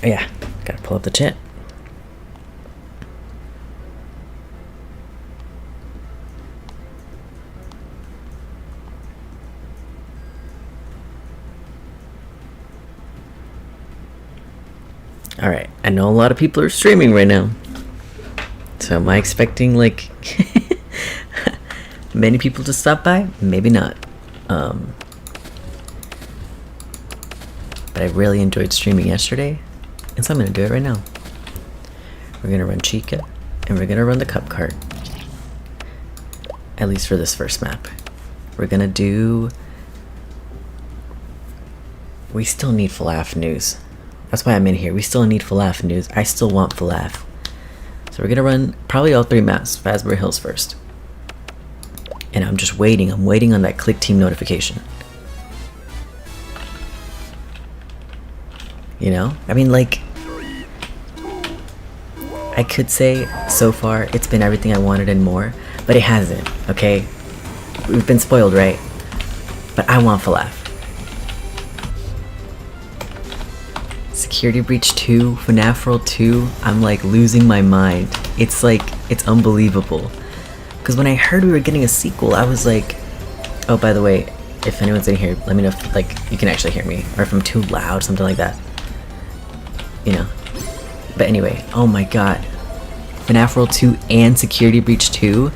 Oh yeah, gotta pull up the chat. Alright, I know a lot of people are streaming right now. So am I expecting like many people to stop by? Maybe not. But I really enjoyed streaming yesterday, and so I'm gonna do it right now. We're gonna run Chica, and we're gonna run the cup cart. At least for this first map. We're gonna do... We still need FLAF news. That's why I'm in here. We still need FLAF news. I still want FLAF. So we're gonna run probably all 3 maps. Fazbear Hills first. And I'm just waiting. I'm waiting on that click team notification. You know? I mean, like... I could say, so far, it's been everything I wanted and more. But it hasn't, okay? We've been spoiled, right? But I want FLAF. Security Breach 2, FNAF World 2, I'm like losing my mind. It's like, it's unbelievable. Because when I heard we were getting a sequel, I was like, oh, by the way, if anyone's in here, let me know if, like, you can actually hear me. Or if I'm too loud, something like that. You know. But anyway, oh my god. FNAF World 2 and Security Breach 2,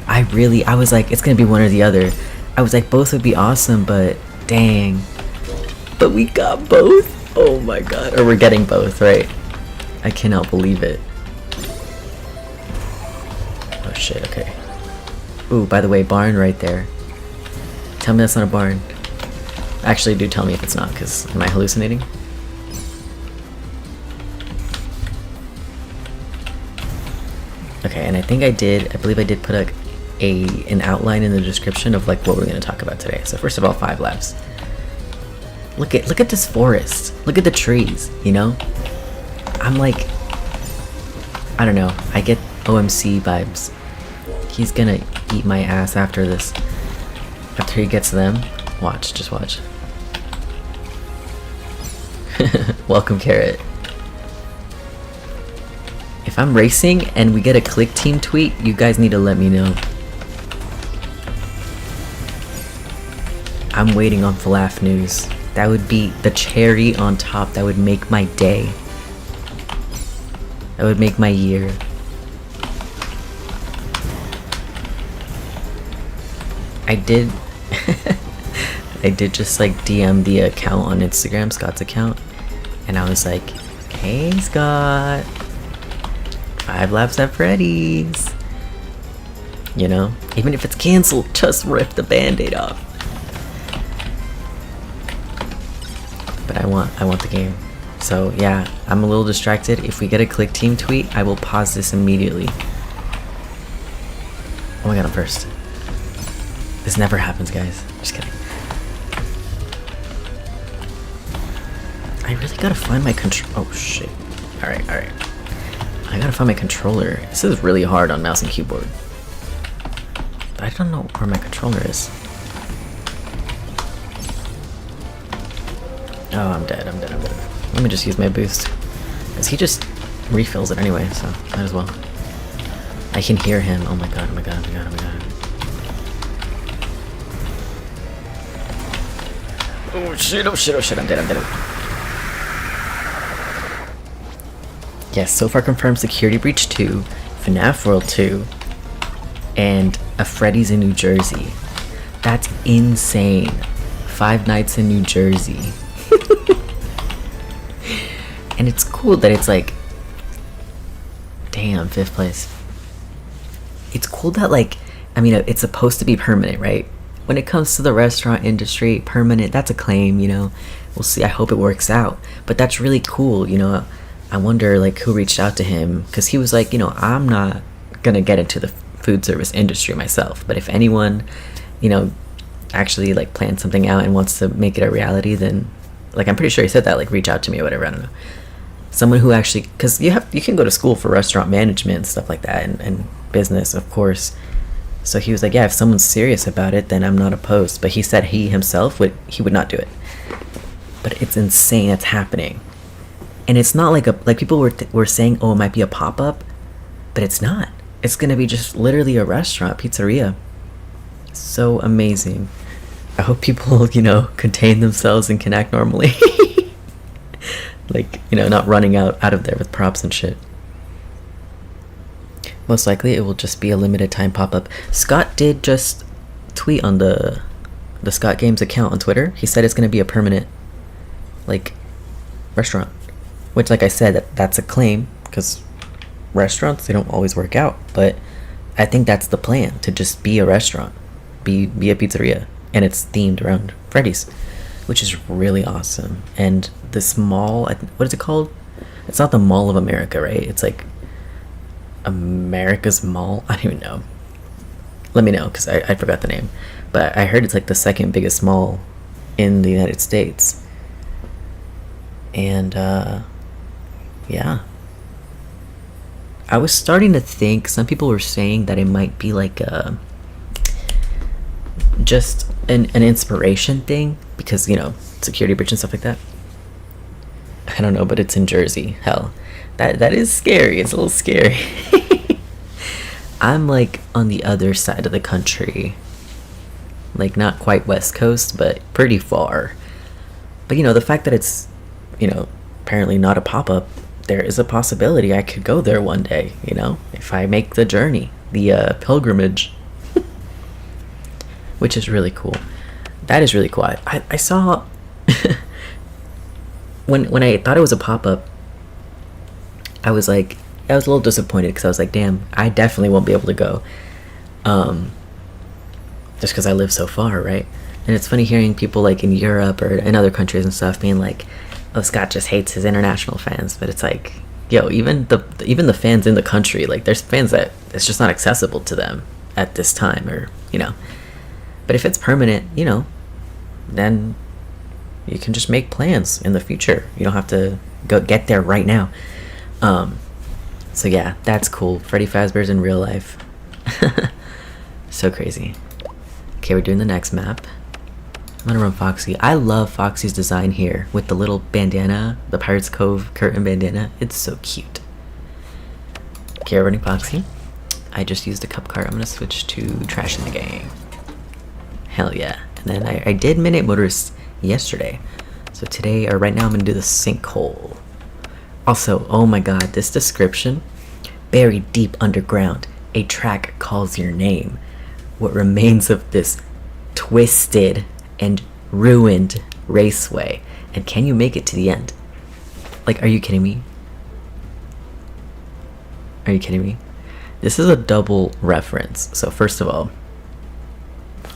I was like, it's gonna be one or the other. I was like, both would be awesome, but dang. But we got both? Oh my god. Or we're getting both, right? I cannot believe it. Oh shit, okay. Ooh, by the way, barn right there. Tell me that's not a barn. Actually, do tell me if it's not, because am I hallucinating? Okay, and I think I believe I did put an outline in the description of like what we're going to talk about today. So first of all, 5 labs. Look at this forest. Look at the trees, you know? I'm like, I don't know. I get OMC vibes. He's gonna eat my ass after this. After he gets them. Watch, just watch. Welcome, Carrot. If I'm racing and we get a click team tweet, you guys need to let me know. I'm waiting on FLAF news. That would be the cherry on top. That would make my day. That would make my year. I did I did just like DM the account on Instagram, Scott's account, and I was like, hey Scott, 5 laps at Freddy's. You know, even if it's canceled, just rip the band-aid off. But I want the game. So yeah, I'm a little distracted. If we get a click team tweet, I will pause this immediately. Oh my god, I'm first. This never happens, guys. Just kidding. I really gotta find my control. Oh shit. Alright. I gotta find my controller. This is really hard on mouse and keyboard. But I don't know where my controller is. Oh, I'm dead. Let me just use my boost. Because he just refills it anyway, so might as well. I can hear him. Oh my god. Oh shit, I'm dead. Yes, so far confirmed Security Breach 2, FNAF World 2, and a Freddy's in New Jersey. That's insane. 5 nights in New Jersey. And it's cool that it's like, damn, 5th place. It's cool that like, I mean, it's supposed to be permanent, right? When it comes to the restaurant industry, permanent, that's a claim, you know. We'll see, I hope it works out. But that's really cool, you know. I wonder like who reached out to him, because he was like, you know, I'm not gonna get into the food service industry myself, but if anyone, you know, actually like plans something out and wants to make it a reality, then like I'm pretty sure he said that, like reach out to me or whatever, I don't know. Someone who actually, because you can go to school for restaurant management and stuff like that, and business, of course. So he was like, yeah, if someone's serious about it, then I'm not opposed. But he said he himself would not do it. But it's insane it's happening. And it's not like people were saying, oh, it might be a pop-up, but it's not. It's gonna be just literally a restaurant, pizzeria. So amazing. I hope people, contain themselves and can act normally. Like, not running out of there with props and shit. Most likely it will just be a limited time pop-up. Scott did just tweet on the Scott Games account on Twitter. He said it's gonna be a permanent, like, restaurant. Which, like I said, that's a claim, because restaurants, they don't always work out. But I think that's the plan, to just be a restaurant. Be a pizzeria. And it's themed around Freddy's, which is really awesome. And this mall, what is it called? It's not the Mall of America, right? It's like America's Mall. I don't even know. Let me know, because I forgot the name. But I heard it's like the second biggest mall in the United States. And yeah, I was starting to think, some people were saying that it might be like just an inspiration thing, because security breach and stuff like that. I don't know, but it's in Jersey. Hell, that is scary. It's a little scary. I'm like on the other side of the country, like not quite West Coast, but pretty far. But the fact that it's apparently not a pop-up, there is a possibility I could go there one day, if I make the journey, the pilgrimage. Which is really cool. That is really cool. I saw when I thought it was a pop-up, I was a little disappointed, because I was like, damn, I definitely won't be able to go, just because I live so far, right? And it's funny hearing people like in Europe or in other countries and stuff being like, oh, Scott just hates his international fans. But it's like, yo, even the fans in the country, like, there's fans that it's just not accessible to them at this time, or But if it's permanent, then you can just make plans in the future. You don't have to go get there right now. So yeah, that's cool. Freddy Fazbear's in real life. So crazy. Okay, we're doing the next map. I'm gonna run Foxy. I love Foxy's design here with the little bandana, the Pirates Cove curtain bandana. It's so cute. Okay, we're running Foxy. I just used a cup cart. I'm gonna switch to Trash in the Gang. Hell yeah. And then I did Midnight Motorist yesterday. So today, or right now, I'm gonna do the Sinkhole. Also, oh my god, this description. Buried deep underground, a track calls your name. What remains of this twisted and ruined raceway. And can you make it to the end? Like, are you kidding me? Are you kidding me? This is a double reference. So first of all,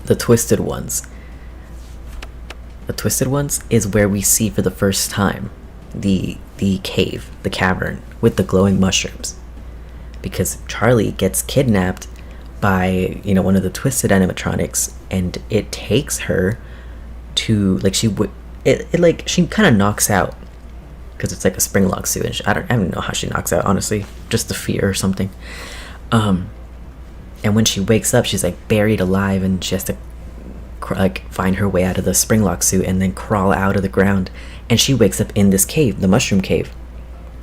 the Twisted Ones. The Twisted Ones is where we see for the first time the cave, the cavern with the glowing mushrooms. Because Charlie gets kidnapped by, one of the Twisted animatronics, and it takes her to, like, she kind of knocks out, because it's like a spring lock suit, and I don't know how she knocks out, honestly, just the fear or something. And when she wakes up, she's like buried alive, and she has to find her way out of the springlock suit and then crawl out of the ground. And she wakes up in this cave, the mushroom cave,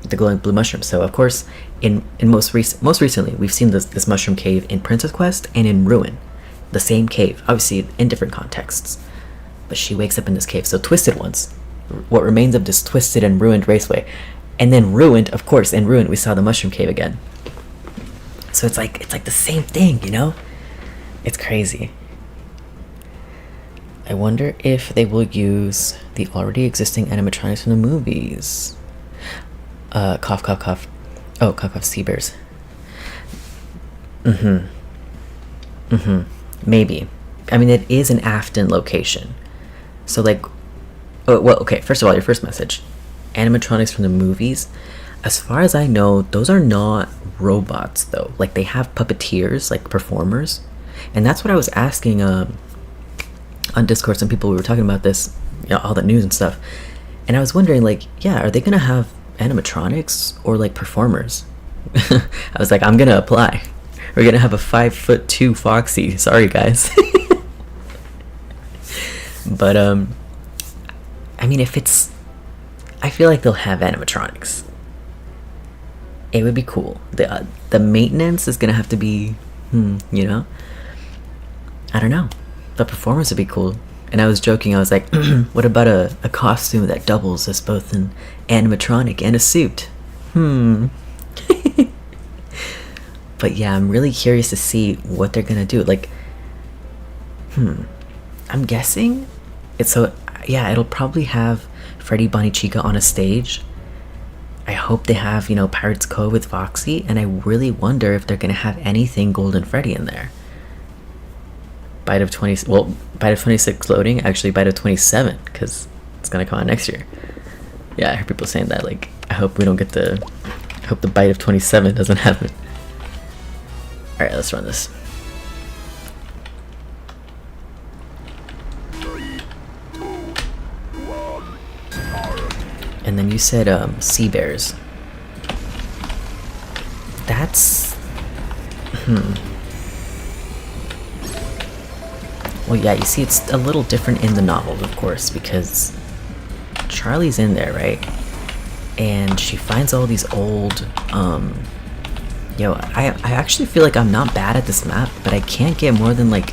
the glowing blue mushroom. So of course, in most recently, we've seen this mushroom cave in Princess Quest and in Ruin, the same cave, obviously in different contexts. But she wakes up in this cave. So Twisted Ones, what remains of this twisted and ruined raceway, and then ruined, of course, in Ruin we saw the mushroom cave again. So it's like the same thing, It's crazy. I wonder if they will use the already existing animatronics from the movies. Cough, cough, cough. Oh, cough, cough, sea bears. Maybe. I mean, it is an Afton location. So, okay, first of all, your first message. Animatronics from the movies. As far as I know, those are not robots, though. Like, they have puppeteers, like performers. And that's what I was asking on Discord. Some people, we were talking about this, all the news and stuff. And I was wondering, are they going to have animatronics or, performers? I was like, I'm going to apply. We're going to have a 5'2" Foxy. Sorry, guys. But, I mean, if it's... I feel like they'll have animatronics. It would be cool. The maintenance is gonna have to be, you know, I don't know. The performance would be cool. And I was joking. I was like, what about a costume that doubles as both an animatronic and a suit? But yeah, I'm really curious to see what they're gonna do. Like, I'm guessing it's so. Yeah, it'll probably have Freddy, Bonnie, Chica on a stage. I hope they have, you know, Pirates Cove with Foxy, and I really wonder if they're gonna have anything Golden Freddy in there. Bite of 26 loading, actually Bite of 27, because it's gonna come out next year. Yeah, I heard people saying that. Like, I hope we don't get I hope the Bite of 27 doesn't happen. All right, let's run this. And then you said sea bears. That's well, yeah, you see it's a little different in the novel, of course, because Charlie's in there, right? And she finds all these old yo, I actually feel like I'm not bad at this map, but I can't get more than like,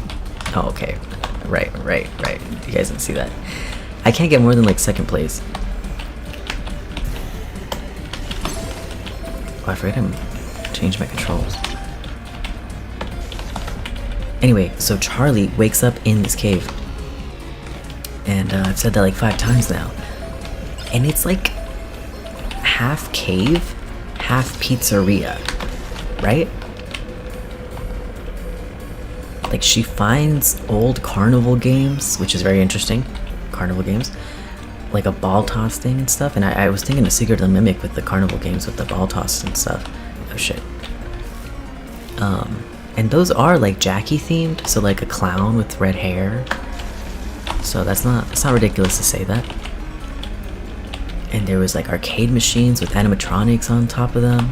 oh, okay, right, you guys didn't see that. I can't get more than like second place. Oh, I forgot to change my controls. Anyway, so Charlie wakes up in this cave, and I've said that like 5 times now, and it's like half cave, half pizzeria, right? Like, she finds old carnival games, which is very interesting. Carnival games, like a ball toss thing and stuff. And I was thinking of Secret of the Mimic with the carnival games with the ball toss and stuff. Oh shit. And those are like Jackie themed, so like a clown with red hair. So it's not ridiculous to say that. And there was like arcade machines with animatronics on top of them.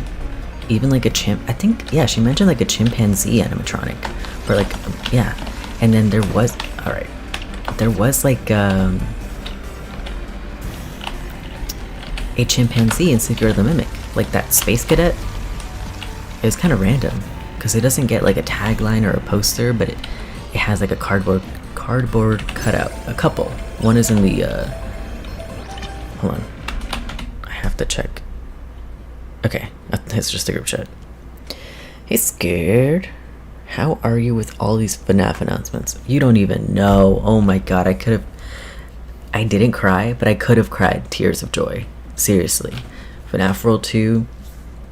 Even like a I think, yeah, she mentioned like a chimpanzee animatronic. Or like, yeah. And then there was, alright. There was like a chimpanzee in Secret of the Mimic. Like that space cadet. It was kind of random. Because it doesn't get like a tagline or a poster, but it has like a cardboard cutout. A couple. One is in the, hold on. I have to check. Okay, it's just a group chat. Hey, Scared. How are you with all these FNAF announcements? You don't even know. Oh my god, I didn't cry, but I could have cried tears of joy. Seriously. FNAF World 2,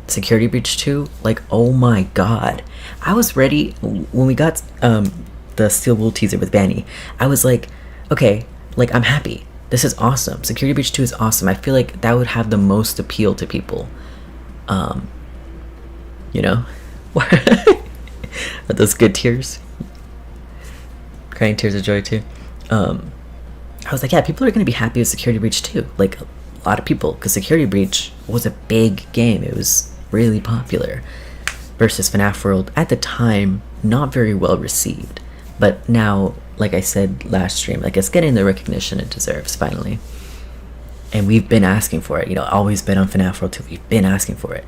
Security Breach 2, like, oh my god. I was ready, when we got the Steel Wool teaser with VANNY, I was like, okay, like, I'm happy. This is awesome. Security Breach 2 is awesome. I feel like that would have the most appeal to people. You know? Are those good tears? Crying tears of joy too. I was like, yeah, people are going to be happy with Security Breach 2. Like, a lot of people. Because Security Breach was a big game. It was really popular. Versus FNAF World, at the time, not very well received. But now, like I said last stream, like, it's getting the recognition it deserves, finally. And we've been asking for it. You know, always been on FNAF World 2. We've been asking for it.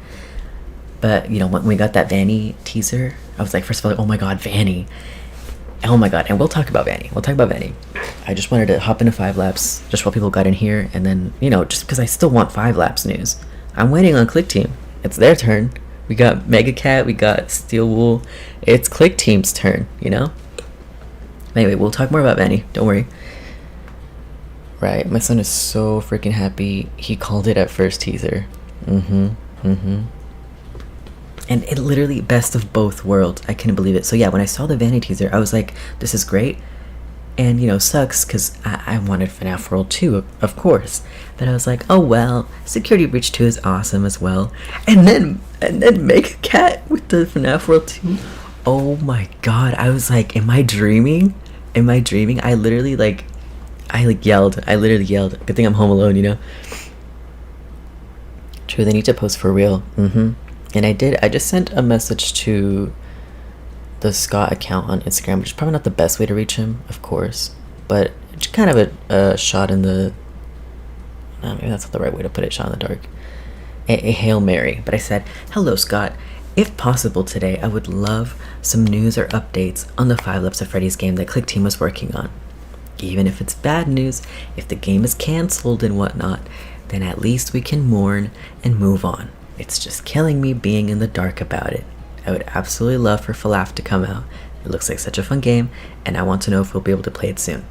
But, you know, when we got that VANNY teaser, I was like, first of all, like, oh my god, VANNY. Oh my god, and we'll talk about VANNY. I just wanted to hop into 5 Laps just while people got in here, and then, you know, just because I still want 5 Laps news. I'm waiting on Click Team. It's their turn. We got Mega Cat, we got Steel Wool. It's Click Team's turn, you know? Anyway, we'll talk more about VANNY. Don't worry. Right, my son is so freaking happy. He called it at first teaser. And it literally, best of both worlds. I couldn't believe it. So yeah, when I saw the VANNY teaser, I was like, this is great. And, you know, sucks because I wanted FNAF World 2, of course. But I was like, oh well, Security Breach 2 is awesome as well. And then Mega Cat with the FNAF World 2. Oh my god, I was like, am I dreaming? I literally yelled. I literally yelled. Good thing I'm home alone, you know? True, they need to post for real. And I did. I just sent a message to the Scott account on Instagram, which is probably not the best way to reach him, of course. But it's kind of a shot in the maybe that's not the right way to put it, shot in the dark. A Hail Mary, but I said, "Hello, Scott. If possible today, I would love some news or updates on the 5 Laps of Freddy's game that Click Team was working on. Even if it's bad news, if the game is cancelled and whatnot, then at least we can mourn and move on. It's just killing me being in the dark about it. I would absolutely love for FLAF to come out. It looks like such a fun game, and I want to know if we'll be able to play it soon.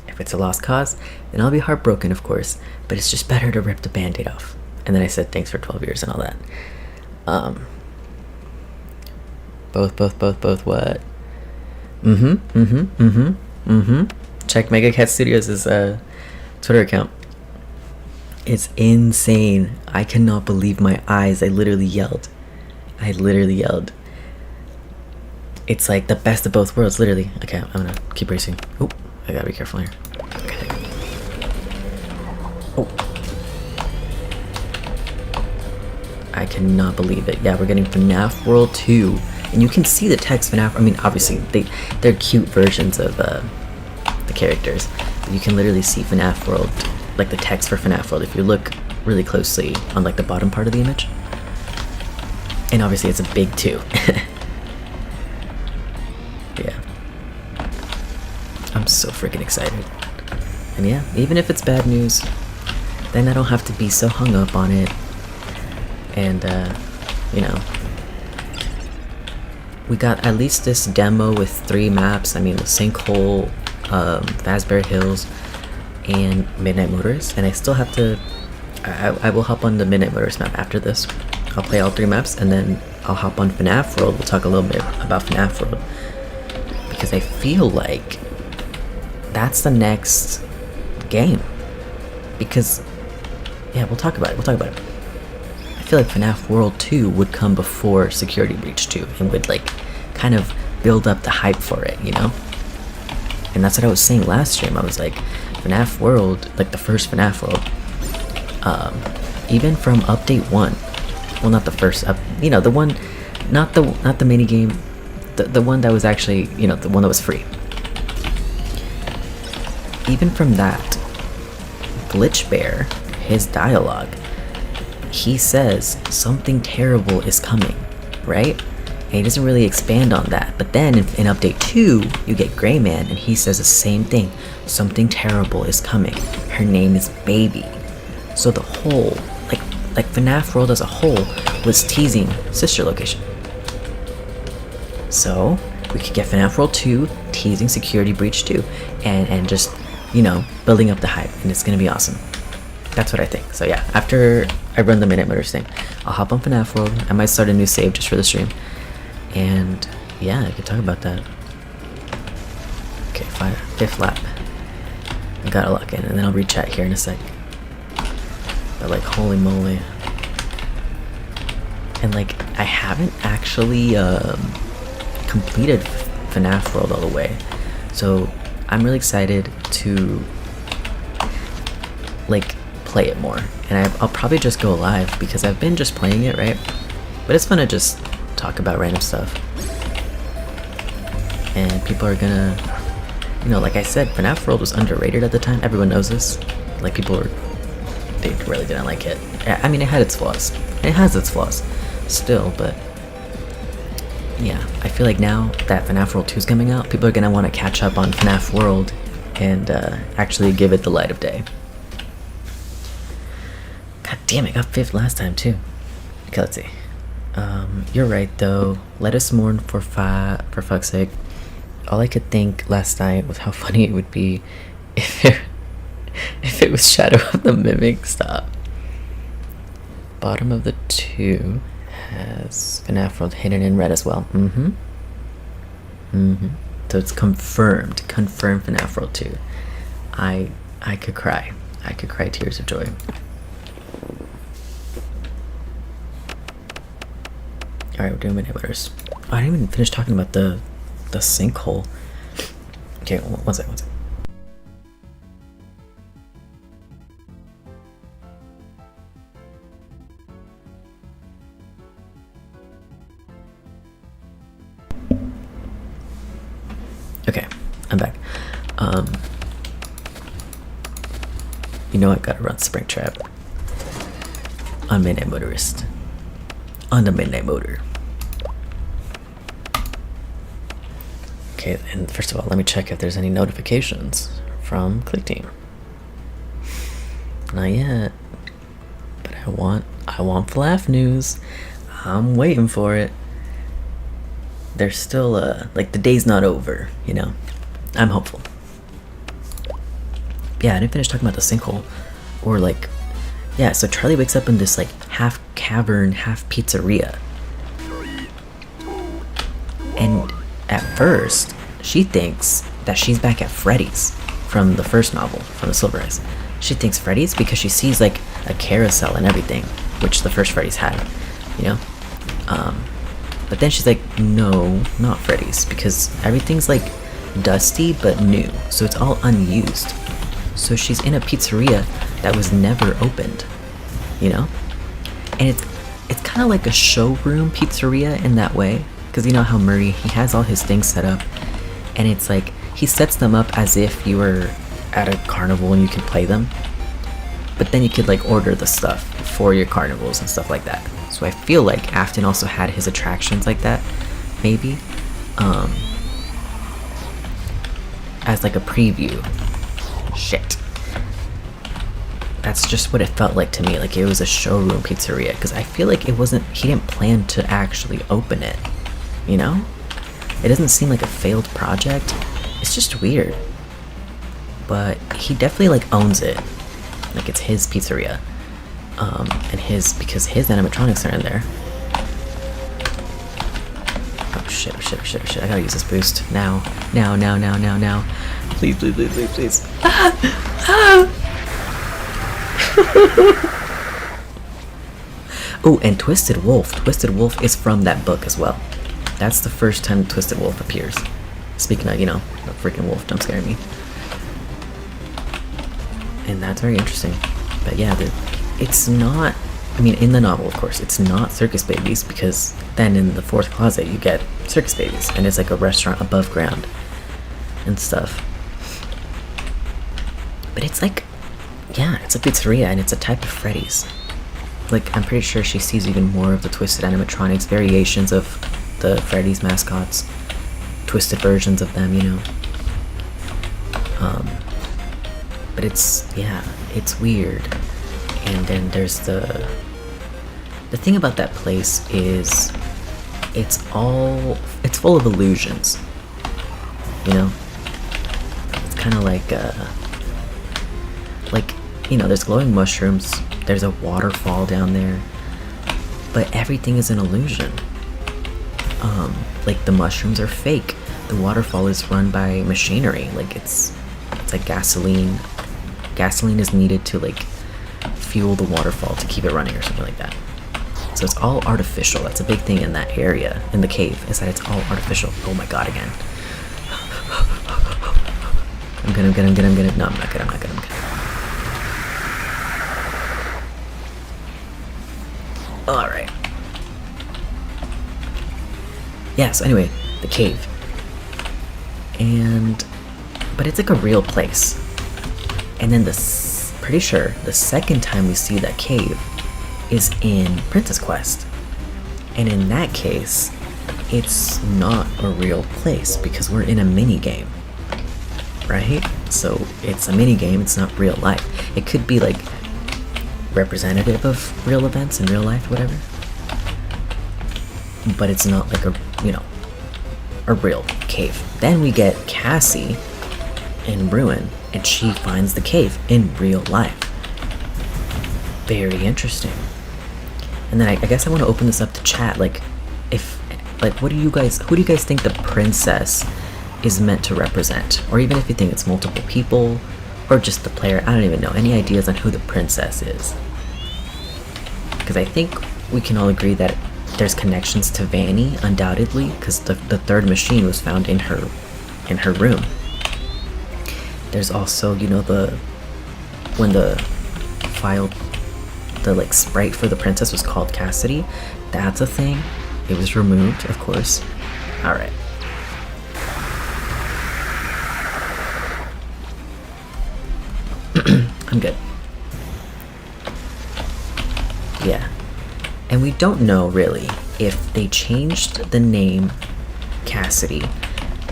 If it's a lost cause, then I'll be heartbroken, of course, but it's just better to rip the band-aid off." And then I said, "Thanks for 12 years and all that." Both what? Check Mega Cat Studios' Twitter account. It's insane. I cannot believe my eyes. I literally yelled. It's like the best of both worlds, literally. Okay, I'm gonna keep racing. Oh, I gotta be careful here. Okay. Oh. I cannot believe it. Yeah, we're getting FNAF World 2. And you can see the text FNAF. I mean, obviously, they're cute versions of the characters. But you can literally see FNAF World, like the text for FNAF World, if you look really closely on like the bottom part of the image. And obviously, it's a big 2. Yeah. I'm so freaking excited. And yeah, even if it's bad news, then I don't have to be so hung up on it. And, you know, we got at least this demo with 3 maps. I mean, the Sinkhole, Fazbear Hills, and Midnight Motorist. And I still have to, I will hop on the Midnight Motorist map after this. I'll play all 3 maps, and then I'll hop on FNAF World. We'll talk a little bit about FNAF World. Because I feel like that's the next game. Because, yeah, we'll talk about it. I feel like FNAF World 2 would come before Security Breach 2 and would like kind of build up the hype for it, you know? And that's what I was saying last stream. I was like, FNAF World, like the first FNAF World, even from update 1, well, not the first you know, the one, not the mini game, the one that was actually, you know, the one that was free. Even from that, Glitch Bear, his dialogue, he says something terrible is coming, right? And he doesn't really expand on that. But then in update 2, you get Gray Man, and he says the same thing. Something terrible is coming. Her name is Baby. So the whole, like FNAF World as a whole, was teasing Sister Location. So we could get FNAF World 2 teasing Security Breach 2, and just, you know, building up the hype, and it's gonna be awesome. That's what I think. So yeah, after I run the Midnight Motors thing, I'll hop on FNAF World. I might start a new save just for the stream. And yeah, I could talk about that. Okay, 5th lap. I gotta lock in, and then I'll re-chat here in a sec. But like, holy moly. And like, I haven't actually completed FNAF World all the way. So I'm really excited to like play it more, and I'll probably just go live because I've been just playing it, right? But it's fun to just talk about random stuff, and people are gonna, you know, like I said, FNAF World was underrated at the time. Everyone knows this. Like, people were, they really didn't like it. I mean, it had its flaws. It has its flaws still, but yeah, I feel like now that FNAF World 2 is coming out, people are gonna want to catch up on FNAF World and actually give it the light of day. God damn it, got 5th last time too. Okay, let's see. You're right though. Let us mourn for fuck's sake. All I could think last night was how funny it would be if it was Shadow of the Mimic. Stop. Bottom of the 2 has FNAF World hidden in red as well. So it's confirmed FNAF World 2. I could cry. I could cry tears of joy. Alright, we're doing Maniplators. Oh, I didn't even finish talking about the sinkhole. Okay, one second. Okay, I'm back. You know I gotta run Springtrap. On Midnight Motorist. On the Midnight Motor. Okay, and first of all, let me check if there's any notifications from Click Team. Not yet. But I want FLAF news. I'm waiting for it. There's still like the day's not over, you know. I'm hopeful. Yeah, I didn't finish talking about the sinkhole. Or like, yeah, so Charlie wakes up in this like half cavern, half pizzeria. And at first, she thinks that she's back at Freddy's from the first novel, from the Silver Eyes. She thinks Freddy's because she sees like a carousel and everything, which the first Freddy's had, you know? But then she's like, no, not Freddy's, because everything's like dusty but new, so it's all unused. So she's in a pizzeria that was never opened, you know? And it's kind of like a showroom pizzeria in that way, because you know how Murray, he has all his things set up, and it's like he sets them up as if you were at a carnival and you could play them, but then you could like order the stuff for your carnivals and stuff like that. So I feel like Afton also had his attractions like that, maybe, as like a preview. Shit. That's just what it felt like to me, like it was a showroom pizzeria, because I feel like it wasn't, he didn't plan to actually open it, you know? It doesn't seem like a failed project. It's just weird. But he definitely like owns it. Like it's his pizzeria. And because his animatronics are in there. Oh shit, oh shit, oh shit, oh shit. I gotta use this boost. Now. Please, please, please, please, please. Oh, and Twisted Wolf. Twisted Wolf is from that book as well. That's the first time Twisted Wolf appears. Speaking of, you know, the freaking wolf jump scaring me. And that's very interesting. But yeah, it's not, I mean, in the novel, of course, it's not circus babies, because then in the fourth closet you get circus babies, and it's like a restaurant above ground and stuff. But it's like, yeah, it's a pizzeria, and it's a type of Freddy's. Like, I'm pretty sure she sees even more of the twisted animatronics, variations of the Freddy's mascots, twisted versions of them, you know. But it's, yeah, it's weird. And then there's the thing about that place is it's full of illusions, you know. It's kind of like you know, there's glowing mushrooms, there's a waterfall down there, but everything is an illusion. Like the mushrooms are fake, the waterfall is run by machinery, like it's like gasoline is needed to like fuel the waterfall to keep it running or something like that. So it's all artificial. That's a big thing in that area, in the cave, is that it's all artificial. Oh my god, again. I'm good. No, I'm not good. Alright. Yeah, so anyway, the cave. But it's like a real place. And then pretty sure the second time we see that cave is in Princess Quest. And in that case, it's not a real place because we're in a mini game, right? So it's a mini game, it's not real life. It could be like representative of real events in real life, whatever. But it's not like a real cave. Then we get Cassie in Ruin, and she finds the cave in real life. Very interesting. And then I guess I want to open this up to chat. Like, who do you guys think the princess is meant to represent? Or even if you think it's multiple people, or just the player, I don't even know. Any ideas on who the princess is? Because I think we can all agree that there's connections to Vanny, undoubtedly, because the third machine was found in her room. There's also, you know, when the sprite for the princess was called Cassidy, that's a thing. It was removed, of course. Alright. I'm good. Yeah. And we don't know really if they changed the name Cassidy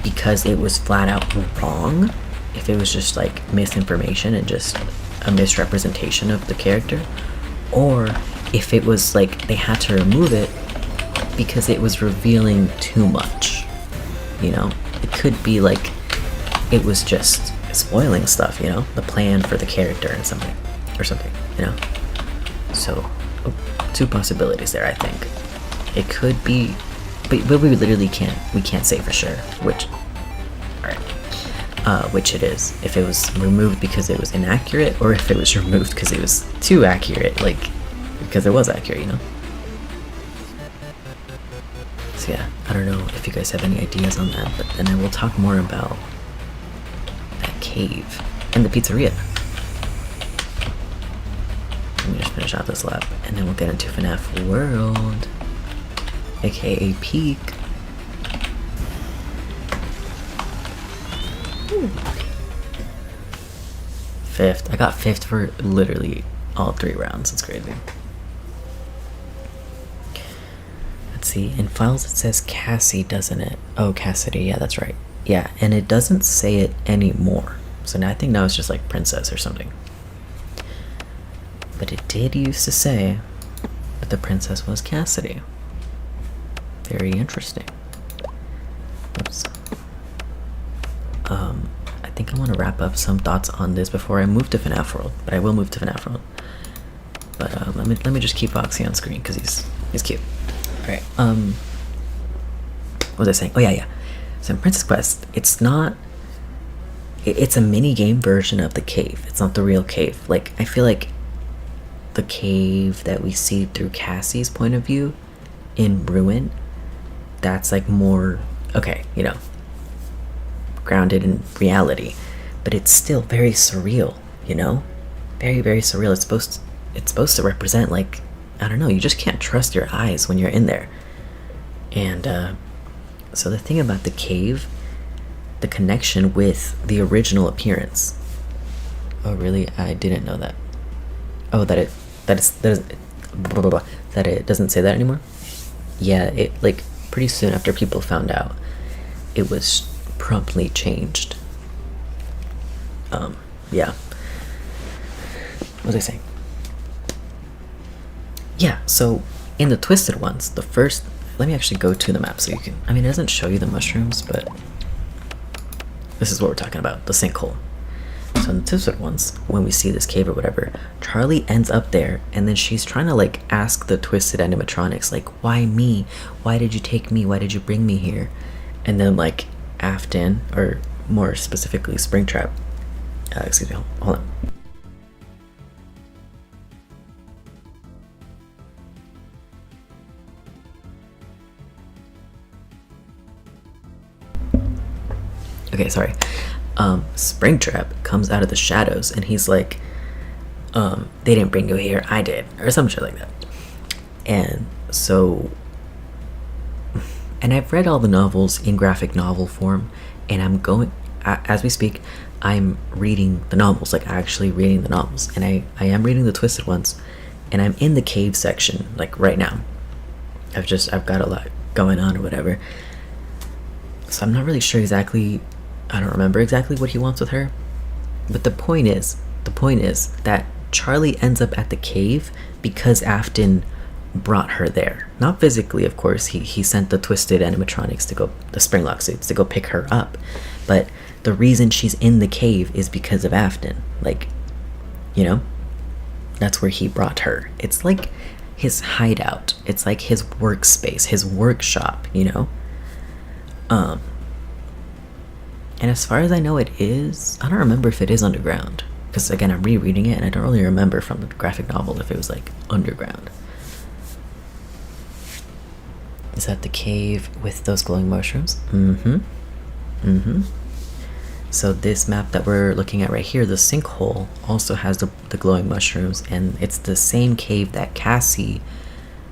because it was flat out wrong, if it was just like misinformation and just a misrepresentation of the character, or if it was like they had to remove it because it was revealing too much. You know, it could be like it was just spoiling stuff, you know, the plan for the character and something, you know. So, two possibilities there, I think. It could be, but we literally can't say for sure which. Alright. Which it is. If it was removed because it was inaccurate, or if it was removed because it was too accurate, like, because it was accurate, you know? So yeah, I don't know if you guys have any ideas on that, but then I will talk more about that cave and the pizzeria. Let me just finish out this lap, and then we'll get into FNAF World, aka Peak. Ooh. 5th. I got 5th for literally all 3 rounds. It's crazy. Let's see. In files it says Cassie, doesn't it? Oh, Cassidy. Yeah, that's right. Yeah, and it doesn't say it anymore. So now I think now it's just like Princess or something. But it did used to say that the princess was Cassidy. Very interesting. Oops. I think I want to wrap up some thoughts on this before I move to FNAF World. But I will move to FNAF World. But let me just keep Foxy on screen because he's cute. All right. What was I saying? Oh yeah. So in Princess Quest, it's not. It's a mini game version of the cave. It's not the real cave. Like, I feel like the cave that we see through Cassie's point of view in Ruin, that's like more, okay, you know, grounded in reality, but it's still very surreal, you know, very, very surreal. It's supposed to represent, like, I don't know, you just can't trust your eyes when you're in there. And so the thing about the cave, the connection with the original appearance. Oh really? I didn't know that. Oh, that it doesn't say that anymore. Yeah, it, like, pretty soon after people found out, it was promptly changed. Yeah. What was I saying? Yeah, so in the Twisted ones, the first, let me actually go to the map so you can, I mean, it doesn't show you the mushrooms, but this is what we're talking about, the sinkhole. So in the Twisted ones, when we see this cave or whatever, Charlie ends up there, and then she's trying to, like, ask the Twisted animatronics, like, why me? Why did you take me? Why did you bring me here? And then, like, Afton, or more specifically Springtrap, excuse me, hold on. Okay, sorry. Springtrap comes out of the shadows and he's like, they didn't bring you here, I did, or some shit like that. And so, and I've read all the novels in graphic novel form, and I'm going, as we speak, I'm reading the novels, like actually reading the novels, and I am reading the Twisted ones, and I'm in the cave section, like right now. I've got a lot going on or whatever, so I'm not really sure exactly, I don't remember exactly what he wants with her, but the point is that Charlie ends up at the cave because Afton brought her there. Not physically, of course, he sent the Twisted animatronics to go, the Springlock suits, to go pick her up, but the reason she's in the cave is because of Afton. Like, you know, that's where he brought her. It's like his hideout, it's like his workspace, his workshop, you know. And as far as I know, it is, I don't remember if it is underground, because again, I'm rereading it and I don't really remember from the graphic novel if it was like underground. Is that the cave with those glowing mushrooms? So this map that we're looking at right here, the sinkhole, also has the glowing mushrooms, and it's the same cave that Cassie,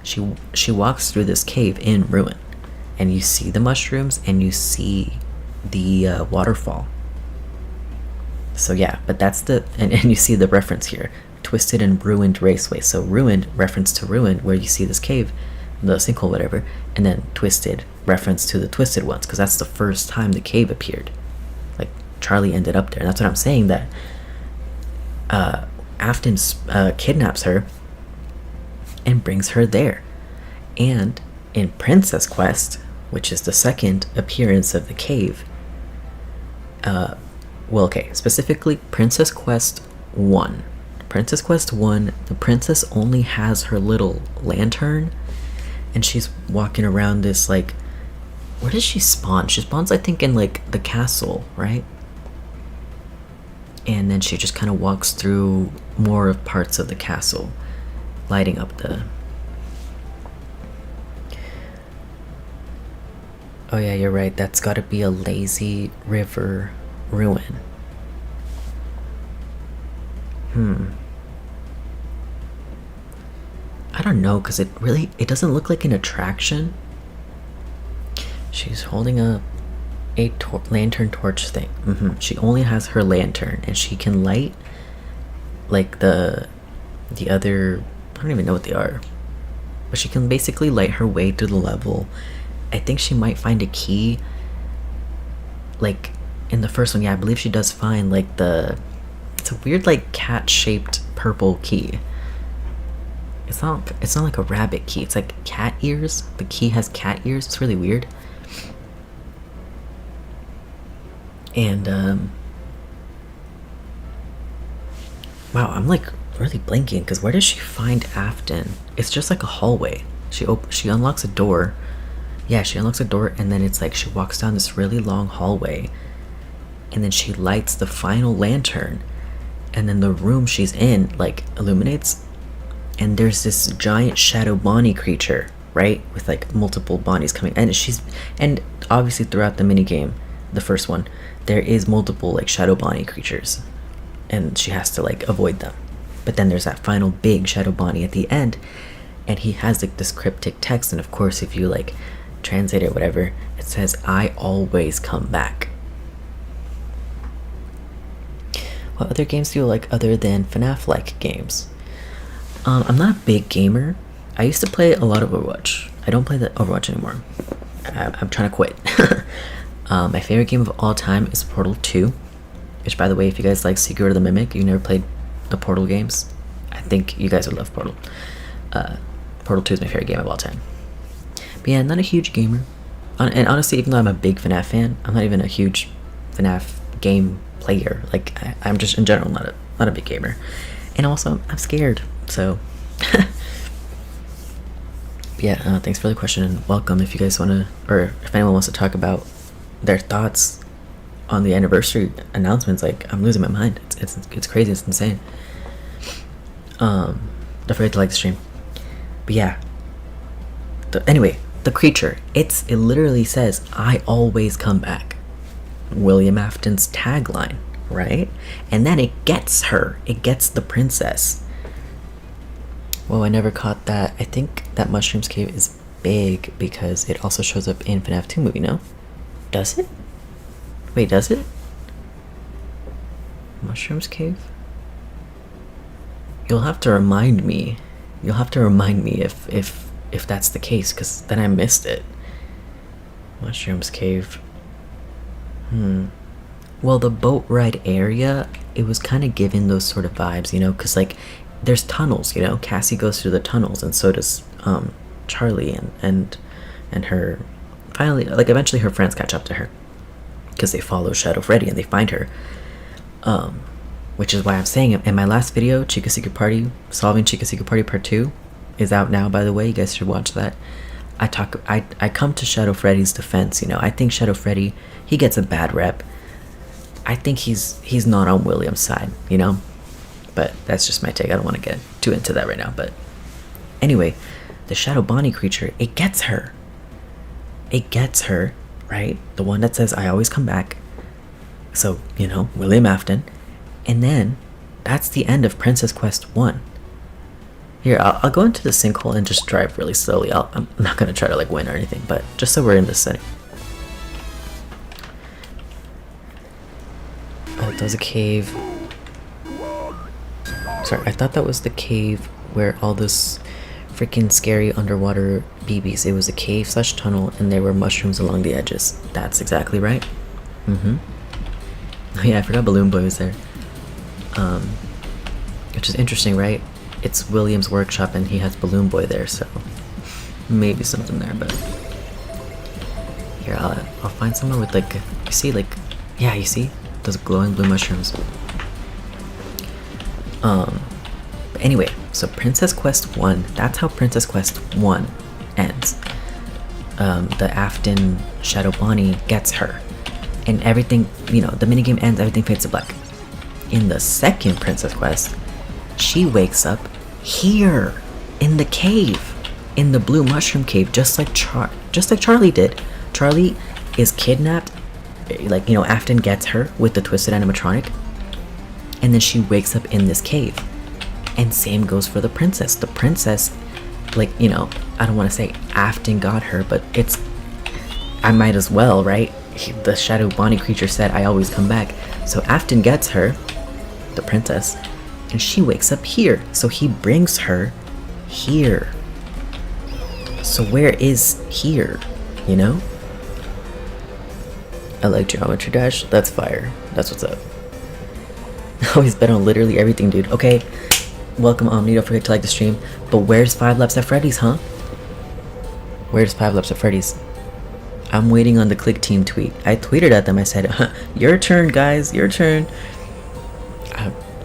she walks through this cave in Ruin, and you see the mushrooms and you see the waterfall. So yeah, but that's the, and you see the reference here, Twisted and Ruined Raceway. So Ruined, reference to Ruined, where you see this cave, the sinkhole, whatever, and then Twisted, reference to the Twisted ones, because that's the first time the cave appeared. Like, Charlie ended up there, and that's what I'm saying, that Afton kidnaps her and brings her there. And in Princess Quest, which is the second appearance of the cave, well, okay, specifically Princess Quest 1. Princess Quest 1, the princess only has her little lantern, and she's walking around this, like, where does she spawn? She spawns, I think, in, like, the castle, right? And then she just kind of walks through more of parts of the castle, lighting up the... Oh yeah, you're right, that's gotta be a lazy river ruin. I don't know, because it doesn't look like an attraction. She's holding a lantern torch thing. She only has her lantern, and she can light, like, the other, I don't even know what they are, but she can basically light her way through the level. I think she might find a key, like, in the first one. Yeah, I believe she does find, like, it's a weird, like, cat-shaped purple key. It's not like a rabbit key. It's like cat ears. The key has cat ears. It's really weird. And wow, I'm like really blinking, because where does she find Afton? It's just like a hallway. She unlocks a door. Yeah, she unlocks a door, and then it's like she walks down this really long hallway, and then she lights the final lantern, and then the room she's in, like, illuminates, and there's this giant shadow Bonnie creature, right, with like multiple Bonnies coming, and obviously throughout the minigame, the first one, there is multiple, like, shadow Bonnie creatures, and she has to, like, avoid them. But then there's that final big shadow Bonnie at the end, and he has, like, this cryptic text, and of course if you, like, translate it or whatever, it says, "I always come back." What other games do you like other than FNAF-like games? I'm not a big gamer. I used to play a lot of Overwatch. I don't play the Overwatch anymore. I'm trying to quit. My favorite game of all time is Portal 2, which, by the way, if you guys like Secret of the Mimic, you never played the Portal games, I think you guys would love Portal. Portal 2 is my favorite game of all time. But yeah, not a huge gamer. And honestly, even though I'm a big FNAF fan, I'm not even a huge FNAF game player. Like, I'm just in general not a big gamer. And also, I'm scared, so... yeah, thanks for the question, and welcome if you guys want to, or if anyone wants to talk about their thoughts on the anniversary announcements. Like, I'm losing my mind. It's crazy. It's insane. Don't forget to like the stream. But yeah. Anyway, the creature. It literally says, "I always come back." William Afton's tagline, right? And then it gets her. It gets the princess. Whoa, I never caught that. I think that Mushrooms Cave is big because it also shows up in FNAF 2 movie, no? Does it? Wait, does it? Mushrooms Cave? You'll have to remind me. You'll have to remind me if that's the case, because then I missed it. Mushrooms Cave. Well, the boat ride area, it was kind of giving those sort of vibes, you know, because, like, there's tunnels, you know. Cassie goes through the tunnels, and so does Charlie and her. Finally, like, eventually her friends catch up to her because they follow Shadow Freddy and they find her. Which is why I'm saying, in my last video, Chica Secret Party, Solving Chica Secret Party Part 2 is out now, by the way. You guys should watch that. I come to Shadow Freddy's defense, you know. I think Shadow Freddy, he gets a bad rep. I think he's not on William's side, you know. But that's just my take. I don't want to get too into that right now. But anyway, the Shadow Bonnie creature, it gets her. It gets her, right? The one that says, "I always come back." So, you know, William Afton. And then, that's the end of Princess Quest 1. Here, I'll go into the sinkhole and just drive really slowly. I'm not going to try to, like, win or anything, but just so we're in this setting. There's a cave. Sorry, I thought that was the cave where all this freaking scary underwater BBs. It was a cave slash tunnel, and there were mushrooms along the edges. That's exactly right. Oh yeah, I forgot Balloon Boy was there. Which is interesting, right? It's William's workshop, and he has Balloon Boy there, so maybe something there. But here, I'll find somewhere with like, you see, like, yeah, you see those glowing blue mushrooms. But anyway, so Princess Quest 1, that's how Princess Quest 1 ends. The Afton Shadow Bonnie gets her, and everything, you know, the minigame ends, everything fades to black. In the second Princess Quest, she wakes up here in the cave, in the blue mushroom cave, just like Charlie did. Charlie is kidnapped, like, you know, Afton gets her with the twisted animatronic, and then she wakes up in this cave. And same goes for the princess. The princess, like, you know, I don't want to say Afton got her, but it's, I might as well, right? The Shadow Bonnie creature said, I always come back. So Afton gets her, the princess, and she wakes up here. So he brings her here. So where is here, you know? I like Geometry Dash. That's fire. That's what's up. I always bet on literally everything, dude. Okay, welcome Omni. Don't forget to like the stream. But where's 5 Laps at Freddy's, huh? Where's 5 Laps at Freddy's? I'm waiting on the Click Team tweet. I tweeted at them. I said, your turn, guys. Your turn.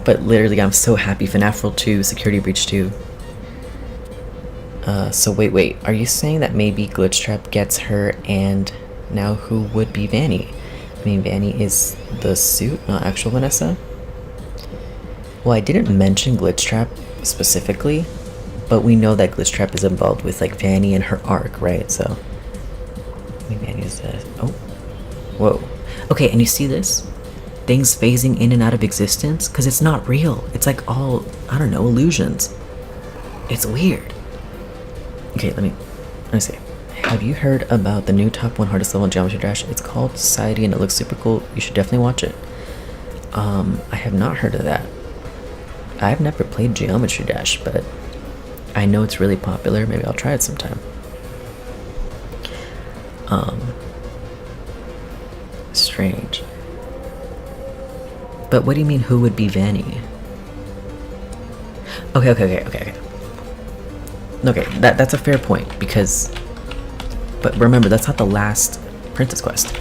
But literally, I'm so happy. FNAF World 2, Security Breach 2. So wait. Are you saying that maybe Glitch Trap gets her, and now who would be Vanny? I mean, Vanny is the suit, not actual Vanessa? Well, I didn't mention Glitch Trap specifically, but we know that Glitch Trap is involved with, like, Vanny and her arc, right? So, I mean, Vanny is oh, whoa. Okay, and you see this? Things phasing in and out of existence? Because it's not real. It's like all, I don't know, illusions. It's weird. Okay, let me see. Have you heard about the new top 1 hardest level in Geometry Dash? It's called Society, and it looks super cool. You should definitely watch it. I have not heard of that. I've never played Geometry Dash, but I know it's really popular. Maybe I'll try it sometime. Strange. But what do you mean, who would be Vanny? Okay. Okay, that's a fair point, because, but remember, that's not the last Princess Quest.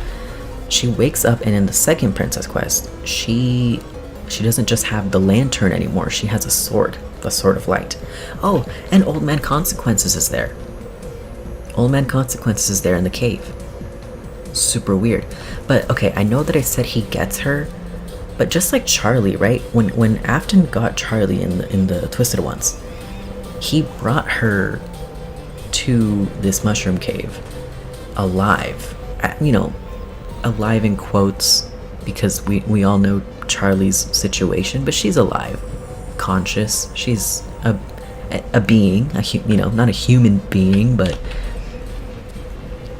She wakes up, and in the second Princess Quest, she doesn't just have the lantern anymore. She has a sword, the Sword of Light. Oh, and Old Man Consequences is there. Old Man Consequences is there in the cave. Super weird. But okay, I know that I said he gets her, but just like Charlie, right? When Afton got Charlie in the Twisted Ones, he brought her to this mushroom cave alive. You know, alive in quotes, because we all know Charlie's situation, but she's alive, conscious. She's a being, you know, not a human being, but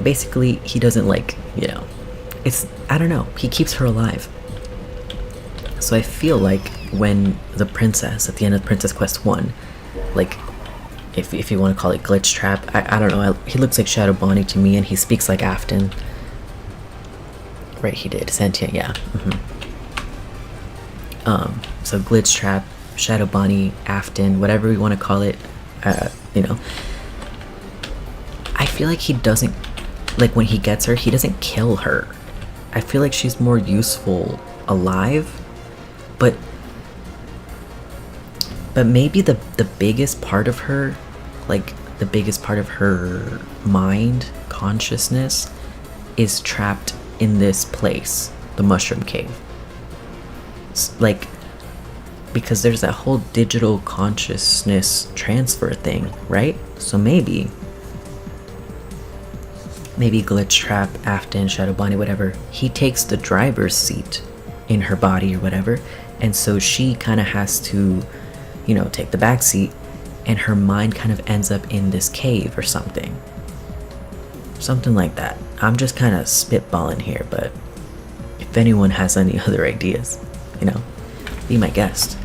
basically he doesn't, like, you know, it's, I don't know, he keeps her alive. So I feel like when the princess at the end of Princess Quest 1, like, if you want to call it Glitch Trap, I don't know, he looks like Shadow Bonnie to me, and he speaks like Afton. Right, he did. Sentient, yeah. So Glitch Trap, Shadow Bonnie, Afton, whatever we want to call it, you know. I feel like he doesn't, like, when he gets her, he doesn't kill her. I feel like she's more useful alive, but maybe the biggest part of her, like, the biggest part of her mind, consciousness, is trapped in this place, the Mushroom Cave. Like, because there's that whole digital consciousness transfer thing, right? So maybe Glitch Trap, Afton, Shadow Bonnie, whatever, he takes the driver's seat in her body or whatever, and so she kind of has to, you know, take the back seat, and her mind kind of ends up in this cave or something like that. I'm just kind of spitballing here, but if anyone has any other ideas, you know, be my guest.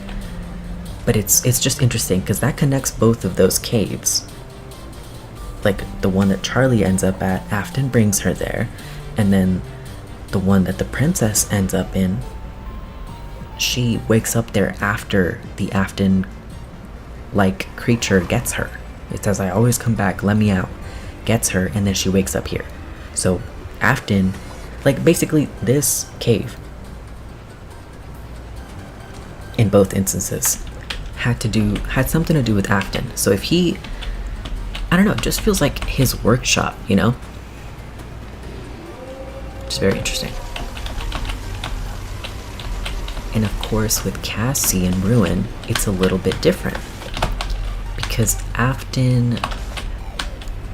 But it's just interesting because that connects both of those caves. Like the one that Charlie ends up at, Afton brings her there, and then the one that the princess ends up in, she wakes up there after the Afton like creature gets her. It says, "I always come back, let me out." Gets her, and then she wakes up here. So Afton, like basically this cave in both instances had something to do with Afton. So if he, I don't know, it just feels like his workshop, you know? It's very interesting. And of course with Cassie and Ruin, it's a little bit different. Because Afton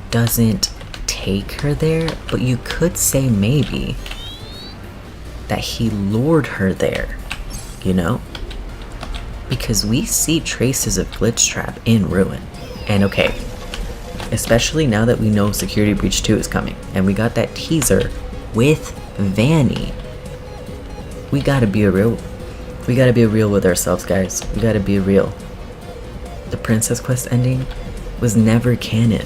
doesn't take her there, but you could say maybe that he lured her there, you know? Because we see traces of Glitch Trap in Ruin. And okay, especially now that we know Security Breach 2 is coming, and we got that teaser with VANNY. We gotta be real with ourselves, guys. We gotta be real. The Princess Quest ending was never canon.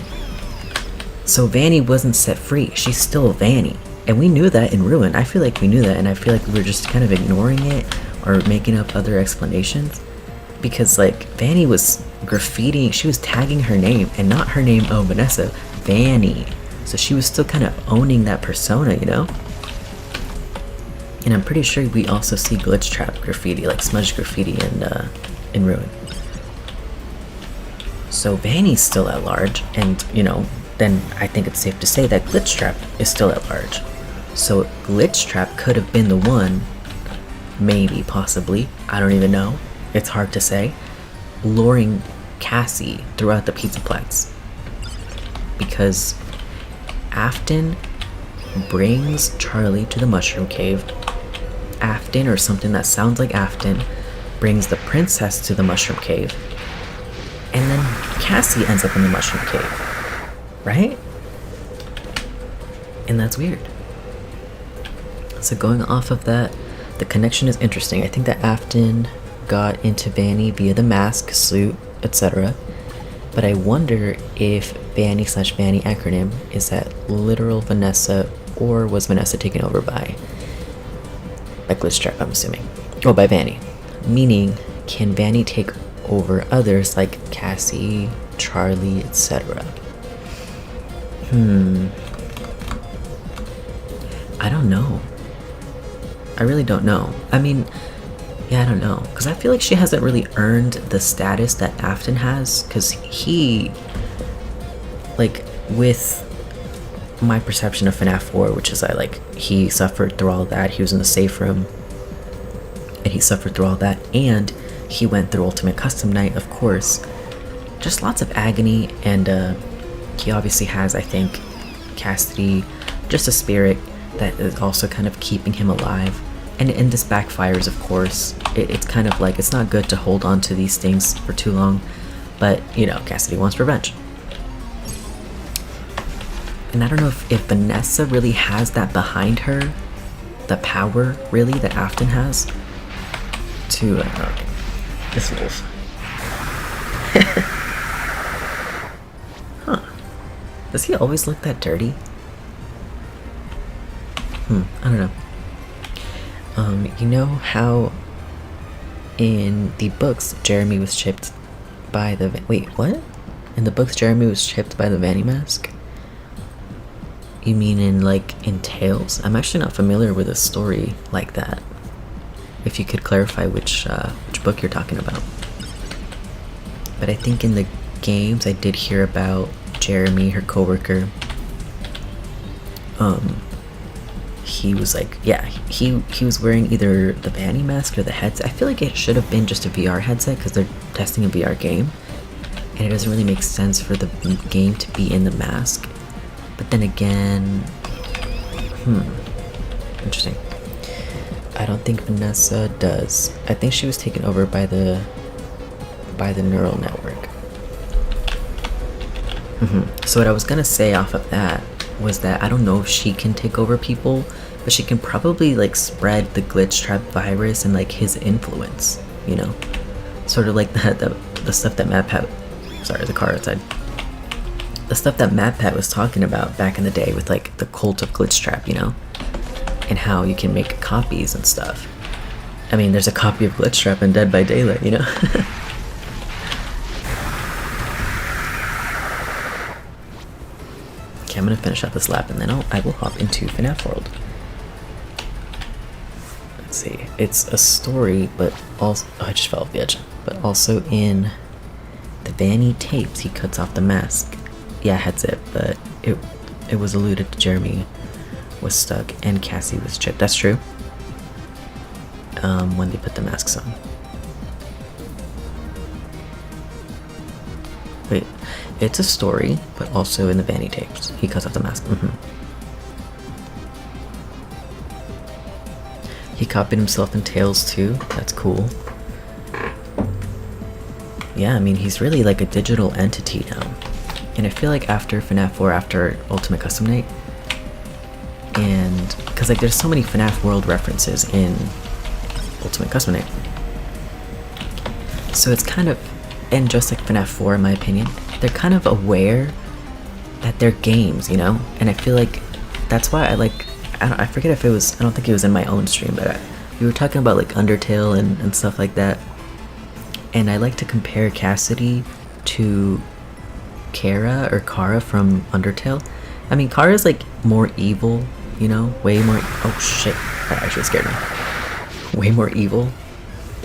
So VANNY wasn't set free. She's still VANNY. And we knew that in Ruin. I feel like we knew that, and I feel like we were just kind of ignoring it or making up other explanations. Because like VANNY was graffitiing, she was tagging her name, and not her name, oh Vanessa, VANNY. So she was still kind of owning that persona, you know? And I'm pretty sure we also see Glitch Trap graffiti, like smudge graffiti in Ruin. So VANNY's still at large, and you know, then I think it's safe to say that Glitch Trap is still at large. So Glitch Trap could have been the one, maybe, possibly, I don't even know, it's hard to say, luring Cassie throughout the Pizzaplex. Because Afton brings Charlie to the Mushroom Cave. Afton, or something that sounds like Afton, brings the princess to the Mushroom Cave. And then Cassie ends up in the Mushroom Cave. Right? And that's weird. So going off of that, the connection is interesting. I think that Afton got into VANNY via the mask, suit, etc. But I wonder if VANNY/VANNY acronym is that literal Vanessa, or was Vanessa taken over by Glitch Trap, I'm assuming. Oh, by VANNY. Meaning, can VANNY take over others like Cassie, Charlie, etc.? I don't know. I really don't know. I mean, yeah, I don't know. Because I feel like she hasn't really earned the status that Afton has. Because he, like, with my perception of FNAF 4, which is he suffered through all that. He was in the safe room. And he suffered through all that. And he went through Ultimate Custom Night, of course. Just lots of agony. And he obviously has, I think, Cassidy, just a spirit that is also kind of keeping him alive. And this backfires, of course. It's kind of like, it's not good to hold on to these things for too long, but you know, Cassidy wants revenge. And I don't know if Vanessa really has that behind her, the power really that Afton has to this wolf. Huh. Does he always look that dirty? I don't know. You know how in the books Jeremy was chipped by the wait, what? In the books Jeremy was chipped by the VANNY mask? You mean in Tales? I'm actually not familiar with a story like that. If you could clarify which book you're talking about. But I think in the games I did hear about Jeremy, her coworker. He was like, yeah, he was wearing either the VANNY mask or the headset. I feel like it should have been just a VR headset because they're testing a VR game, and it doesn't really make sense for the game to be in the mask. But then again, interesting. I don't think Vanessa does. I think she was taken over by the neural network. So what I was gonna say off of that was that I don't know if she can take over people, but she can probably spread the Glitch Trap virus and his influence, you know? sort of like the stuff that MatPat, sorry, the car outside. The stuff that MatPat was talking about back in the day with like the cult of Glitchtrap, you know, and how you can make copies and stuff. I mean, there's a copy of Glitchtrap in Dead by Daylight, you know. Okay, I'm gonna finish out this lap and then I will hop into FNAF World. Let's see, it's a story, but also, oh, I just fell off the edge. But also in the VANNY tapes, he cuts off the mask. Yeah, heads it, but it was alluded to Jeremy was stuck and Cassie was chipped. That's true. When they put the masks on. Wait, it's a story, but also in the VANNY tapes, he cuts off the mask. He copied himself in Tales too. That's cool. Yeah, I mean, he's really like a digital entity now. And I feel like after FNAF 4, after Ultimate Custom Night, and because like there's so many FNAF World references in Ultimate Custom Night, so it's kind of, and just like FNAF 4 in my opinion, they're kind of aware that they're games, you know. And I feel like that's why I like, I forget if it was, I don't think it was in my own stream, but we were talking about like Undertale and stuff like that, and I like to compare Cassidy to Kara from Undertale. I mean, Kara's like more evil, you know, way more, oh shit, that actually scared me. Way more evil,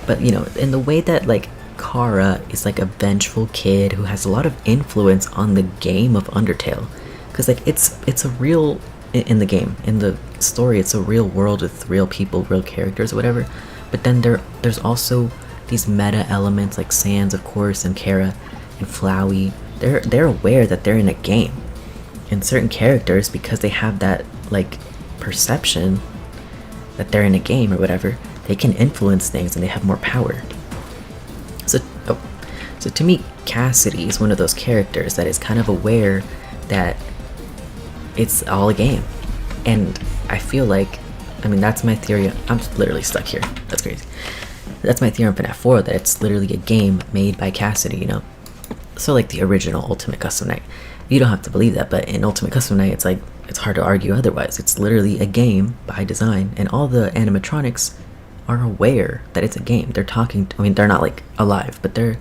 but you know, in the way that like Kara is like a vengeful kid who has a lot of influence on the game of Undertale, because like it's a real, in the game, in the story, it's a real world with real people, real characters, or whatever. But then there's also these meta elements like Sans, of course, and Kara and Flowey. They're aware that they're in a game, and certain characters, because they have that like perception that they're in a game or whatever, they can influence things and they have more power. So to me, Cassidy is one of those characters that is kind of aware that it's all a game. And I feel like, I mean, that's my theory. I'm literally stuck here. That's crazy. That's my theory on FNAF 4, that it's literally a game made by Cassidy, you know? So like the original Ultimate Custom Night. You don't have to believe that, but in Ultimate Custom Night, it's like, it's hard to argue otherwise. It's literally a game by design, and all the animatronics are aware that it's a game. They're talking, I mean, they're not like alive, but they're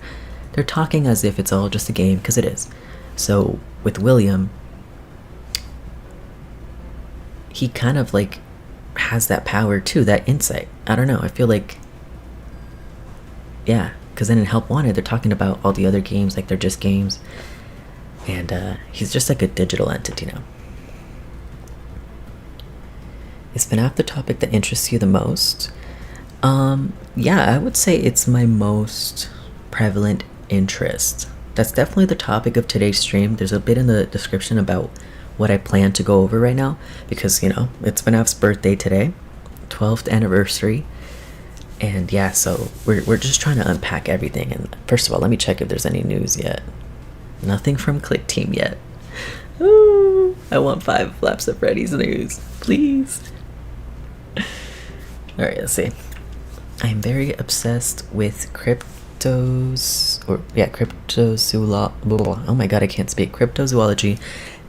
talking as if it's all just a game, because it is. So with William, he kind of like has that power too, that insight. I don't know, I feel like, yeah, because then in Help Wanted, they're talking about all the other games like they're just games, and he's just like a digital entity now. Is FNAF the topic that interests you the most? Yeah, I would say it's my most prevalent interest. That's definitely the topic of today's stream. There's a bit in the description about what I plan to go over right now, because, you know, it's FNAF's birthday today, 12th anniversary, and yeah, so we're just trying to unpack everything. And first of all, let me check if there's any news yet. Nothing from Click Team yet. Ooh, I want 5 flaps of Freddy's news, please. Alright, let's see. I am very obsessed with cryptozoology. Oh my god, I can't speak. Cryptozoology,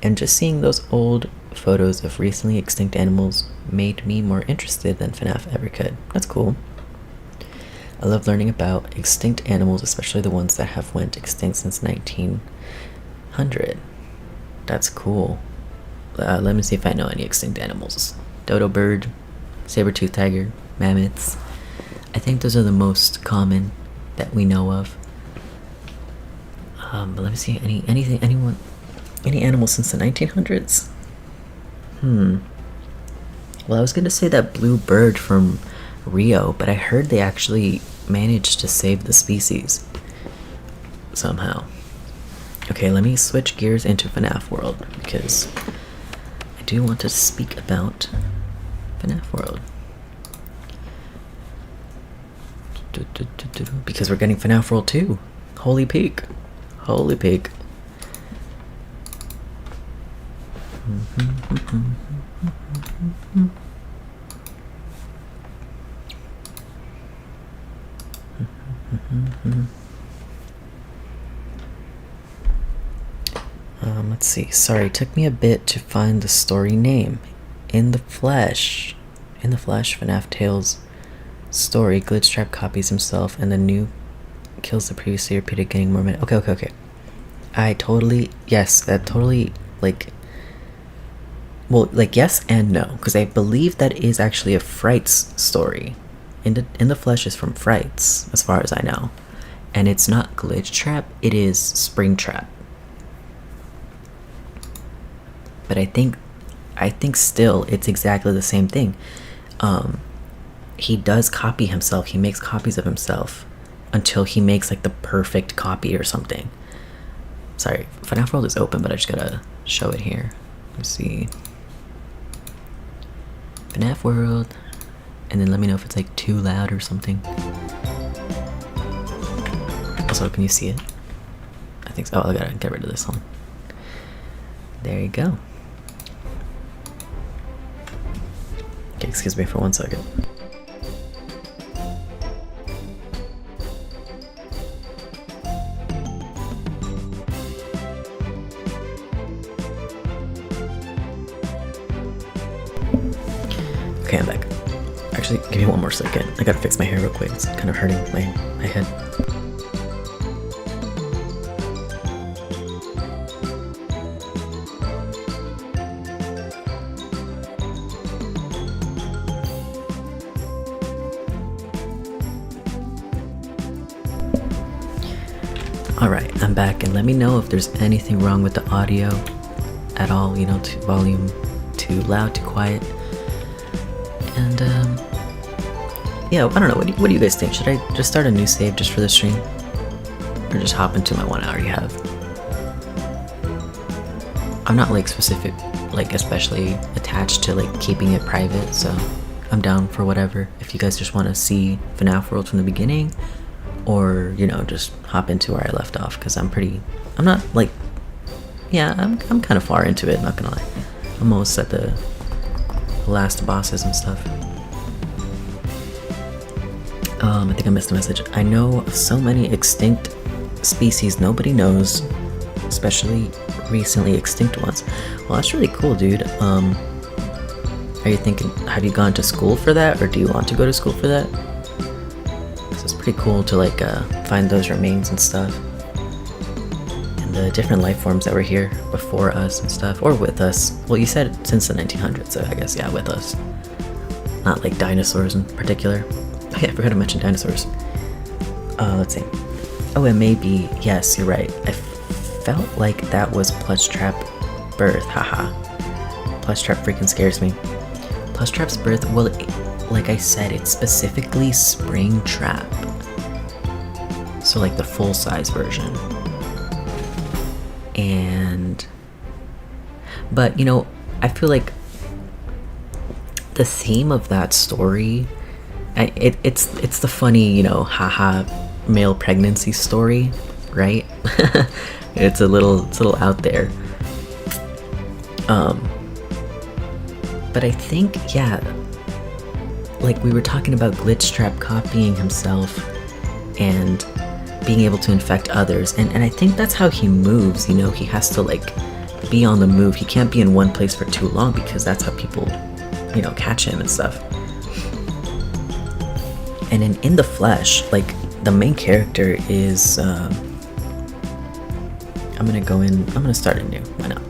and just seeing those old photos of recently extinct animals made me more interested than FNAF ever could. That's cool. I love learning about extinct animals, especially the ones that have went extinct since 1900. That's cool. Let me see if I know any extinct animals. Dodo bird, saber-toothed tiger, mammoths. I think those are the most common that we know of. But let me see, any animals since the 1900s? Well, I was gonna say that blue bird from Rio, but I heard they actually managed to save the species somehow. Okay, let me switch gears into FNAF World, because I do want to speak about FNAF World. Because we're getting FNAF World 2. Holy peak. Holy peak. Let's see. Sorry, it took me a bit to find the story name. In the Flesh, FNAF Tales story, Glitchtrap copies himself and the new kills the previously repeated, getting more minutes. Okay. I totally, yes, that totally, like, well, like, yes and no, because I believe that is actually a Frights story. In the Flesh is from Frights, as far as I know. And it's not Glitchtrap, it is Springtrap. But I think still it's exactly the same thing. He does copy himself. He makes copies of himself until he makes like the perfect copy or something. Sorry, FNAF World is open, but I just gotta show it here. Let's see. FNAF World, and then let me know if it's like too loud or something. Also, can you see it? I think so. Oh, I gotta get rid of this one. There you go. Okay, excuse me for 1 second. Okay, I'm back. Actually, give me 1 more second. I gotta fix my hair real quick. It's kind of hurting my head. Alright, I'm back, and let me know if there's anything wrong with the audio at all, you know, volume too loud, too quiet. And yeah, I don't know, what do you guys think? Should I just start a new save just for the stream? Or just hop into my 1 hour you have? I'm not like specific, like especially attached to like keeping it private, so I'm down for whatever. If you guys just want to see FNAF World from the beginning, or, you know, just hop into where I left off, because I'm not like, yeah, I'm kind of far into it, not gonna lie. I'm almost at the last bosses and stuff. I think I missed a message. I know of so many extinct species nobody knows, especially recently extinct ones. Well, that's really cool, dude. Are you thinking, have you gone to school for that, or do you want to go to school for that? It's pretty cool to like find those remains and stuff, and the different life forms that were here before us and stuff, or with us. Well, you said since the 1900s, so I guess yeah, with us. Not like dinosaurs in particular. Oh yeah, I forgot to mention dinosaurs. Let's see. Oh, it may be. Yes, you're right. I felt like that was Plushtrap birth. Haha. Plushtrap freaking scares me. Plushtrap's birth. Well, like I said, it's specifically Springtrap. So like the full-size version. But you know, I feel like the theme of that story, it's the funny, you know, haha, male pregnancy story, right? it's a little out there. But I think, yeah, like we were talking about Glitchtrap copying himself and being able to infect others, and I think that's how he moves, you know. He has to like be on the move. He can't be in one place for too long, because that's how people, you know, catch him and stuff. And in the Flesh, like the main character is I'm gonna start anew, why not?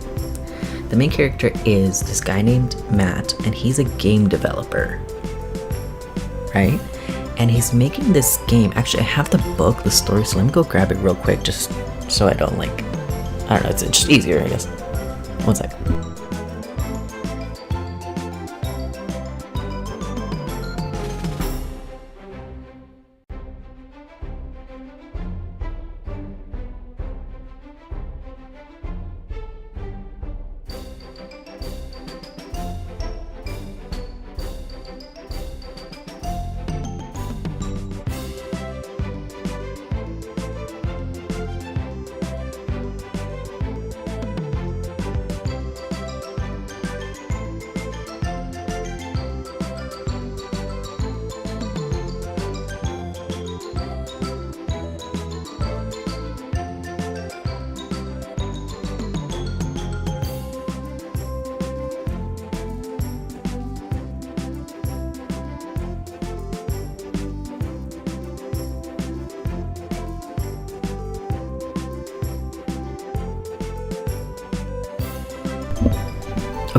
The main character is this guy named Matt, and he's a game developer, right? And he's making this game. Actually, I have the book, the story, so let me go grab it real quick, just so I don't like, I don't know, it's just easier, I guess. 1 sec.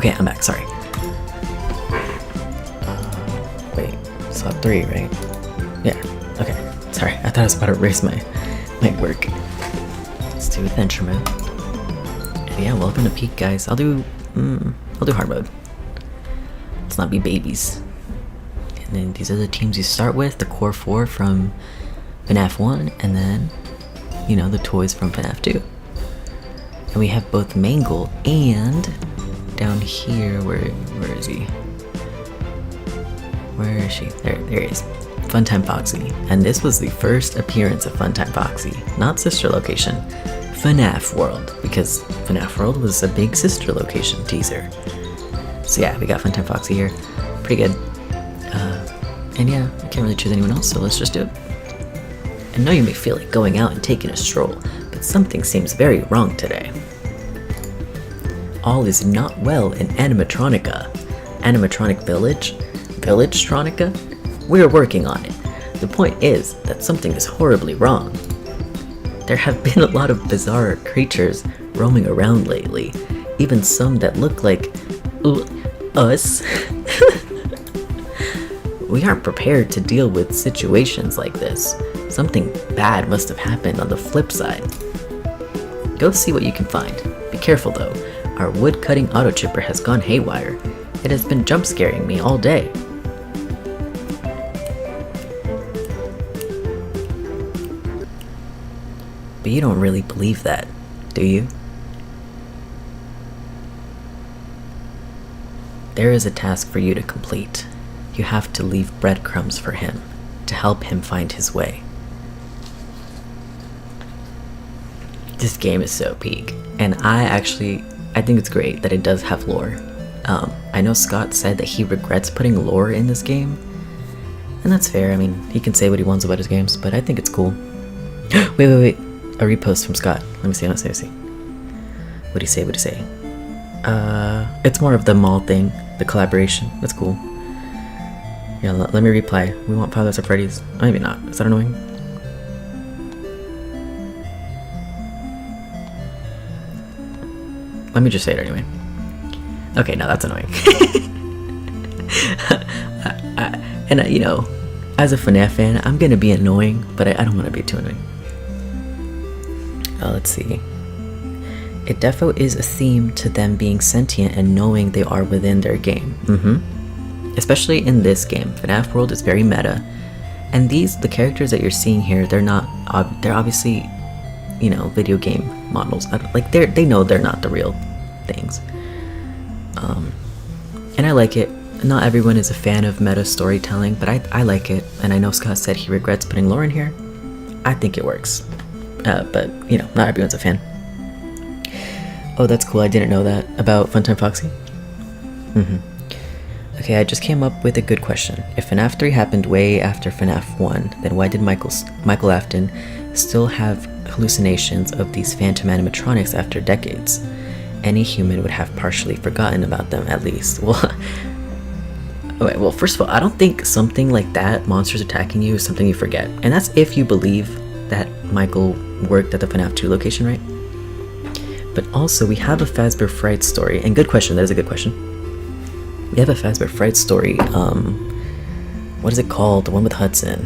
Okay, I'm back, sorry. Wait, slot 3, right? Yeah, okay. Sorry, I thought I was about to erase my work. Let's do adventure mode. And yeah, welcome to Peak, guys. I'll do hard mode. Let's not be babies. And then these are the teams you start with, the core 4 from FNAF 1, and then, you know, the toys from FNAF 2. And we have both Mangle and down here, where is he? Where is she? There he is. Funtime Foxy. And this was the first appearance of Funtime Foxy, not Sister Location. FNAF World, because FNAF World was a big Sister Location teaser. So yeah, we got Funtime Foxy here. Pretty good. And yeah, I can't really choose anyone else, so let's just do it. I know you may feel like going out and taking a stroll, but something seems very wrong today. All is not well in Animatronica. Animatronic Village? Village-tronica? We're working on it. The point is that something is horribly wrong. There have been a lot of bizarre creatures roaming around lately, even some that look like us. We aren't prepared to deal with situations like this. Something bad must have happened on the flip side. Go see what you can find. Be careful though, our wood-cutting auto chipper has gone haywire. It has been jump scaring me all day. But you don't really believe that, do you? There is a task for you to complete. You have to leave breadcrumbs for him, to help him find his way. This game is so peak, and I think it's great that it does have lore. I know Scott said that he regrets putting lore in this game, and that's fair. I mean, he can say what he wants about his games, but I think it's cool. Wait. A repost from Scott. Let me see. What'd he say? It's more of the mall thing, the collaboration. That's cool. Yeah, let me reply. We want Five Nights at Freddy's. Maybe not. Is that annoying? Let me just say it anyway. Okay, no, that's annoying. You know, as a FNAF fan, I'm gonna be annoying, but I don't want to be too annoying. Let's see. It defo is a theme to them being sentient and knowing they are within their game. Especially in this game, FNAF World is very meta, and the characters that you're seeing here, they're obviously, you know, video game models. Like they know they're not the real things. And I like it. Not everyone is a fan of meta storytelling, but I like it, and I know Scott said he regrets putting lore in here. I think it works. But, you know, not everyone's a fan. Oh, that's cool. I didn't know that about Funtime Foxy. Okay, I just came up with a good question. If FNAF 3 happened way after FNAF 1, then why did Michael Afton still have hallucinations of these phantom animatronics after decades? Any human would have partially forgotten about them, at least. Well, first of all, I don't think something like that, monsters attacking you, is something you forget. And that's if you believe that Michael worked at the FNAF 2 location, right? But also, we have a Fazbear Fright story, and good question, that is a good question. We have a Fazbear Fright story, what is it called? The one with Hudson.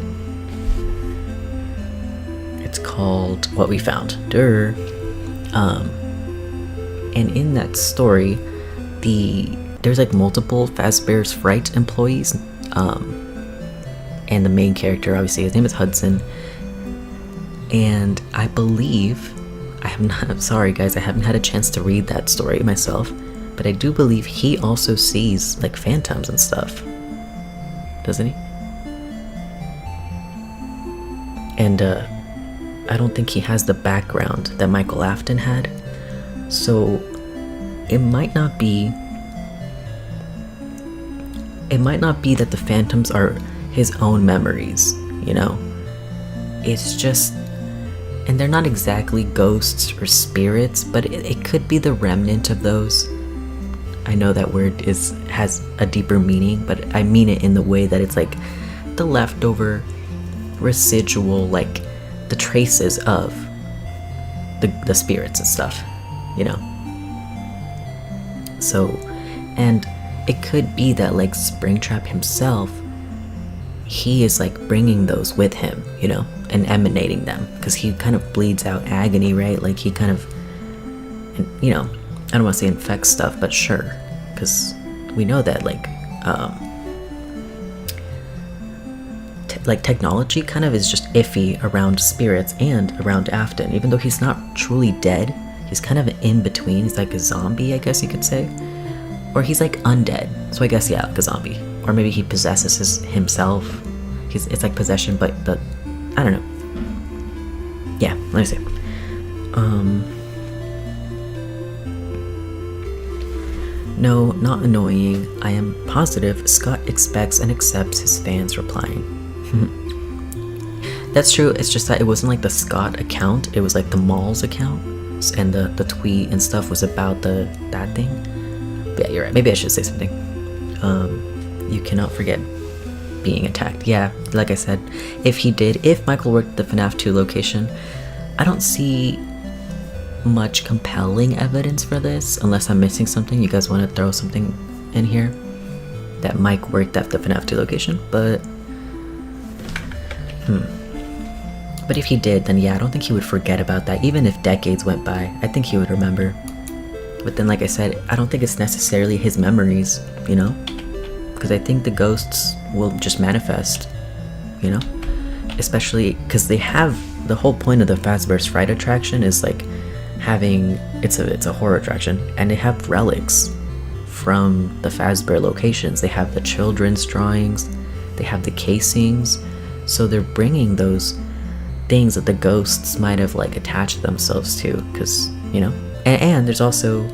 It's called What We Found. And in that story, there's like multiple Fazbear's Fright employees, and the main character, obviously, his name is Hudson. And I believe, sorry guys, I haven't had a chance to read that story myself, but I do believe he also sees like phantoms and stuff, doesn't he? And I don't think he has the background that Michael Afton had, so it might not be that the phantoms are his own memories, you know? It's just, and they're not exactly ghosts or spirits, but it could be the remnant of those. I know that word has a deeper meaning, but I mean it in the way that it's like the leftover, residual, like the traces of the spirits and stuff, you know? So And it could be that like Springtrap himself, he is like bringing those with him, you know, and emanating them, because he kind of bleeds out agony, right? Like he kind of, you know, I don't want to say infects stuff, but sure, because we know that like technology kind of is just iffy around spirits and around Afton. Even though he's not truly dead, he's kind of in between. He's like a zombie, I guess you could say, or he's like undead. So I guess, yeah, like a zombie, or maybe he possesses himself. It's like possession, but I don't know. Yeah, let me see. No, not annoying. I am positive Scott expects and accepts his fans replying. That's true. It's just that it wasn't like the Scott account. It was like the Mall's account, and the tweet and stuff was about that thing. But yeah, you're right. Maybe I should say something. You cannot forget being attacked. Yeah, like I said, if Michael worked at the FNAF 2 location, I don't see much compelling evidence for this, unless I'm missing something. You guys want to throw something in here that Mike worked at the FNAF 2 location, but but if he did, then yeah, I don't think he would forget about that. Even if decades went by, I think he would remember. But then, like I said, I don't think it's necessarily his memories, you know, because I think the ghosts will just manifest, you know, especially because they have the whole point of the Fazbear's Fright attraction is like having it's a horror attraction, and they have relics from the Fazbear locations. They have the children's drawings, they have the casings, so they're bringing those things that the ghosts might have like attached themselves to, because, you know, and there's also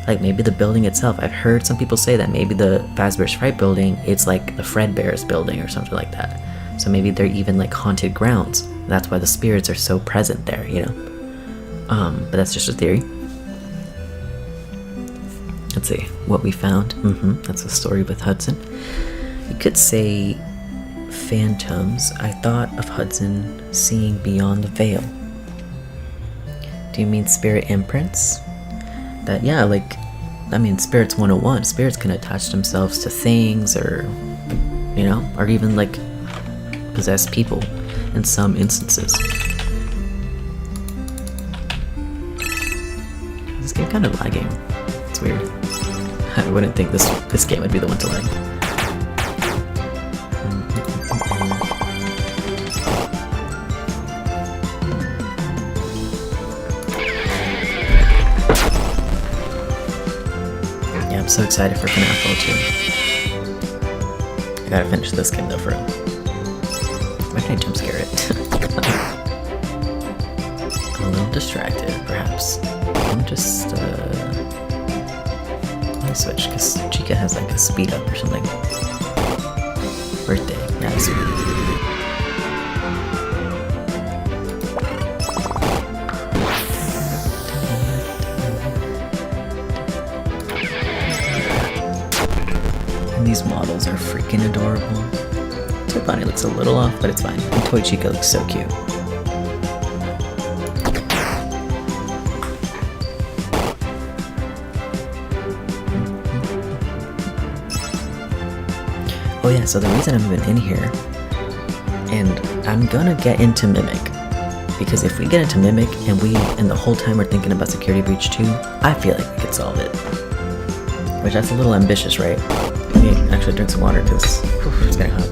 like maybe the building itself. I've heard some people say that maybe the Fazbear's Fright building, it's like the Fredbear's building or something like that. So maybe they're even like haunted grounds. That's why the spirits are so present there, you know. But that's just a theory. Let's see what we found. That's a story with Hudson. You could say phantoms. I thought of Hudson seeing beyond the veil. Do you mean spirit imprints? That, yeah, like, I mean, Spirits 101. Spirits can attach themselves to things, or, you know, or even like possess people in some instances. This game kind of lagging. It's weird. I wouldn't think this game would be the one to lag. Yeah, I'm so excited for FNAF 2. I gotta finish this game though for real. Why did I jump scare it? I'm a little distracted, perhaps. I'm just, let me switch, because Chica has like a speed up or something. Birthday, nice. And these models are freaking adorable. Toy Bonnie looks a little off, but it's fine. And Toy Chica looks so cute. Oh yeah, so the reason I'm even in here, and I'm gonna get into Mimic, because if we get into Mimic and the whole time we're thinking about Security Breach 2, I feel like we could solve it. Which, that's a little ambitious, right? Let me actually drink some water, because it's getting hot.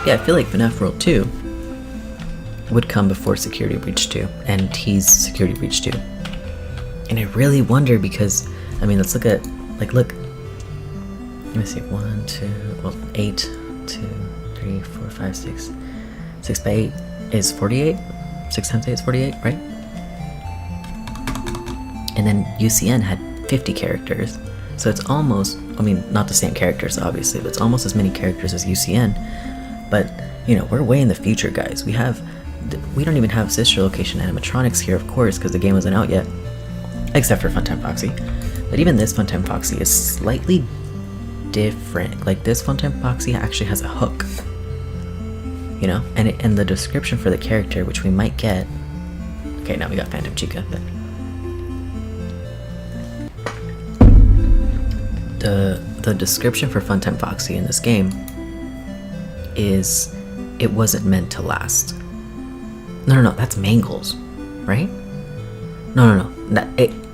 Yeah, I feel like FNAF World 2 would come before Security Breach 2, and he's Security Breach 2. And I really wonder, because, I mean, let's look at, like, look. Let me see, 1, 2, well, 8, 2, 3, 4, 5, 6. 6 by 8 is 48? 6 times 8 is 48, right? And then UCN had 50 characters. So it's almost, I mean, not the same characters, obviously, but it's almost as many characters as UCN. But, you know, we're way in the future, guys. We don't even have sister location animatronics here, of course, because the game wasn't out yet. Except for Funtime Foxy. But even this Funtime Foxy is slightly different. Like this Funtime Foxy actually has a hook, you know, and the description for the character, which we might get. Okay, now we got Phantom Chica. But the description for Funtime Foxy in this game is it wasn't meant to last. No, that's Mangles, right? No.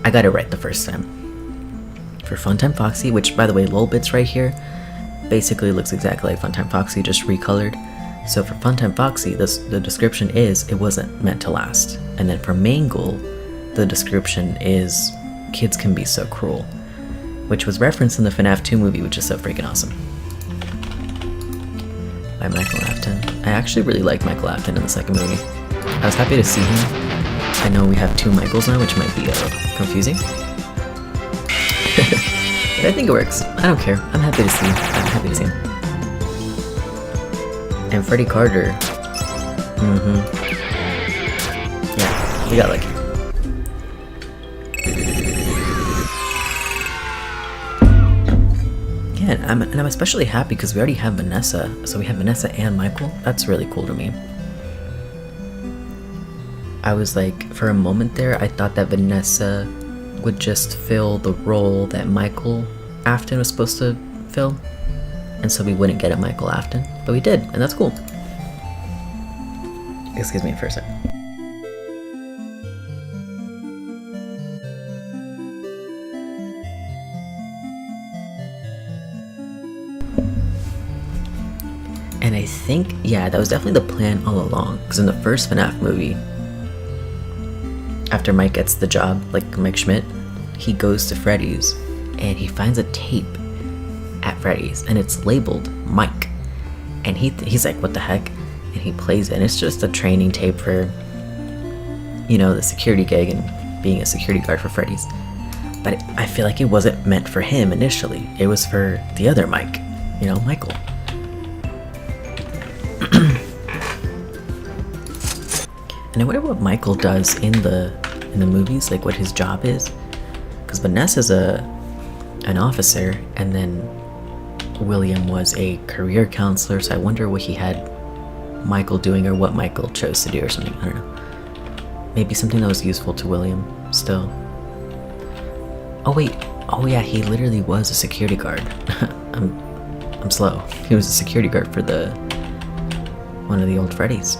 I got it right the first time. For Funtime Foxy, which by the way, Lolbits right here basically looks exactly like Funtime Foxy, just recolored. So for Funtime Foxy, the description is it wasn't meant to last. And then for Mangle, the description is kids can be so cruel, which was referenced in the FNAF 2 movie, which is so freaking awesome. By Michael Afton. I actually really liked Michael Afton in the second movie. I was happy to see him. I know we have 2 Michaels now, which might be confusing. But I think it works. I don't care. I'm happy to see him. And Freddie Carter. Yeah, we got lucky. Yeah, and I'm especially happy because we already have Vanessa. So we have Vanessa and Michael. That's really cool to me. I was like, for a moment there, I thought that Vanessa would just fill the role that Michael Afton was supposed to fill, and so we wouldn't get a Michael Afton, but we did, and that's cool. Excuse me for a second. And I think, yeah, that was definitely the plan all along, because in the first FNAF movie, after Mike gets the job, like Mike Schmidt, he goes to Freddy's and he finds a tape at Freddy's and it's labeled Mike. And he's like, what the heck? And he plays it, and it's just a training tape for, you know, the security gig and being a security guard for Freddy's. But I feel like it wasn't meant for him initially. It was for the other Mike, you know, Michael. And I wonder what Michael does in the movies, like what his job is, because Vanessa's an officer, and then William was a career counselor. So I wonder what he had Michael doing, or what Michael chose to do, or something. I don't know. Maybe something that was useful to William still. Oh wait, oh yeah, he literally was a security guard. I'm slow. He was a security guard for one of the old Freddy's.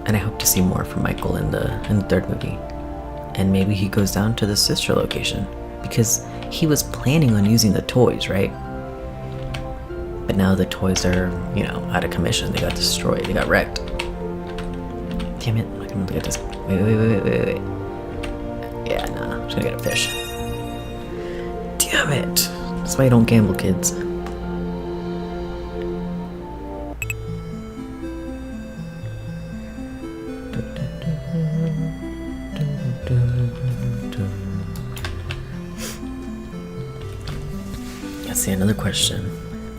And I hope to see more from Michael in the third movie. And maybe he goes down to the sister location, because he was planning on using the toys, right? But now the toys are, you know, out of commission. They got destroyed. They got wrecked. Damn it! I'm not gonna look at this. Wait. Yeah, nah. I'm just gonna get a fish. Damn it! That's why you don't gamble, kids. Let's see, another question.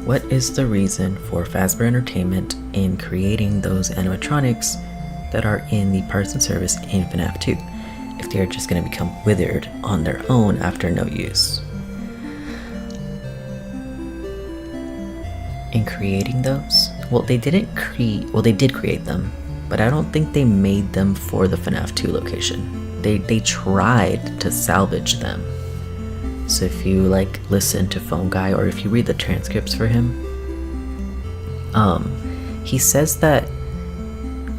What is the reason for Fazbear Entertainment in creating those animatronics that are in the parts and service in FNAF 2, if they are just going to become withered on their own after no use? In creating those? Well, they did create them, but I don't think they made them for the FNAF 2 location. They tried to salvage them. So if you like listen to Phone Guy, or if you read the transcripts for him, he says that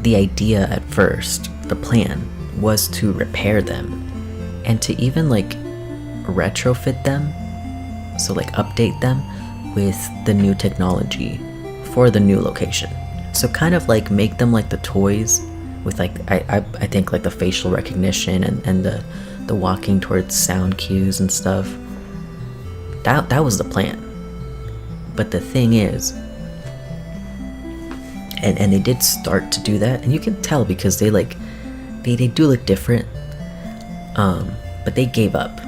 the idea at first, the plan, was to repair them and to even like retrofit them, so like update them with the new technology for the new location. So kind of like make them like the toys with like I think like the facial recognition and the walking towards sound cues and stuff. That was the plan. But the thing is, and they did start to do that, and you can tell because they do look different. But they gave up.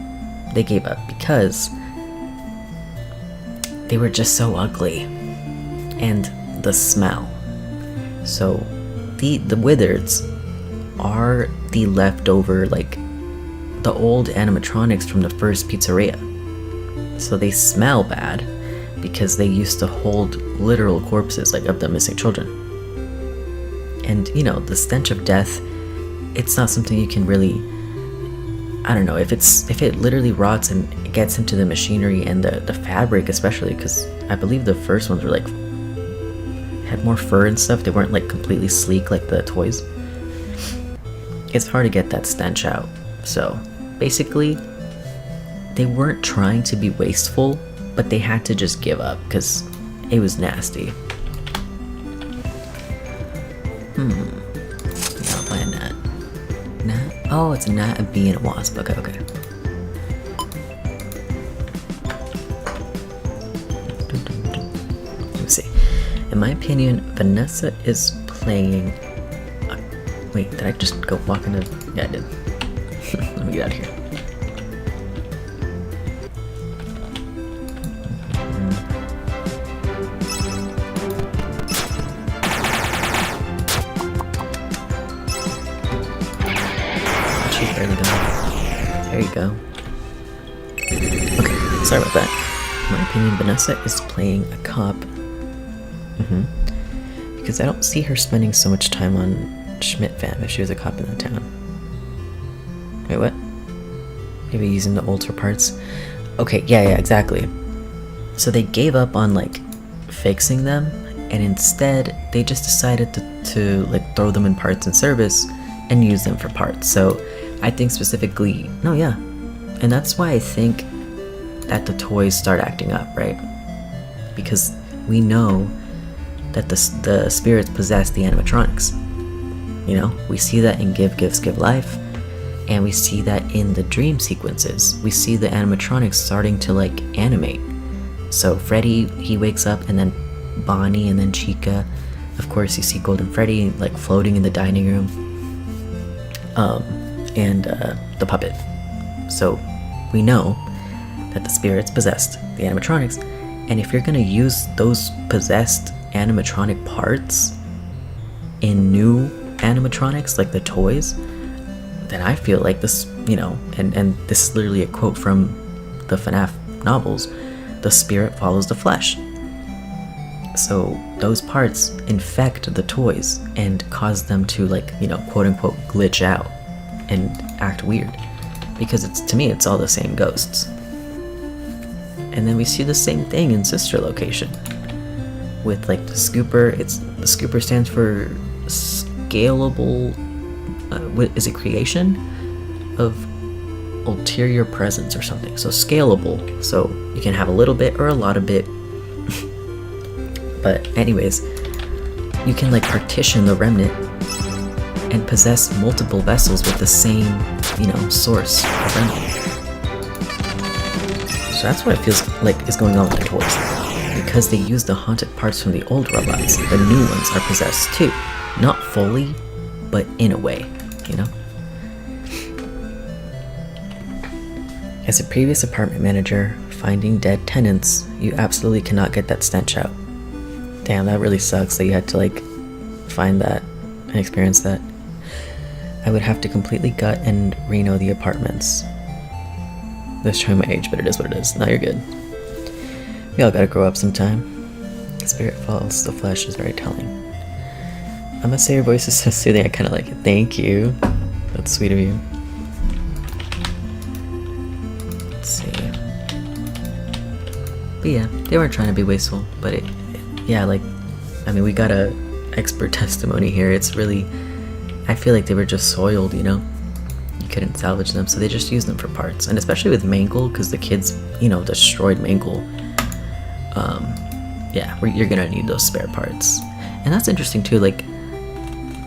They gave up because they were just so ugly, and the smell. So the wizards are the leftover, like, the old animatronics from the first pizzeria. So they smell bad because they used to hold literal corpses, like, of the missing children. And, you know, the stench of death, it's not something you can really, I don't know, if it literally rots and it gets into the machinery and the fabric especially, because I believe the first ones were like, had more fur and stuff, they weren't like completely sleek like the toys. It's hard to get that stench out. So basically, they weren't trying to be wasteful, but they had to just give up because it was nasty. Not by a gnat. Gnat? Oh, it's a gnat, a bee, and a wasp. Okay. Let me see. In my opinion, Vanessa is playing... Wait, did I just go walk into... Yeah, I did. Let me get out of here. There you go. Okay, sorry about that. In my opinion, Vanessa is playing a cop. Because I don't see her spending so much time on Schmidt fam if she was a cop in that town. Wait, what? Maybe using the older parts? Okay, yeah, exactly. So they gave up on, like, fixing them, and instead they just decided to like, throw them in parts and service and use them for parts. So I think specifically, no, yeah. And that's why I think that the toys start acting up, right? Because we know that the spirits possess the animatronics. You know, we see that in Give Gifts Give Life, and we see that in the dream sequences. We see the animatronics starting to, like, animate. So Freddy, he wakes up, and then Bonnie, and then Chica. Of course, you see Golden Freddy, like, floating in the dining room. And the puppet. So we know that the spirits possessed the animatronics, and if you're gonna use those possessed animatronic parts in new animatronics like the toys, then I feel like this, you know, and this is literally a quote from the FNAF novels, the spirit follows the flesh. So those parts infect the toys and cause them to, like, you know, quote unquote glitch out and act weird, because to me it's all the same ghosts. And then we see the same thing in Sister Location with, like, the scooper. The scooper stands for scalable, what is it, creation of ulterior presence or something. So scalable, so you can have a little bit or a lot of bit. But anyways, you can, like, partition the remnant and possess multiple vessels with the same, you know, source of remnant. So that's what it feels like is going on with the toys. Because they use the haunted parts from the old robots, the new ones are possessed too. Not fully, but in a way, you know? As a previous apartment manager, finding dead tenants, you absolutely cannot get that stench out. Damn, that really sucks that you had to, like, find that and experience that. I would have to completely gut and reno the apartments. This showing my age, but it is what it is. Now you're good. We all gotta grow up sometime. Spirit falls, the flesh is very telling. I must say your voice is so soothing, I kinda like it. Thank you. That's sweet of you. Let's see. But yeah, they weren't trying to be wasteful, but yeah, like, I mean, we got a expert testimony here. It's really, I feel like they were just soiled, you know? You couldn't salvage them, so they just used them for parts. And especially with Mangle, because the kids, you know, destroyed Mangle. Yeah, you're gonna need those spare parts. And that's interesting too, like,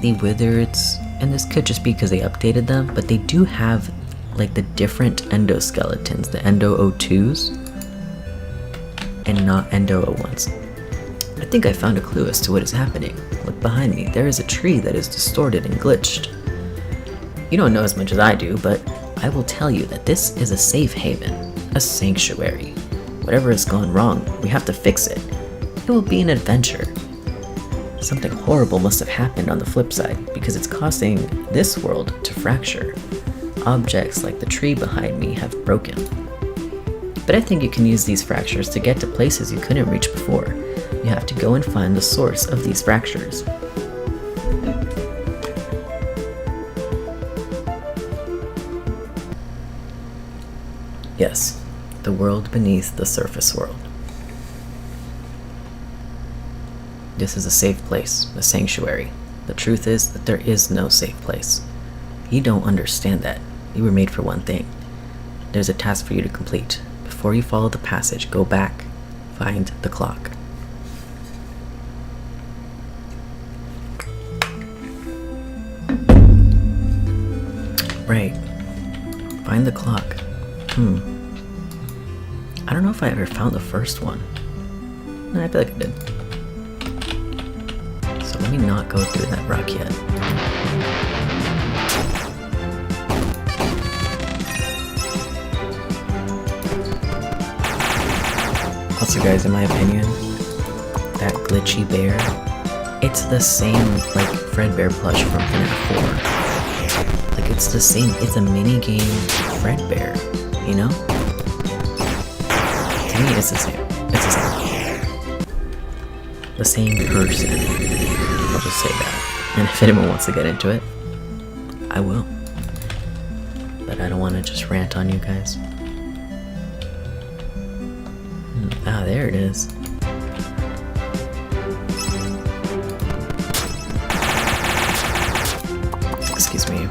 the Wizards, and this could just be because they updated them, but they do have, like, the different endoskeletons, the Endo O2s, and not Endo O1s. I think I found a clue as to what is happening. Look behind me, there is a tree that is distorted and glitched. You don't know as much as I do, but I will tell you that this is a safe haven, a sanctuary. Whatever has gone wrong, we have to fix it. It will be an adventure. something horrible must have happened on the flip side, because it's causing this world to fracture. Objects like the tree behind me have broken. But I think you can use these fractures to get to places you couldn't reach before. You have to go and find the source of these fractures. Yes, the world beneath the surface world. This is a safe place, a sanctuary. The truth is that there is no safe place. You don't understand that. You were made for one thing. There's a task for you to complete. Before you follow the passage, go back, find the clock. Right. Find the clock. I don't know if I ever found the first one. No, I feel like I did. So let me not go through that rock yet. Also guys, in my opinion, that glitchy bear, it's the same like Fredbear plush from FNAF 4. Like it's the same, it's a mini game Fredbear, you know? To me it's the same. It's the same. The same person. I'll just say that. And if anyone wants to get into it, I will. But I don't want to just rant on you guys. Ah, there it is. Excuse me.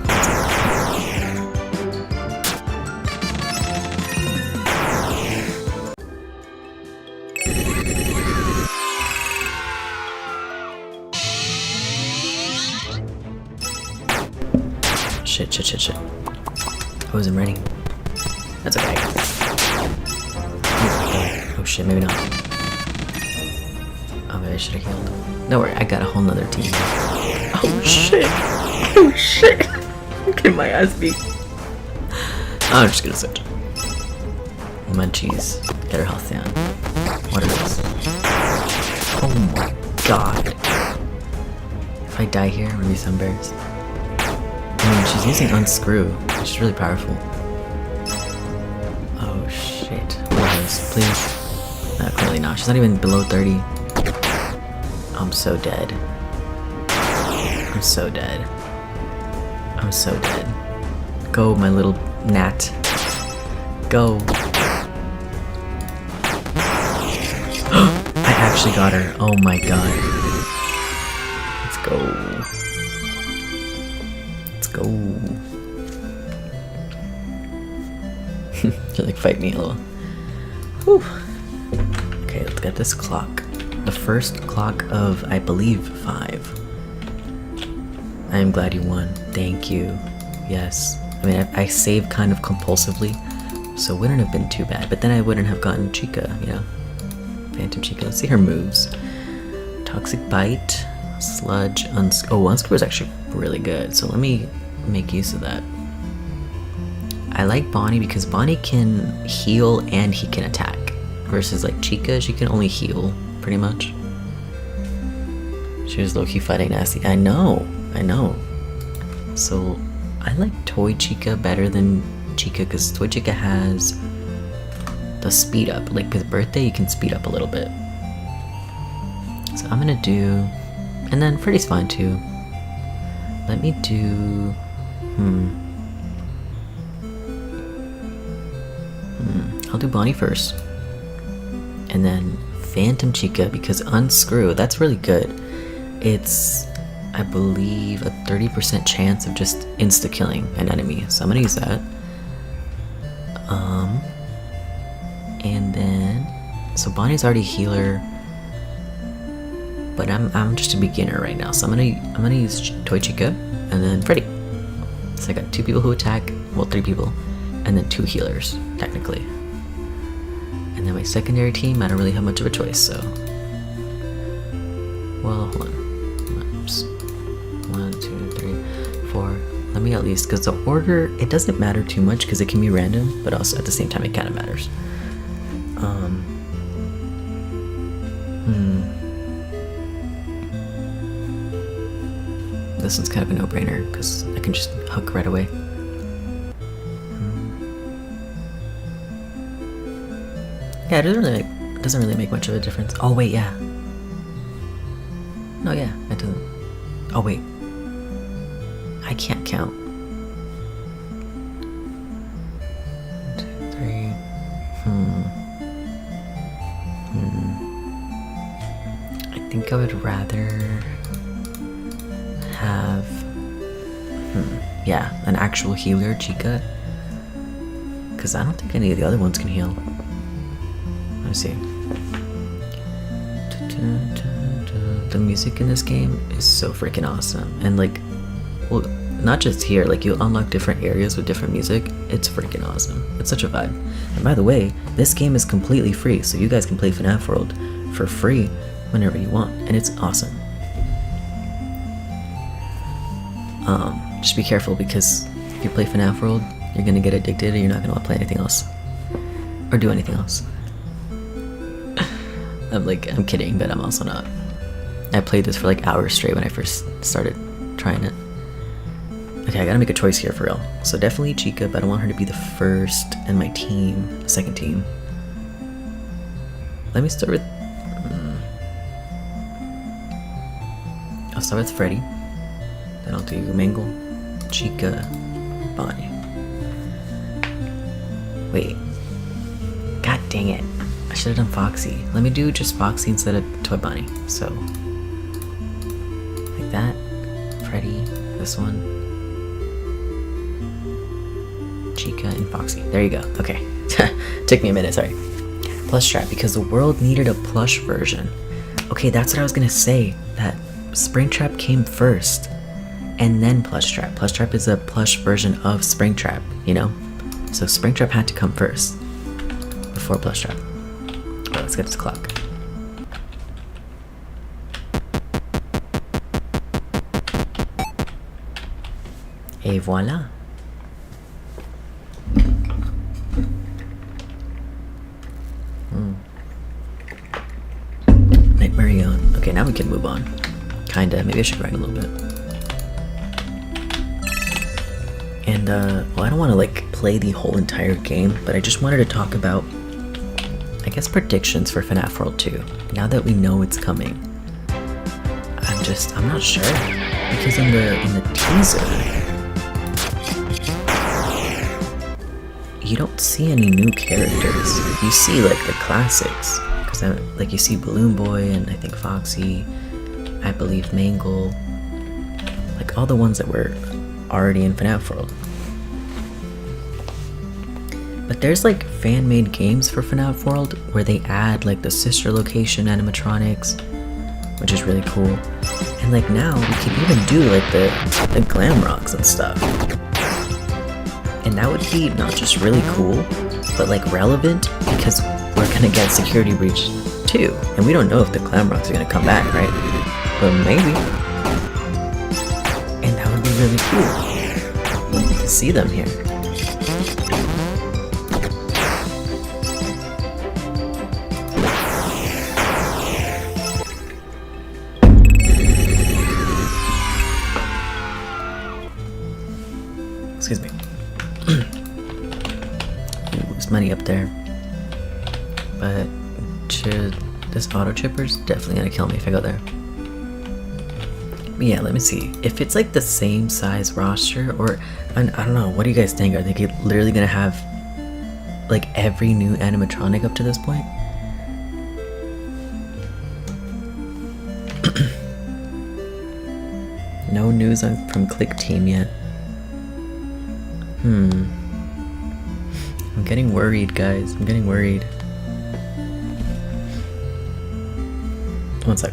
Shit. I wasn't ready. That's okay. Oh shit, maybe not. Oh, maybe I should have healed. Don't worry, I got a whole nother team. Oh shit! Oh shit! I'm getting my ass beat. I'm just gonna switch. Munchies. Get her health down. What are those? Oh my god. If I die here, I'm gonna be so embarrassed. I mean, she's using unscrew, which is really powerful. Oh shit. What are those? Please. Clearly not. She's not even below 30. I'm so dead. I'm so dead. I'm so dead. Go, my little gnat. Go. I actually got her. Oh my god. Let's go. Let's go. Just like fight me a little. Whew. Okay, let's get this clock. The first clock of, I believe, 5. I am glad you won. Thank you. Yes. I mean, I saved kind of compulsively, so it wouldn't have been too bad. But then I wouldn't have gotten Chica, you know? Phantom Chica. Let's see her moves. Toxic Bite, Sludge, Unscrew is actually really good, so let me make use of that. I like Bonnie because Bonnie can heal and he can attack. Versus like Chica, she can only heal, pretty much. She was low-key fighting nasty. I know. So, I like Toy Chica better than Chica because Toy Chica has the speed up. Like with Birthday, you can speed up a little bit. So I'm gonna do... And then Freddy's fine too. Let me do... I'll do Bonnie first. And then Phantom Chica, because Unscrew, that's really good. It's, I believe, a 30% chance of just insta-killing an enemy. So I'm gonna use that. And then... So Bonnie's already healer. But I'm just a beginner right now. So I'm gonna use Toy Chica and then Freddy. So I got 2 people who attack, well 3 people, and then 2 healers, technically. And then my secondary team, I don't really have much of a choice, so... Well, hold on. Oops. 1, 2, 3, 4. Let me at least, because the order, it doesn't matter too much because it can be random, but also at the same time it kind of matters. This one's kind of a no-brainer because I can just hook right away. Yeah, it doesn't really make much of a difference. Oh wait, yeah. No, yeah, it doesn't. Oh wait, I can't count. 1, 2, 3. I think I would rather have, yeah, an actual healer, Chica. Because I don't think any of the other ones can heal. Let me see. The music in this game is so freaking awesome. And like, well, not just here, like you unlock different areas with different music. It's freaking awesome. It's such a vibe. And by the way, this game is completely free, so you guys can play FNAF World for free whenever you want, and it's awesome. Just be careful, because if you play FNAF World, you're gonna get addicted and you're not gonna want to play anything else. Or do anything else. I'm kidding, but I'm also not. I played this for like hours straight when I first started trying it. Okay, I gotta make a choice here for real. So definitely Chica, but I don't want her to be the first in my team, second team. Let me start with... I'll start with Freddy. Then I'll do Mangle, Chica, Bonnie. Wait. God dang it. I should have done Foxy. Let me do just Foxy instead of Toy Bonnie. So, like that. Freddy, this one. Chica and Foxy. There you go. Okay. Took me a minute, sorry. Plush Trap, because the world needed a plush version. Okay, that's what I was gonna say. That Springtrap came first, and then Plush Trap. Plush Trap is a plush version of Springtrap, you know? So Springtrap had to come first, before Plush Trap. Well, let's get this clock. Et voila. Nightmare on. Okay, now we can move on. Kinda. Maybe I should write a little bit. And, well, I don't want to, like, play the whole entire game, but I just wanted to talk about, I guess, predictions for FNAF World 2. Now that we know it's coming, I'm not sure. Because in the teaser, you don't see any new characters. You see, like, the classics. Because, like, you see Balloon Boy and I think Foxy, I believe Mangle, like, all the ones that were already in FNAF World. But there's like fan-made games for FNAF World where they add like the sister location animatronics, which is really cool. And like now we can even do like the glam rocks and stuff. And that would be not just really cool, but like relevant, because we're gonna get Security Breach 2. And we don't know if the glam rocks are gonna come back, right? But maybe. And that would be really cool to see them here. Excuse me. There's money up there. But this auto chipper's definitely gonna kill me if I go there. But yeah, let me see. If it's like the same size roster, or I don't know, what do you guys think? Are they literally gonna have like every new animatronic up to this point? No news from Click Team yet. I'm getting worried, guys. I'm getting worried. One sec.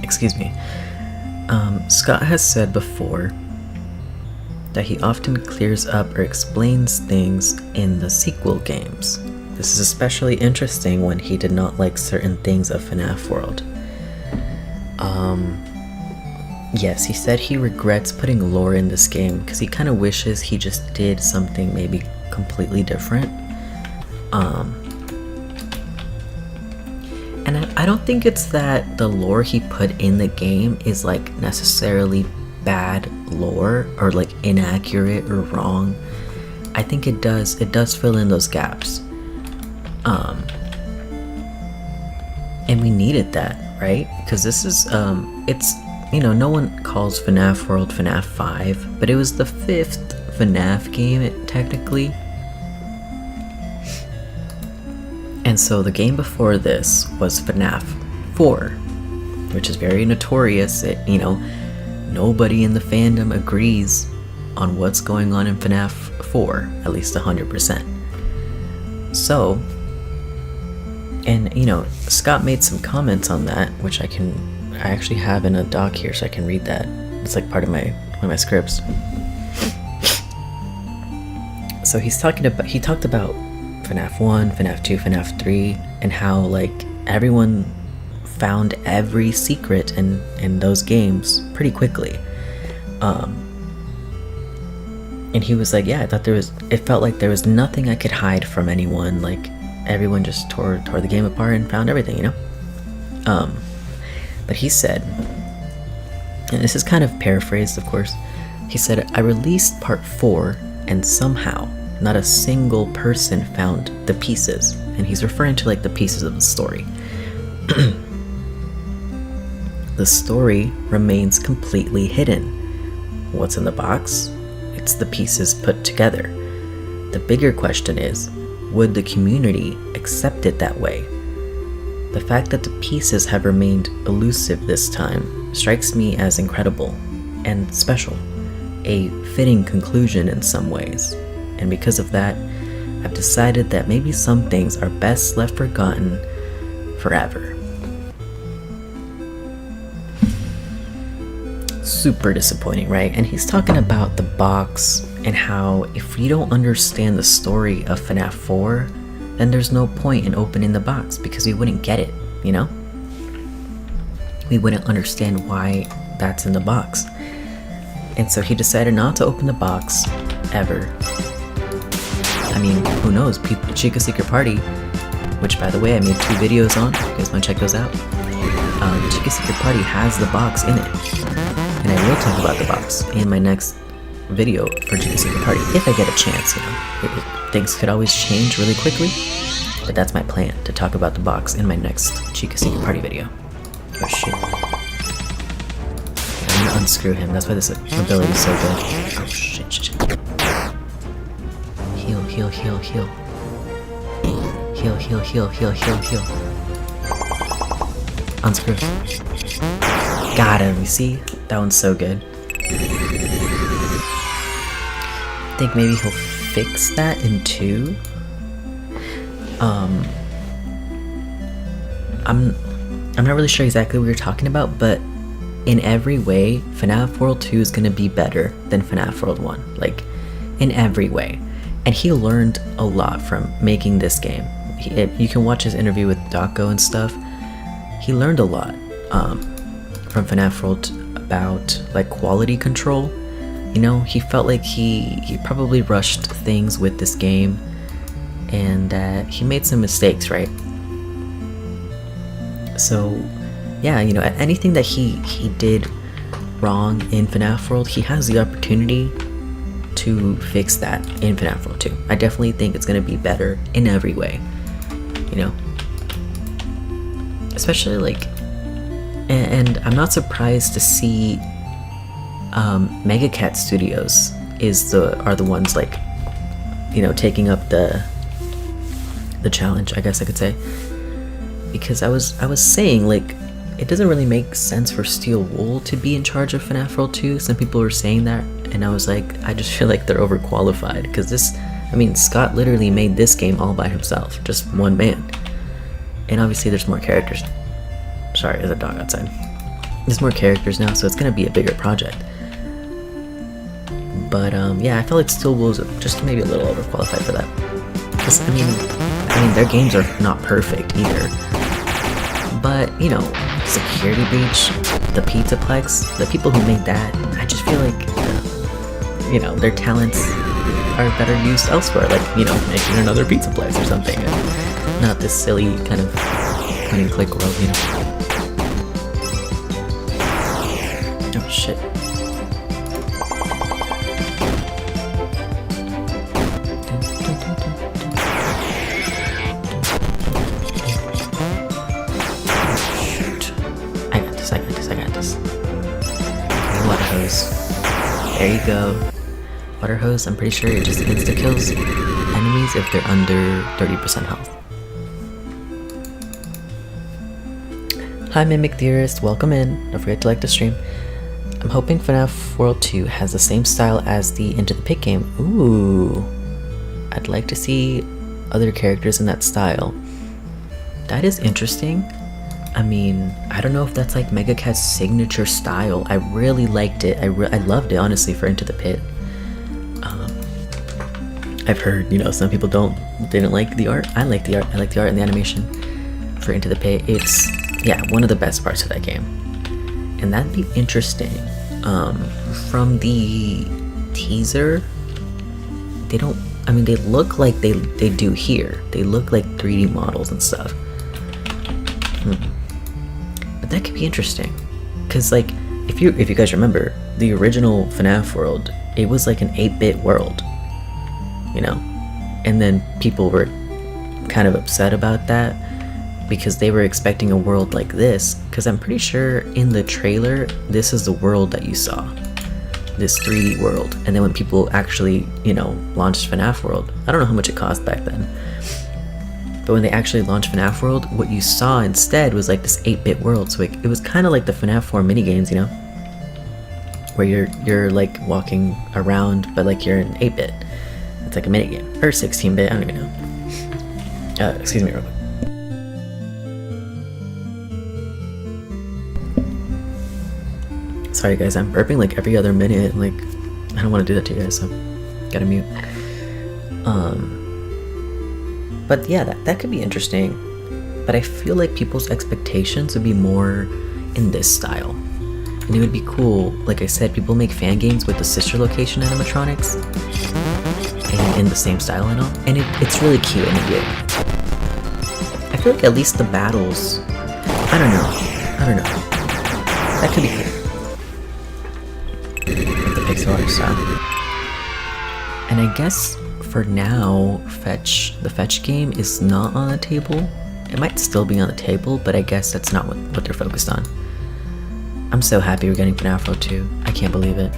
Excuse me. Scott has said before that he often clears up or explains things in the sequel games. This is especially interesting when he did not like certain things of FNAF World. Yes, he said he regrets putting lore in this game because he kind of wishes he just did something maybe completely different. And I don't think it's that the lore he put in the game is like necessarily bad lore or like inaccurate or wrong. I think it does fill in those gaps. And we needed that, right? Because this is it's, you know, no one calls FNAF World FNAF 5, but it was the 5th FNAF game technically. And so the game before this was FNAF 4, which is very notorious. You know, nobody in the fandom agrees on what's going on in FNAF 4, at least 100%. So, and you know, Scott made some comments on that, which I actually have in a doc here, so I can read that. It's like part of one of my scripts. So he talked about FNAF 1, FNAF 2, FNAF 3, and how like everyone found every secret in those games pretty quickly. And he was like, yeah, it felt like there was nothing I could hide from anyone. Like everyone just tore the game apart and found everything, you know? But he said, and this is kind of paraphrased, of course, he said, I released part 4 and somehow not a single person found the pieces. And he's referring to like the pieces of the story. The story remains completely hidden. What's in the box? It's the pieces put together. The bigger question is, would the community accept it that way? The fact that the pieces have remained elusive this time strikes me as incredible and special, a fitting conclusion in some ways. And because of that, I've decided that maybe some things are best left forgotten forever. Super disappointing, right? And he's talking about the box and how if you don't understand the story of FNAF 4, then there's no point in opening the box because we wouldn't get it, you know? We wouldn't understand why that's in the box. And so he decided not to open the box ever. I mean, who knows? Chica Secret Party, which by the way I made 2 videos on, if you guys want to check those out. Chica Secret Party has the box in it. And I will talk about the box in my next video for Chica Secret Party, if I get a chance, you know. Things could always change really quickly, but that's my plan, to talk about the box in my next Chica Secret Party video. Oh shit. I'm gonna unscrew him, that's why this ability is so good. Oh shit. Heal. Heal. Unscrew. Got him, you see? That one's so good. I think maybe he'll fix that in 2. I'm not really sure exactly what you're talking about, but in every way, FNAF World 2 is gonna be better than FNAF World 1. Like, in every way. And he learned a lot from making this game. You can watch his interview with Daco and stuff. He learned a lot from FNAF World about like quality control. You know, he felt like he probably rushed things with this game, and he made some mistakes, right? So yeah, you know, anything that he did wrong in FNAF World, he has the opportunity to fix that in FNAF World 2. I definitely think it's gonna be better in every way, you know? Especially like, and I'm not surprised to see Mega Cat Studios are the ones like, you know, taking up the challenge, I guess I could say. Because I was saying, like, it doesn't really make sense for Steel Wool to be in charge of FNAF World 2. Some people were saying that, and I was like, I just feel like they're overqualified, because Scott literally made this game all by himself, just one man. And obviously there's more characters. Sorry, there's a dog outside. There's more characters now, so it's gonna be a bigger project. But yeah, I feel like Steel Wool is just maybe a little overqualified for that. Because I mean, their games are not perfect either. But, you know, Security Breach, the Pizzaplex, the people who made that, I just feel like, you know, their talents are better used elsewhere, like, you know, making another Pizzaplex or something, and not this silly kind of point and click world, you know. Oh shit. I got this. Water hose. There you go. Water hose, I'm pretty sure it just insta-kills enemies if they're under 30% health. Hi Mimic Theorist, welcome in. Don't forget to like the stream. I'm hoping FNAF World 2 has the same style as the Into the Pit game. Ooh. I'd like to see other characters in that style. That is interesting. I mean, I don't know if that's like Mega Cat's signature style. I really liked it. I loved it, honestly, for Into the Pit. I've heard, you know, some people didn't like the art. I like the art. I like the art and the animation for Into the Pit. It's, yeah, one of the best parts of that game. And that'd be interesting. From the teaser, they don't, I mean, they look like they do here. They look like 3D models and stuff. But that could be interesting. Cause like, if you guys remember, the original FNAF world, it was like an 8-bit world. You know, and then people were kind of upset about that because they were expecting a world like this, because I'm pretty sure in the trailer this is the world that you saw, this 3D world. And then when people actually, you know, launched FNAF World, I don't know how much it cost back then, but when they actually launched FNAF World, what you saw instead was like this 8-bit world. So it was kind of like the FNAF 4 minigames, you know, where you're like walking around but like you're in 8-bit. It's like a minigame, or 16-bit, I don't even know. Excuse me real quick. Sorry guys, I'm burping like every other minute, like, I don't want to do that to you guys, so gotta mute. But yeah, that could be interesting, but I feel like people's expectations would be more in this style. And it would be cool, like I said, people make fan games with the sister location animatronics, and in the same style and all, and it's really cute in the game. I feel like at least the battles, I don't know, that could be cool with the pixel art style. And I guess for now, the fetch game is not on the table. It might still be on the table, but I guess that's not what they're focused on. I'm so happy we're getting FNAF World 2. I can't believe it.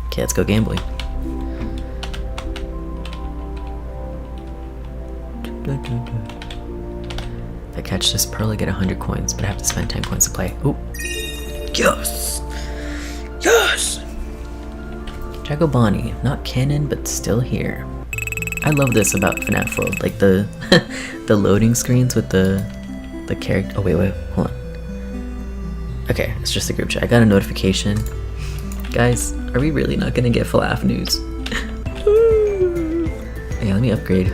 Okay, let's go gambling. If I catch this pearl, I get 100 coins, but I have to spend 10 coins to play. Ooh. Yes! Yes! Jago Bonnie, not canon, but still here. I love this about FNAF World, like the the loading screens with the character. Oh wait, hold on. Okay, it's just a group chat. I got a notification. Guys, are we really not gonna get FLAF news? Yeah, let me upgrade.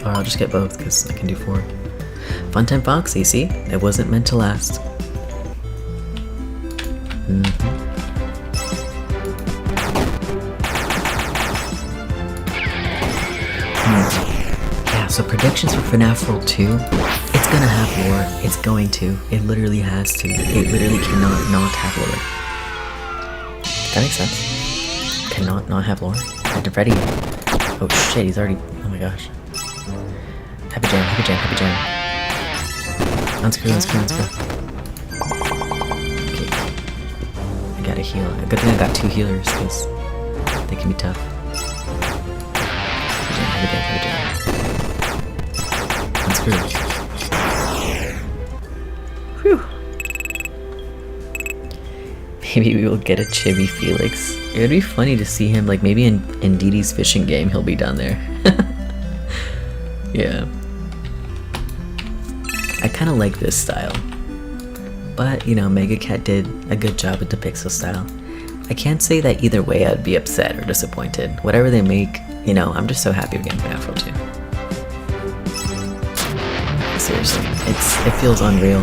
Or I'll just get both, because I can do 4. Funtime Foxy, see? It wasn't meant to last. Yeah, so predictions for FNAF World 2, it's gonna have lore. It's going to. It literally has to. It literally cannot not have lore. That makes sense. Cannot not have lore. Active ready. Oh shit, he's already. Oh my gosh. Happy jam, happy jam, happy jam. Unscrew, unscrew, unscrew. Okay. I gotta heal. Good thing I got 2 healers, because they can be tough. Happy jam, happy jam, happy jam. Unscrew. Whew. Maybe we will get a Chibi Felix. It would be funny to see him, like, maybe in Dee Dee's fishing game, he'll be down there. Yeah. I kind of like this style. But, you know, Mega Cat did a good job with the pixel style. I can't say that either way I'd be upset or disappointed. Whatever they make, you know, I'm just so happy we're getting FNAF World 2. seriously, it feels unreal.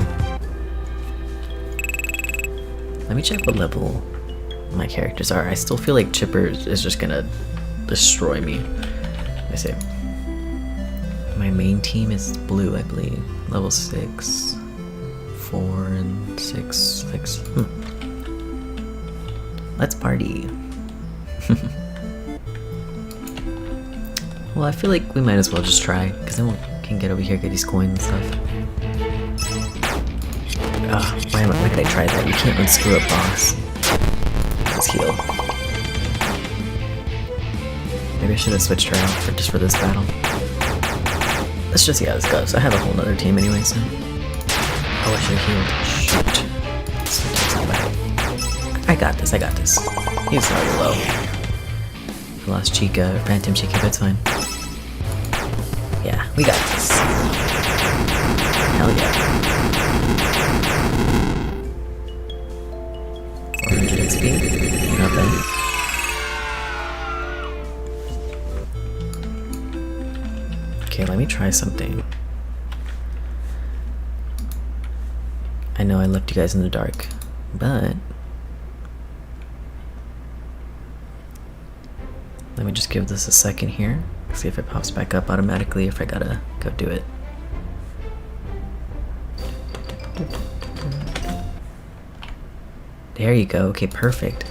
Let me check what level my characters are. I still feel like Chipper is just gonna destroy me. Let me see. My main team is blue, I believe. Level 6, 4, and 6. Let's party. Well, I feel like we might as well just try, because then we can get over here, get these coins and stuff. Why did I try that? You can't unscrew a boss. Let's heal. Maybe I should have switched her out just for this battle. Let's just see how this goes. I have a whole nother team anyway, so... Oh, I should have healed. Shoot. I got this. He's already low. I lost Chica, Phantom Chica, but it's fine. Yeah, we got this. Hell yeah. 400 XP. Not bad. Okay, let me try something. I know I left you guys in the dark, but... Let me just give this a second here. See if it pops back up automatically if I gotta go do it. There you go. Okay, perfect.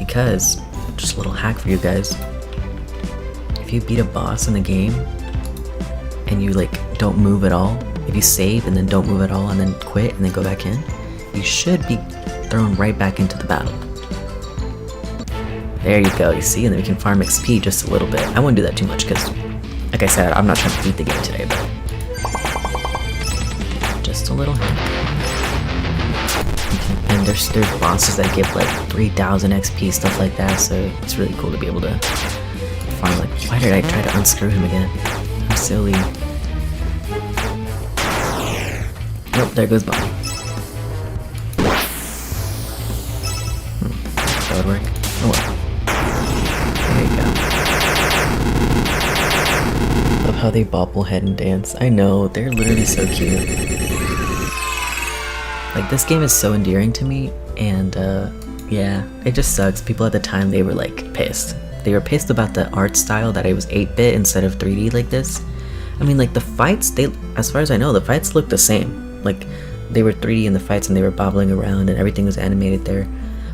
Because, just a little hack for you guys. If you beat a boss in the game, and you like don't move at all, if you save and then don't move at all and then quit and then go back in, you should be thrown right back into the battle. There you go, you see, and then we can farm XP just a little bit. I won't do that too much because, like I said, I'm not trying to beat the game today, but just a little hint. And there's bosses that give like 3,000 XP, stuff like that, so it's really cool to be able to farm. Like, why did I try to unscrew him again? I'm silly. Nope, there goes Bonnie. That would work. Oh well. There you go. Love how they bobblehead and dance. I know, they're literally so cute. Like, this game is so endearing to me, and yeah, it just sucks. People at the time, they were like pissed. They were pissed about the art style, that it was 8-bit instead of 3D like this. I mean, like, the fights, as far as I know, the fights look the same. Like, they were 3D in the fights and they were bobbling around and everything was animated there.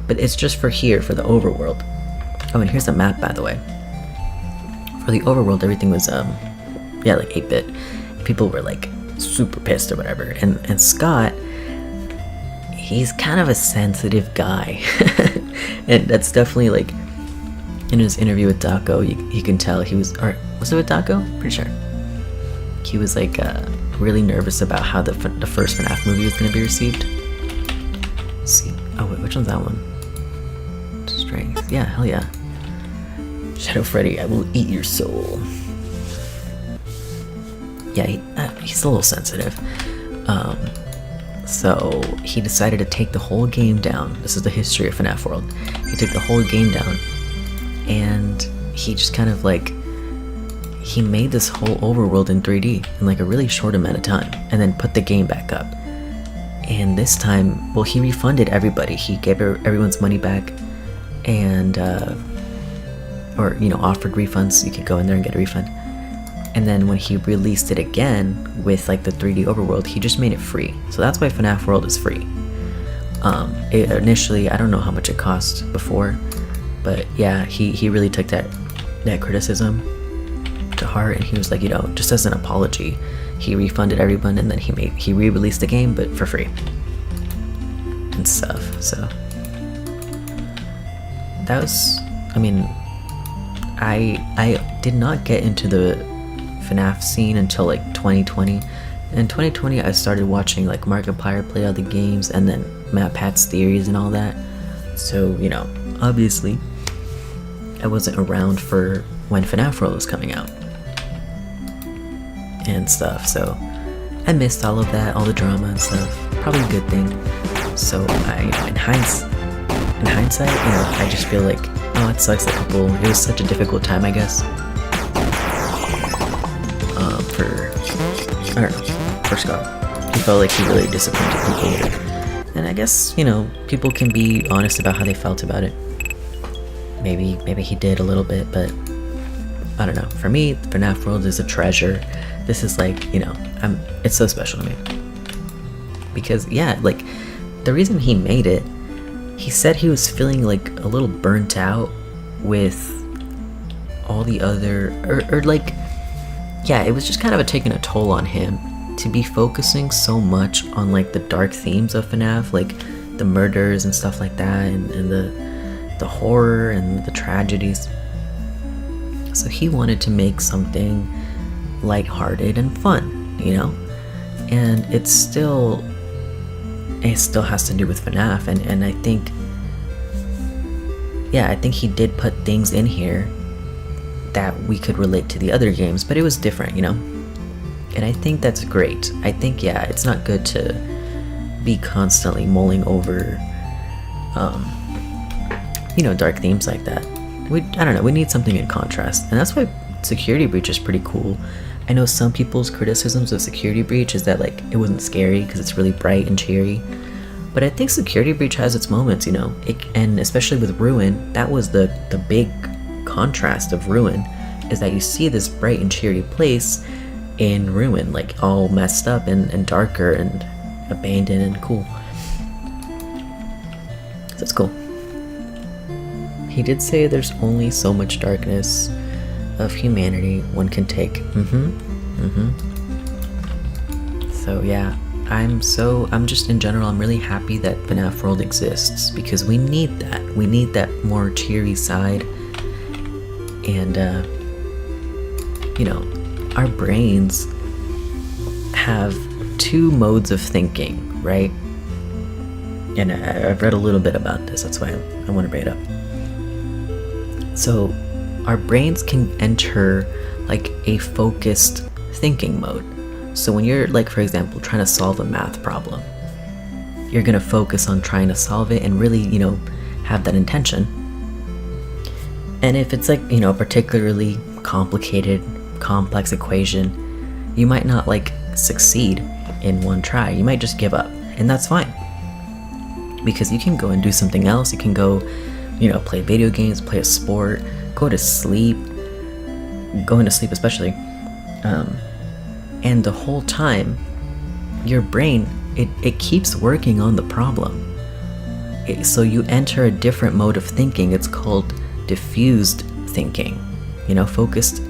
But it's just for here, for the overworld. Oh, and here's the map, by the way. For the overworld, everything was, yeah, like 8-bit. People were, like, super pissed or whatever. And Scott, he's kind of a sensitive guy. And that's definitely, like, in his interview with Daco, you can tell he was, or was it with Daco? Pretty sure. He was, like, really nervous about how the first FNAF movie was going to be received. Let's see. Oh, wait, which one's that one? Strength. Yeah, hell yeah. Shadow Freddy, I will eat your soul. Yeah, he's a little sensitive. So he decided to take the whole game down. This is the history of FNAF World. He took the whole game down, and he just kind of like, he made this whole overworld in 3D in like a really short amount of time, and then put the game back up. And this time, well, he refunded everybody. He gave everyone's money back, and or, you know, offered refunds. You could go in there and get a refund. And then when he released it again with like the 3D overworld, he just made it free. So that's why FNAF World is free. Initially, I don't know how much it cost before, but yeah, he really took that criticism to heart, and he was like, you know, just as an apology, he refunded everyone, and then he re-released the game, but for free and stuff. So that was, I mean, I did not get into the FNAF scene until like 2020. In 2020, I started watching like Markiplier play other games, and then Matt Pat's theories and all that. So, you know, obviously, I wasn't around for when FNAF World was coming out and stuff. So I missed all of that, all the drama and stuff. Probably a good thing. So in hindsight, you know, I just feel like, oh, it sucks that it was such a difficult time, I guess. I don't know. first got. He felt like he really disappointed people with it. And I guess, you know, people can be honest about how they felt about it. Maybe he did a little bit, but I don't know. For me, the FNAF world is a treasure. This is like, you know, it's so special to me. Because, yeah, like, the reason he made it, he said he was feeling like a little burnt out with all the other, or like, yeah, it was just kind of taking a toll on him to be focusing so much on like the dark themes of FNAF, like the murders and stuff like that, and the horror and the tragedies. So he wanted to make something lighthearted and fun, you know? And it still has to do with FNAF, and I think, yeah, I think he did put things in here that we could relate to the other games, but it was different, you know? And I think that's great. I think, yeah, it's not good to be constantly mulling over, you know, dark themes like that. I don't know, we need something in contrast, and that's why Security Breach is pretty cool. I know some people's criticisms of Security Breach is that, like, it wasn't scary because it's really bright and cheery, but I think Security Breach has its moments, you know, and especially with Ruin, that was the big contrast of Ruin, is that you see this bright and cheery place in Ruin, like all messed up and darker and abandoned and cool. So that's cool. He did say there's only so much darkness of humanity one can take. So yeah, I'm just in general, I'm really happy that FNAF World exists, because we need that. We need that more cheery side. And you know, our brains have two modes of thinking, right? And I've read a little bit about this, that's why I want to bring it up. So our brains can enter like a focused thinking mode. So when you're, like, for example, trying to solve a math problem, you're gonna focus on trying to solve it and really, you know, have that intention. And if it's like, you know, a particularly complicated, complex equation, you might not like succeed in one try. You might just give up, and that's fine, because you can go and do something else. You can go, you know, play video games, play a sport, go to sleep, going to sleep especially, and the whole time your brain, it keeps working on the problem. So you enter a different mode of thinking. It's called diffused thinking, you know, focused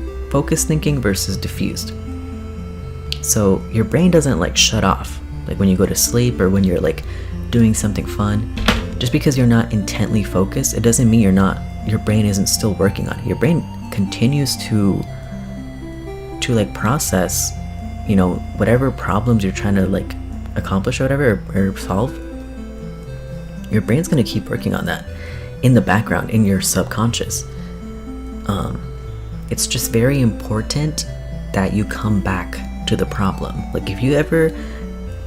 thinking versus diffused. So your brain doesn't like shut off like when you go to sleep or when you're like doing something fun. Just because you're not intently focused, it doesn't mean your brain isn't still working on it. Your brain continues to like process, you know, whatever problems you're trying to like accomplish or whatever, or solve. Your brain's gonna keep working on that in the background, in your subconscious. It's just very important that you come back to the problem. Like, if you ever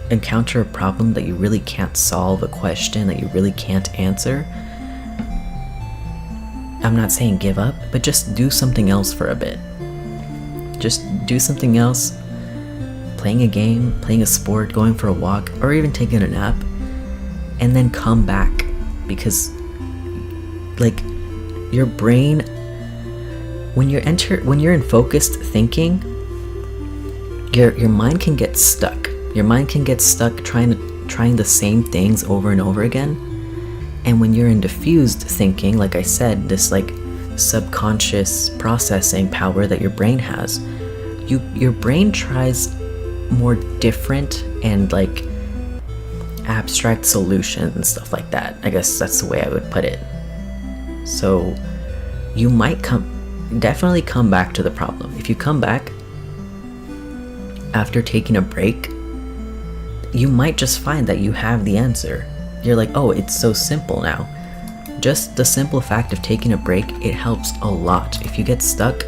encounter a problem that you really can't solve, a question that you really can't answer, I'm not saying give up, but just do something else for a bit. Just do something else, playing a game, playing a sport, going for a walk, or even taking a nap, and then come back. Because like your brain, when you're in focused thinking, your mind can get stuck. Your mind can get stuck trying the same things over and over again. And when you're in diffused thinking, like I said, this like subconscious processing power that your brain has, your brain tries more different and like abstract solutions and stuff like that. I guess that's the way I would put it. So you might definitely come back to the problem. If you come back after taking a break, you might just find that you have the answer. You're like, oh, it's so simple now. Just the simple fact of taking a break, it helps a lot. If you get stuck,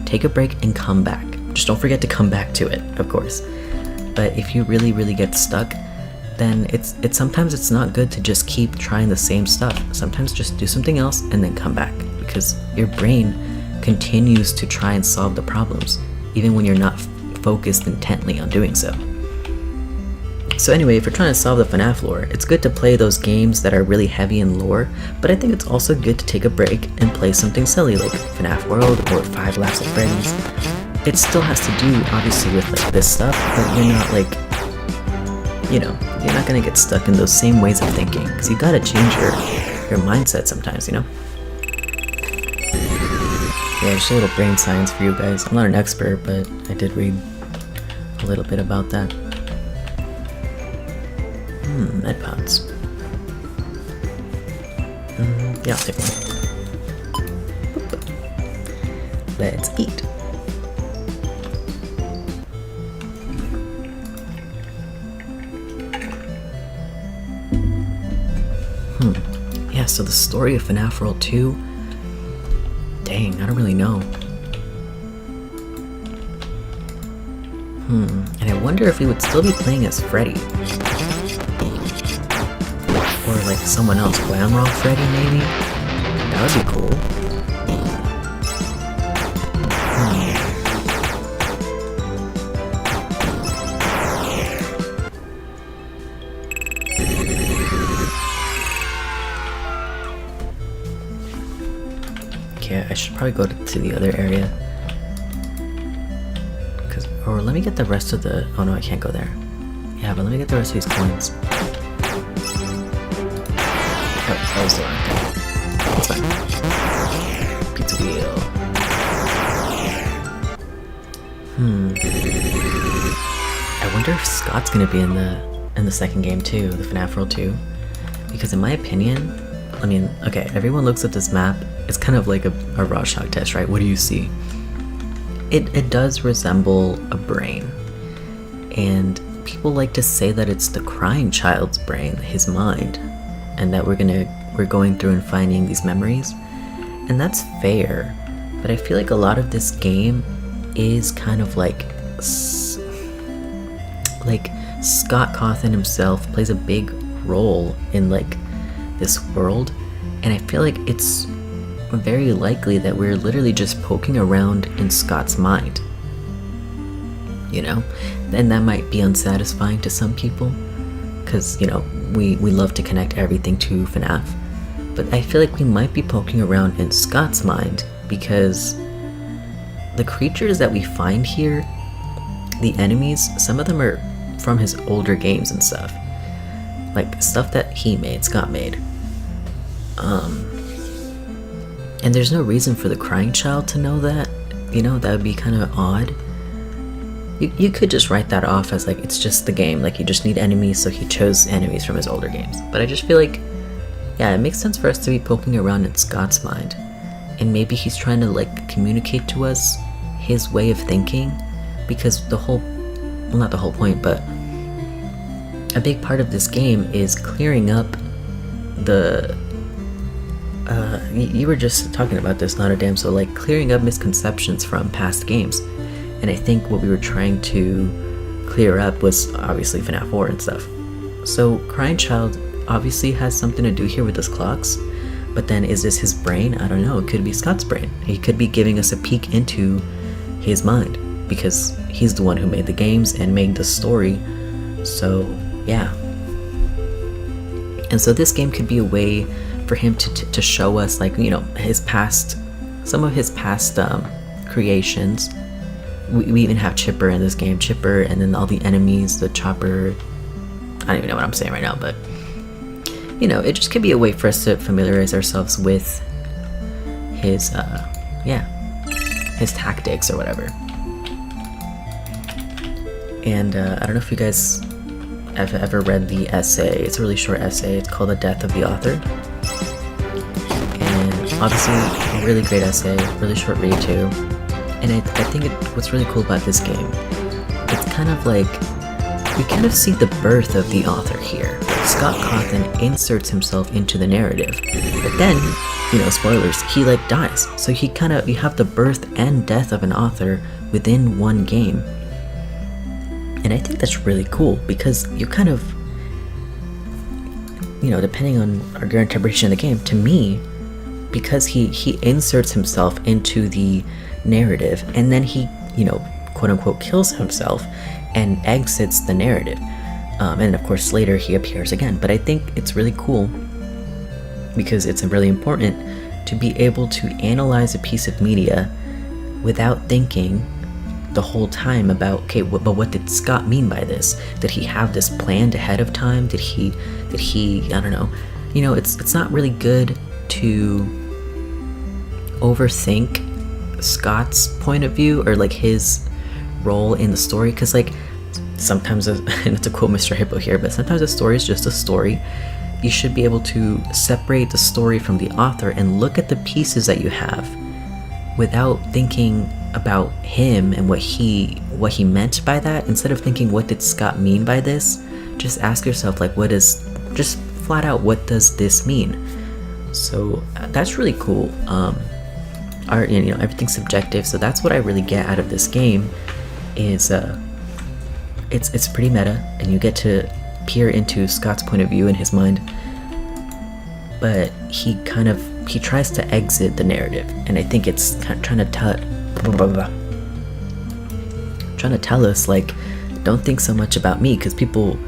take a break and come back. Just don't forget to come back to it, of course. But if you really, really get stuck, then it's sometimes it's not good to just keep trying the same stuff. Sometimes just do something else and then come back, because your brain continues to try and solve the problems, even when you're not focused intently on doing so. So anyway, if you're trying to solve the FNAF lore, it's good to play those games that are really heavy in lore, but I think it's also good to take a break and play something silly like FNAF World or 5 Laughs at Freddy's. It still has to do, obviously, with like this stuff, but you're not like, you know, you're not gonna get stuck in those same ways of thinking, because you gotta change your mindset sometimes, you know? Yeah, just a little brain science for you guys. I'm not an expert, but I did read a little bit about that. Med pods. Yeah, I'll take one. Let's eat. Yeah, so the story of FNAF World 2, dang, I don't really know. And I wonder if we would still be playing as Freddy. Or like someone else, Glamrock Freddy maybe? That would be cool. Okay, I should probably go to the other area. Or let me get the rest of the... Oh no, I can't go there. Yeah, but let me get the rest of these coins. Oh, that was the wrong thing. It's fine. Pizza wheel. I wonder if Scott's gonna be in the second game too, the FNAF World 2. Because in my opinion, I mean, okay, everyone looks at this map, it's kind of like a Rorschach test, right? What do you see? It does resemble a brain. And people like to say that it's the crying child's brain, his mind, and that we're going through and finding these memories. And that's fair, but I feel like a lot of this game is kind of like Scott Cawthon himself plays a big role in like this world, and I feel like it's very likely that we're literally just poking around in Scott's mind, you know? And that might be unsatisfying to some people, because, you know, we love to connect everything to FNAF, but I feel like we might be poking around in Scott's mind, because the creatures that we find here, the enemies, some of them are from his older games and stuff, like stuff that he made, Scott made. And there's no reason for the crying child to know that, you know, that would be kind of odd. You could just write that off as like, it's just the game, like you just need enemies, so he chose enemies from his older games. But I just feel like, yeah, it makes sense for us to be poking around in Scott's mind. And maybe he's trying to like communicate to us his way of thinking, because the whole, well, not the whole point, but a big part of this game is clearing up the you were just talking about this, not a damn, so like clearing up misconceptions from past games. And I think what we were trying to clear up was obviously FNAF 4 and stuff. So Crying Child obviously has something to do here with his clocks, but then is this his brain? I don't know, it could be Scott's brain. He could be giving us a peek into his mind, because he's the one who made the games and made the story. So yeah. And so this game could be a way for him to show us, like, you know, his past, some of his past creations. We even have Chipper in this game, Chipper, and then all the enemies, the Chopper. I don't even know what I'm saying right now, but you know, it just could be a way for us to familiarize ourselves with his his tactics or whatever. And I don't know if you guys have ever read the essay. It's a really short essay. It's called The Death of the Author. And obviously a really great essay, really short read too. And I think what's really cool about this game, it's kind of like, we kind of see the birth of the author here. Scott Cawthon inserts himself into the narrative, but then, you know, spoilers, he like dies. So you have the birth and death of an author within one game. And I think that's really cool, because you kind of, you know, depending on your interpretation of the game, to me, because he inserts himself into the narrative, and then he, you know, quote unquote kills himself and exits the narrative. And of course later he appears again. But I think it's really cool because it's really important to be able to analyze a piece of media without thinking the whole time about, okay, but what did Scott mean by this? Did he have this planned ahead of time? Did he I don't know. You know, it's not really good to overthink Scott's point of view or like his role in the story, because like sometimes, and it's a quote Mr. Hippo here, but sometimes a story is just a story. You should be able to separate the story from the author and look at the pieces that you have without thinking about him and what he meant by that. Instead of thinking, what did Scott mean by this? Just ask yourself, like, just flat out, what does this mean? So that's really cool. Art, you know, everything's subjective, so that's what I really get out of this game. Is it's pretty meta, and you get to peer into Scott's point of view in his mind, but he tries to exit the narrative, and I think it's trying to tell us, like, don't think so much about me, because people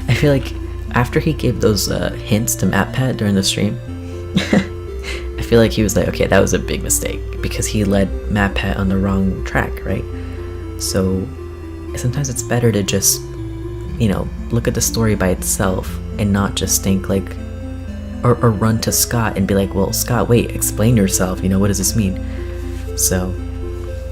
I feel like after he gave those hints to MatPat during the stream, I feel like he was like, okay, that was a big mistake, because he led MatPat on the wrong track, right? So sometimes it's better to just, you know, look at the story by itself and not just think like, or run to Scott and be like, well, Scott, wait, explain yourself, you know, what does this mean? So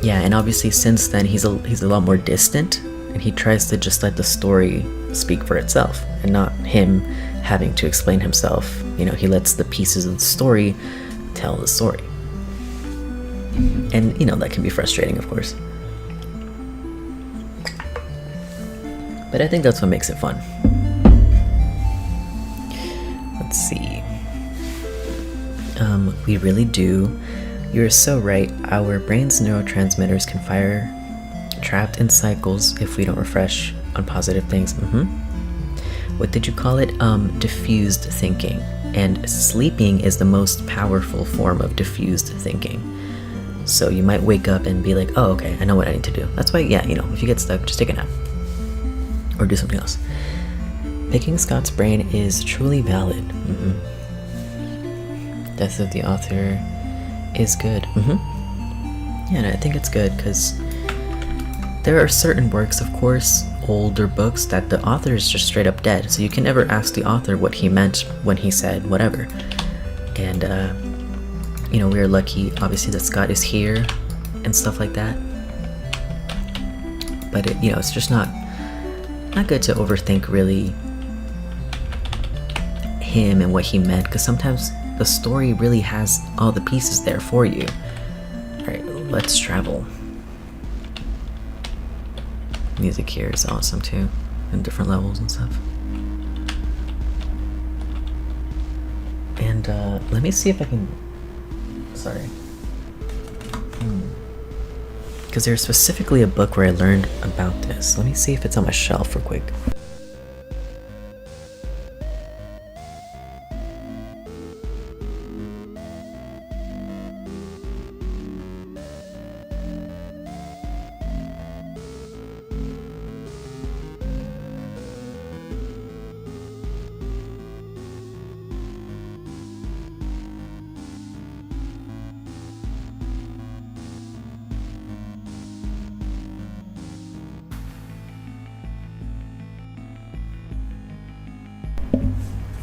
yeah, and obviously since then he's a lot more distant, and he tries to just let the story speak for itself and not him having to explain himself. You know, he lets the pieces of the story tell the story, and you know, that can be frustrating, of course, but I think that's what makes it fun. Let's see. We really do. You're so right. Our brain's neurotransmitters can fire trapped in cycles if we don't refresh on positive things. What did you call it? Diffused thinking. And sleeping is the most powerful form of diffused thinking. So you might wake up and be like, oh, okay, I know what I need to do. That's why, yeah, you know, if you get stuck, just take a nap. Or do something else. Picking Scott's brain is truly valid. Death of the author is good. Yeah, and I think it's good because there are certain works, of course, older books, that the author is just straight up dead. So you can never ask the author what he meant when he said whatever. And, you know, we're lucky, obviously, that Scott is here and stuff like that. But, you know, it's just not good to overthink, really, him and what he meant, because sometimes the story really has all the pieces there for you. Alright, let's travel. Music here is awesome too, and different levels and stuff. And let me see if I can, sorry, because there's specifically a book where I learned about this. Let me see if it's on my shelf real quick.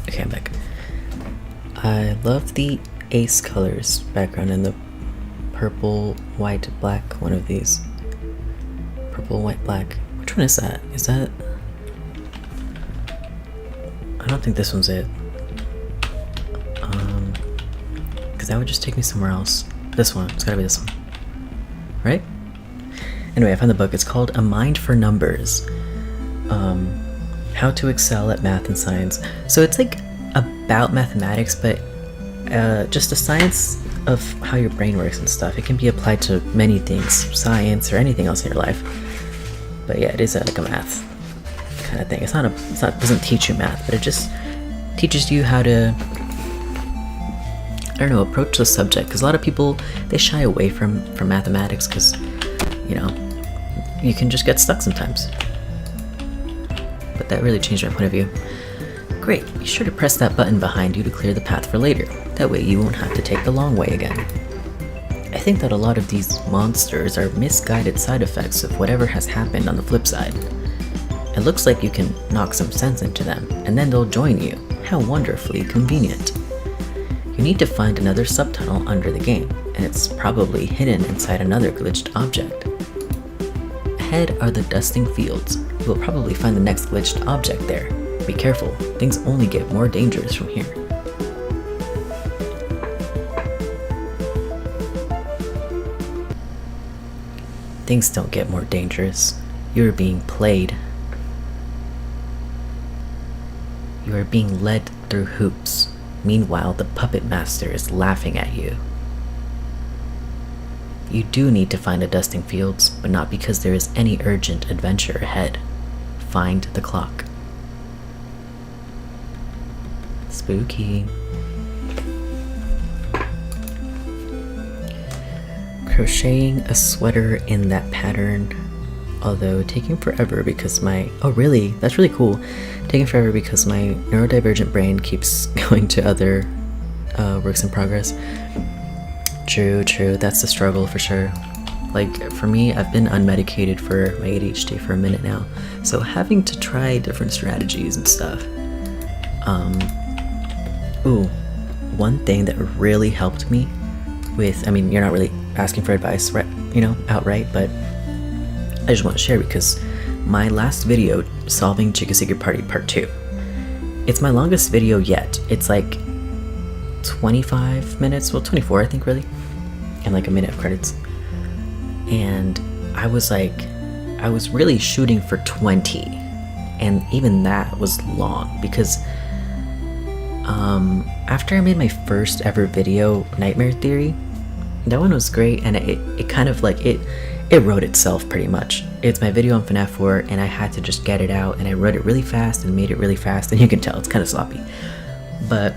Okay, I'm back. I love the Ace colors background and the purple, white, black, one of these. Purple, white, black. Which one is that? Is that... I don't think this one's it. Because that would just take me somewhere else. This one. It's gotta be this one. Right? Anyway, I found the book. It's called A Mind for Numbers. How to Excel at Math and Science. So it's like about mathematics, but just the science of how your brain works and stuff. It can be applied to many things, science or anything else in your life. But yeah, it is like a math kind of thing. It doesn't teach you math, but it just teaches you how to, I don't know, approach the subject. Because a lot of people, they shy away from mathematics because, you know, you can just get stuck sometimes. but that really changed my point of view. Great, be sure to press that button behind you to clear the path for later. That way you won't have to take the long way again. I think that a lot of these monsters are misguided side effects of whatever has happened on the flip side. It looks like you can knock some sense into them, and then they'll join you. How wonderfully convenient. You need to find another subtunnel under the game, and it's probably hidden inside another glitched object. Ahead are the dusting fields. You will probably find the next glitched object there. Be careful, things only get more dangerous from here. Things don't get more dangerous. You are being played. You are being led through hoops. Meanwhile, the puppet master is laughing at you. You do need to find the dusting fields, but not because there is any urgent adventure ahead. Find the clock. Spooky. Crocheting a sweater in that pattern, although taking forever because my... Oh really? That's really cool. Taking forever because my neurodivergent brain keeps going to other works in progress. True, that's the struggle for sure. Like, for me, I've been unmedicated for my ADHD for a minute now, so having to try different strategies and stuff. Ooh, one thing that really helped me with, I mean, you're not really asking for advice, right, you know, outright, but I just want to share because my last video, Solving Chica Secret Party Part 2, it's my longest video yet. It's like 25 minutes, well 24 I think really, and like a minute of credits. And I was really shooting for 20, and even that was long because after I made my first ever video, Nightmare Theory, that one was great, and it kind of like it wrote itself pretty much. It's my video on FNAF 4, and I had to just get it out, and I wrote it really fast and made it really fast, and you can tell it's kind of sloppy. But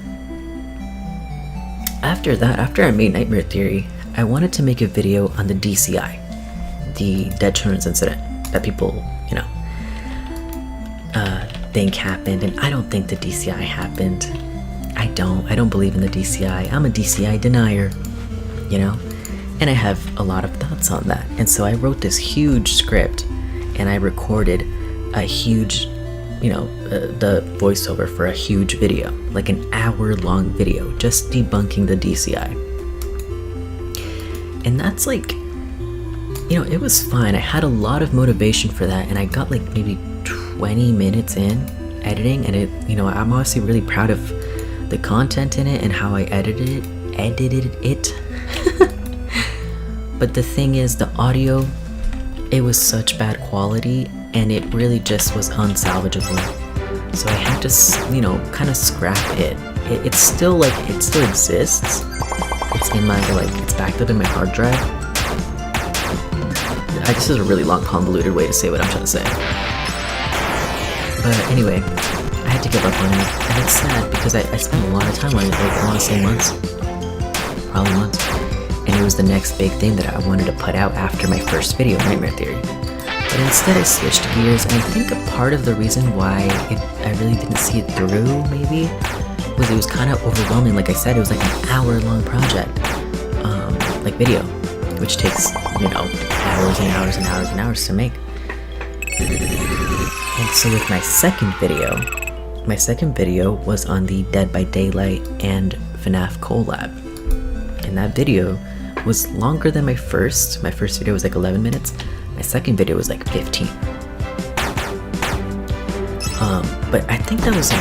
after that, after I made Nightmare Theory, I wanted to make a video on the DCI, the Dead Children's Incident, that people, you know, think happened, and I don't think the DCI happened. I don't believe in the DCI. I'm a DCI denier, you know? And I have a lot of thoughts on that. And so I wrote this huge script, and I recorded a huge, you know, the voiceover for a huge video, like an hour-long video, just debunking the DCI. And that's like, you know, it was fine. I had a lot of motivation for that, and I got like maybe 20 minutes in editing, and it, you know, I'm honestly really proud of the content in it and how I edited it. But the thing is, the audio, it was such bad quality, and it really just was unsalvageable. So I had to, you know, kind of scrap it. It's still like, it still exists. It's in my, like, it's backed up in my hard drive. This is a really long, convoluted way to say what I'm trying to say. But anyway, I had to give up on it, and it's sad because I spent a lot of time on it, like I want to say months, probably months, and it was the next big thing that I wanted to put out after my first video, Nightmare Theory. But instead I switched gears, and I think a part of the reason why I really didn't see it through, maybe, was it was kind of overwhelming. Like I said, it was like an hour-long project, like video, which takes, you know, hours and hours and hours and hours to make. And so with my second video was on the Dead by Daylight and FNAF collab. And that video was longer than my first. My first video was like 11 minutes. My second video was like 15. But I think that was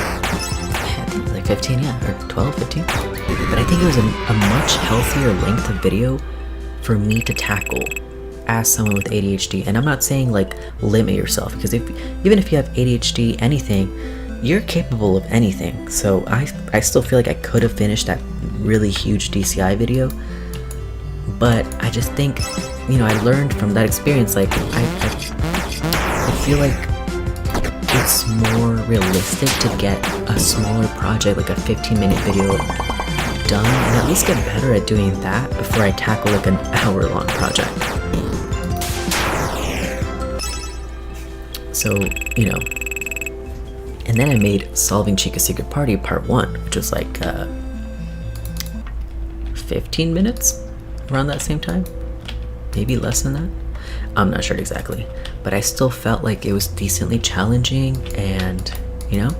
like 15, yeah, or 12, 15. But I think it was a much healthier length of video for me to tackle as someone with ADHD. And I'm not saying like limit yourself, because even if you have ADHD, anything, you're capable of anything. So I still feel like I could have finished that really huge DCI video, but I just think, you know, I learned from that experience, like I feel like it's more realistic to get a smaller project, like a 15-minute video done, and at least get better at doing that before I tackle like an hour-long project. So, you know, And then I made Solving Chica's Secret Party Part 1, which was like 15 minutes around that same time. Maybe less than that. I'm not sure exactly. But I still felt like it was decently challenging and, you know?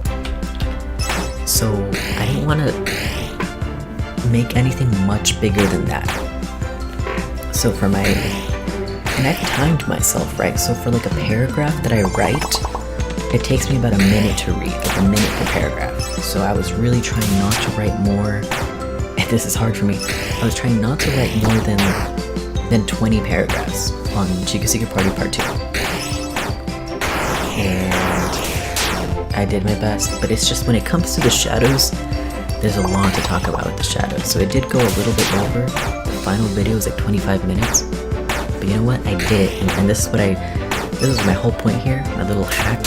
So I didn't want to make anything much bigger than that. So for my... And I've timed myself, right? So for like a paragraph that I write, it takes me about a minute to read, like a minute per paragraph. So I was really trying not to write more, and this is hard for me, I was trying not to write more than 20 paragraphs on Chica's Secret Party Part 2. And I did my best, but it's just when it comes to the shadows, there's a lot to talk about with the shadows. So it did go a little bit over. The final video was like 25 minutes. But you know what? I did it, and this is my whole point here, my little hack,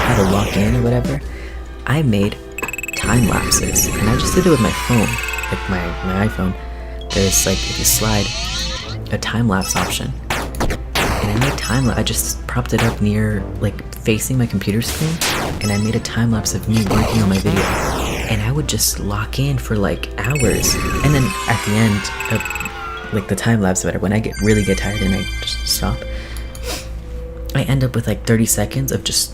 how to lock in or whatever. I made time lapses, and I just did it with my phone, like my iPhone. There's like, if you slide, a time lapse option, and I made time lapse. I just propped it up near, like, facing my computer screen, and I made a time lapse of me working on my video, and I would just lock in for like hours, and then at the end of like the time lapse or whatever, when I really get tired and I just stop, I end up with like 30 seconds of just,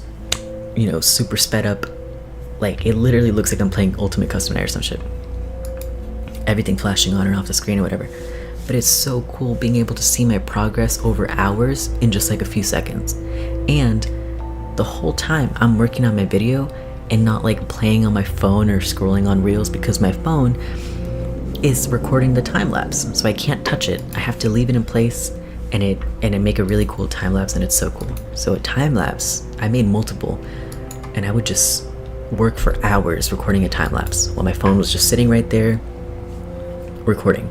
you know, super sped up, like it literally looks like I'm playing Ultimate Custom Night or some shit. Everything flashing on and off the screen or whatever. But it's so cool being able to see my progress over hours in just like a few seconds. And the whole time I'm working on my video and not like playing on my phone or scrolling on reels, because my phone is recording the time lapse, so I can't touch it. I have to leave it in place and it make a really cool time lapse, and it's so cool. So a time lapse, I made multiple, and I would just work for hours recording a time lapse while my phone was just sitting right there recording,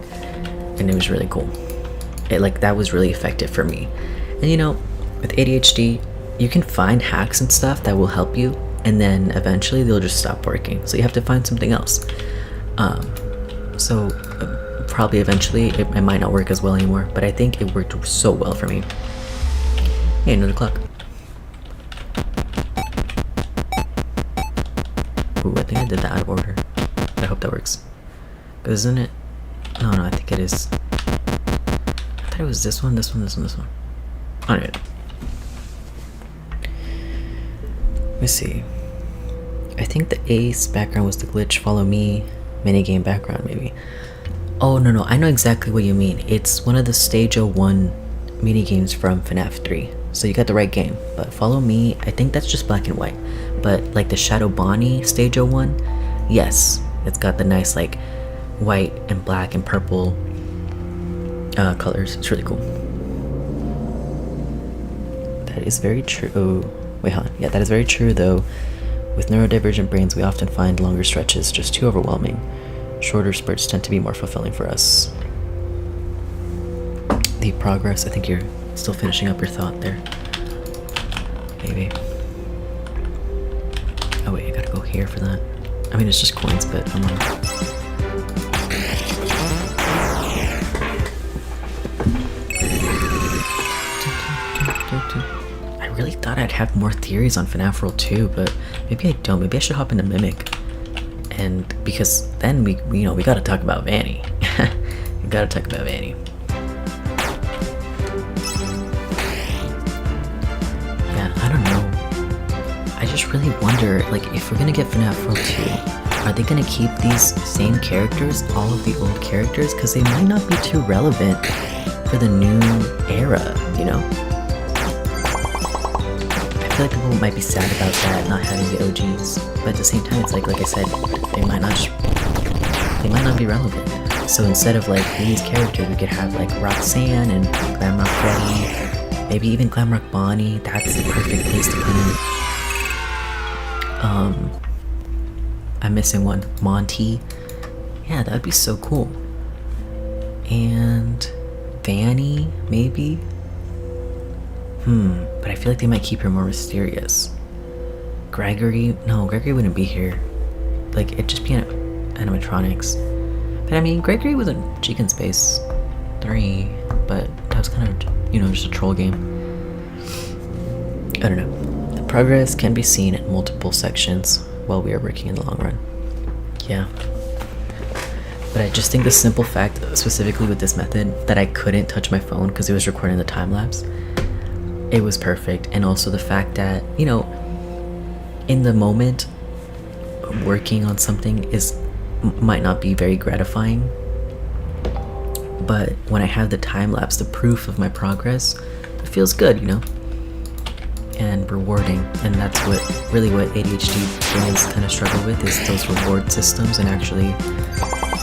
and it was really cool. That was really effective for me. And you know, with ADHD, you can find hacks and stuff that will help you, and then eventually they'll just stop working, so you have to find something else. Probably eventually it might not work as well anymore, but I think it worked so well for me. Hey, another clock. Ooh, I think I did that out of order. I hope that works. Cause isn't it? No, I think it is. I thought it was this one, this one, this one, this one. Alright. Let me see. I think the Ace background was the glitch, follow me, minigame background maybe. Oh, no, I know exactly what you mean. It's one of the Stage 01 minigames from FNAF 3. So you got the right game. But follow me, I think that's just black and white. But like the Shadow Bonnie Stage 01, yes. It's got the nice like white and black and purple colors. It's really cool. That is very true. Oh, wait, hold on. Yeah, that is very true though. With neurodivergent brains, we often find longer stretches just too overwhelming. Shorter spurts tend to be more fulfilling for us. The progress, I think you're still finishing up your thought there. Maybe. Oh wait, I gotta go here for that. I mean, it's just coins, but I'm on. I really thought I'd have more theories on FNAF World 2, but maybe I don't. Maybe I should hop into Mimic. And because then we gotta talk about VANNY. We gotta talk about VANNY. Yeah, I don't know. I just really wonder, like, if we're gonna get FNAF World 2, are they gonna keep these same characters, all of the old characters? Because they might not be too relevant for the new era, you know? I feel like people might be sad about that, not having the OGs, but at the same time, it's like I said, they might not be relevant. So instead of like these characters, we could have like Roxanne and Glamrock Freddy, maybe even Glamrock Bonnie. That's the perfect place to put him. I'm missing one. Monty. Yeah, that would be so cool. And VANNY, maybe. But I feel like they might keep her more mysterious. Gregory wouldn't be here. Like, it'd just be animatronics. But I mean, Gregory was in Chicken Space 3, but that was kind of, just a troll game. I don't know. The Progress can be seen in multiple sections while we are working in the long run. Yeah. But I just think the simple fact, specifically with this method, that I couldn't touch my phone because it was recording the time lapse, it was perfect. And also the fact that, you know, in the moment, working on something might not be very gratifying, but when I have the time lapse, the proof of my progress, it feels good, you know, and rewarding. And that's what ADHD brains kind of struggle with, is those reward systems. And actually,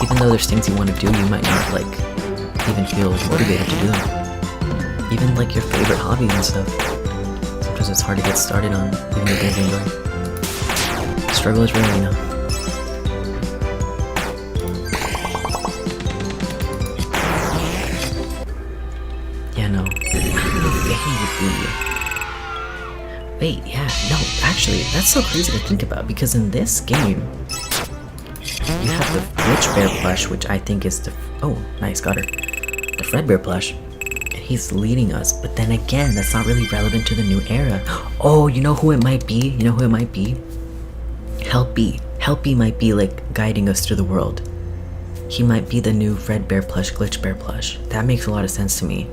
even though there's things you want to do, you might not like even feel motivated to do them. Even like your favorite hobbies and stuff, sometimes it's hard to get started on even the things you enjoy. The struggle is real, you know. Yeah, no. Wait, yeah, no, actually, that's so crazy to think about, because in this game, you have the Glitch Bear plush, which I think is the... Oh, nice, got her. The Fredbear plush. And he's leading us, but then again, that's not really relevant to the new era. Oh, you know who it might be? You know who it might be? Helpy. Helpy might be, like, guiding us through the world. He might be the new Fredbear plush, Glitch Bear plush. That makes a lot of sense to me.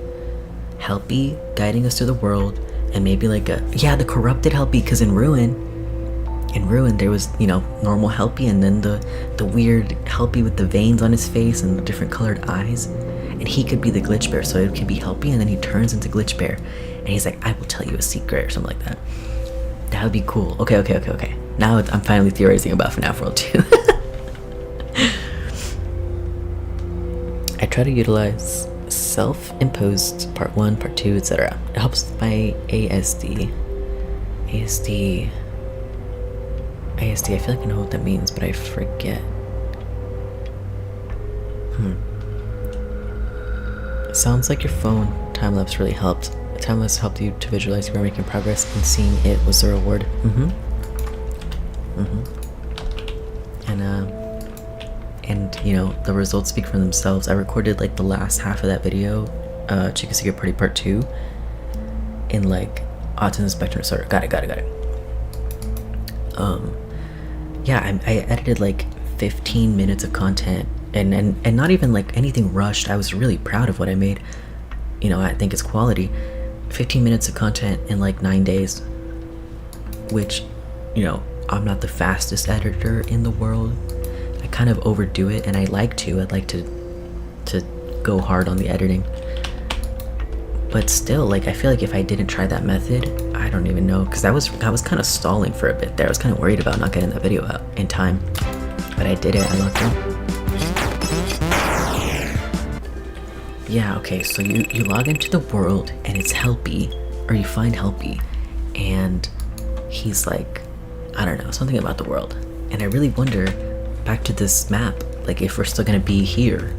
Helpy guiding us through the world, and maybe like the corrupted Helpy, because in Ruin there was, you know, normal Helpy, and then the weird Helpy with the veins on his face and the different colored eyes, and he could be the Glitch Bear. So it could be Helpy, and then he turns into Glitch Bear, and he's like, I will tell you a secret, or something like that. That would be cool. Okay. Now I'm finally theorizing about FNAF World 2. I try to utilize self-imposed part 1, part 2, etc. It helps my ASD. I feel like I know what that means, but I forget. It sounds like your phone time-lapse really helped. Time-lapse helped you to visualize you were making progress, and seeing it was the reward. And you know, the results speak for themselves. I recorded like the last half of that video, Chicken Secret Party Part 2, in like autism spectrum disorder. Got it. Yeah, I edited like 15 minutes of content, and not even like anything rushed. I was really proud of what I made. You know, I think it's quality. 15 minutes of content in like 9 days, which, you know, I'm not the fastest editor in the world. I kind of overdo it, and I'd like to go hard on the editing. But still, like, I feel like if I didn't try that method, I don't even know, because I was kind of stalling for a bit there. I was kind of worried about not getting that video out in time, but I did it. I logged in. Yeah, okay, so you log into the world, and it's Helpy, or you find Helpy, and he's like, I don't know, something about the world. And I really wonder, back to this map, like if we're still gonna be here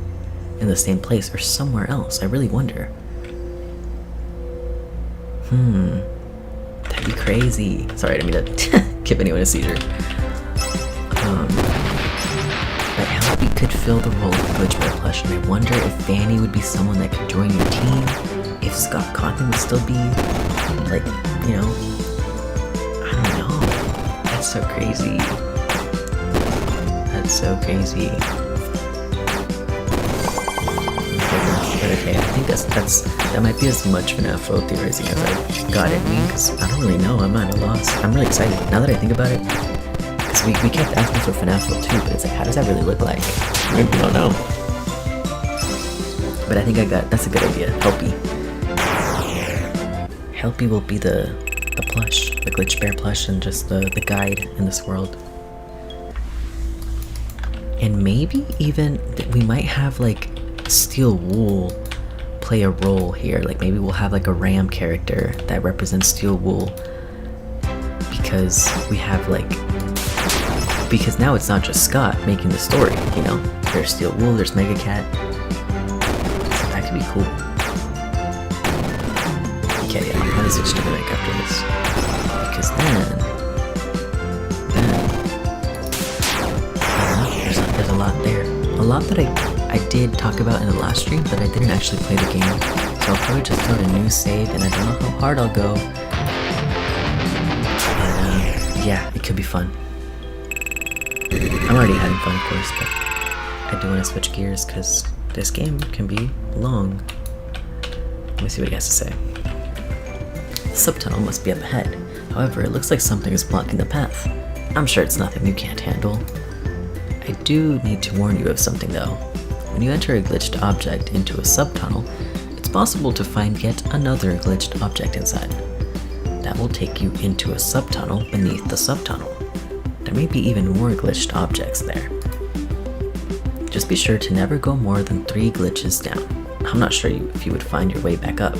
in the same place or somewhere else. I really wonder. That'd be crazy. Sorry, I didn't mean to give anyone a seizure. But Helpy could fill the role of Glitch Bear plush, and I wonder if Vanny would be someone that could join your team, if Scott Cawthon would still be, like, you know, I don't know. That's so crazy. That's so crazy. But okay, I think that might be as much FNAF World theorizing as I got it. Because I don't really know. I'm at a loss. I'm really excited now that I think about it. Because we kept asking for FNAF World 2, but it's like, how does that really look like? I don't know. But I think that's a good idea. Helpy will be the plush, the Glitch Bear plush, and just the guide in this world. And maybe even we might have like Steel Wool play a role here. Like maybe we'll have like a Ram character that represents Steel Wool, because we have like, because now it's not just Scott making the story, you know, there's Steel Wool, there's Mega Cat, so that could be cool. Okay, yeah, I'm gonna switch to the mic after this, because then there's a lot there, a lot that I did talk about in the last stream, but I didn't actually play the game, so I'll probably just throw a new save, and I don't know how hard I'll go. yeah, it could be fun. I'm already having fun, of course, but I do want to switch gears because this game can be long. Let me see what he has to say. The subtunnel must be up ahead. However, it looks like something is blocking the path. I'm sure it's nothing you can't handle. I do need to warn you of something though. When you enter a glitched object into a subtunnel, it's possible to find yet another glitched object inside. That will take you into a subtunnel beneath the subtunnel. There may be even more glitched objects there. Just be sure to never go more than 3 glitches down. I'm not sure if you would find your way back up.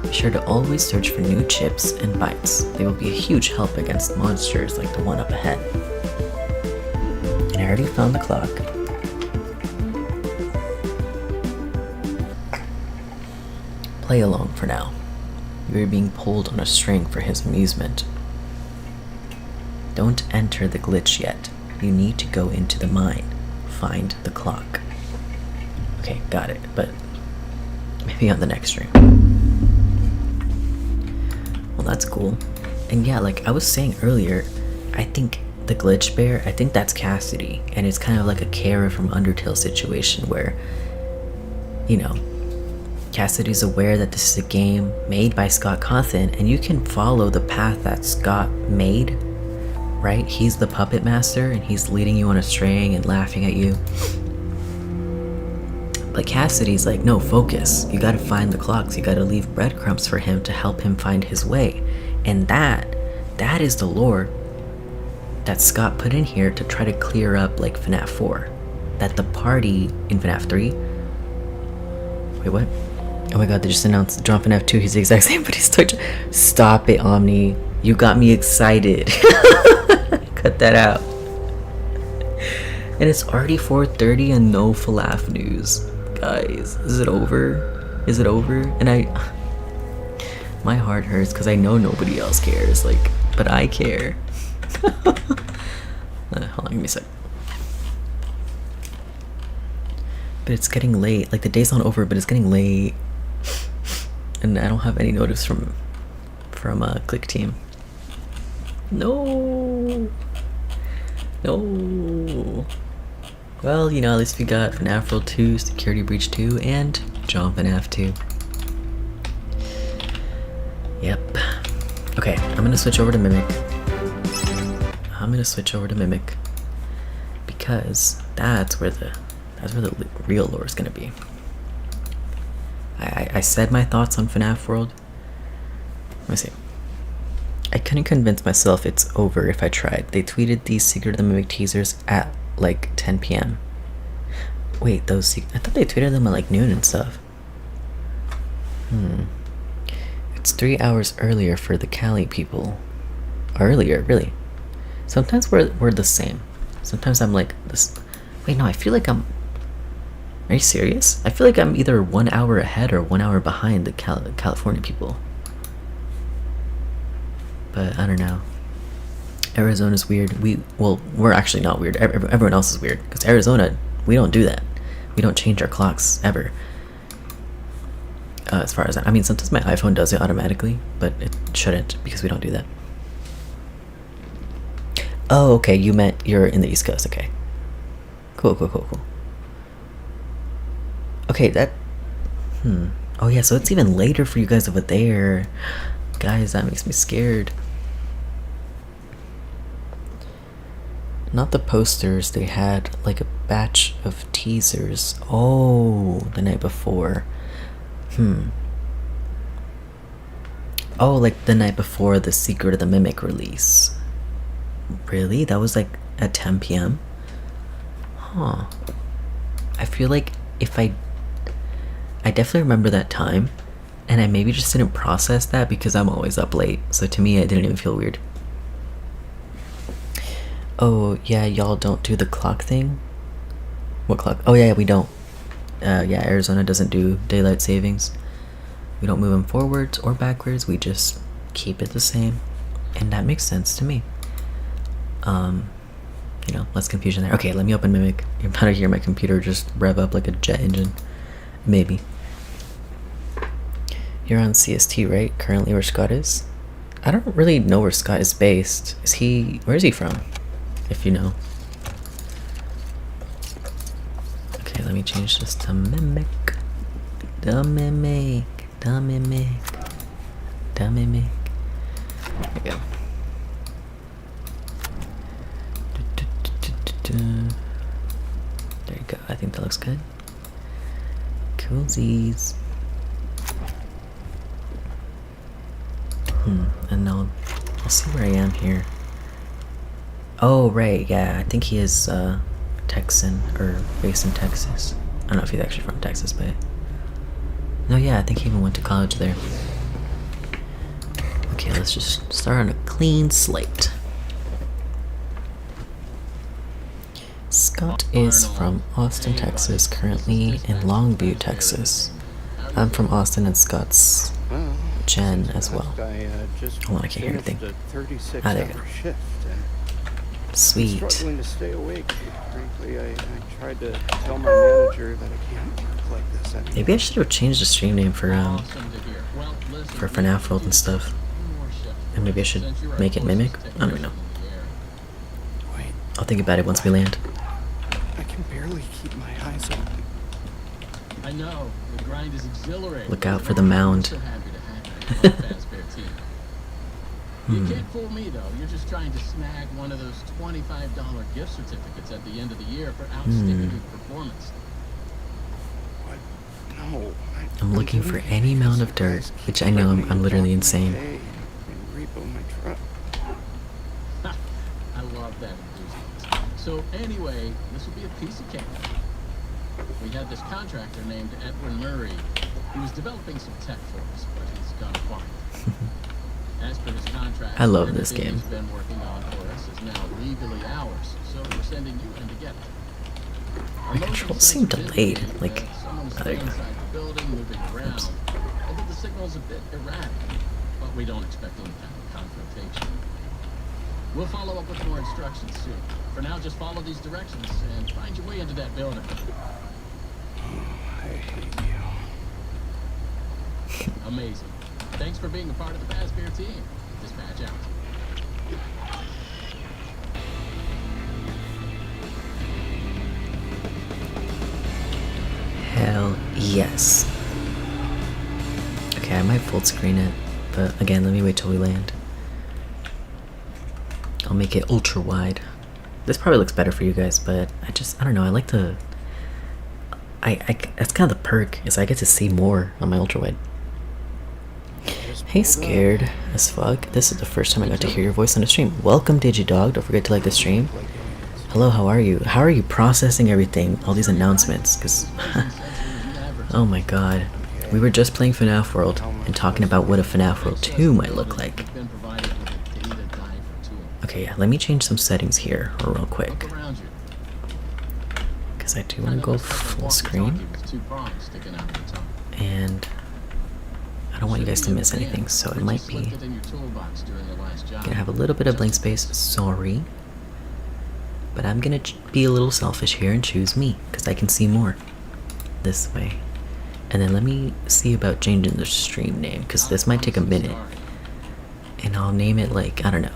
Be sure to always search for new chips and bytes. They will be a huge help against monsters like the one up ahead. And I already found the clock. Play along for now. You are being pulled on a string for his amusement. Don't enter the glitch yet. You need to go into the mine. Find the clock. Okay, got it, but maybe on the next stream. Well, that's cool. And yeah, like I was saying earlier, I think the glitch bear, I think that's Cassidy, and it's kind of like a Kara from Undertale situation where, you know, Cassidy's aware that this is a game made by Scott Cawthon, and you can follow the path that Scott made, right? He's the puppet master, and he's leading you on a string and laughing at you. But Cassidy's like, no, focus. You gotta find the clocks. You gotta leave breadcrumbs for him to help him find his way. And that is the lore that Scott put in here to try to clear up like FNAF 4. That the party in FNAF 3... Wait, what? Oh my god, they just announced John FNAF 2, he's the exact same, but he's Twitch. Stop it, Omni. You got me excited. Cut that out. And it's already 4:30 and no FLAF news. Guys, is it over? Is it over? And my heart hurts because I know nobody else cares, like, but I care. Hold on, give me a sec. But it's getting late. Like, the day's not over, but it's getting late. And I don't have any notice from Click Team. No. Well, you know, at least we got FNAF World 2, Security Breach 2, and John FNAF 2. Yep. Okay, I'm gonna switch over to Mimic. Because that's where the real lore is gonna be. I said my thoughts on FNAF World. Let me see. I couldn't convince myself it's over if I tried. They tweeted these Secret of the Mimic teasers at like 10 p.m. Wait, I thought they tweeted them at like noon and stuff. It's 3 hours earlier for the Cali people. Earlier, really. Sometimes we're the same. Sometimes I'm like this. Wait, no, I feel like I'm... Are you serious? I feel like I'm either 1 hour ahead or 1 hour behind the California people. But I don't know. Arizona's weird. We're actually not weird. Everyone else is weird. Because Arizona, we don't do that. We don't change our clocks ever. As far as I mean, sometimes my iPhone does it automatically, but it shouldn't because we don't do that. Oh, okay. You meant you're in the East Coast. Okay. Cool. Okay, that... Oh yeah, so it's even later for you guys over there. Guys, that makes me scared. Not the posters, they had like a batch of teasers. Oh, the night before. Oh, like the night before the Secret of the Mimic release. Really? That was like at 10 p.m.? Huh. I feel like if I definitely remember that time, and I maybe just didn't process that because I'm always up late, so to me it didn't even feel weird. Oh yeah, y'all don't do the clock thing? What clock? Oh yeah, we don't. Yeah, Arizona doesn't do daylight savings. We don't move them forwards or backwards, we just keep it the same, and that makes sense to me. You know, less confusion there. Okay, let me open Mimic. You're about to hear my computer just rev up like a jet engine. Maybe. You're on CST, right? Currently where Scott is? I don't really know where Scott is based. Where is he from? If you know. Okay, let me change this to mimic. The mimic. The mimic. The mimic. There we go. There you go. I think that looks good. Coolsies. And now I'll see where I am here. Oh, right. Yeah, I think he is Texan or based in Texas. I don't know if he's actually from Texas, but no, yeah, I think he even went to college there. Okay, let's just start on a clean slate. Scott is from Austin, Texas, currently in Longview, Texas. I'm from Austin and Scott's Jen as well. Hold on, I can't hear anything. Ah, there you go. Sweet. Struggling to stay awake. Frankly, I tried to tell my manager that I can't work like this anymore. Maybe I should have changed the stream name for FNAF World and stuff. And maybe I should make it Mimic? I don't even know. Wait, I'll think about it once we land. I can barely keep my eyes open. I know, the grind is exhilarating. Look out for the mound. So happy to have you on the Fazbear team. You can't fool me though. You're just trying to snag one of those $25 gift certificates at the end of the year for outstanding performance. What? No. I'm looking for any amount of dirt, which I know I'm literally insane. I love that enthusiasm. So anyway, this will be a piece of cake. We had this contractor named Edwin Murray. He was developing some tech for us, but he's gone quiet. As per his contract, I love this game. He's been working on for us is now legally ours, so we're sending you in to get it. My controls seem delayed. Like, Someone's there you go. inside the building, moving around. Although the signal's a bit erratic, but we don't expect any kind of confrontation. We'll follow up with more instructions soon. For now, just follow these directions and find your way into that building. I hate you. Amazing. Thanks for being a part of the Fazbear team. Dispatch out. Hell yes. Okay, I might full screen it, but again, let me wait till we land. I'll make it ultra wide. This probably looks better for you guys, but I don't know, I like to... that's kind of the perk, is I get to see more on my ultra wide. Hey, scared as fuck. This is the first time I got to hear your voice on the stream. Welcome, Digidog. Don't forget to like the stream. Hello, how are you? How are you processing everything? All these announcements? Because, oh my god. We were just playing FNAF World and talking about what a FNAF World 2 might look like. Okay, yeah, let me change some settings here real quick. Because I do want to go full screen. And I don't want you guys to miss anything, so it might be gonna have a little bit of blank space, sorry. But I'm gonna be a little selfish here and choose me, because I can see more this way. And then let me see about changing the stream name, because this might take a minute. And I'll name it like, I don't know,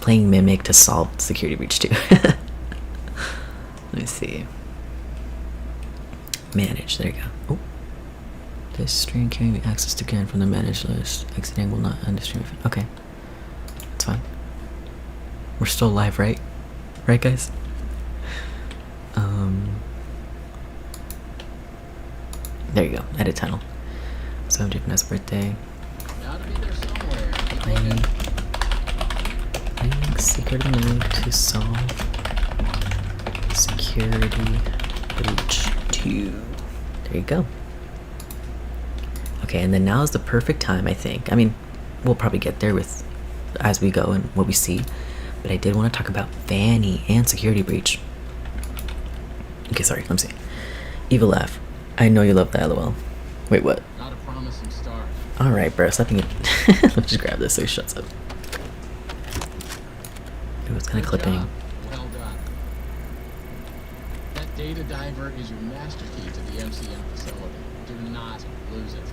playing Mimic to solve Security Breach 2. Let me see. Manage, there you go. Oh. This stream can be accessed again from the managed list. Exiting will not end the stream. Okay. It's fine. We're still live, right? Right, guys? There you go. Edit title. So Japanese birthday. Playing secret mode to solve Security Breach 2. There you go. Okay, and then now is the perfect time, I think. I mean, we'll probably get there with as we go and what we see. But I did want to talk about VANNY and Security Breach. Okay, sorry, let me see. Evil laugh. I know you love that, lol. Wait, what? Not a promising start. Alright, bro, stop being let's just grab this so he shuts up. Ooh, it's kind of clipping. Well done. That data diver is your master key to the MCM facility. Do not lose it.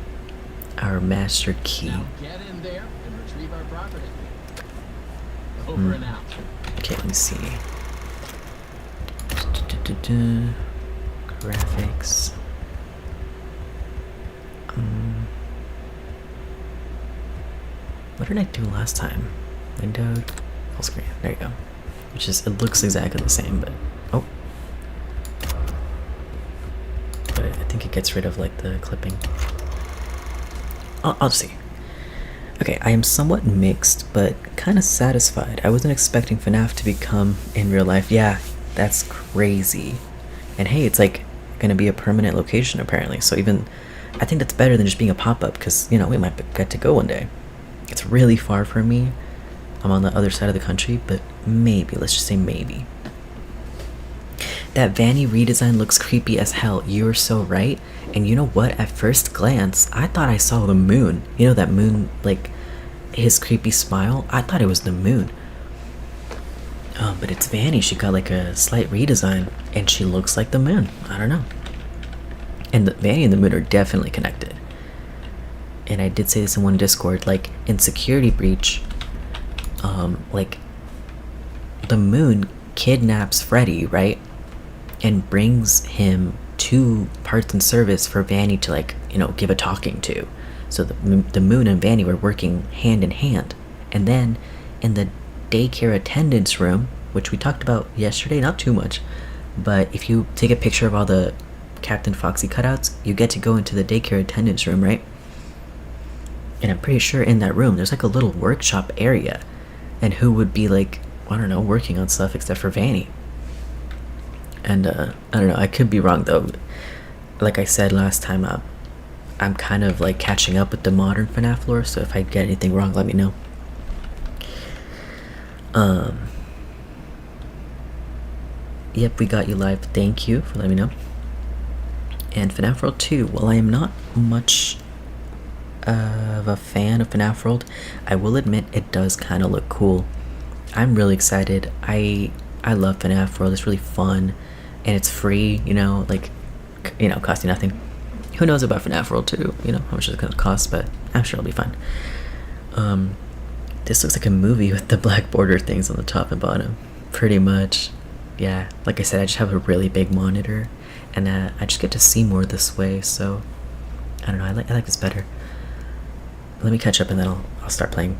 Our master key. Now get in there and retrieve our property. Over and out. Okay, let me see. Du-du-du-du. Graphics. What did I do last time? Window, full screen. There you go. Which is, it looks exactly the same, but oh. But I think it gets rid of like the clipping. I'll see. Okay, I am somewhat mixed, but kind of satisfied. I wasn't expecting FNAF to become in real life. Yeah, that's crazy. And hey, it's like gonna be a permanent location apparently. So even, I think that's better than just being a pop-up because, you know, we might get to go one day. It's really far from me. I'm on the other side of the country, but maybe, let's just say maybe. That VANNY redesign looks creepy as hell. You're so right. And you know what? At first glance, I thought I saw the moon. You know that moon, like his creepy smile? I thought it was the moon. But it's VANNY. She got like a slight redesign and she looks like the moon. I don't know. And the VANNY and the moon are definitely connected. And I did say this in one Discord, like in Security Breach, like the moon kidnaps Freddy, right? And brings him to Parts and Service for VANNY to, like, you know, give a talking to. So the moon and VANNY were working hand in hand. And then in the daycare attendance room, which we talked about yesterday, not too much, but if you take a picture of all the Captain Foxy cutouts, you get to go into the daycare attendance room, right? And I'm pretty sure in that room there's like a little workshop area. And who would be like, I don't know, working on stuff except for VANNY. And I don't know, I could be wrong though. Like I said last time, I'm kind of like catching up with the modern FNAF lore, so if I get anything wrong, let me know. Yep, we got you live. Thank you for letting me know. And FNAF World 2, while I am not much of a fan of FNAF World, I will admit it does kind of look cool. I'm really excited. I love FNAF World. It's really fun. And it's free, you know, like, you know, cost you nothing. Who knows about FNAF World 2, you know, how much it's gonna cost, but I'm sure it'll be fun. This looks like a movie with the black border things on the top and bottom. Pretty much. Yeah, like I said, I just have a really big monitor, and I just get to see more this way, so I don't know, I like this better. Let me catch up and then I'll start playing.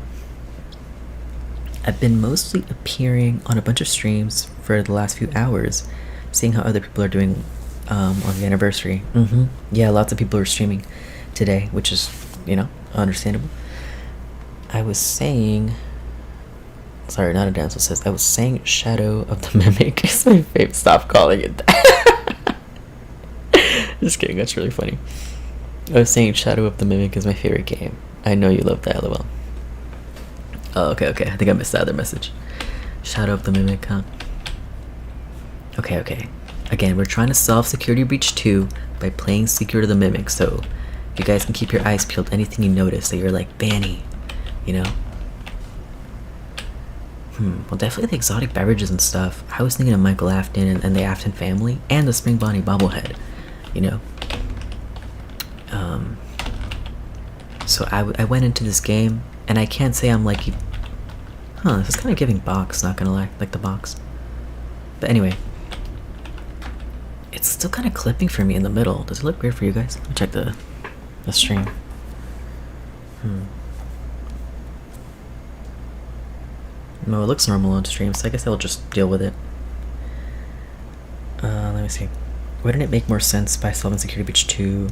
I've been mostly appearing on a bunch of streams for the last few hours, seeing how other people are doing on the anniversary. Yeah, lots of people are streaming today, which is, you know, understandable. I was saying, sorry, not a dance, it says, I was saying Shadow of the Mimic is my favorite. Stop calling it that. Just kidding, that's really funny. I was saying Shadow of the Mimic is my favorite game. I know you love that, lol. Oh, okay, I think I missed the other message. Shadow of the Mimic, huh? Okay. Again, we're trying to solve Security Breach 2 by playing Secret of the Mimic, so you guys can keep your eyes peeled. Anything you notice that you're like, VANNY, you know? Well, definitely the exotic beverages and stuff. I was thinking of Michael Afton and the Afton family, and the Spring Bonnie bobblehead, you know? So I went into this game, and I can't say I'm like, this is kind of giving box, not gonna lie, like the box. But anyway, it's still kind of clipping for me in the middle. Does it look weird for you guys? Let me check the stream. No, it looks normal on stream, so I guess I'll just deal with it. Let me see. Wouldn't it make more sense by solving Security Breach 2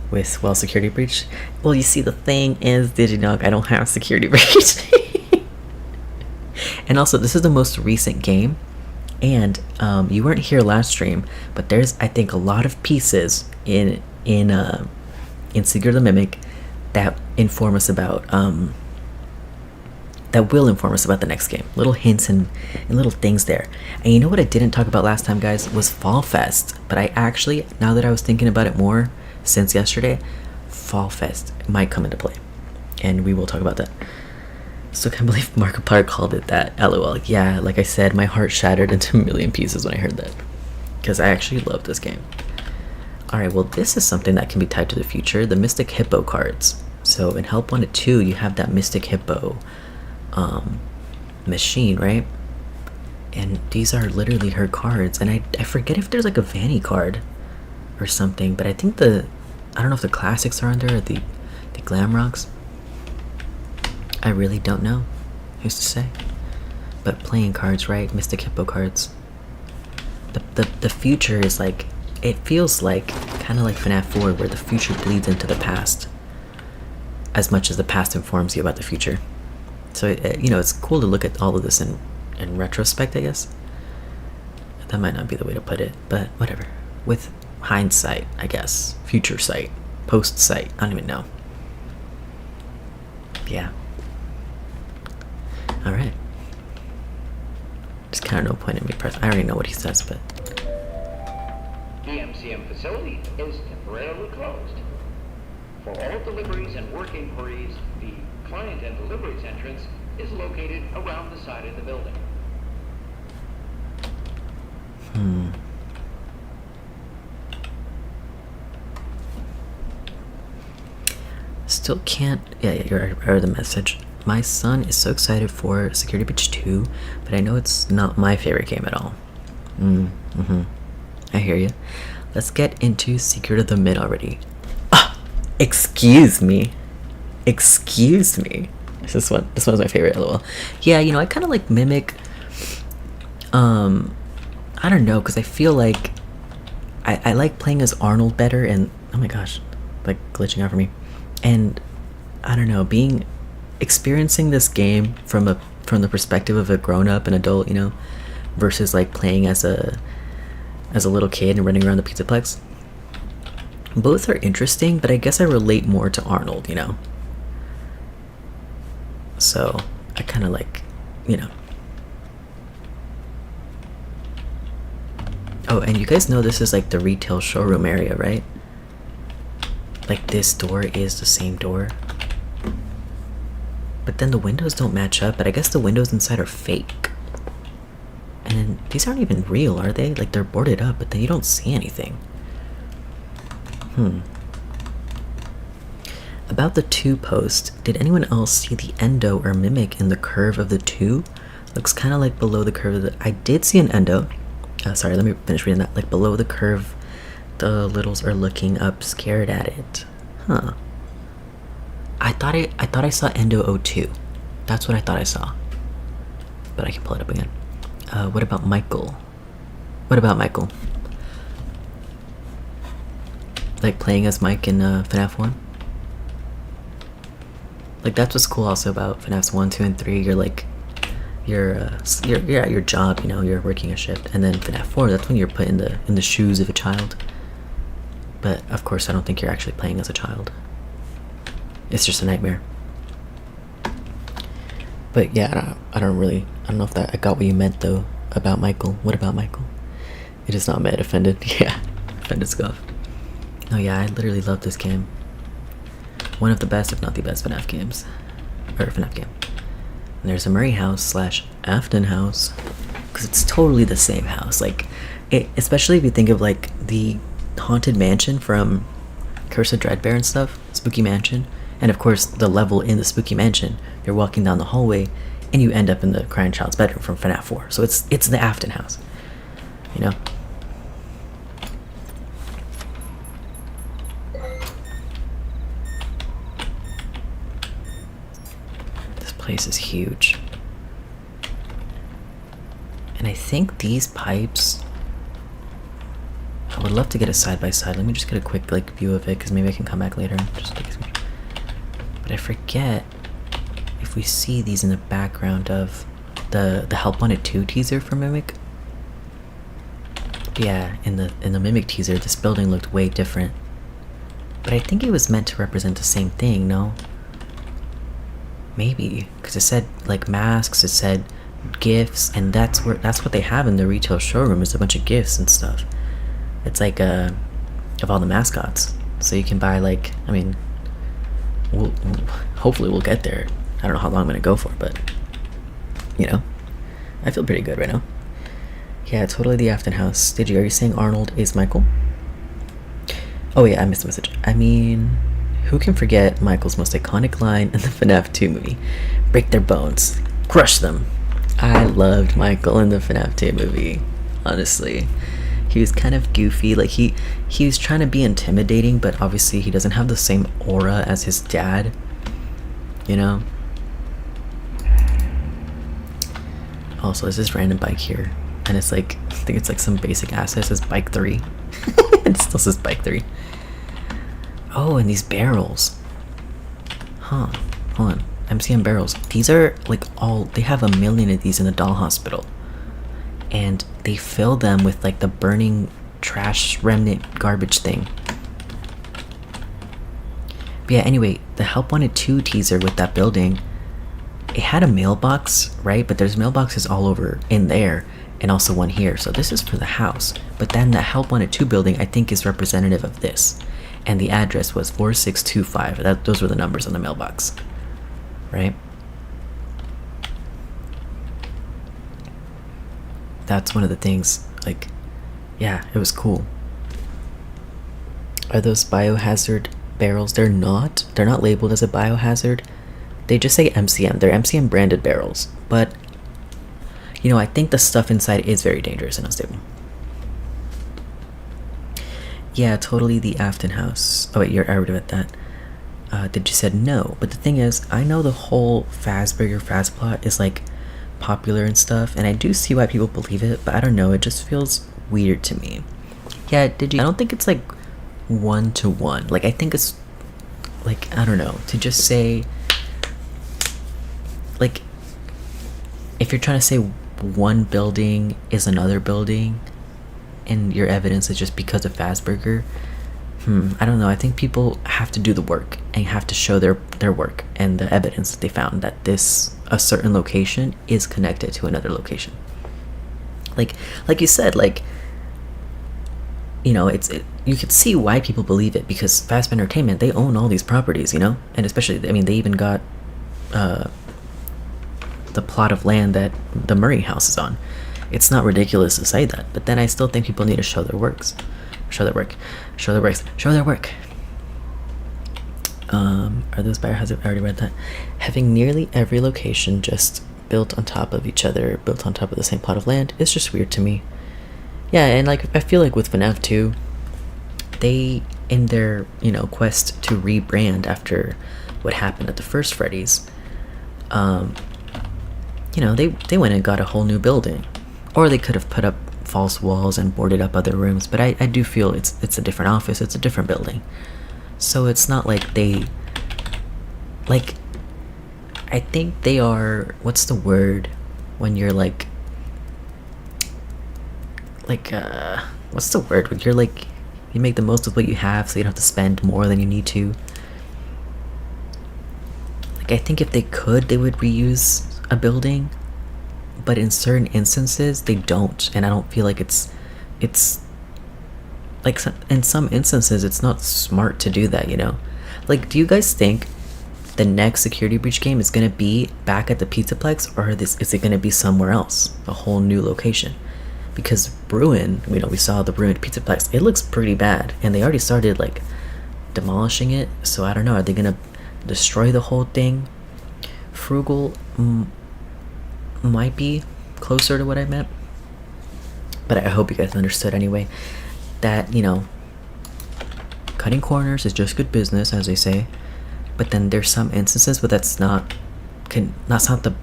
with, well, Security Breach? Well, you see, the thing is, Digidog, I don't have Security Breach. And also, this is the most recent game, and you weren't here last stream, but there's, I think, a lot of pieces in Secret of the Mimic that inform us about that will inform us about the next game. Little hints and little things there. And you know what I didn't talk about last time, guys, was Fall Fest. But I actually, now that I was thinking about it more since yesterday, Fall Fest might come into play, and we will talk about that. So I can't believe Markiplier called it that. LOL. Yeah, like I said, my heart shattered into a million pieces when I heard that, because I actually love this game. Alright, well, this is something that can be tied to the future. The Mystic Hippo cards. So in Help Wanted 2, you have that Mystic Hippo machine, right? And these are literally her cards. And I forget if there's like a Vanny card or something, but I think I don't know if the classics are on there or the glam rocks. I really don't know. Who's to say? But playing cards, right? Mystic Hippo cards. The future is like, it feels like kind of like FNAF 4, where the future bleeds into the past as much as the past informs you about the future. So you know, it's cool to look at all of this in retrospect, I guess. That might not be the way to put it, but whatever. With hindsight, I guess. Future sight. Post sight. I don't even know. Yeah. Alright. There's kind of no point in me pressing. I already know what he says, but... The MCM facility is temporarily closed. For all deliveries and work inquiries, the client and deliveries entrance is located around the side of the building. Still can't... Yeah, I heard the message. My son is so excited for Security Breach 2, but I know it's not my favorite game at all. I hear you. Let's get into Secret of the Mid already. Ah! Excuse me. Excuse me. This one's my favorite, lol. Yeah, you know, I kind of like Mimic. I don't know, because I feel like I like playing as Arnold better, and oh my gosh, like glitching out for me. And I don't know, experiencing this game from the perspective of a grown-up and adult, you know, versus like playing as a little kid and running around the Pizzaplex. Both are interesting, but I guess I relate more to Arnold, you know. So I kind of like, you know. Oh, and you guys know this is like the retail showroom area, right? Like this door is the same door. But then the windows don't match up, but I guess the windows inside are fake. And then these aren't even real, are they? Like they're boarded up, but then you don't see anything. About the 2 post, did anyone else see the endo or mimic in the curve of the 2? Looks kind of like below the curve of the... I did see an endo. Sorry, let me finish reading that. Like below the curve, the littles are looking up, scared at it. Huh. I thought I saw endo 02. That's what I thought I saw. But I can pull it up again. What about Michael? What about Michael? Like playing as Mike in FNAF 1? Like that's what's cool also about FNAFs 1, 2, and 3. You're like, you're at your job, you know, you're working a shift. And then FNAF 4, that's when you're put in the shoes of a child. But of course I don't think you're actually playing as a child. It's just a nightmare. But yeah, I don't know if I got what you meant though about Michael. What about Michael? It is not mad, offended. Yeah, offended scuff. Oh yeah, I literally love this game. One of the best, if not the best, FNAF games. Or FNAF game. And there's a Murray house slash Afton house. Because it's totally the same house. Like, especially if you think of like the Haunted Mansion from Curse of Dreadbear and stuff. Spooky Mansion. And of course, the level in the Spooky Mansion. You're walking down the hallway and you end up in the crying child's bedroom from FNAF 4. So it's the Afton house. You know? Place is huge, and I think these pipes, I would love to get a side by side. Let me just get a quick like view of it, because maybe I can come back later and just take a screenshot. But I forget if we see these in the background of the Help Wanted 2 teaser for Mimic. Yeah, in the Mimic teaser, this building looked way different, but I think it was meant to represent the same thing. No. Maybe, because it said like masks, it said gifts, and that's what they have in the retail showroom, is a bunch of gifts and stuff. It's like of all the mascots, so you can buy like, I mean, hopefully we'll get there. I don't know how long I'm gonna go for, but you know, I feel pretty good right now. Yeah, totally the Afton house. Are you saying Arnold is Michael? Oh yeah, I missed the message. I mean, Who can forget Michael's most iconic line in the FNAF 2 movie? Break their bones, crush them. I loved Michael in the FNAF 2 movie, honestly. He was kind of goofy, like he was trying to be intimidating, but obviously he doesn't have the same aura as his dad, you know? Also, there's this random bike here, and it's like, I think it's like some basic asset. It says bike 3. It still says bike 3. Oh, and these barrels. Huh. Hold on. MCM barrels. These are like they have 1 million of these in the doll hospital. And they fill them with like the burning trash remnant garbage thing. But yeah, anyway, the Help Wanted 2 teaser with that building, it had a mailbox, right? But there's mailboxes all over in there, and also one here. So this is for the house. But then the Help Wanted 2 building, I think, is representative of this. And the address was 4625. Those were the numbers on the mailbox, right? That's one of the things, like, yeah, it was cool. Are those biohazard barrels? They're not labeled as a biohazard. They just say MCM. They're MCM branded barrels. But, you know, I think the stuff inside is very dangerous and unstable. Yeah, totally the Afton house. Oh wait, you're already with that. Did you said no, but the thing is, I know the whole Fazburger Faz plot is like popular and stuff, and I do see why people believe it, but I don't know, it just feels weird to me. Yeah, I don't think it's like 1-to-1. Like, I think it's like, I don't know, to just say, like, if you're trying to say one building is another building, and your evidence is just because of Fazburger, I don't know. I think people have to do the work and have to show their work and the evidence that they found that a certain location is connected to another location. Like you said, like, you know, you could see why people believe it, because Fazbear Entertainment, they own all these properties, you know, and especially, I mean, they even got the plot of land that the Murray house is on. It's not ridiculous to say that, but then I still think people need to show their works. Show their work. Are those biohazard? I already read that. Having nearly every location just built on top of each other, built on top of the same plot of land, is just weird to me. Yeah, and like, I feel like with FNAF 2, they, in their, you know, quest to rebrand after what happened at the first Freddy's, you know, they went and got a whole new building. Or they could have put up false walls and boarded up other rooms, but I do feel it's a different office, it's a different building. So it's not like they, like, I think they are, what's the word when you're like, what's the word when you're like, you make the most of what you have so you don't have to spend more than you need to. Like, I think if they could, they would reuse a building, but in certain instances they don't, and I don't feel like it's like, in some instances it's not smart to do that, you know? Like, do you guys think the next Security Breach game is gonna be back at the Pizzaplex, or is it gonna be somewhere else, a whole new location? Because Bruin, you know, we saw the Bruin Pizzaplex, it looks pretty bad, and they already started like demolishing it, so I don't know, are they gonna destroy the whole thing? Frugal might be closer to what I meant, but I hope you guys understood anyway, that, you know, cutting corners is just good business, as they say, but then there's some instances where that's not the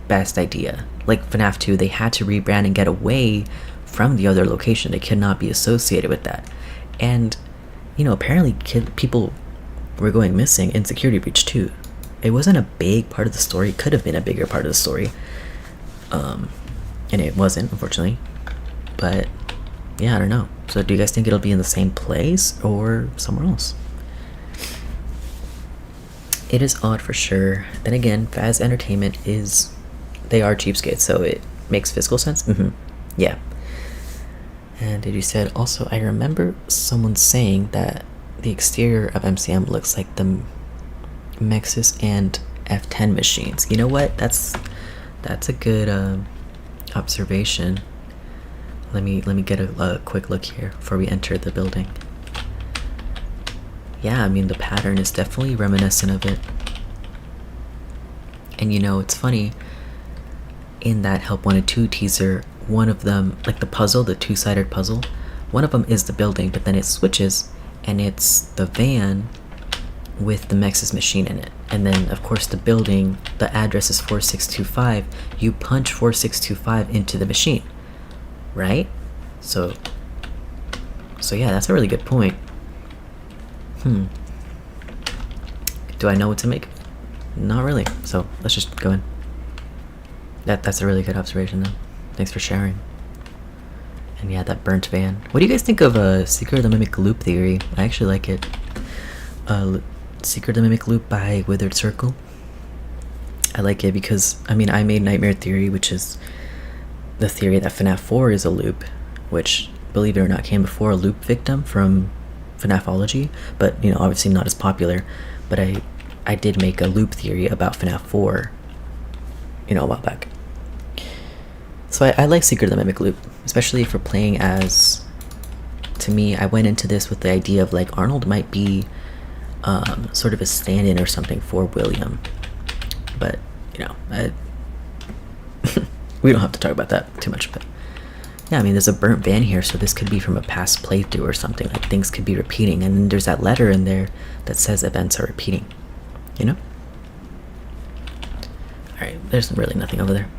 best idea. Like FNAF 2, they had to rebrand and get away from the other location. They could not be associated with that, and, you know, apparently people were going missing in Security Breach 2. It wasn't a big part of the story. It could have been a bigger part of the story, and it wasn't, unfortunately. But yeah, I don't know. So do you guys think it'll be in the same place or somewhere else? It is odd for sure. Then again, Faz Entertainment they are cheapskates, so it makes physical sense. Yeah. And you said also, I remember someone saying that the exterior of MCM looks like the Mexis and F10 machines. You know what? That's a good observation. Let me get a quick look here before we enter the building. yeah, I mean, the pattern is definitely reminiscent of it. And you know, it's funny, in that Help Wanted 2 teaser, one of them, like the puzzle, the two-sided puzzle, one of them is the building, but then it switches and it's the van with the Mex's machine in it. And then of course the building, the address is 4625. You punch 4625 into the machine, right? So yeah, that's a really good point. Do I know what to make? Not really. So let's just go in. That's a really good observation though. Thanks for sharing. And yeah, that burnt van. What do you guys think of Secret of the Mimic Loop theory? I actually like it. Secret of the Mimic Loop by Withered Circle. I like it because, I mean, I made Nightmare Theory, which is the theory that FNAF 4 is a loop, which, believe it or not, came before a loop victim from FNAFology, but, you know, obviously not as popular. But I did make a loop theory about FNAF 4, you know, a while back. So I like Secret of the Mimic Loop, especially for playing as, to me, I went into this with the idea of like Arnold might be sort of a stand-in or something for William. But, you know, we don't have to talk about that too much, but yeah, I mean, there's a burnt van here, so this could be from a past playthrough or something, like things could be repeating, and then there's that letter in there that says events are repeating, you know? Alright, there's really nothing over there.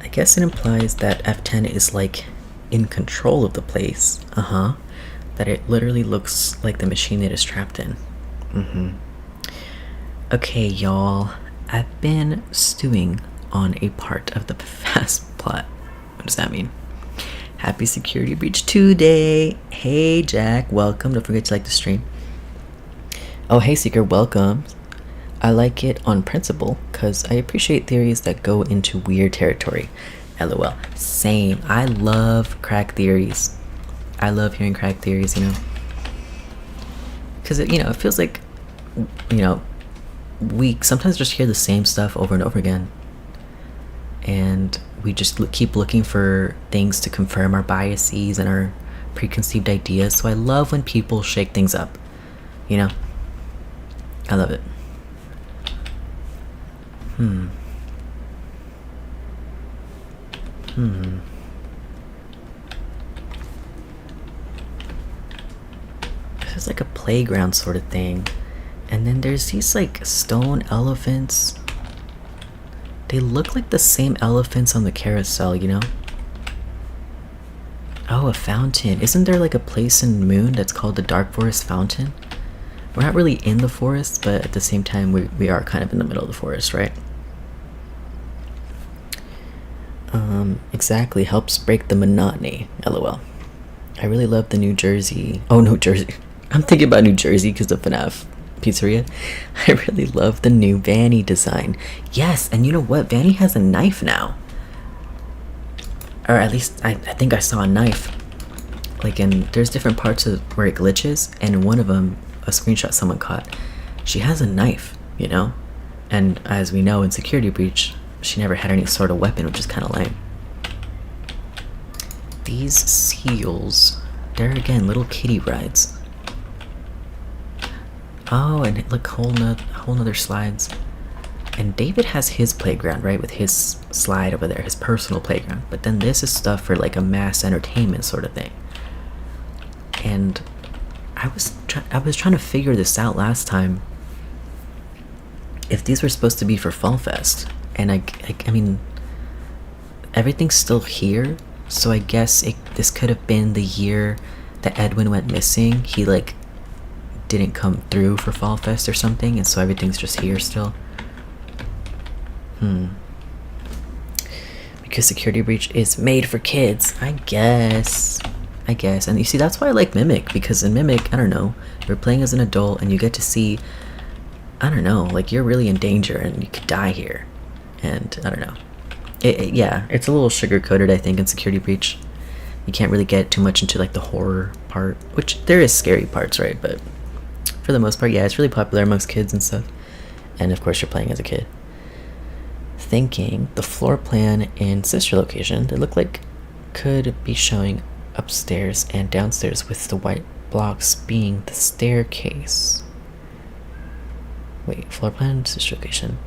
I guess it implies that F10 is like in control of the place. That it literally looks like the machine it is trapped in. Okay, y'all. I've been stewing on a part of the fast plot. What does that mean? Happy Security Breach 2 Day! Hey, Jack. Welcome. Don't forget to like the stream. Oh, hey, Seeker. Welcome. I like it on principle because I appreciate theories that go into weird territory. LOL. Same. I love crack theories. I love hearing crack theories, you know. Because, you know, it feels like, you know, we sometimes just hear the same stuff over and over again. And we just keep looking for things to confirm our biases and our preconceived ideas. So I love when people shake things up, you know. I love it. This is like a playground sort of thing. And then there's these like stone elephants. They look like the same elephants on the carousel, you know? Oh, a fountain. Isn't there like a place in Moon that's called the Dark Forest Fountain? We're not really in the forest, but at the same time we are kind of in the middle of the forest, right? Exactly, helps break the monotony, LOL. I really love the New Jersey. Oh, New Jersey. I'm thinking about New Jersey because of FNAF Pizzeria. I really love the new VANNY design. Yes, and you know what? VANNY has a knife now. Or at least, I think I saw a knife. Like, there's different parts of where it glitches, and in one of them, a screenshot someone caught, she has a knife, you know? And as we know in Security Breach, she never had any sort of weapon, which is kind of lame. These seals, they're again little kiddie rides. Oh, and look, whole nother slides. And David has his playground, right, with his slide over there, his personal playground. But then this is stuff for like a mass entertainment sort of thing. And I was trying to figure this out last time. If these were supposed to be for Fall Fest, and I mean, everything's still here, so I guess this could have been the year that Edwin went missing. He like didn't come through for Fall Fest or something, and so everything's just here still. Because Security Breach is made for kids, I guess. And you see, that's why I like Mimic, because in Mimic, I don't know, you're playing as an adult and you get to see, I don't know, like you're really in danger and you could die here. And I don't know. Yeah, it's a little sugar-coated, I think, in Security Breach. You can't really get too much into like the horror part, which there is scary parts, right? But for the most part, yeah, it's really popular amongst kids and stuff. And of course, you're playing as a kid. Thinking the floor plan in sister location, they look like could be showing upstairs and downstairs with the white blocks being the staircase. Wait, floor plan distribution.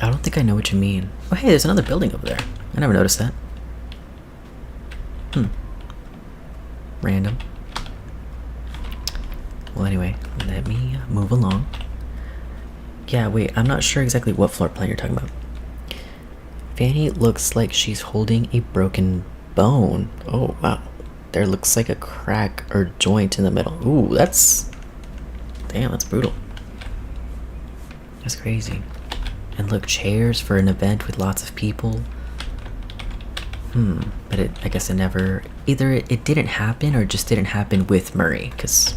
I don't think I know what you mean. Oh, hey, there's another building over there. I never noticed that. Random. Well, anyway, let me move along. Yeah, wait, I'm not sure exactly what floor plan you're talking about. Vanny looks like she's holding a broken bone. Oh, wow. There looks like a crack or joint in the middle. Ooh, that's... Damn, that's brutal. That's crazy. And look, chairs for an event with lots of people. But I guess it never... Either it didn't happen or just didn't happen with Murray, because...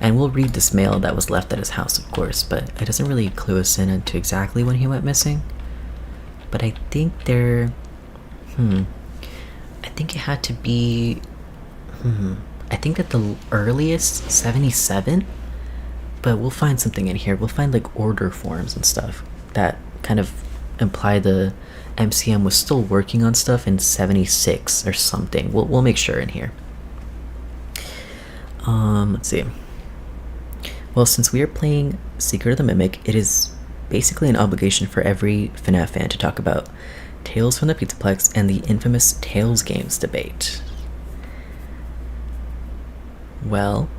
And we'll read this mail that was left at his house, of course, but it doesn't really clue us in into exactly when he went missing. But I think there... I think it had to be... I think at the earliest, 77? But we'll find something in here. We'll find, like, order forms and stuff that kind of imply the MCM was still working on stuff in 76 or something. We'll make sure in here. Let's see. Well, since we are playing Secret of the Mimic, it is basically an obligation for every FNAF fan to talk about Tales from the Pizzaplex and the infamous Tales games debate. Well,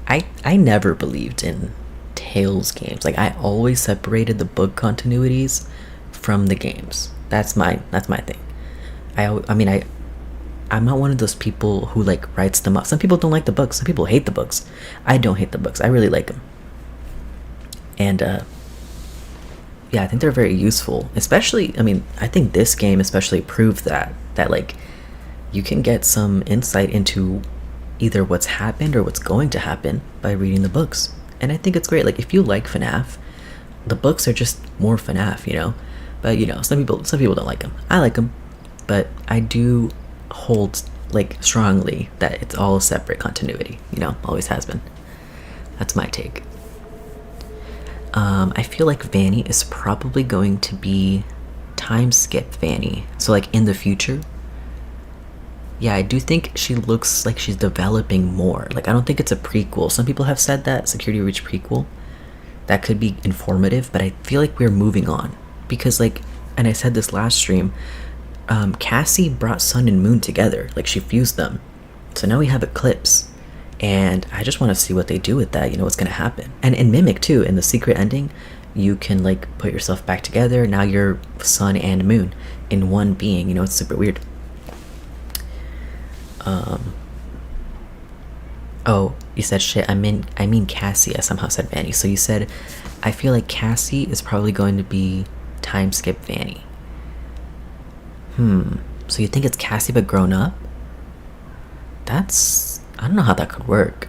I never believed in Tales games. Like, I always separated the book continuities from the games. That's my thing. I'm not one of those people who, like, writes them up. Some people don't like the books. Some people hate the books. I don't hate the books. I really like them. And, yeah, I think they're very useful. Especially, I think this game especially proved that, like, you can get some insight into either what's happened or what's going to happen by reading the books. And I think it's great. Like, if you like FNAF, the books are just more FNAF, you know? But, you know, some people don't like them. I like them. But I do hold, like, strongly that it's all separate continuity, you know? Always has been. That's my take. I feel like Vanny is probably going to be time skip Vanny. So, like, in the future. Yeah, I do think she looks like she's developing more. Like, I don't think it's a prequel. Some people have said that, Security Breach prequel. That could be informative, but I feel like we're moving on. Because, like, and I said this last stream, Cassie brought Sun and Moon together. Like, she fused them. So now we have Eclipse. And I just want to see what they do with that, you know, what's going to happen. And in Mimic, too, in the secret ending, you can, like, put yourself back together. Now you're Sun and Moon in one being. You know, it's super weird. Oh, you said shit. I mean Cassie. I somehow said Vanny. So you said, I feel like Cassie is probably going to be time skip Vanny. So you think it's Cassie but grown up? I don't know how that could work.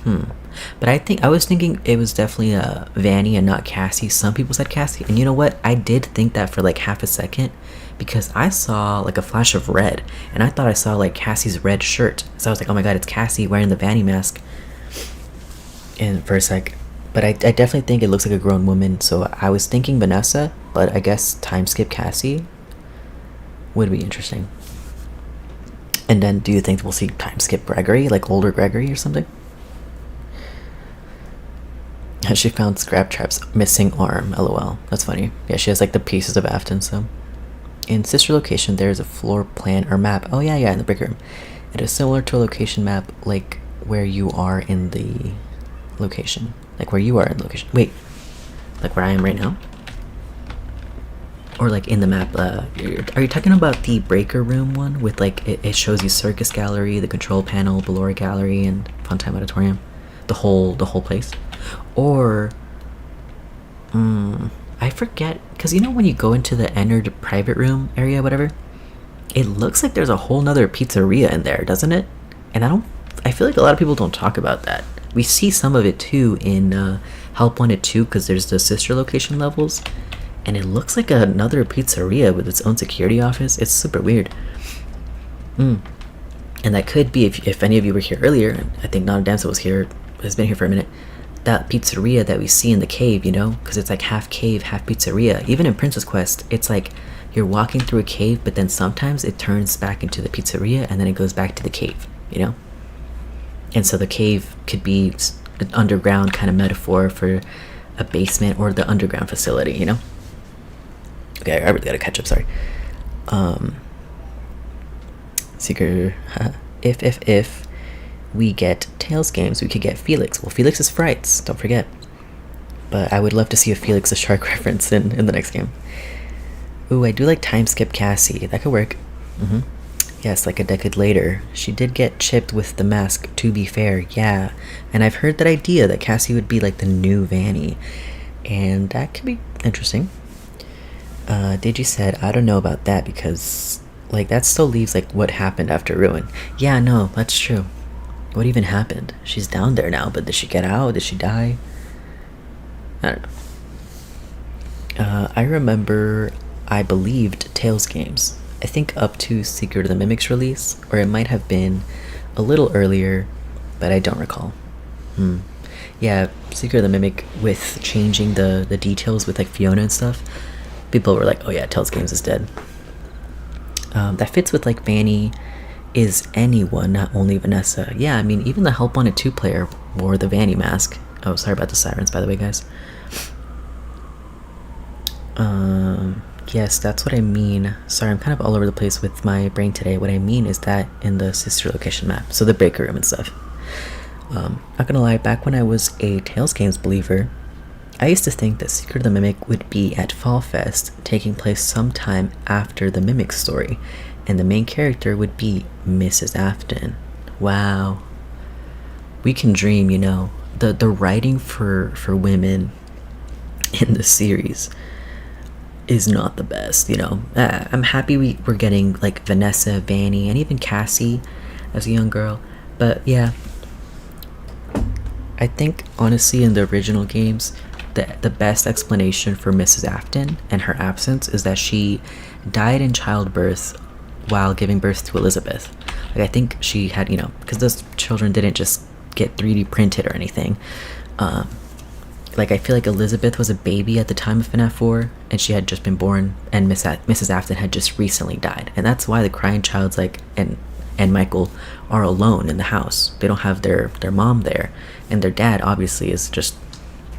But I was thinking it was definitely Vanny and not Cassie. Some people said Cassie, and you know what? I did think that for like half a second, because I saw like a flash of red, and I thought I saw like Cassie's red shirt. So I was like, oh my god, it's Cassie wearing the Vanny mask. And for a sec, but I definitely think it looks like a grown woman. So I was thinking Vanessa, but I guess time skip Cassie would be interesting. And then, do you think we'll see time skip Gregory, like older Gregory or something? She found Scrap Trap's missing arm, lol. That's funny. Yeah, she has like the pieces of Afton, so. In sister location, there's a floor plan or map. Oh yeah, in the break room. It is similar to a location map, like where you are in the location. Like where you are in the location. Wait, like where I am right now? Or like in the map, are you talking about the breaker room one with like, it shows you Circus Gallery, the control panel, Ballora Gallery, and Funtime Auditorium? The whole place? Or, I forget, because you know when you go into the entered private room area, whatever, it looks like there's a whole nother pizzeria in there, doesn't it? And I feel like a lot of people don't talk about that. We see some of it too in Help Wanted 2, because there's the sister location levels, and it looks like another pizzeria with its own security office. It's super weird. And that could be, if any of you were here earlier, and I think Nana Damsel has been here for a minute, that pizzeria that we see in the cave, you know, because it's like half cave, half pizzeria. Even in Princess Quest, it's like you're walking through a cave, but then sometimes it turns back into the pizzeria and then it goes back to the cave, you know? And so the cave could be an underground kind of metaphor for a basement or the underground facility, you know? Okay, I really gotta catch up, sorry. Seeker, if we get Tails games, we could get Felix. Well, Felix is Frights, don't forget. But I would love to see a Felix the Shark reference in the next game. Ooh, I do like Time Skip Cassie. That could work. Yes, like a decade later. She did get chipped with the mask, to be fair, yeah. And I've heard that idea that Cassie would be like the new Vanny. And that could be interesting. Digi said, I don't know about that because, like, that still leaves, like, what happened after Ruin. Yeah, no, that's true. What even happened? She's down there now, but did she get out? Did she die? I don't know. I remember I believed Tails games. I think up to Secret of the Mimic's release, or it might have been a little earlier, but I don't recall. Yeah, Secret of the Mimic with changing the details with like Fiona and stuff. People were like, oh yeah, Tails games is dead. That fits with like Vanny is anyone, not only Vanessa. Yeah, I mean, even the Help Wanted 2 player wore the Vanny mask. Oh, sorry about the sirens, by the way, guys. Yes, that's what I mean. Sorry, I'm kind of all over the place with my brain today. What I mean is that in the sister location map, so the breaker room and stuff. Not gonna lie, back when I was a Tails games believer, I used to think that Secret of the Mimic would be at Fall Fest, taking place sometime after the Mimic story, and the main character would be Mrs. Afton. Wow. We can dream, you know. The writing for women in the series is not the best, you know. I'm happy we're getting like Vanessa, Vanny, and even Cassie as a young girl. But yeah, I think honestly in the original games, the best explanation for Mrs. Afton and her absence is that she died in childbirth while giving birth to Elizabeth. Like, I think she had, you know, because those children didn't just get 3D printed or anything. Like, I feel like Elizabeth was a baby at the time of FNAF 4, and she had just been born, and Mrs. Afton had just recently died. And that's why the crying child's like, and Michael are alone in the house. They don't have their mom there, and their dad obviously is just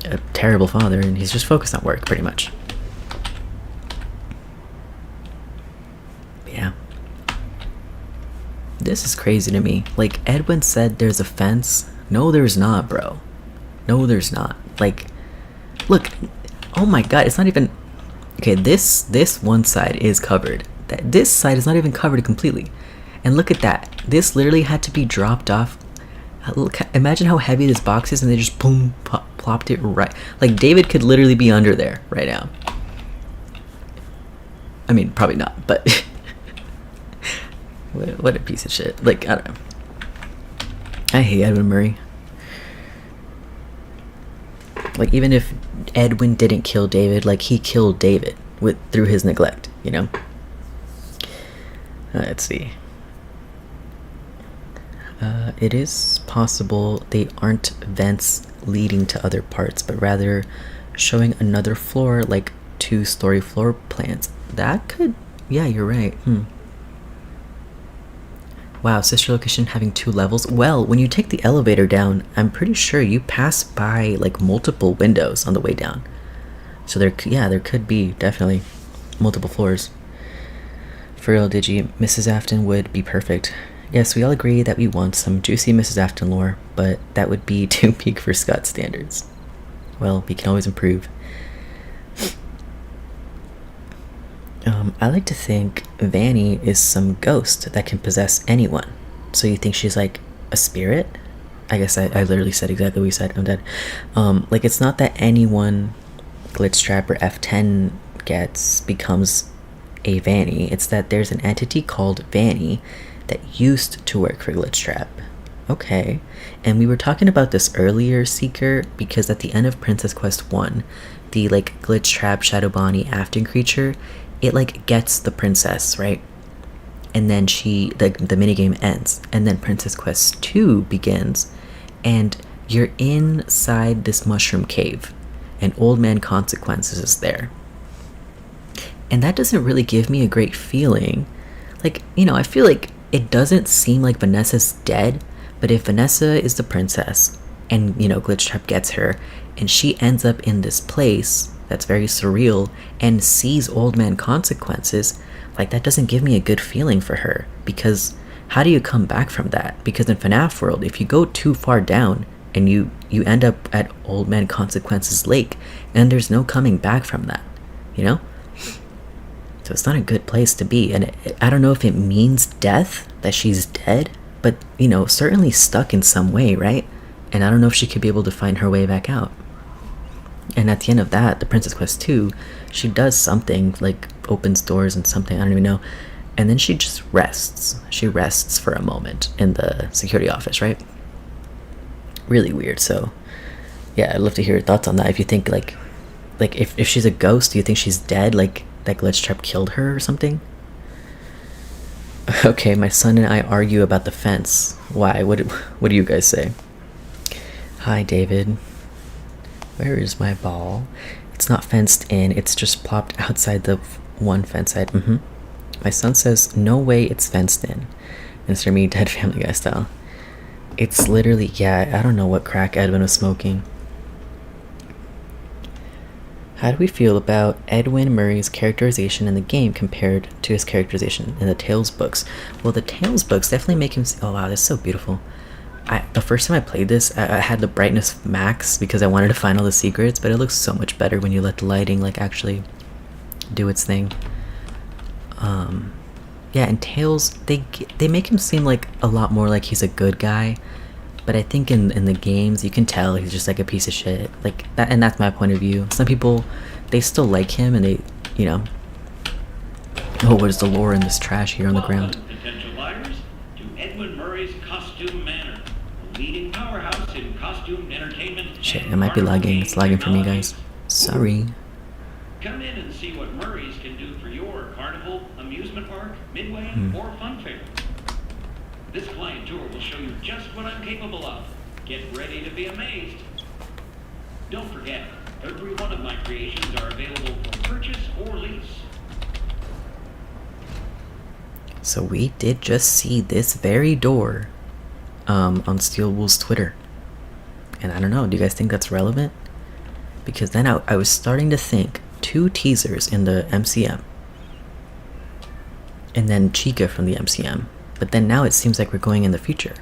a terrible father, and he's just focused on work, pretty much. Yeah. This is crazy to me. Like, Edwin said there's a fence. No, there's not, bro. No, there's not. Like, look. Oh my god, it's not even... Okay, this one side is covered. This side is not even covered completely. And look at that. This literally had to be dropped off. Look, imagine how heavy this box is, and they just boom, plopped it right. Like, David could literally be under there right now. I mean, probably not, but... What a piece of shit. Like, I don't know. I hate Edwin Murray. Like, even if Edwin didn't kill David, like, he killed David through his neglect, you know? Let's see. It is possible they aren't vents leading to other parts, but rather showing another floor, like 2-story floor plans. That could... Yeah, you're right. Wow, sister location having 2 levels. Well, when you take the elevator down, I'm pretty sure you pass by like multiple windows on the way down. So there could be definitely multiple floors. For real, Digi, Mrs. Afton would be perfect. Yes, we all agree that we want some juicy Mrs. Afton lore, but that would be too peak for Scott standards. Well, we can always improve. I like to think Vanny is some ghost that can possess anyone. So you think she's like a spirit? I guess I literally said exactly what you said. I'm dead. Like, it's not that anyone Glitchtrap or F10 becomes a Vanny. It's that there's an entity called Vanny that used to work for Glitchtrap. Okay. And we were talking about this earlier, Seeker, because at the end of Princess Quest 1, the like Glitchtrap Shadow Bonnie Afton creature, it like gets the princess, right? And then the minigame ends, and then Princess Quest 2 begins, and you're inside this mushroom cave, and Old Man Consequences is there. And that doesn't really give me a great feeling. Like, you know, I feel like it doesn't seem like Vanessa's dead, but if Vanessa is the princess and, you know, Glitchtrap gets her and she ends up in this place that's very surreal and sees Old Man Consequences, like, that doesn't give me a good feeling for her, because how do you come back from that? Because in FNAF world, if you go too far down and you end up at Old Man Consequences Lake, and there's no coming back from that, you know? So it's not a good place to be. And I don't know if it means death, that she's dead, but, you know, certainly stuck in some way, right? And I don't know if she could be able to find her way back out. And at the end of that, the Princess Quest 2, she does something, like opens doors and something, I don't even know. And then she just rests. She rests for a moment in the security office, right? Really weird. So, yeah, I'd love to hear your thoughts on that. If you think, like if she's a ghost, do you think she's dead? Like, that Glitchtrap killed her or something? Okay, my son and I argue about the fence. Why? What do you guys say? Hi, David. Where is my ball? It's not fenced in. It's just plopped outside the one fence side. My son says, no way it's fenced in. Mr. Me, dead Family Guy style. It's literally, yeah, I don't know what crack Edwin was smoking. How do we feel about Edwin Murray's characterization in the game compared to his characterization in the Tales books? Well, the Tales books definitely make him... Oh, wow, that's so beautiful. The first time I played this, I had the brightness max because I wanted to find all the secrets, but it looks so much better when you let the lighting, like, actually do its thing. Yeah, in Tales, they make him seem like a lot more like he's a good guy, but I think in the games, you can tell he's just like a piece of shit. Like that, and that's my point of view. Some people, they still like him, and they, you know... Oh, what is the lore in this trash here on the ground? Welcome, potential buyers, to Edwin Murray's Costume Manor, the leading powerhouse in costume entertainment. Shit, it might be lagging. It's lagging for me, guys. Sorry. Come in and see what Murray's can do for your carnival, amusement park, midway, or fun fair. This client tour will show you just what I'm capable of. Get ready to be amazed. Don't forget, every one of my creations are available for purchase or lease. So we did just see this very door on Steel Wool's Twitter. And I don't know, do you guys think that's relevant? Because then I was starting to think 2 teasers in the MCM. And then Chica from the MCM. But then now it seems like we're going in the future.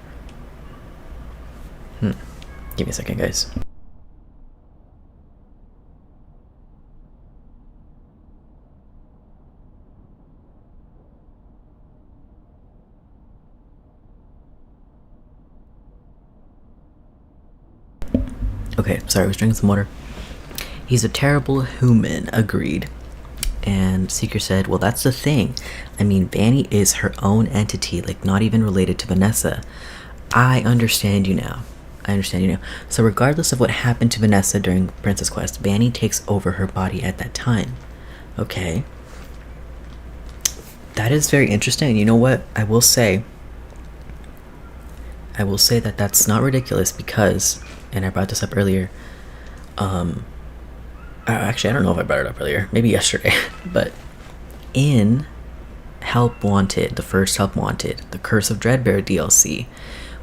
Give me a second, guys. Okay, sorry, I was drinking some water. He's a terrible human, agreed. And Seeker said, well, that's the thing. I mean, Vanny is her own entity, like not even related to Vanessa. I understand you now. I understand you now. So regardless of what happened to Vanessa during Princess Quest, Vanny takes over her body at that time. Okay. That is very interesting. You know what? I will say that that's not ridiculous because, and I brought this up earlier, actually, I don't know if I brought it up earlier, maybe yesterday, but in Help Wanted, the first Help Wanted, the Curse of Dreadbear DLC,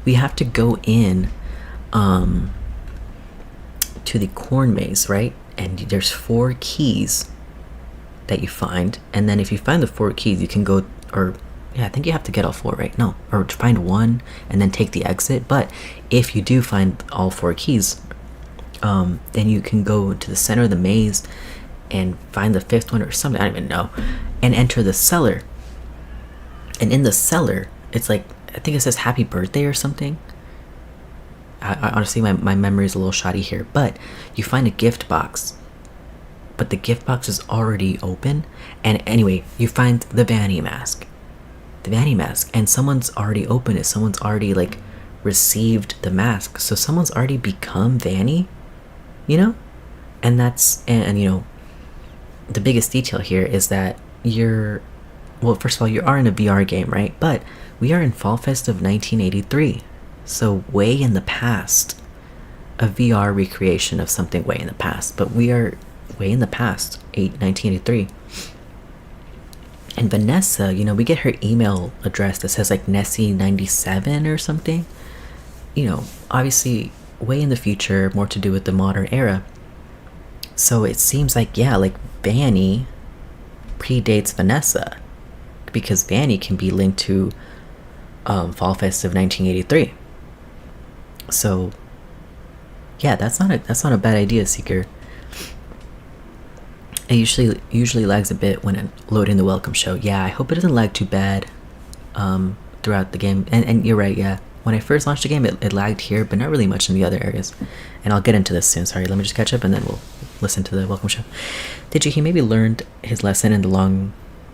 we have to go in to the corn maze, right? And there's 4 keys that you find, and then if you find the 4 keys, you can go, or yeah, I think you have to get all 4, right? No, or find 1 and then take the exit. But if you do find all 4 keys, then you can go to the center of the maze and find the 5th one or something, I don't even know, and enter the cellar. And in the cellar, it's like, I think it says happy birthday or something. I honestly, my memory is a little shoddy here, but you find a gift box, but the gift box is already open. And anyway, you find the Vanny mask, and someone's already opened it. Someone's already like received the mask, so someone's already become Vanny, you know. And that's, and you know, the biggest detail here is that well, first of all, you are in a VR game, right? But we are in Fall Fest of 1983, so way in the past, a VR recreation of something way in the past, but we are way in the past, 1983. And Vanessa, you know, we get her email address that says like Nessie97 or something. You know, obviously way in the future, more to do with the modern era. So it seems like, yeah, like VANNY predates Vanessa, because VANNY can be linked to Fall Fest of 1983. So yeah, that's not a bad idea, Seeker. It usually lags a bit when I'm loading the welcome show. Yeah, I hope it doesn't lag too bad throughout the game. And you're right, yeah. When I first launched the game, it lagged here, but not really much in the other areas. And I'll get into this soon. Sorry, let me just catch up and then we'll listen to the welcome show. Did you? He maybe learned his lesson in the long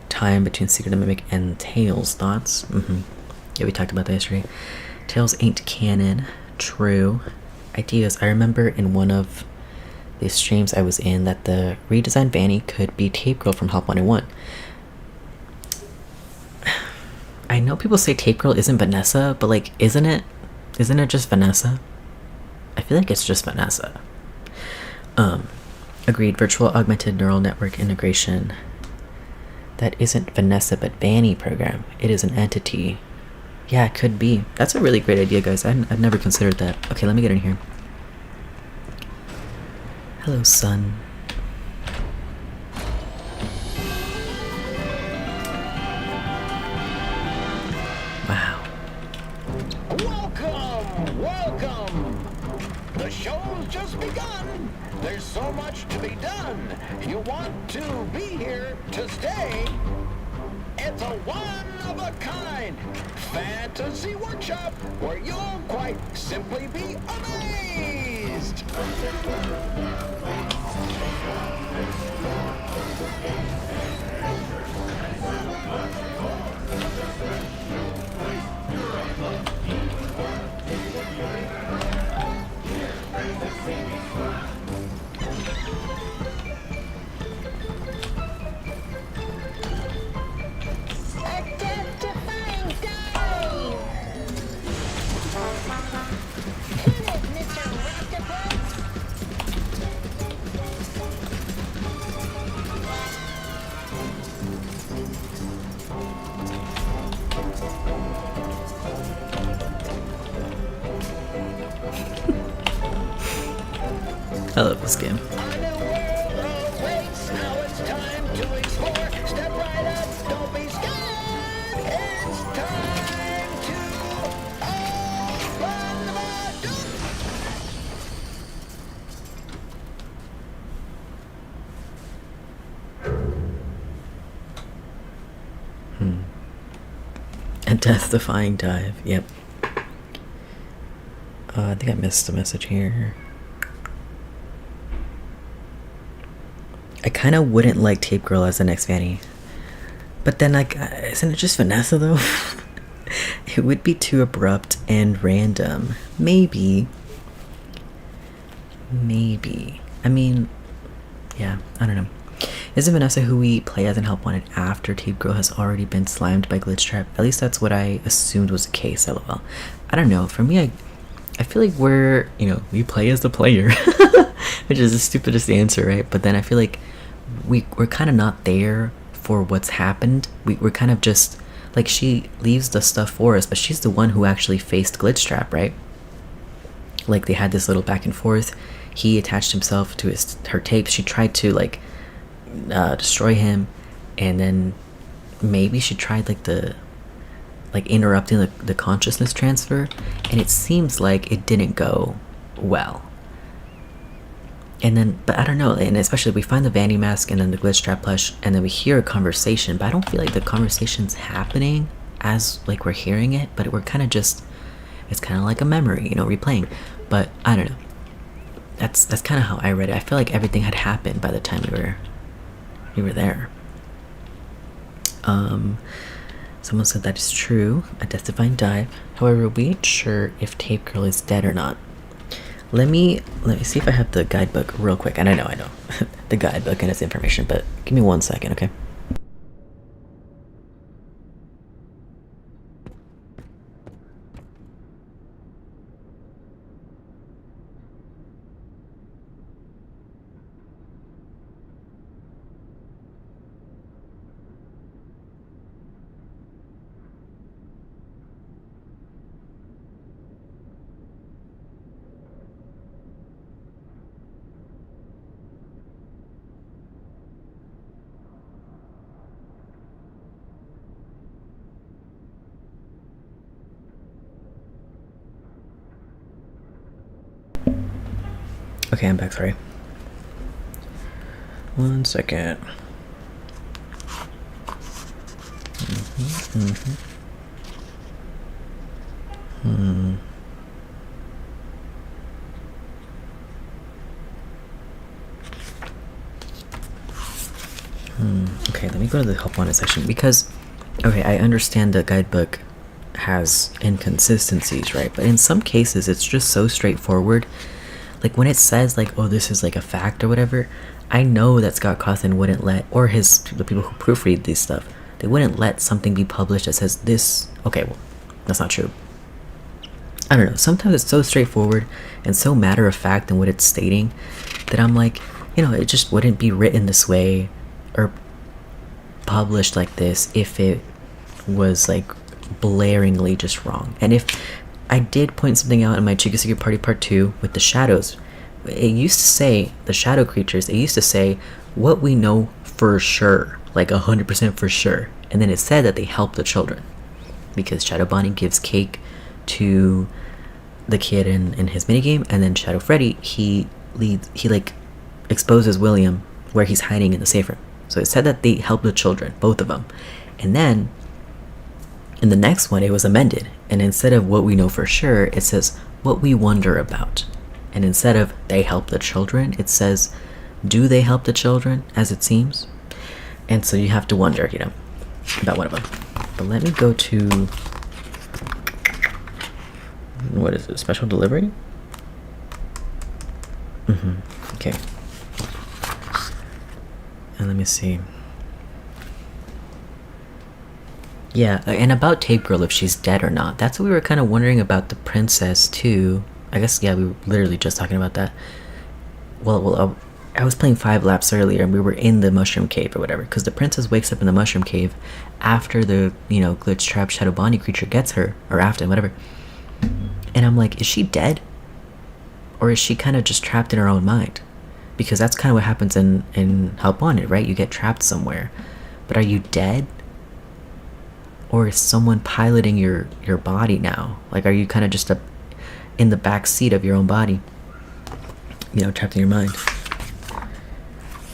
time between Secret the Mimic and Tails. Thoughts? Yeah, we talked about that yesterday. Tails ain't canon. True. Ideas. I remember in one of the streams I was in that the redesigned VANNY could be Tape Girl from Help 101. I know people say Tape Girl isn't Vanessa, but like, isn't it? Isn't it just Vanessa? I feel like it's just Vanessa. Agreed. Virtual augmented neural network integration. That isn't Vanessa, but VANNY program. It is an entity. Yeah, it could be. That's a really great idea, guys. I've never considered that. Okay, let me get in here. Hello, son. Wow. Welcome! The show's just begun. There's so much to be done. You want to be here to stay. It's a one-of-a-kind fantasy workshop where you'll quite simply be amazed. Identifying dive! Hit it, Mr. Octopus! I love this game. On a world awaits, now it's time to explore. Step right up, don't be scared. It's time to open the door. A death-defying dive. Yep. I think I missed a message here. I kind of wouldn't like Tape Girl as the next VANNY. But then, like, isn't it just Vanessa, though? It would be too abrupt and random. Maybe. Maybe. I mean, yeah, I don't know. Isn't Vanessa who we play as in Help Wanted after Tape Girl has already been slimed by Glitch Trap? At least that's what I assumed was the case, lol. I don't know. For me, I feel like we're, you know, we play as the player. Which is the stupidest answer, right? But then I feel like we're kind of not there for what's happened. We're kind of just, like, she leaves the stuff for us, but she's the one who actually faced Glitch Trap, right? Like, they had this little back and forth. He attached himself to her tapes. She tried to, like, destroy him, and then maybe she tried like interrupting the consciousness transfer, and it seems like it didn't go well. And then, but I don't know, and especially we find the VANNY mask and then the Glitch Trap plush, and then we hear a conversation, but I don't feel like the conversation's happening as like we're hearing it, but we're kind of just, it's kind of like a memory, you know, replaying. But I don't know. That's kind of how I read it. I feel like everything had happened by the time we were there. Someone said that is true. A death-defying dive. However, we ain't sure if Tape Girl is dead or not. Let me see if I have the guidebook real quick. And I know the guidebook and its information, but give me 1 second, okay? Okay, I'm back, sorry. 1 second. Okay, let me go to the help wanted section because, okay, I understand the guidebook has inconsistencies, right? But in some cases, it's just so straightforward. Like when it says like, oh, this is like a fact or whatever, I know that Scott Cawthon wouldn't let, or the people who proofread these stuff, they wouldn't let something be published that says this. Okay, well, that's not true. I don't know. Sometimes it's so straightforward and so matter of fact in what it's stating that I'm like, it just wouldn't be written this way or published like this if it was like blaringly just wrong. And if I did point something out in my Chica Secret Party Part 2 with the shadows, it used to say, the shadow creatures, it used to say what we know for sure, like 100% for sure. And then it said that they help the children because Shadow Bonnie gives cake to the kid in his minigame, and then Shadow Freddy, he like exposes William where he's hiding in the safe room. So it said that they help the children, both of them. And then in the next one, it was amended. And instead of what we know for sure, it says what we wonder about. And instead of they help the children, it says, do they help the children, as it seems? And so you have to wonder, about one of them. But let me go to, what is it, special delivery? Okay. And let me see. Yeah, and about Tape Girl, if she's dead or not. That's what we were kind of wondering about the princess, too. I guess, yeah, we were literally just talking about that. Well, I was playing 5 laps earlier, and we were in the mushroom cave or whatever, because the princess wakes up in the mushroom cave after the, glitch trap Shadow Bonnie creature gets her, or after, whatever. And I'm like, is she dead? Or is she kind of just trapped in her own mind? Because that's kind of what happens in Help Wanted, right? You get trapped somewhere. But are you dead? Or is someone piloting your body now? Like, are you kind of just in the back seat of your own body? Trapped in your mind. I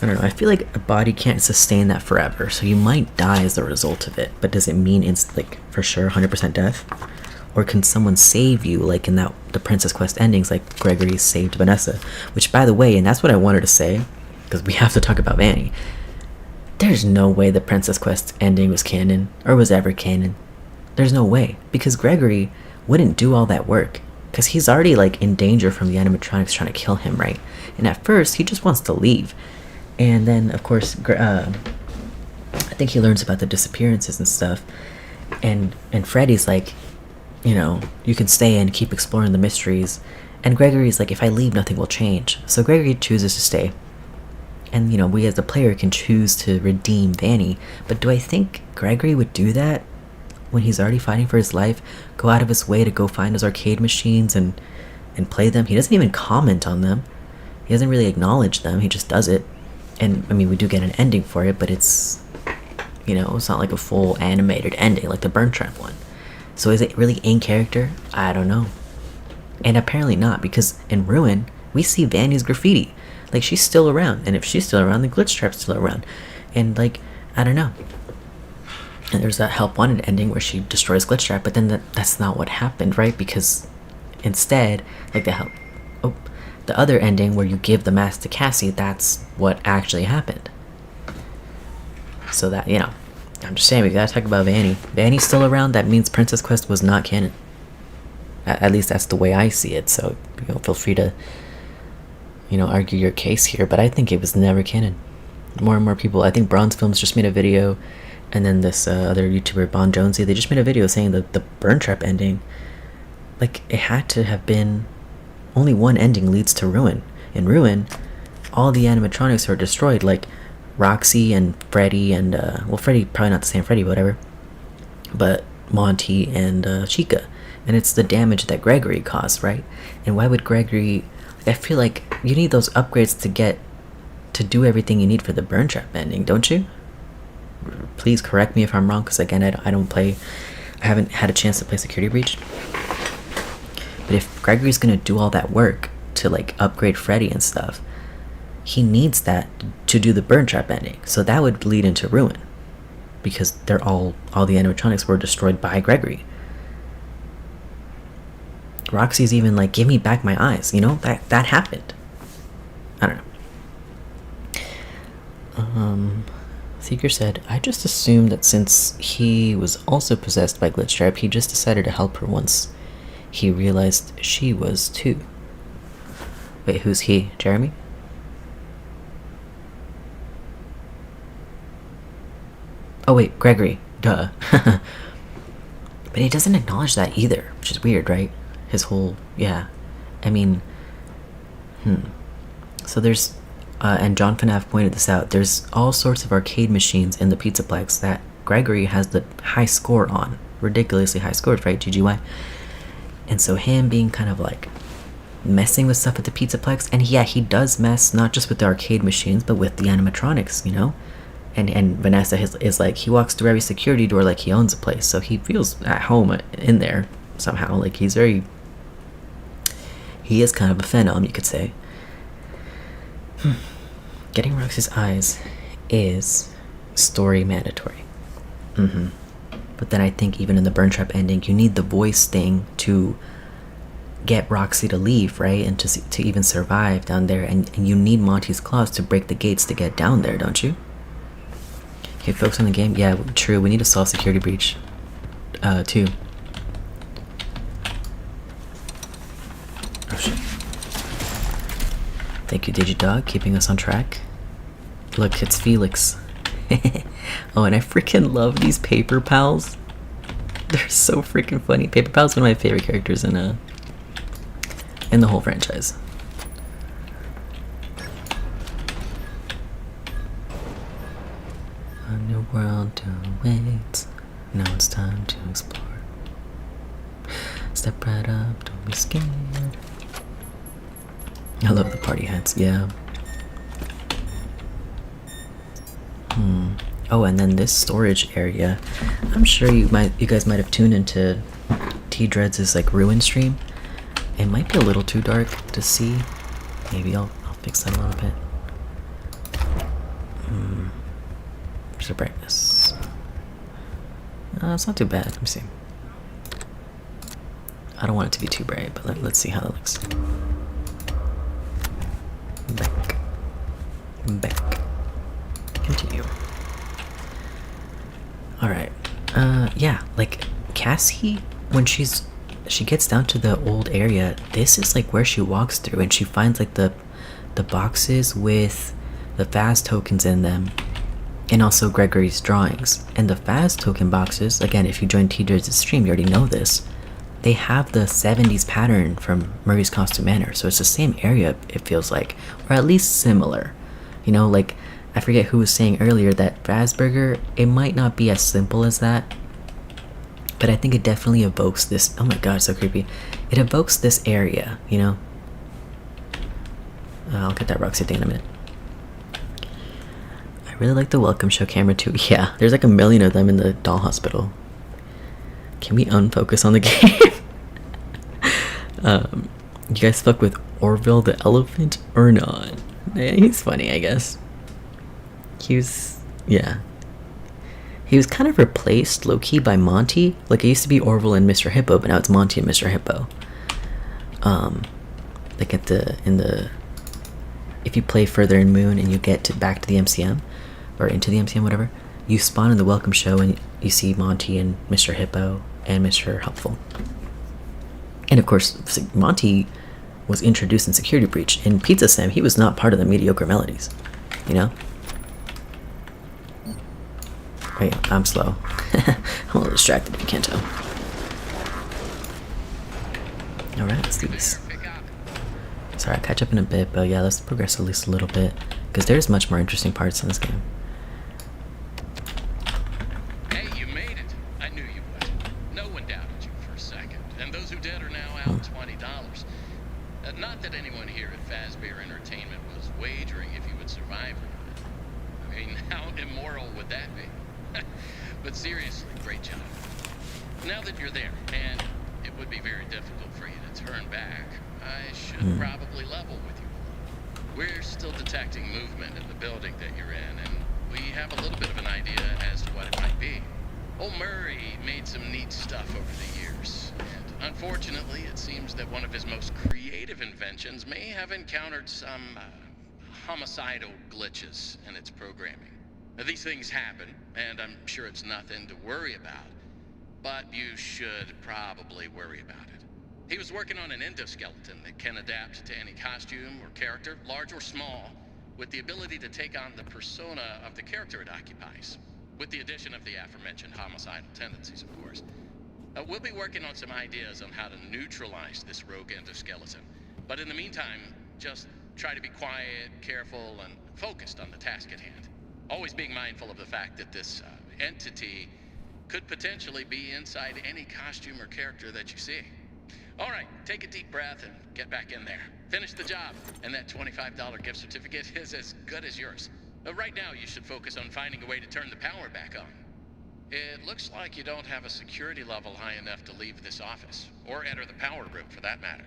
don't know. I feel like a body can't sustain that forever. So you might die as a result of it. But does it mean it's, like, for sure 100% death? Or can someone save you, like in the Princess Quest endings, like Gregory saved Vanessa? Which, by the way, and that's what I wanted to say, because we have to talk about Vanny. There's no way the Princess Quest ending was canon, or was ever canon. There's no way, because Gregory wouldn't do all that work, because he's already like in danger from the animatronics trying to kill him, right? And at first, he just wants to leave. And then, of course, I think he learns about the disappearances and stuff, and Freddy's like, you can stay and keep exploring the mysteries. And Gregory's like, if I leave, nothing will change. So Gregory chooses to stay. And, we as the player can choose to redeem Vanny. But do I think Gregory would do that when he's already fighting for his life? Go out of his way to go find his arcade machines and play them? He doesn't even comment on them. He doesn't really acknowledge them. He just does it. And, I mean, we do get an ending for it, but it's, it's not like a full animated ending like the Burn Trap one. So is it really in character? I don't know. And apparently not, because in Ruin, we see Vanny's graffiti. Like, she's still around. And if she's still around, the Glitch Trap's still around. And, like, I don't know. And there's that Help Wanted ending where she destroys Glitch Trap, but then that's not what happened, right? Because instead, like the other ending where you give the mask to Cassie, that's what actually happened. So that, I'm just saying, we gotta talk about Vanny. Vanny's still around, that means Princess Quest was not canon. At least that's the way I see it, so, feel free to, argue your case here, but I think it was never canon. More and more people, I think Bronze Films just made a video, and then this other YouTuber, Bon Jonesy, they just made a video saying that the Burn Trap ending, like, it had to have been, only one ending leads to Ruin. In Ruin, all the animatronics are destroyed, like Roxy and Freddy and, Freddy, probably not the same Freddy, whatever, but Monty and Chica. And it's the damage that Gregory caused, right? And why would Gregory, I feel like you need those upgrades to do everything you need for the Burn Trap ending, don't you? Please correct me if I'm wrong, because again, I haven't had a chance to play Security Breach. But if Gregory's gonna do all that work to like upgrade Freddy and stuff, he needs that to do the burn trap ending. So that would lead into ruin, because they're all the animatronics were destroyed by Gregory. Roxy's even like, give me back my eyes, you know, that happened. I don't know. Seeker said, I just assumed that since he was also possessed by Glitchtrap, he just decided to help her once he realized she was too. Wait, who's he? Jeremy? Oh wait, Gregory. Duh. But he doesn't acknowledge that either, which is weird, right? His whole, yeah. I mean, So there's, and John FNAF pointed this out, there's all sorts of arcade machines in the Pizzaplex that Gregory has the high score on. Ridiculously high scores, right, GGY? And so him being kind of like messing with stuff at the Pizzaplex, and yeah, he does mess not just with the arcade machines, but with the animatronics, you know? And Vanessa is like, he walks through every security door like he owns a place, so he feels at home in there somehow. Like he is kind of a phenom, you could say. Getting Roxy's eyes is story mandatory. But then I think even in the burn trap ending, you need the voice thing to get Roxy to leave, right? And to even survive down there. And you need Monty's claws to break the gates to get down there, don't you? Okay, focus on the game. Yeah, true. We need to solve security breach, too. Oh shit. Thank you, Digidog, keeping us on track. Look, it's Felix. Oh, and I freaking love these Paper Pals. They're so freaking funny. Paper Pals are one of my favorite characters in the whole franchise. A new world awaits. Now it's time to explore. Step right up, don't be scared. I love the party hats, yeah. Oh, and then this storage area. I'm sure you guys might have tuned into T-Dreads' like ruin stream. It might be a little too dark to see. Maybe I'll fix that a little bit. Where's the brightness? It's not too bad. Let me see. I don't want it to be too bright, but let's see how that looks. Back. Continue. Alright. Yeah, like Cassie, when she gets down to the old area, this is like where she walks through and she finds like the boxes with the FAS tokens in them, and also Gregory's drawings. And the FAS token boxes, again, if you join T-Dreads' stream, you already know this, they have the 70s pattern from Murray's Costume Manor, so it's the same area, it feels like, or at least similar. You know, like, I forget who was saying earlier that Fazburger, it might not be as simple as that, but I think it definitely evokes this, oh my god, it's so creepy. It evokes this area, you know? I'll get that Roxy thing in a minute. I really like the welcome show camera too. Yeah, there's like a million of them in the doll hospital. Can we unfocus on the game? You guys fuck with Orville the elephant or not? Yeah, he's funny, I guess. He was kind of replaced low-key by Monty. Like, it used to be Orville and Mr. Hippo, but now it's Monty and Mr. Hippo. Like if you play further in Moon and you get back to the MCM, or into the MCM, whatever, you spawn in the welcome show and you see Monty and Mr. Hippo and Mr. Helpful. And of course, Monty was introduced in Security Breach. In Pizza Sam, he was not part of the mediocre melodies, you know? Wait, I'm slow. I'm a little distracted if you can't tell. Alright, let's do this. Sorry, I'll catch up in a bit, but yeah, let's progress at least a little bit, because there's much more interesting parts in this game. Hey, you made it. I knew you would. No one doubted you for a second, and those who did are now out $20. Not that anyone here at Fazbear Entertainment was wagering if you would survive or not. I mean, how immoral would that be? But seriously, great job. Now that you're there, and it would be very difficult for you to turn back, I should probably level with you. We're still detecting movement in the building that you're in, and we have a little bit of an idea as to what it might be. Old Murray made some neat stuff over the years, and unfortunately, it seems that one of his most creative inventions may have encountered some homicidal glitches in its programming. Now, these things happen, and I'm sure it's nothing to worry about, but you should probably worry about it. He was working on an endoskeleton that can adapt to any costume or character, large or small, with the ability to take on the persona of the character it occupies, with the addition of the aforementioned homicidal tendencies, of course. We'll be working on some ideas on how to neutralize this rogue endoskeleton, but in the meantime, just try to be quiet, careful, and focused on the task at hand. Always being mindful of the fact that this entity could potentially be inside any costume or character that you see. All right, take a deep breath and get back in there. Finish the job, and that $25 gift certificate is as good as yours. Right now, you should focus on finding a way to turn the power back on. It looks like you don't have a security level high enough to leave this office, or enter the power room for that matter.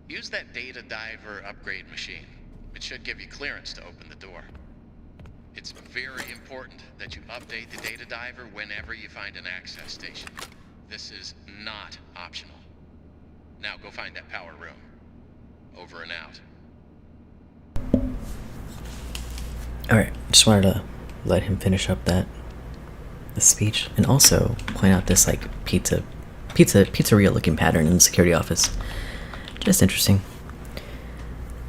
Use that data diver upgrade machine. It should give you clearance to open the door. It's very important that you update the data diver whenever you find an access station. This is not optional. Now go find that power room. Over and out. Alright, just wanted to let him finish up the speech, and also point out this like pizzeria looking pattern in the security office. Just interesting.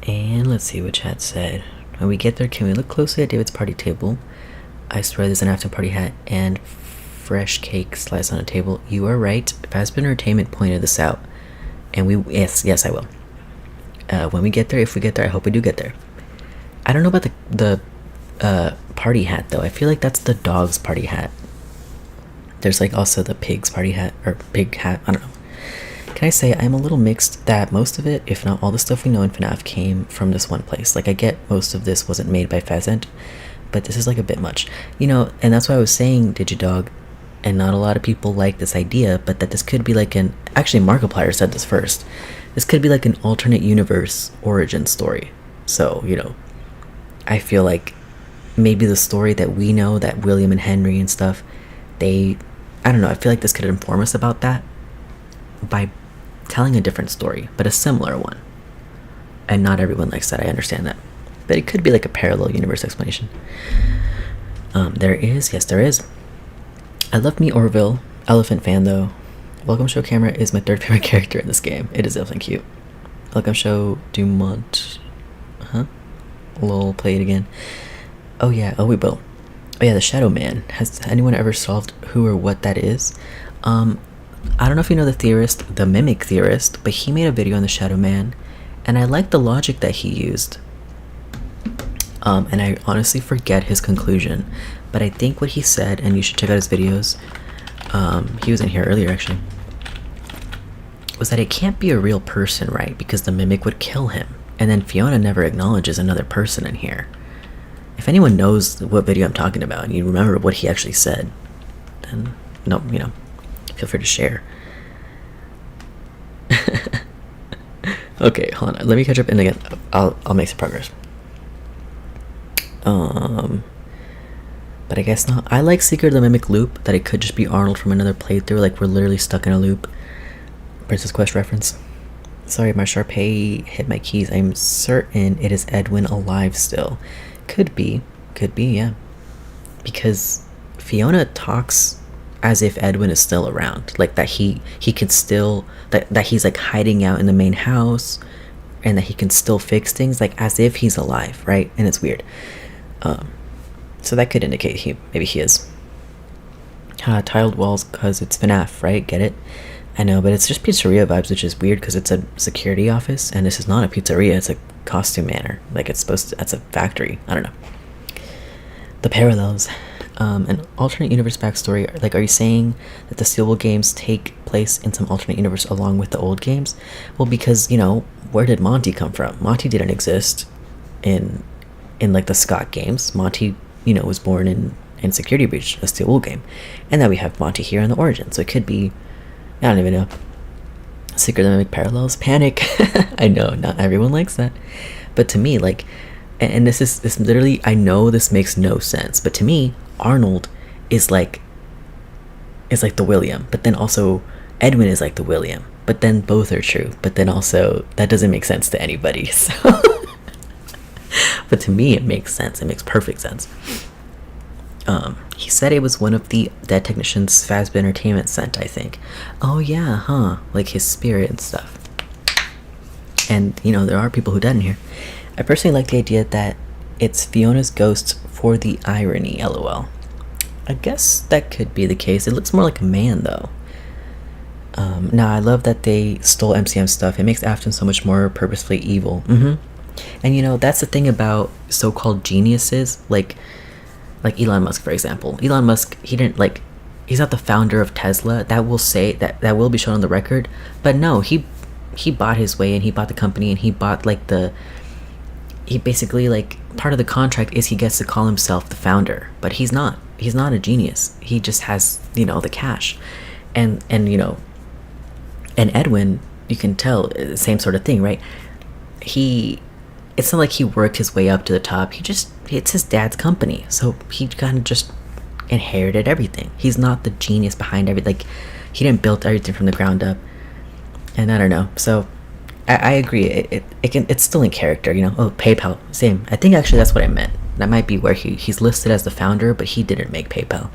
And let's see what chat said. When we get there, can we look closely at David's party table? I swear there's an after party hat and fresh cake sliced on a table. You are right. Fazbear Entertainment pointed this out. And yes, I will. When we get there, if we get there, I hope we do get there. I don't know about the party hat though. I feel like that's the dog's party hat. There's like also the pig's party hat, or pig hat, I don't know. Can I say I'm a little mixed that most of it, if not all the stuff we know in FNAF, came from this one place. Like I get most of this wasn't made by Phasent, but this is like a bit much. You know, and that's why I was saying Digidog, and not a lot of people like this idea, but that this could be like an, actually Markiplier said this first, this could be like an alternate universe origin story. So, you know, I feel like maybe the story that we know, that William and Henry and stuff, I don't know, I feel like this could inform us about that by telling a different story, but a similar one. And not everyone likes that, I understand that. But it could be like a parallel universe explanation. Yes, there is. I love me Orville, elephant fan though. Welcome Show Camera is my third favorite character in this game. It is definitely cute. Welcome Show Dumont. Lol, play it again. Oh yeah, we will. Oh yeah, the Shadow Man. Has anyone ever solved who or what that is? I don't know if you know the theorist, the mimic theorist, but he made a video on the Shadow Man, and I like the logic that he used. And I honestly forget his conclusion, but I think what he said, and you should check out his videos, he was in here earlier actually, was that it can't be a real person, right? Because the mimic would kill him, and then Fiona never acknowledges another person in here. If anyone knows what video I'm talking about, and you remember what he actually said, then, no, you know, feel free to share. Okay, hold on. Let me catch up, and again, I'll make some progress. But I guess not. I like Secret of the Mimic loop, that it could just be Arnold from another playthrough, like we're literally stuck in a loop. Princess Quest reference. Sorry, my Sharpay hit my keys. I'm certain it is Edwin alive still. Could be, yeah. Because Fiona talks as if Edwin is still around, like that he could still, that he's like hiding out in the main house, and that he can still fix things, like as if he's alive, right? And it's weird. So that could indicate maybe he is. Tiled walls because it's FNAF, right? Get it? I know, but it's just pizzeria vibes, which is weird because it's a security office, and this is not a pizzeria, it's a costume manor. Like it's supposed to, that's a factory. I don't know. The parallels. An alternate universe backstory. Like, are you saying that the Steelwood games take place in some alternate universe along with the old games? Well, because, you know, where did Monty come from? Monty didn't exist in like the Scott games. Monty, you know, was born in Security Breach, a Steelwood game. And then we have Monty here in the Origin. So it could be, I don't even know. Secret of the Mimic Parallels, panic. I know not everyone likes that, but to me, like, and this literally, I know this makes no sense, but to me, Arnold is like the William, but then also Edwin is like the William, but then both are true, but then also that doesn't make sense to anybody. So but to me it makes sense. It makes perfect sense. He said it was one of the dead technicians FASB Entertainment sent, I think. Oh yeah, huh? Like his spirit and stuff. And you know, there are people who died in here. I personally like the idea that it's Fiona's ghost for the irony, lol. I guess that could be the case. It looks more like a man though. Now I love that they stole MCM stuff. It makes Afton so much more purposefully evil. And you know, that's the thing about so-called geniuses, like Elon Musk, for example. Elon Musk, he's not the founder of Tesla. That will say that will be shown on the record. But no, he bought his way, and he bought the company, and he bought he basically, like, part of the contract is he gets to call himself the founder, but he's not a genius. He just has, you know, the cash. And you know, and Edwin, you can tell, same sort of thing, right? It's not like he worked his way up to the top. It's his dad's company, so he kind of just inherited everything. He's not the genius behind everything. Like, he didn't build everything from the ground up. And I don't know. So I agree. It's still in character, you know. Oh, PayPal, same. I think actually that's what I meant. That might be where he's listed as the founder, but he didn't make PayPal.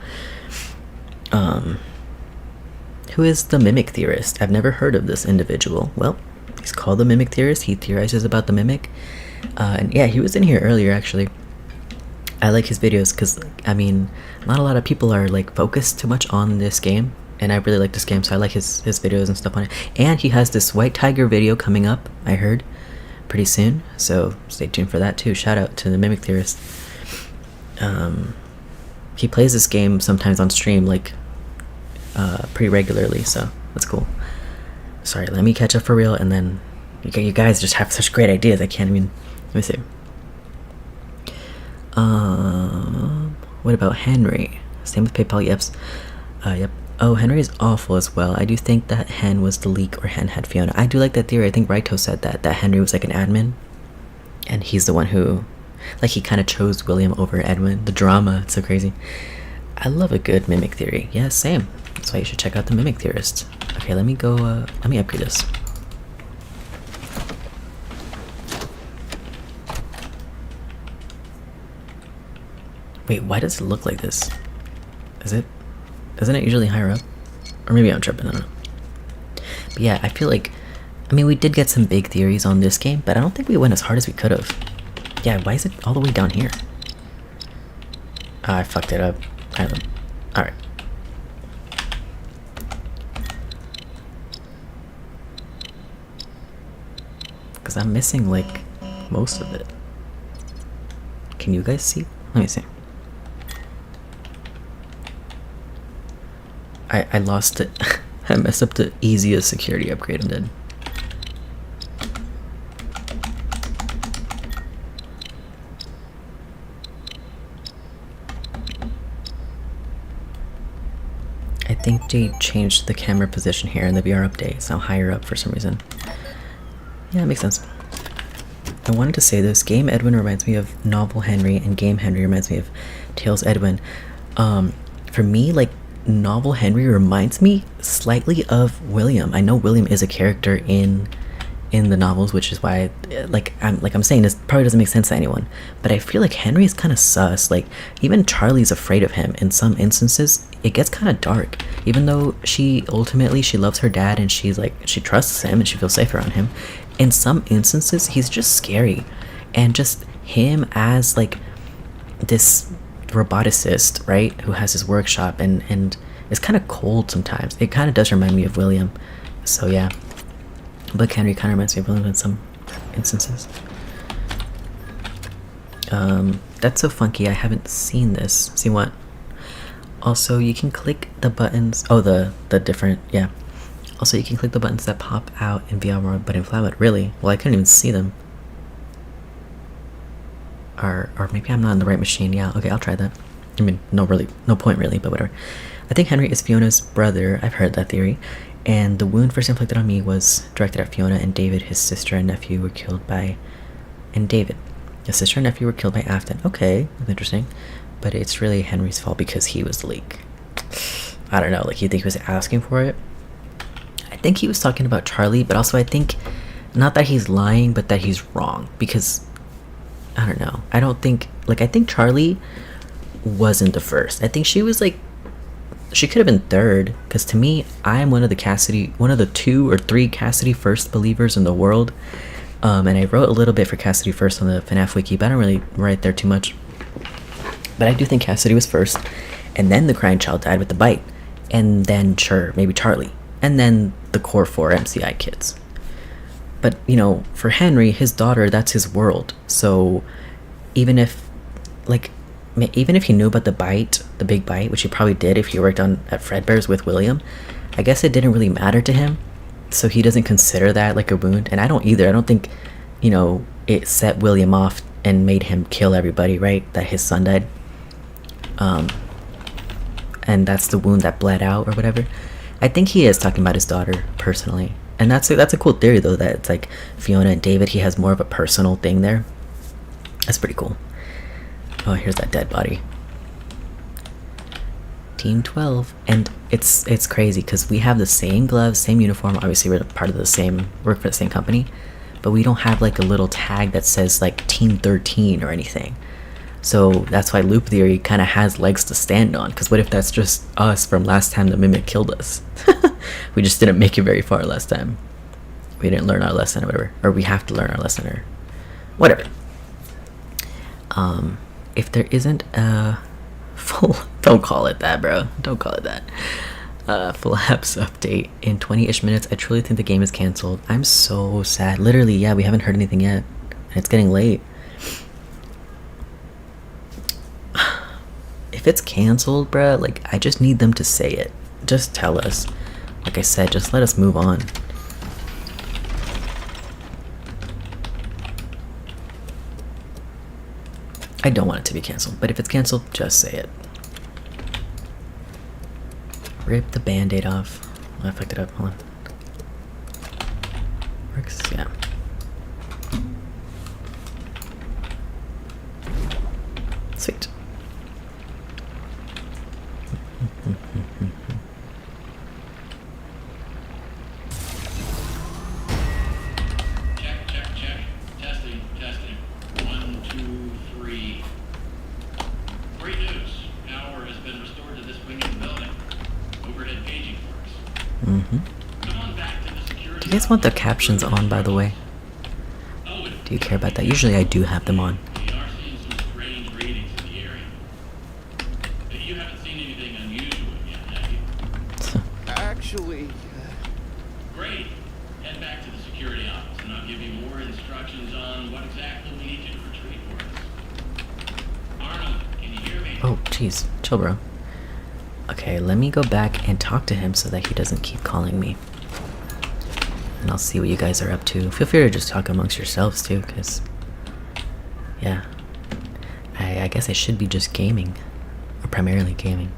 Who is the Mimic Theorist? I've never heard of this individual. Well, he's called the Mimic Theorist. He theorizes about the Mimic. And yeah, he was in here earlier, actually. I like his videos because, I mean, not a lot of people are, like, focused too much on this game. And I really like this game, so I like his videos and stuff on it. And he has this White Tiger video coming up, I heard, pretty soon. So stay tuned for that, too. Shout out to the Mimic Theorist. He plays this game sometimes on stream, like, pretty regularly, so that's cool. Sorry, let me catch up for real, and then you guys just have such great ideas. I can't even. Let me see. What about Henry? Same with PayPal. Yep. Oh, Henry is awful as well. I do think that Hen was the leak, or Hen had Fiona. I do like that theory. I think Raito said that Henry was like an admin, and he's the one who, like, he kind of chose William over Edwin. The drama, it's so crazy. I love a good Mimic theory. Yeah, same. That's why you should check out the Mimic Theorist. Okay, let me go, let me upgrade this. Wait, why does it look like this? Isn't it usually higher up? Or maybe I'm tripping, I don't know. But yeah, I feel like, I mean, we did get some big theories on this game, but I don't think we went as hard as we could have. Yeah, why is it all the way down here? I fucked it up. Alright. Because I'm missing, like, most of it. Can you guys see? Let me see. I lost it. I messed up the easiest security upgrade and did. I think they changed the camera position here in the VR update. It's now higher up for some reason. Yeah, it makes sense. I wanted to say this. Game Edwin reminds me of Novel Henry, and Game Henry reminds me of Tales Edwin. For me, like, Novel Henry reminds me slightly of William. I know William is a character in the novels, which is why, I'm saying, this probably doesn't make sense to anyone. But I feel like Henry is kind of sus. Like, even Charlie's afraid of him. In some instances, it gets kind of dark. Even though she loves her dad, and she trusts him, and she feels safe around him. In some instances, he's just scary. And just him as, like, this roboticist, right, who has his workshop and is kind of cold sometimes. It kind of does remind me of William. So yeah, Buck Henry kind of reminds me of William in some instances. That's so funky. I haven't seen this. See what? Also, you can click the buttons. Oh, the different, yeah. Also, you can click the buttons that pop out in VR mode, but in FLAF mode, really? Well, I couldn't even see them. Or maybe I'm not on the right machine. Yeah, okay, I'll try that. I mean, no point really, but whatever. I think Henry is Fiona's brother. I've heard that theory. And the wound first inflicted on me was directed at Fiona, and David, his sister and nephew, were killed by... And David, his sister and nephew were killed by Afton. Okay, that's interesting. But it's really Henry's fault because he was the leak. I don't know, like, you think he was asking for it? I think he was talking about Charlie, but also I think, not that he's lying, but that he's wrong. Because, I don't know. I don't think... Like, I think Charlie wasn't the first. I think she was, like... She could have been third, because to me, I'm one of the 2 or 3 Cassidy first believers in the world. And I wrote a little bit for Cassidy first on the FNAF wiki, but I don't really write there too much. But I do think Cassidy was first, and then the crying child died with the bite, and then sure, maybe Charlie, and then the core 4 MCI kids. But, you know, for Henry, his daughter, that's his world. So even if he knew about the bite, the big bite, which he probably did if he worked at Fredbear's with William, I guess it didn't really matter to him. So he doesn't consider that like a wound. And I don't either. I don't think, you know, it set William off and made him kill everybody, right? That his son died. And that's the wound that bled out or whatever. I think he is talking about his daughter personally. And that's a cool theory though, that it's like Fiona and David, he has more of a personal thing there. That's pretty cool. Oh, here's that dead body. Team 12. And it's crazy because we have the same gloves, same uniform. Obviously we're work for the same company, but we don't have like a little tag that says like Team 13 or anything. So that's why Loop Theory kind of has legs to stand on, because what if that's just us from last time the Mimic killed us? We just didn't make it very far last time. We didn't learn our lesson or whatever, or we have to learn our lesson or whatever. If there isn't a full... Don't call it that, bro. Don't call it that. FLAF'S update in 20-ish minutes. I truly think the game is cancelled. I'm so sad. Literally, yeah, we haven't heard anything yet. And it's getting late. If it's cancelled, bro, like, I just need them to say it. Just tell us. Like I said, just let us move on. I don't want it to be cancelled, but if it's cancelled, just say it. Rip the band-aid off. Oh, I fucked it up. Hold on. Works? Yeah. Sweet. Check. Testing. 1, 2, 3. Great news. Power has been restored to this wing of the building. Overhead paging works. Come on back to the security. Do you guys want the captions on, by the way? Do you care about that? Usually I do have them on. We are seeing some strange readings in the area. You haven't seen anything unusual yet, have you? Actually, Great. Head back to the security office and I'll give you more instructions on what exactly we need you to retrieve for us. Arnold, can you hear me? Oh, jeez. Chill, bro. Okay, let me go back and talk to him so that he doesn't keep calling me. And I'll see what you guys are up to. Feel free to just talk amongst yourselves too, because... yeah. I guess I should be just gaming. Or primarily gaming.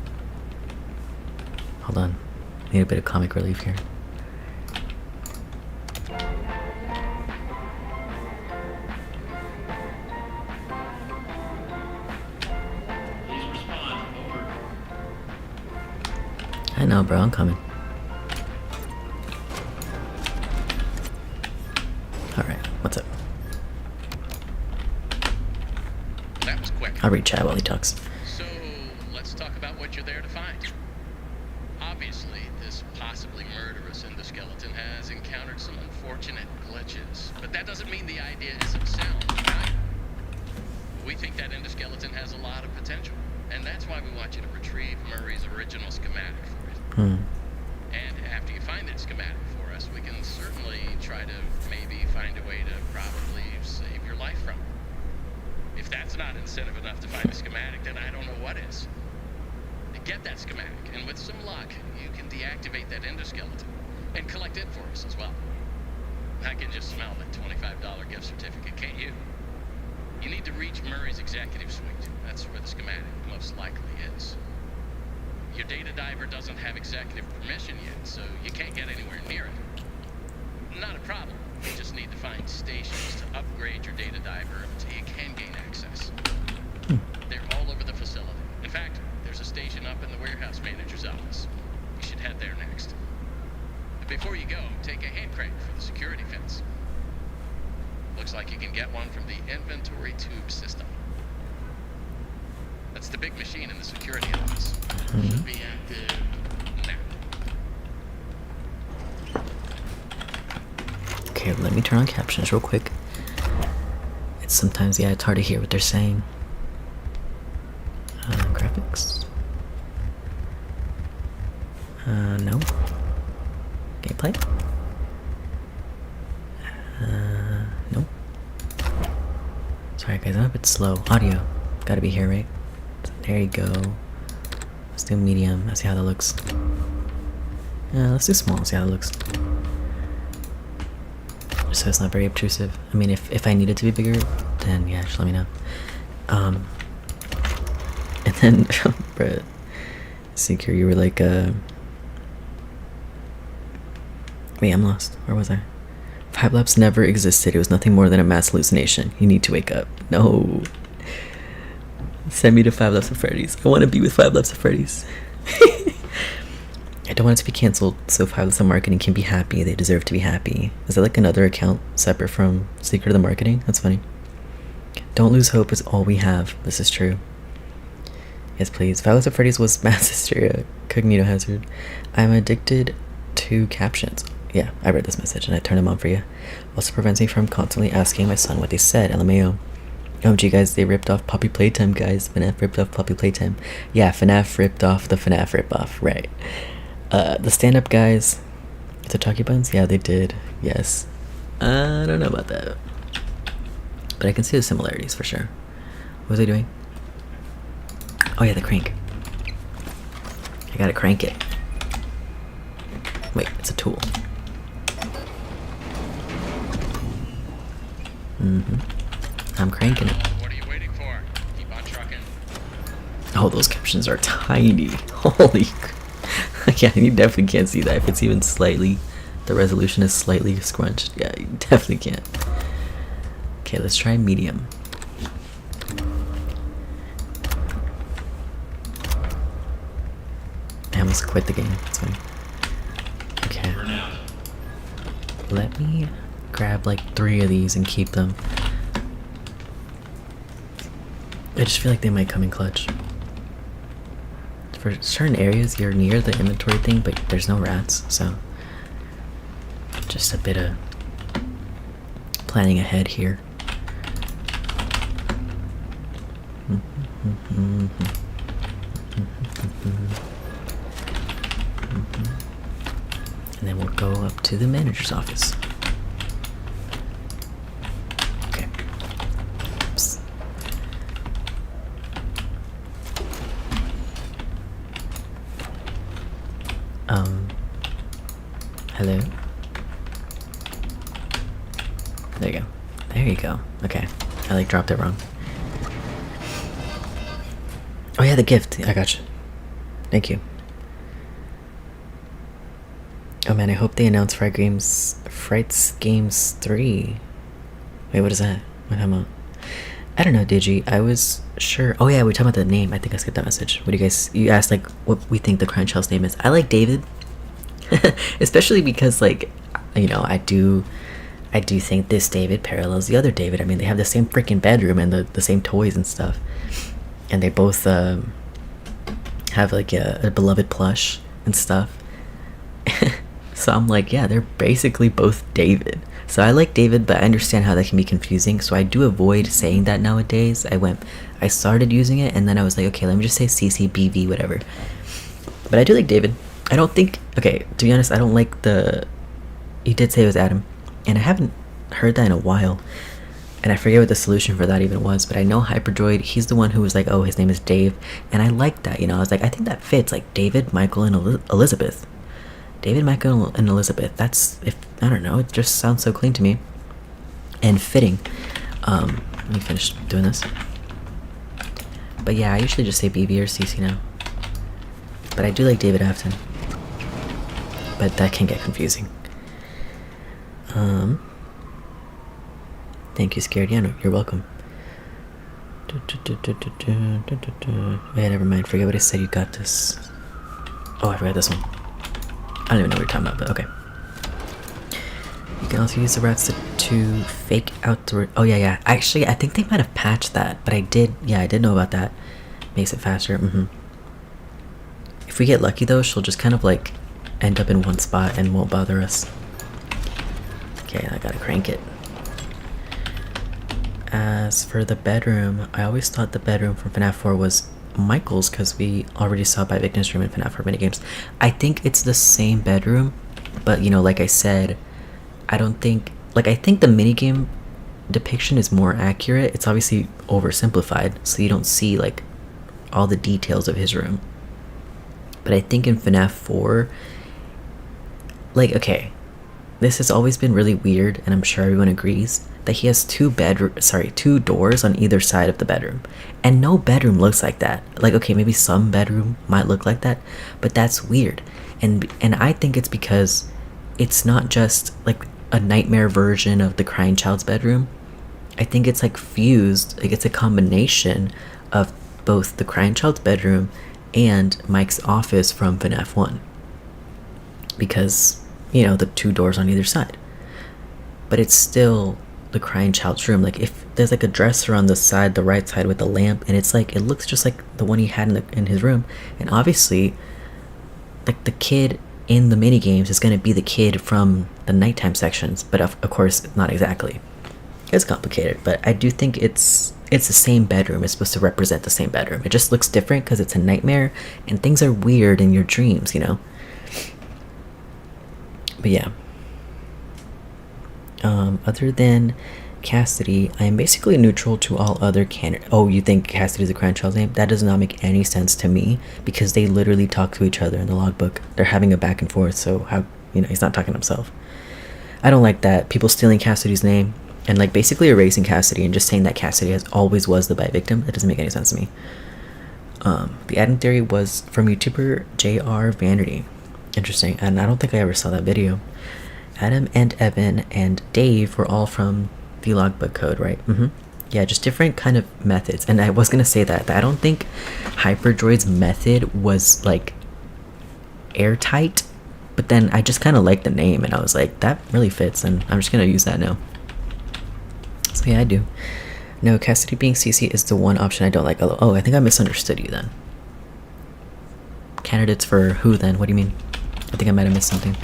Hold on. Need a bit of comic relief here. Please respond. Over. I know, bro. I'm coming. Alright. What's up? That was quick. I'll read chat while he talks. So, let's talk about what you're there to find. Obviously, this possibly murderous endoskeleton has encountered some unfortunate glitches, but that doesn't mean the idea isn't sound, right? We think that endoskeleton has a lot of potential, and that's why we want you to retrieve Murray's original schematic for it. And after you find that schematic for us, we can certainly try to maybe find a way to probably save your life from it. If that's not incentive enough to find the schematic, then I don't know what is. Get that schematic, and with some luck, you can deactivate that endoskeleton and collect it for us as well. I can just smell that $25 gift certificate, can't you? You need to reach Murray's executive suite. That's where the schematic most likely is. Your data diver doesn't have executive permission yet, so you can't get anywhere near it. Not a problem. You just need to find stations to upgrade your data diver until you can gain access. They're all over the facility. In fact, there's a station up in the warehouse manager's office. You should head there next. But before you go, take a hand crank for the security fence. Looks like you can get one from the inventory tube system. That's the big machine in the security office. Should be active now. Okay, let me turn on captions real quick. It's sometimes, yeah, it's hard to hear what they're saying. Graphics. No. Gameplay. No. Sorry guys, I'm a bit slow. Audio. Gotta be here, right? There you go. Let's do medium. Let's see how that looks. Let's do small. See how that looks. So it's not very obtrusive. I mean, if I need it to be bigger, then yeah, just let me know. And then, bruh, Seeker, you were like, wait, I'm lost. Where was I? FLAF'S never existed. It was nothing more than a mass hallucination. You need to wake up. No. Send me to FLAF'S at Freddy's. I want to be with FLAF'S at Freddy's. I don't want it to be cancelled, so FLAF'S marketing can be happy. They deserve to be happy. Is that like another account separate from Secret of the Marketing? That's funny. Don't lose hope is all we have. This is true. Yes, please. FLAF'S at Freddy's was mass hysteria. Cognito hazard. I'm addicted to captions. Yeah, I read this message and I turned them on for you. Also prevents me from constantly asking my son what they said. LMAO. OMG guys, they ripped off Poppy Playtime, guys. FNAF ripped off Poppy Playtime. Yeah, FNAF ripped off the FNAF ripoff, right. The stand-up guys, the Talkie Buns, yeah, they did, yes. I don't know about that. But I can see the similarities for sure. What was I doing? Oh yeah, the crank. I gotta crank it. Wait, it's a tool. I'm cranking it. What are you waiting for? Keep on trucking. Oh, those captions are tiny. Holy yeah, you definitely can't see that. If it's even slightly, the resolution is slightly scrunched. Yeah, you definitely can't. Okay, let's try medium. I almost quit the game. That's fine. Okay. Let me grab like 3 of these and keep them. I just feel like they might come in clutch. For certain areas, you're near the inventory thing, but there's no rats, so just a bit of planning ahead here. And then we'll go up to the manager's office. Okay. Oops. Hello? There you go. There you go. Okay. I like dropped it wrong. Oh yeah, the gift. I got you. Thank you. Oh man, I hope they announce Frights Games 3. Wait, what is that? What am I? I don't know, Digi. I was sure. Oh yeah, we're talking about the name. I think I skipped that message. What do you guys? You asked like what we think the Crunch House name is. I like David, especially because like, you know, I do think this David parallels the other David. I mean, they have the same freaking bedroom and the same toys and stuff, and they both have like a beloved plush and stuff. So I'm like, yeah, they're basically both David. So I like David, but I understand how that can be confusing. So I do avoid saying that nowadays. I started using it, and then I was like, okay, let me just say CCBV, whatever. But I do like David. I don't think, okay, to be honest, I don't like he did say it was Adam, and I haven't heard that in a while. And I forget what the solution for that even was, but I know Hyperdroid, he's the one who was like, oh, his name is Dave. And I like that, you know, I was like, I think that fits, like David, Michael, and Elizabeth. David, Michael, and Elizabeth. That's, I don't know, it just sounds so clean to me. And fitting. Let me finish doing this. But yeah, I usually just say BB or CC now. But I do like David Afton. But that can get confusing. Thank you, Scared. Yeah, no, you're welcome. Yeah, never mind. Forget what I said. You got this. Oh, I forgot this one. I don't even know what you're talking about, but okay. You can also use the rats to fake out the... Oh, yeah. Actually, I think they might have patched that, but I did know about that. Makes it faster. If we get lucky, though, she'll just kind of, like, end up in one spot and won't bother us. Okay, I gotta crank it. As for the bedroom, I always thought the bedroom from FNAF 4 was Michael's because we already saw by Victim's room in FNAF 4 minigames. I think it's the same bedroom, but, you know, like I said, I think the minigame depiction is more accurate. It's obviously oversimplified, so you don't see, like, all the details of his room. But I think in FNAF 4, like, okay, this has always been really weird, and I'm sure everyone agrees, that he has two doors on either side of the bedroom. And no bedroom looks like that. Like, okay, maybe some bedroom might look like that, but that's weird. And I think it's because it's not just, like, a nightmare version of the crying child's bedroom. I think it's, like, fused, like, it's a combination of both the crying child's bedroom and Mike's office from FNAF 1. Because, you know, the two doors on either side. But it's still the crying child's room. Like, if there's, like, a dresser on the side, the right side with a lamp, and it's like, it looks just like the one he had in his room. And obviously, like, the kid in the minigames is going to be the kid from the nighttime sections, but of course not exactly. It's complicated, but I do think it's the same bedroom. It's supposed to represent the same bedroom. It just looks different because it's a nightmare and things are weird in your dreams, you know. But yeah, other than Cassidy, I am basically neutral to all other candidates. Oh, you think Cassidy's a crying child's name? That does not make any sense to me because they literally talk to each other in the logbook. They're having a back and forth, so how, you know, he's not talking to himself. I don't like that. People stealing Cassidy's name and, like, basically erasing Cassidy and just saying that Cassidy always was the bite victim. That doesn't make any sense to me. The adding theory was from YouTuber JR Vanity. Interesting, and I don't think I ever saw that video. Adam and Evan and Dave were all from the logbook code, right? Yeah, just different kind of methods. And I was gonna say that I don't think Hyperdroid's method was, like, airtight, but then I just kind of liked the name and I was like, that really fits, and I'm just gonna use that now. So yeah, I do. No, Cassidy being CC is the one option I don't like. Oh, I think I misunderstood you then. Candidates for who then? What do you mean? I think I might have missed something.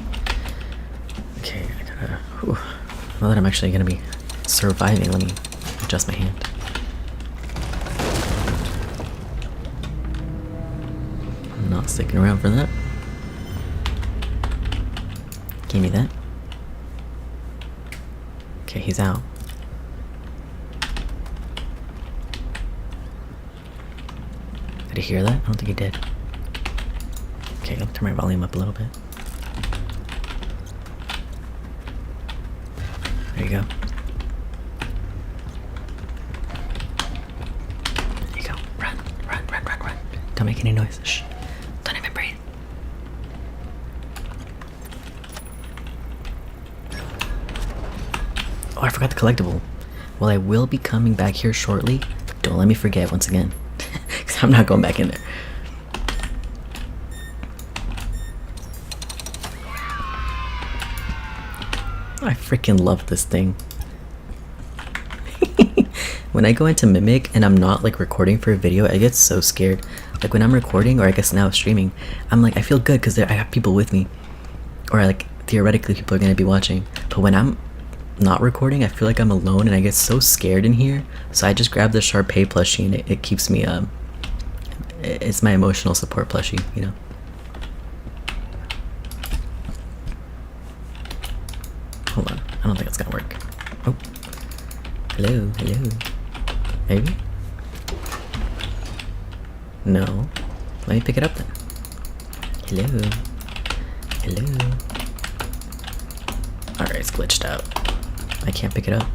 Okay, I gotta... Whew. Now that I'm actually gonna be surviving, let me adjust my hand. I'm not sticking around for that. Give me that. Okay, he's out. Did he hear that? I don't think he did. Okay, I'll turn my volume up a little bit. There you go. There you go. Run. Don't make any noise. Shh. Don't even breathe. Oh, I forgot the collectible. Well, I will be coming back here shortly. Don't let me forget once again. Because I'm not going back in there. I freaking love this thing. When I go into Mimic and I'm not, like, recording for a video, I get so scared. Like, when I'm recording, or I guess now streaming, I'm like, I feel good because I have people with me. Or, like, theoretically people are going to be watching. But when I'm not recording, I feel like I'm alone and I get so scared in here. So I just grab the Sharpay plushie and it keeps me, it's my emotional support plushie, you know? Hold on, I don't think it's gonna work. Oh. Hello. Maybe? No. Let me pick it up then. Hello. Alright, it's glitched out. I can't pick it up.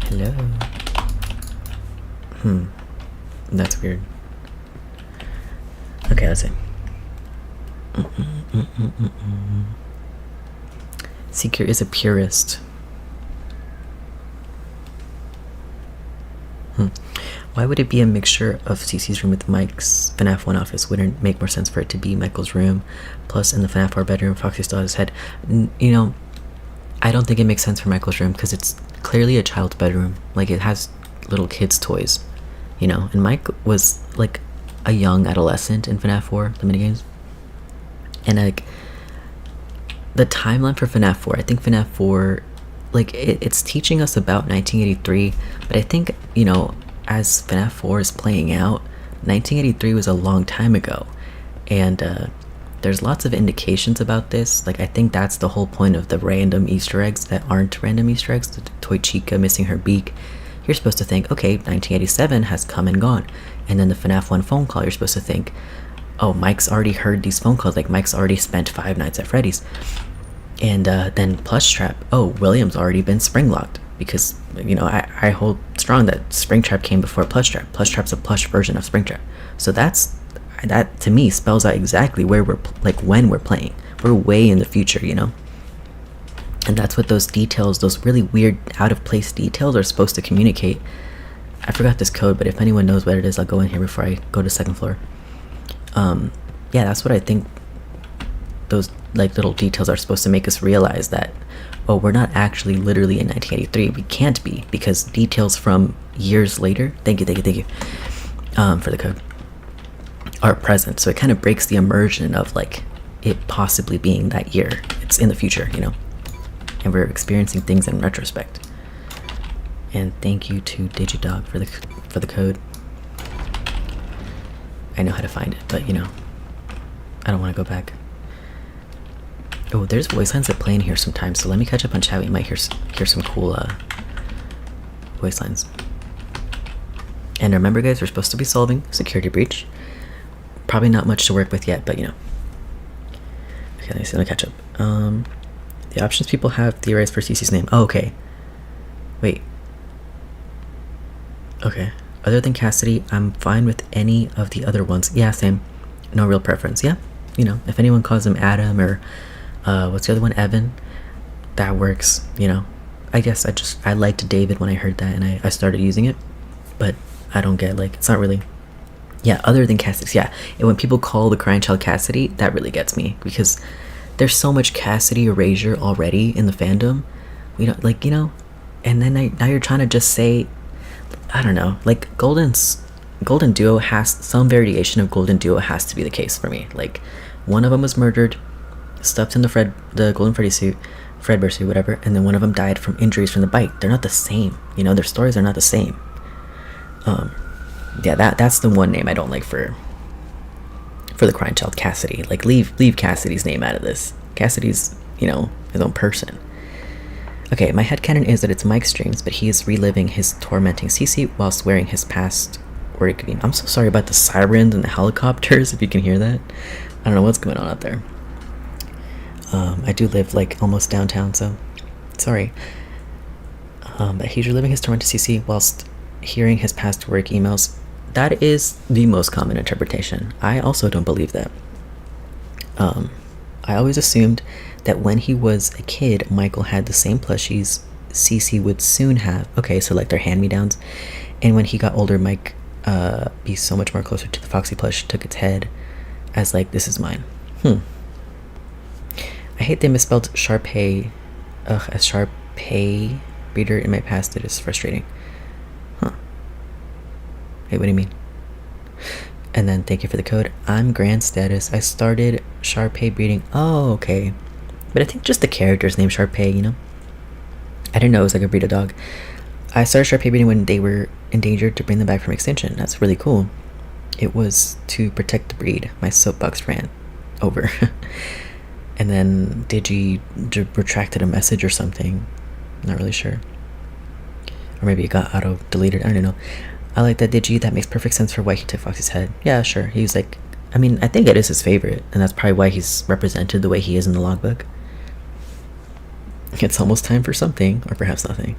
Hello. That's weird. Okay, let's see. Seeker is a purist. Why would it be a mixture of CC's room with Mike's FNAF 1 office? Wouldn't it make more sense for it to be Michael's room? Plus, in the FNAF 4 bedroom, Foxy still has his head. You know, I don't think it makes sense for Michael's room because it's clearly a child's bedroom. Like, it has little kids' toys, you know? And Mike was, like, a young adolescent in FNAF 4, the minigames. And, like, the timeline for FNAF 4, I think FNAF 4, like, it's teaching us about 1983, but I think, you know, as FNAF 4 is playing out, 1983 was a long time ago, and there's lots of indications about this. Like, I think that's the whole point of the random Easter eggs that aren't random Easter eggs, the Toy Chica missing her beak. You're supposed to think, okay, 1987 has come and gone, and then the FNAF 1 phone call, you're supposed to think, oh, Mike's already heard these phone calls, like Mike's already spent 5 nights at Freddy's. And then Plush Trap, oh, William's already been spring locked, because, you know, I hold strong that Springtrap came before Plush Trap. Plush Trap's a plush version of Springtrap. So that to me spells out exactly where we're, like, when we're playing. We're way in the future, you know? And that's what those details, those really weird out of place details are supposed to communicate. I forgot this code, but if anyone knows what it is, I'll go in here before I go to 2nd floor. Yeah, that's what I think those, like, little details are supposed to make us realize that, oh, we're not actually literally in 1983. We can't be, because details from years later, thank you for the code, are present. So it kind of breaks the immersion of, like, it possibly being that year. It's in the future, you know, and we're experiencing things in retrospect. And thank you to Digidog for the code. I know how to find it, but, you know, I don't want to go back. Oh, there's voice lines that play in here sometimes, so let me catch up on chat. We might hear some cool voice lines. And remember, guys, we're supposed to be solving security breach. Probably not much to work with yet, but, you know. Okay, let me catch up. The options people have theorized for CC's name. Oh, okay. Wait. Okay. Other than Cassidy, I'm fine with any of the other ones. Yeah, same. No real preference. Yeah. You know, if anyone calls him Adam or what's the other one? Evan. That works, you know. I guess I liked David when I heard that and I started using it. But I don't get, like, it's not really. Yeah, other than Cassidy. Yeah. And when people call the crying child Cassidy, that really gets me, because there's so much Cassidy erasure already in the fandom. We don't, like, you know, and then now you're trying to just say, I don't know, like, Golden Duo has, some variation of Golden Duo has to be the case for me. Like, one of them was murdered, stuffed in the Golden Freddy suit, Fredbear suit, whatever, and then one of them died from injuries from the bite. They're not the same, you know, their stories are not the same. Yeah, that's the one name I don't like for the crying child, Cassidy. Like, leave Cassidy's name out of this. Cassidy's, you know, his own person. Okay, my headcanon is that it's Mike's dreams, but he is reliving his tormenting CC whilst wearing his past work beam. I'm so sorry about the sirens and the helicopters, if you can hear that. I don't know what's going on out there. I do live, like, almost downtown, so sorry. But he's reliving his tormented CC whilst hearing his past work emails. That is the most common interpretation. I also don't believe that. I always assumed that when he was a kid, Michael had the same plushies CC would soon have. Okay, so, like, their hand-me-downs. And when he got older, Mike be so much more closer to the Foxy plush, took its head as, like, this is mine. I hate they misspelled Sharpay as Sharpay reader in my past. It is frustrating. Hey, what do you mean? And then thank you for the code. I'm grand status. I started Sharpay breeding. Oh, okay. But I think just the character's name Sharpay, you know? I didn't know it was like a breed of dog. I started Sharpay breeding when they were endangered to bring them back from extinction. That's really cool. It was to protect the breed. My soapbox ran over. And then Digi retracted a message or something. Not really sure. Or maybe it got auto-deleted. I don't know. I like that Digi. That makes perfect sense for why he took Foxy's head. Yeah, sure. He was like, I mean, I think it is his favorite, and that's probably why he's represented the way he is in the logbook. It's almost time for something, or perhaps nothing.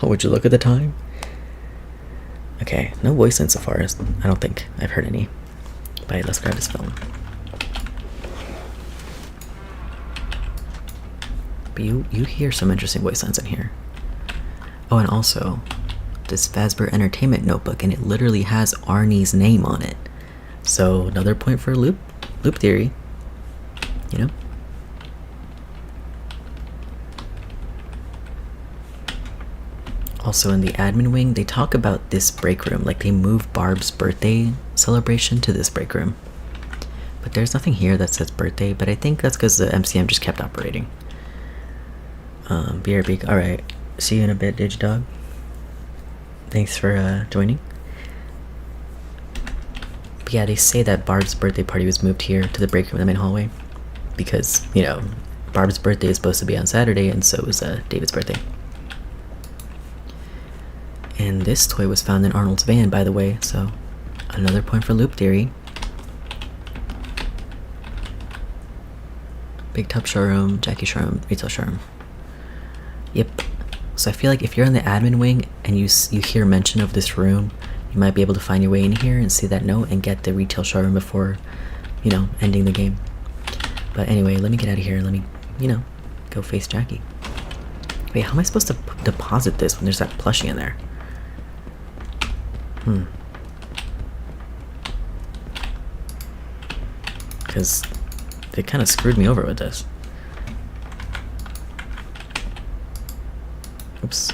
Oh, would you look at the time? Okay, no voice lines so far. I don't think I've heard any. But let's grab his phone. But you hear some interesting voice lines in here. Oh, and also this Fazbear Entertainment notebook, and it literally has Arnie's name on it. So another point for loop theory, you know. Also in the admin wing, they talk about this break room, like they moved Barb's birthday celebration to this break room. But there's nothing here that says birthday, but I think that's because the MCM just kept operating. BRB, alright. See you in a bit, Digidog. Thanks for joining. But yeah, they say that Barb's birthday party was moved here to the break room in the main hallway. Because, you know, Barb's birthday is supposed to be on Saturday, and so was David's birthday. And this toy was found in Arnold's van, by the way, so another point for loop theory. Big Top Showroom, Jackie Showroom, Retail Showroom. Yep. So I feel like if you're in the admin wing and you hear mention of this room, you might be able to find your way in here and see that note and get the retail showroom before, you know, ending the game. But anyway, let me get out of here. Let me, you know, go face Jackie. Wait, how am I supposed to deposit this when there's that plushie in there? Because they kind of screwed me over with this. Oops.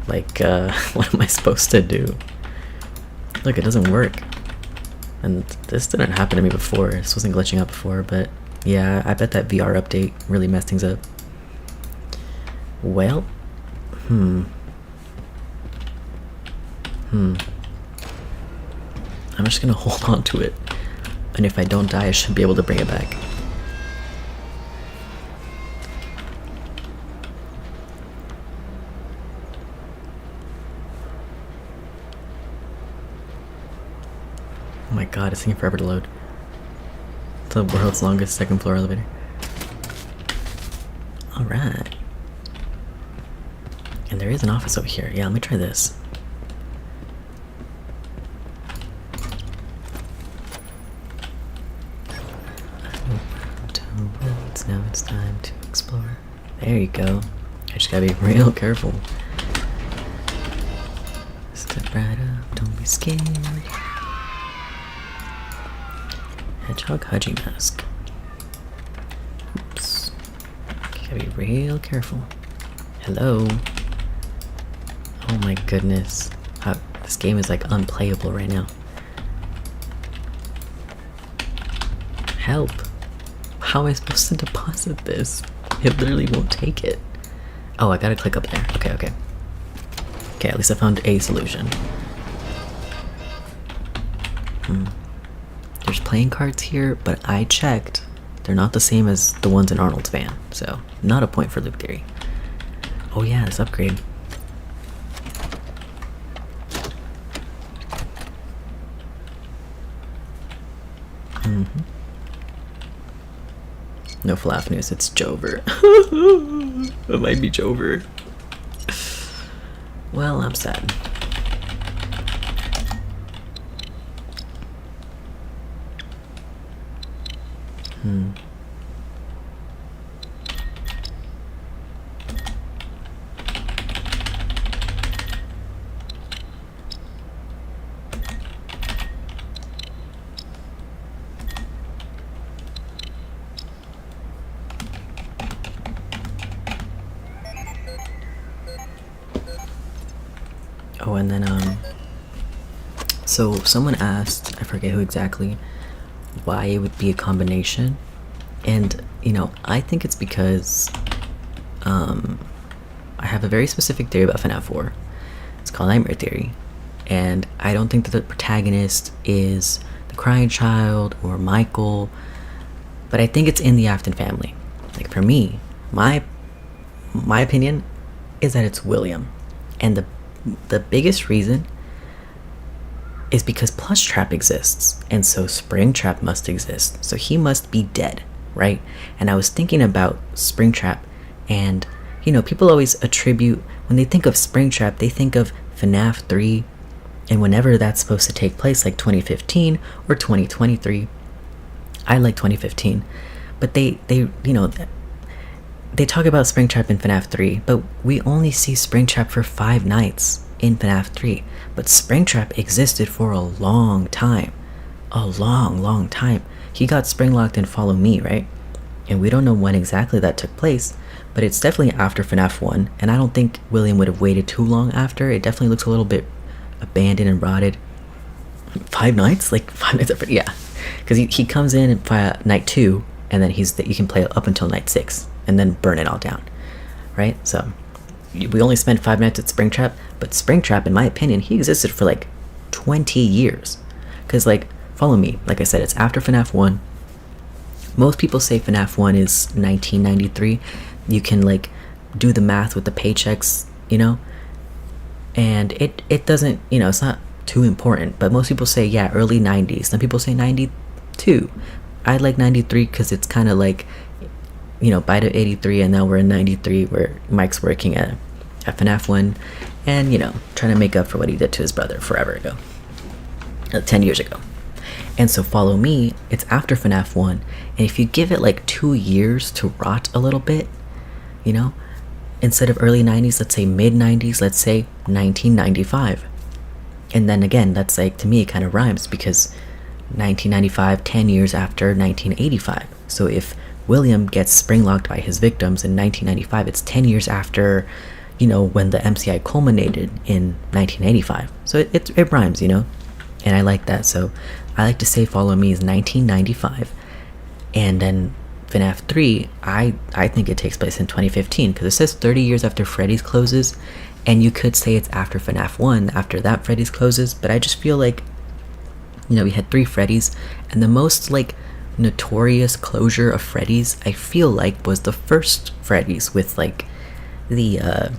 Like, what am I supposed to do? Look, it doesn't work. And this didn't happen to me before. This wasn't glitching out before, but yeah, I bet that VR update really messed things up. Well, I'm just gonna hold on to it. And if I don't die, I should be able to bring it back. Oh my god, it's taking forever to load. The world's longest second floor elevator. Alright. And there is an office over here. Yeah, let me try this. Now it's time to explore. There you go. I just gotta be real careful. Step right up, don't be scared. Hedgehog Hudgy Mask. Oops. Gotta be real careful. Hello. Oh my goodness. This game is like unplayable right now. Help. How am I supposed to deposit this? It literally won't take it. Oh, I gotta click up there. Okay. Okay, at least I found a solution. There's playing cards here, but I checked. They're not the same as the ones in Arnold's van, so not a point for loop theory. Oh yeah, this upgrade. No FLAF news, it's Jover. It might be Jover. Well, I'm sad. Oh, and then, so someone asked, I forget who exactly, why it would be a combination. And, you know, I think it's because, I have a very specific theory about FNAF 4. It's called Nightmare Theory. And I don't think that the protagonist is the crying child or Michael, but I think it's in the Afton family. Like, for me, my opinion is that it's William. And the biggest reason is because Plushtrap exists, and so Springtrap must exist. So he must be dead, right? And I was thinking about Springtrap, and you know, people always attribute, when they think of Springtrap, they think of FNAF 3, and whenever that's supposed to take place, like 2015 or 2023. I like 2015, but they they talk about Springtrap in FNAF 3, but we only see Springtrap for 5 nights in FNAF 3. But Springtrap existed for a long time. A long time. He got springlocked in Follow Me, right? And we don't know when exactly that took place, but it's definitely after FNAF 1, and I don't think William would have waited too long after. It definitely looks a little bit abandoned and rotted. 5 nights? Like 5 nights after, yeah. Because he comes in via night 2, and then you can play up until night 6, and then burn it all down, right? So we only spent 5 nights at Springtrap, but Springtrap, in my opinion, he existed for like 20 years. Because like, Follow Me, like I said, it's after FNAF 1. Most people say FNAF 1 is 1993. You can like do the math with the paychecks, you know, and it doesn't, you know, it's not too important, but most people say, yeah, early 90s. Some people say 92. I like 93 because it's kind of like, you know, by the 83, and now we're in 93 where Mike's working at FNAF 1 and, you know, trying to make up for what he did to his brother forever ago, 10 years ago. And so Follow Me, it's after FNAF 1, and if you give it like 2 years to rot a little bit, you know, instead of early 90s, let's say mid 90s, let's say 1995. And then again, that's like, to me, it kind of rhymes because 1995, 10 years after 1985. So if William gets springlocked by his victims in 1995, it's 10 years after, you know, when the MCI culminated in 1985. So it rhymes, you know, and I like that. So I like to say Follow Me is 1995, and then FNAF 3, I think it takes place in 2015 because it says 30 years after Freddy's closes, and you could say it's after FNAF 1, after that Freddy's closes, but I just feel like, you know, we had 3 Freddy's, and the most like notorious closure of Freddy's, I feel like, was the first Freddy's with like the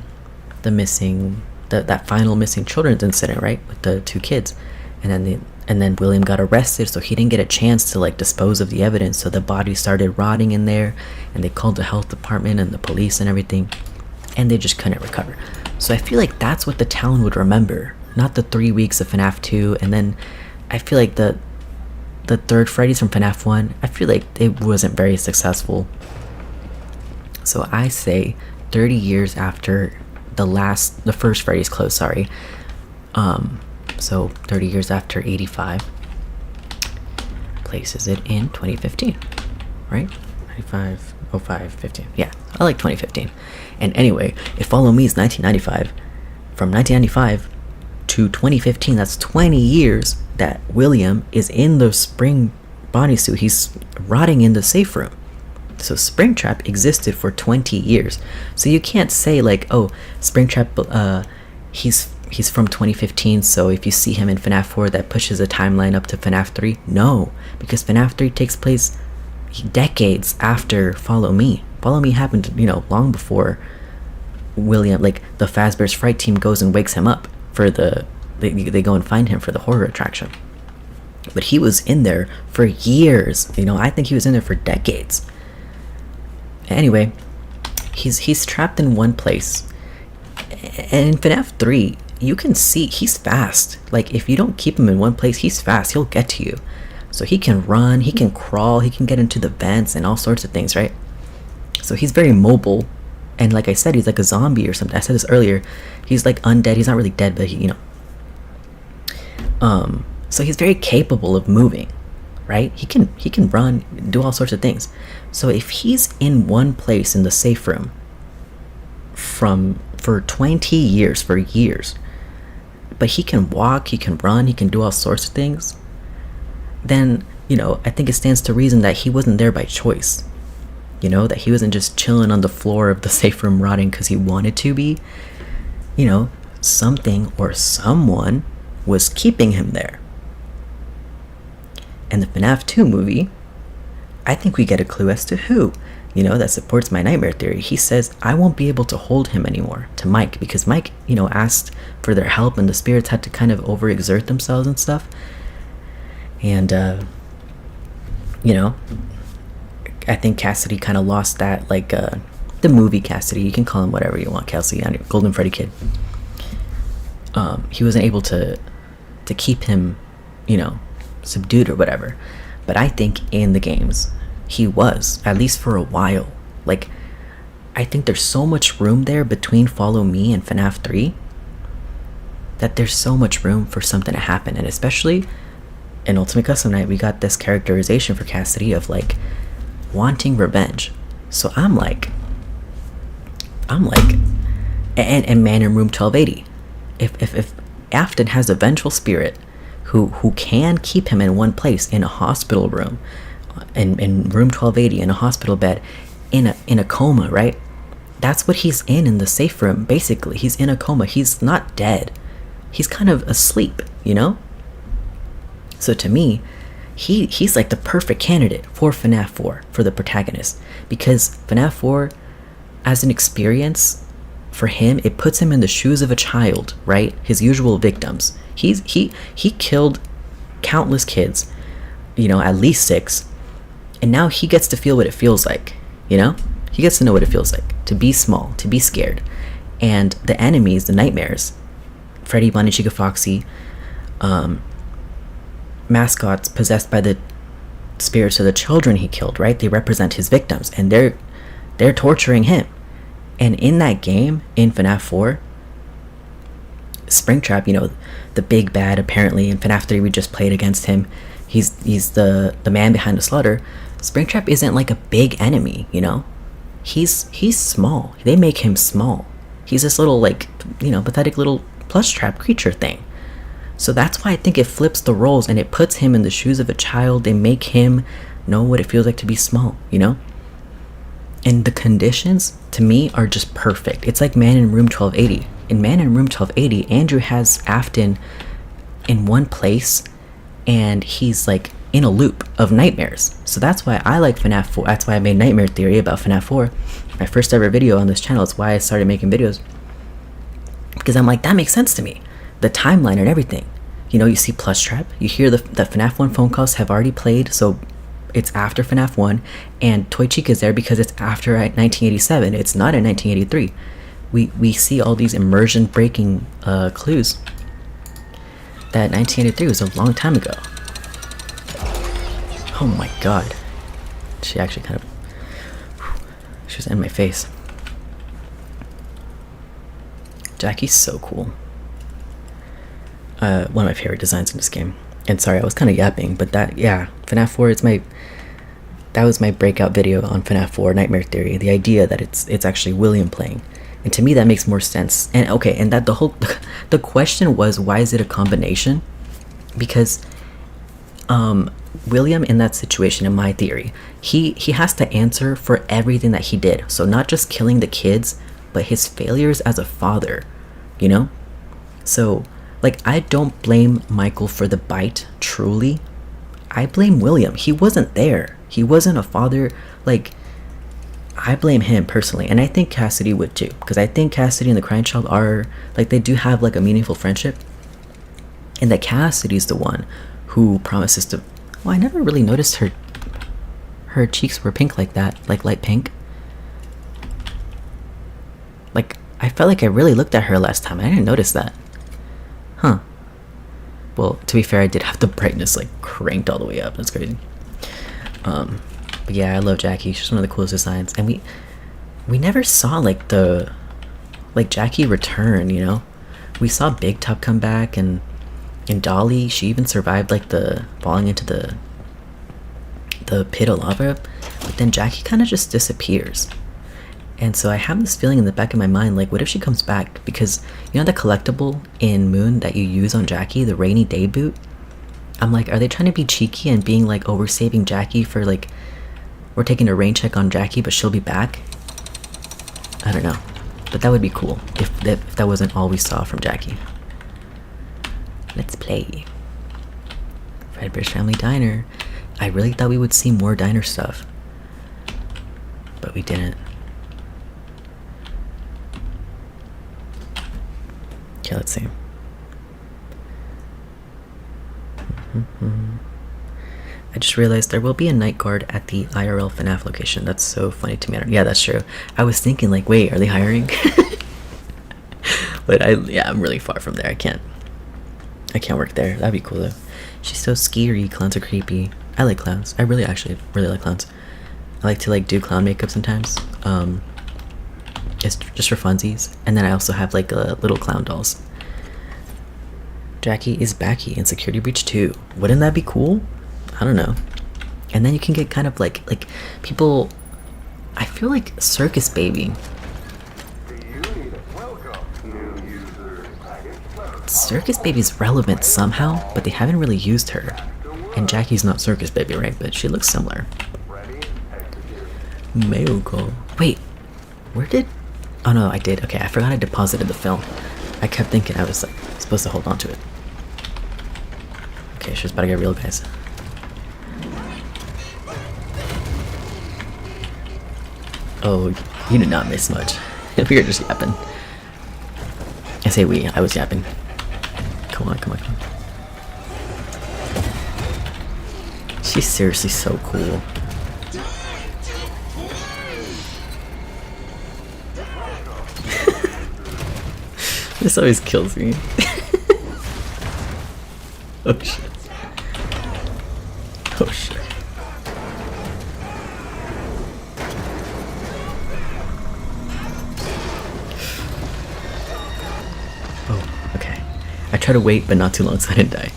missing, that final missing children's incident, right, with the 2 kids, and then William got arrested, so he didn't get a chance to like dispose of the evidence, so the body started rotting in there, and they called the health department and the police and everything, and they just couldn't recover. So I feel like that's what the town would remember, not the 3 weeks of FNAF 2, and then I feel like the third Freddy's from FNAF 1, I feel like it wasn't very successful. So I say 30 years after the first Freddy's closed, sorry. So 30 years after 85 places it in 2015, right? 95, 05, 15. Yeah, I like 2015. And anyway, if Follow Me is 1995, from 1995 to 2015, that's 20 years that William is in the spring bodysuit. He's rotting in the safe room. So Springtrap existed for 20 years. So you can't say like, oh, Springtrap, he's from 2015, so if you see him in FNAF 4, that pushes the timeline up to FNAF 3. No, because FNAF 3 takes place decades after Follow Me. Follow Me happened, you know, long before William, like the Fazbear's Fright team goes and wakes him up for they go and find him for the horror attraction. But he was in there for years, you know, I think he was in there for decades. Anyway, he's trapped in one place. And in FNAF 3, you can see he's fast. Like, if you don't keep him in one place, he's fast. He'll get to you. So he can run, he can crawl, he can get into the vents and all sorts of things, right? So he's very mobile. And like I said, he's like a zombie or something. I said this earlier. He's like undead. He's not really dead, but he, you know. So he's very capable of moving, right? He can run, do all sorts of things. So if he's in one place in the safe room for 20 years, for years, but he can walk, he can run, he can do all sorts of things, then, you know, I think it stands to reason that he wasn't there by choice. You know, that he wasn't just chilling on the floor of the safe room rotting because he wanted to be. You know, something or someone was keeping him there. And the FNAF 2 movie, I think we get a clue as to who. You know, that supports my nightmare theory. He says, I won't be able to hold him anymore, to Mike, because Mike, you know, asked for their help and the spirits had to kind of overexert themselves and stuff. And, you know, I think Cassidy kind of lost that, like, the movie Cassidy. You can call him whatever you want, Cassidy, Golden Freddy Kid. he wasn't able to keep him, you know, subdued or whatever. But I think in the games he was, at least for a while. Like, I think there's so much room there between Follow Me and FNAF 3 that there's so much room for something to happen. And especially in Ultimate Custom Night, we got this characterization for Cassidy of like wanting revenge. So I'm like, and Man in Room 1280. If Afton has a vengeful spirit who can keep him in one place in a hospital room, in room 1280, in a hospital bed, in a coma, right? That's what he's in the safe room. Basically, he's in a coma. He's not dead. He's kind of asleep, you know? So to me, he's like the perfect candidate for FNAF 4, for the protagonist, because FNAF 4, as an experience for him, it puts him in the shoes of a child, right? His usual victims. He killed countless kids, you know, at least 6, and now he gets to feel what it feels like, you know? He gets to know what it feels like to be small, to be scared. And the enemies, the nightmares, Freddy, Bonnie, Chica, Foxy, mascots possessed by the spirits of the children he killed, right? They represent his victims, and they're torturing him. And in that game, in FNAF 4, Springtrap, you know, the big bad, apparently in FNAF 3 we just played against him. He's the man behind the slaughter. Springtrap isn't like a big enemy, you know? He's small. They make him small. He's this little, like, you know, pathetic little plush trap creature thing. So that's why I think it flips the roles and it puts him in the shoes of a child. They make him know what it feels like to be small, you know? And the conditions, to me, are just perfect. It's like Man in Room 1280. In Man in Room 1280, Andrew has Afton in one place, and he's like in a loop of nightmares. So that's why I like FNAF 4. That's why I made Nightmare Theory about FNAF 4. My first ever video on this channel. It's why I started making videos. Because I'm like, that makes sense to me. The timeline and everything. You know, you see Plush Trap. You hear the FNAF 1 phone calls have already played, so it's after FNAF 1. And Toy Chica is there because it's after 1987. It's not in 1983. We see all these immersion breaking clues that 1983 was a long time ago. Oh my god. She actually kind of... She was in my face. Jackie's so cool. One of my favorite designs in this game. And sorry, I was kind of yapping, but that, yeah, FNAF 4 is that was my breakout video on FNAF 4 Nightmare Theory. The idea that it's actually William playing. And to me that makes more sense. And okay, and that the question was, why is it a combination? Because William, in that situation, in my theory, he has to answer for everything that he did. So not just killing the kids, but his failures as a father, you know? So, like, I don't blame Michael for the bite, truly. I blame William. He wasn't there. He wasn't a father. Like, I blame him personally. And I think Cassidy would too. Because I think Cassidy and the Crying Child are, like, they do have, like, a meaningful friendship. And that Cassidy's the one who promises to... Well, I never really noticed her cheeks were pink like that. Like, light pink. Like, I felt like I really looked at her last time. I didn't notice that. Huh. Well, to be fair, I did have the brightness, like, cranked all the way up. That's crazy. But yeah, I love Jackie. She's one of the coolest designs. And we never saw, like, Jackie return, you know? We saw Big Top come back, and Dolly, she even survived, like, the falling into the pit of lava. But then Jackie kind of just disappears. And so I have this feeling in the back of my mind, like, what if she comes back? Because, you know the collectible in Moon that you use on Jackie, the Rainy Day boot? I'm like, are they trying to be cheeky and being like, oh, we're saving Jackie for, like, we're taking a rain check on Jackie, but she'll be back? I don't know. But that would be cool if that wasn't all we saw from Jackie. Let's play. Fredbear's Family Diner. I really thought we would see more diner stuff. But we didn't. Okay, let's see. I just realized there will be a night guard at the IRL FNAF location. That's so funny to me. Yeah, that's true. I was thinking, like, wait, are they hiring? But yeah, I'm really far from there. I can't work there. That'd be cool though. She's so scary. Clowns are creepy. I like clowns. I actually really like clowns. I like to like do clown makeup sometimes. It's just for funsies. And then I also have like little clown dolls. Jackie is backy in Security Breach 2. Wouldn't that be cool? I don't know. And then you can get kind of like people. I feel like Circus Baby. Circus Baby's relevant somehow, but they haven't really used her. And Jackie's not Circus Baby, right? But she looks similar. Mail call. Wait, where did? Oh no, I did. Okay, I forgot I deposited the film. I kept thinking I was like supposed to hold on to it. Okay, she's about to get real, guys. Oh, you did not miss much. We were just yapping. I say we. I was yapping. Come on, come on, come on. She's seriously so cool. This always kills me. Oh shit. Oh shit. Oh, okay. I tried to wait, but not too long so I didn't die.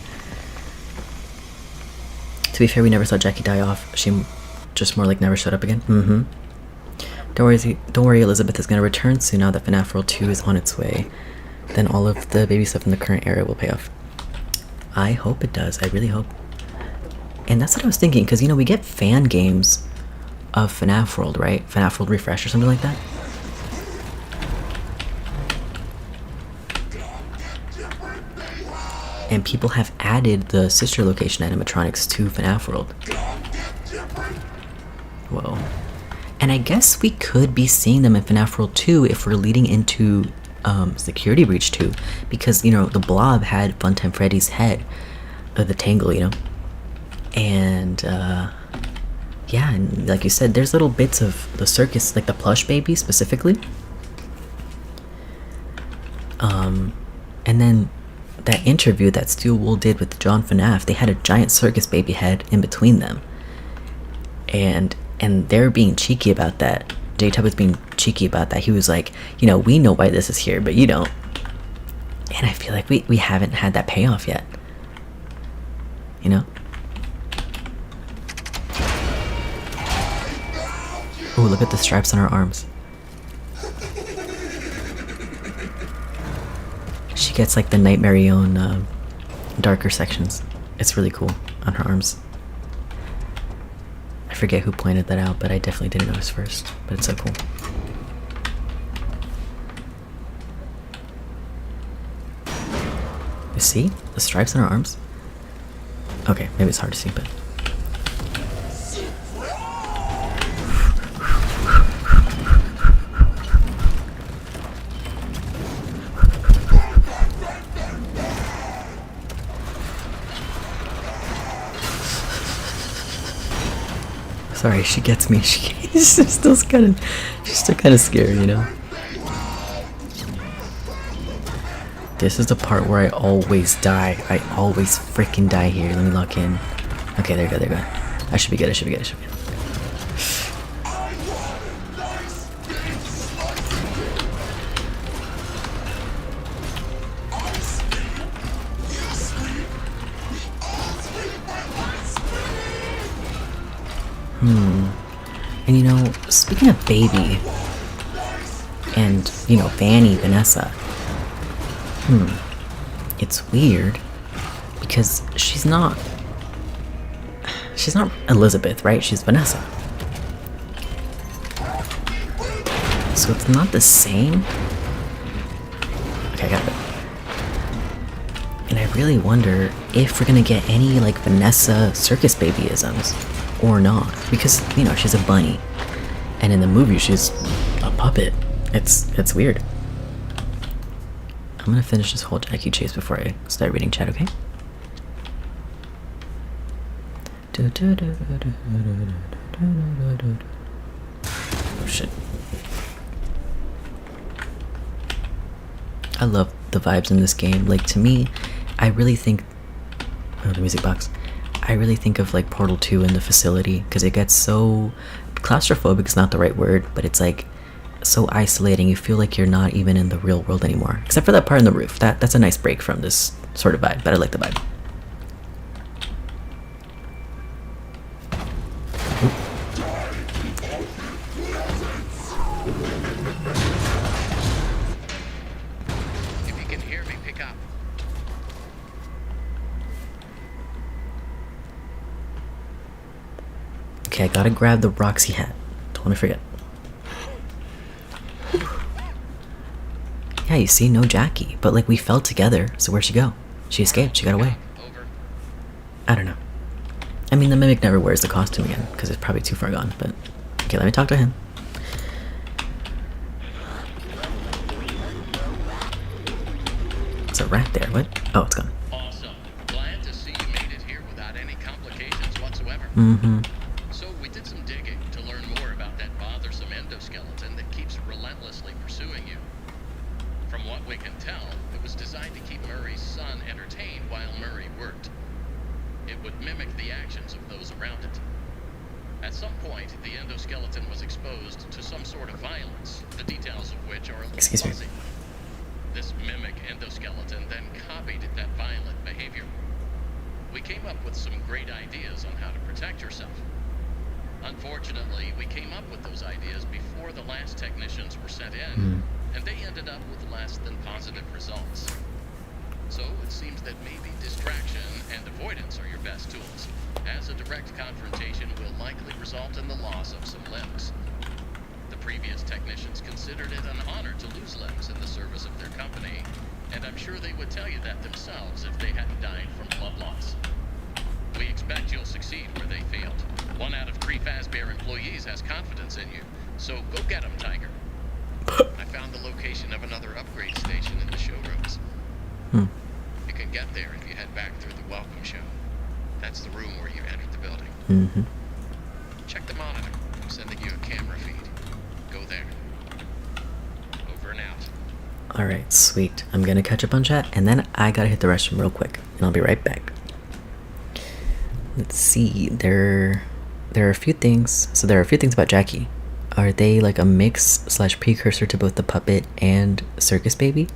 To be fair, we never saw Jackie die off. She just more like never showed up again. Mm-hmm. Don't worry, Elizabeth is gonna return soon now that FNAF World 2 is on its way. Then all of the baby stuff in the current era will pay off. I hope it does. I really hope. And that's what I was thinking, because, you know, we get fan games of FNAF World, right? FNAF World Refresh or something like that. And people have added the sister location animatronics to FNAF World. Whoa. And I guess we could be seeing them in FNAF World 2 if we're leading into Security Breach 2, because, you know, the Blob had Funtime Freddy's head, the Tangle, you know, and yeah, and like you said, there's little bits of the circus, like the plush baby specifically, and then that interview that Stu Wool did with John FNAF, they had a giant circus baby head in between them, and they're being cheeky about that. J-Tub was being cheeky about that. He was like, you know, we know why this is here, but you don't. And I feel like we haven't had that payoff yet. You know? Oh, look at the stripes on her arms. She gets like the Nightmare own darker sections. It's really cool on her arms. I forget who pointed that out, but I definitely didn't notice first. But it's so cool. You see the stripes on her arms? Okay, maybe it's hard to see, but sorry, she gets me. She's still kind of scary, you know. This is the part where I always die. I always freaking die here. Let me lock in. Okay, there you go, there you go. I should be good. I should be good. I should be good. And you know, speaking of baby, and you know, Vanny, Vanessa, it's weird because she's not Elizabeth, right? She's Vanessa. So it's not the same. Okay, I got it. And I really wonder if we're gonna get any like Vanessa circus babyisms or not, because you know, she's a bunny, and in the movie she's a puppet. It's weird. I'm gonna finish this whole Jackie chase before I start reading chat, okay? Oh shit. I love the vibes in this game. Like, to me, I really think, oh, the music box, I really think of like Portal 2 in the facility, because it gets so claustrophobic is not the right word, but it's like so isolating. You feel like you're not even in the real world anymore, except for that part on the roof. That's a nice break from this sort of vibe, but I like the vibe. If you can hear me, pick up. Okay, I gotta grab the Roxy hat. Don't want to forget. Yeah, you see, no Jackie. But like, we fell together, so where'd she go? She escaped, she got away. Over. I don't know. I mean, the Mimic never wears the costume again, because it's probably too far gone, but... Okay, let me talk to him. It's a rat there, what? Oh, it's gone. Awesome. Glad to see you made it here without any complications whatsoever. Mm-hmm. So we did some digging to learn more about that bothersome endoskeleton that keeps relentlessly pursuing you. From what we can tell, it was designed to keep Murray's son entertained while Murray worked. It would mimic the actions of those around it. At some point, the endoskeleton was exposed to some sort of violence, the details of which are a little Excuse me. fuzzy. This mimic endoskeleton then copied that violent behavior. We came up with some great ideas on how to protect yourself. Unfortunately, we came up with those ideas before the last technicians were sent in, and they ended up with less than positive results. So it seems that maybe distraction and avoidance are your best tools, as a direct confrontation will likely result in the loss of some limbs. The previous technicians considered it an honor to lose limbs in the service of their company, and I'm sure they would tell you that themselves if they hadn't died from blood loss. We expect you'll succeed where they failed. 1 out of 3 Fazbear employees has confidence in you, so go get 'em, Tiger. I found the location of another upgrade station in the showrooms. You can get there if you head back through the welcome show. That's the room where you entered the building. Mm-hmm. Check the monitor. I'm sending you a camera feed. Go there. Over and out. Alright, sweet. I'm gonna catch up on chat, and then I gotta hit the restroom real quick, and I'll be right back. Let's see, there are a few things. So there are a few things about Jackie. Are they like a mix / precursor to both the puppet and circus baby?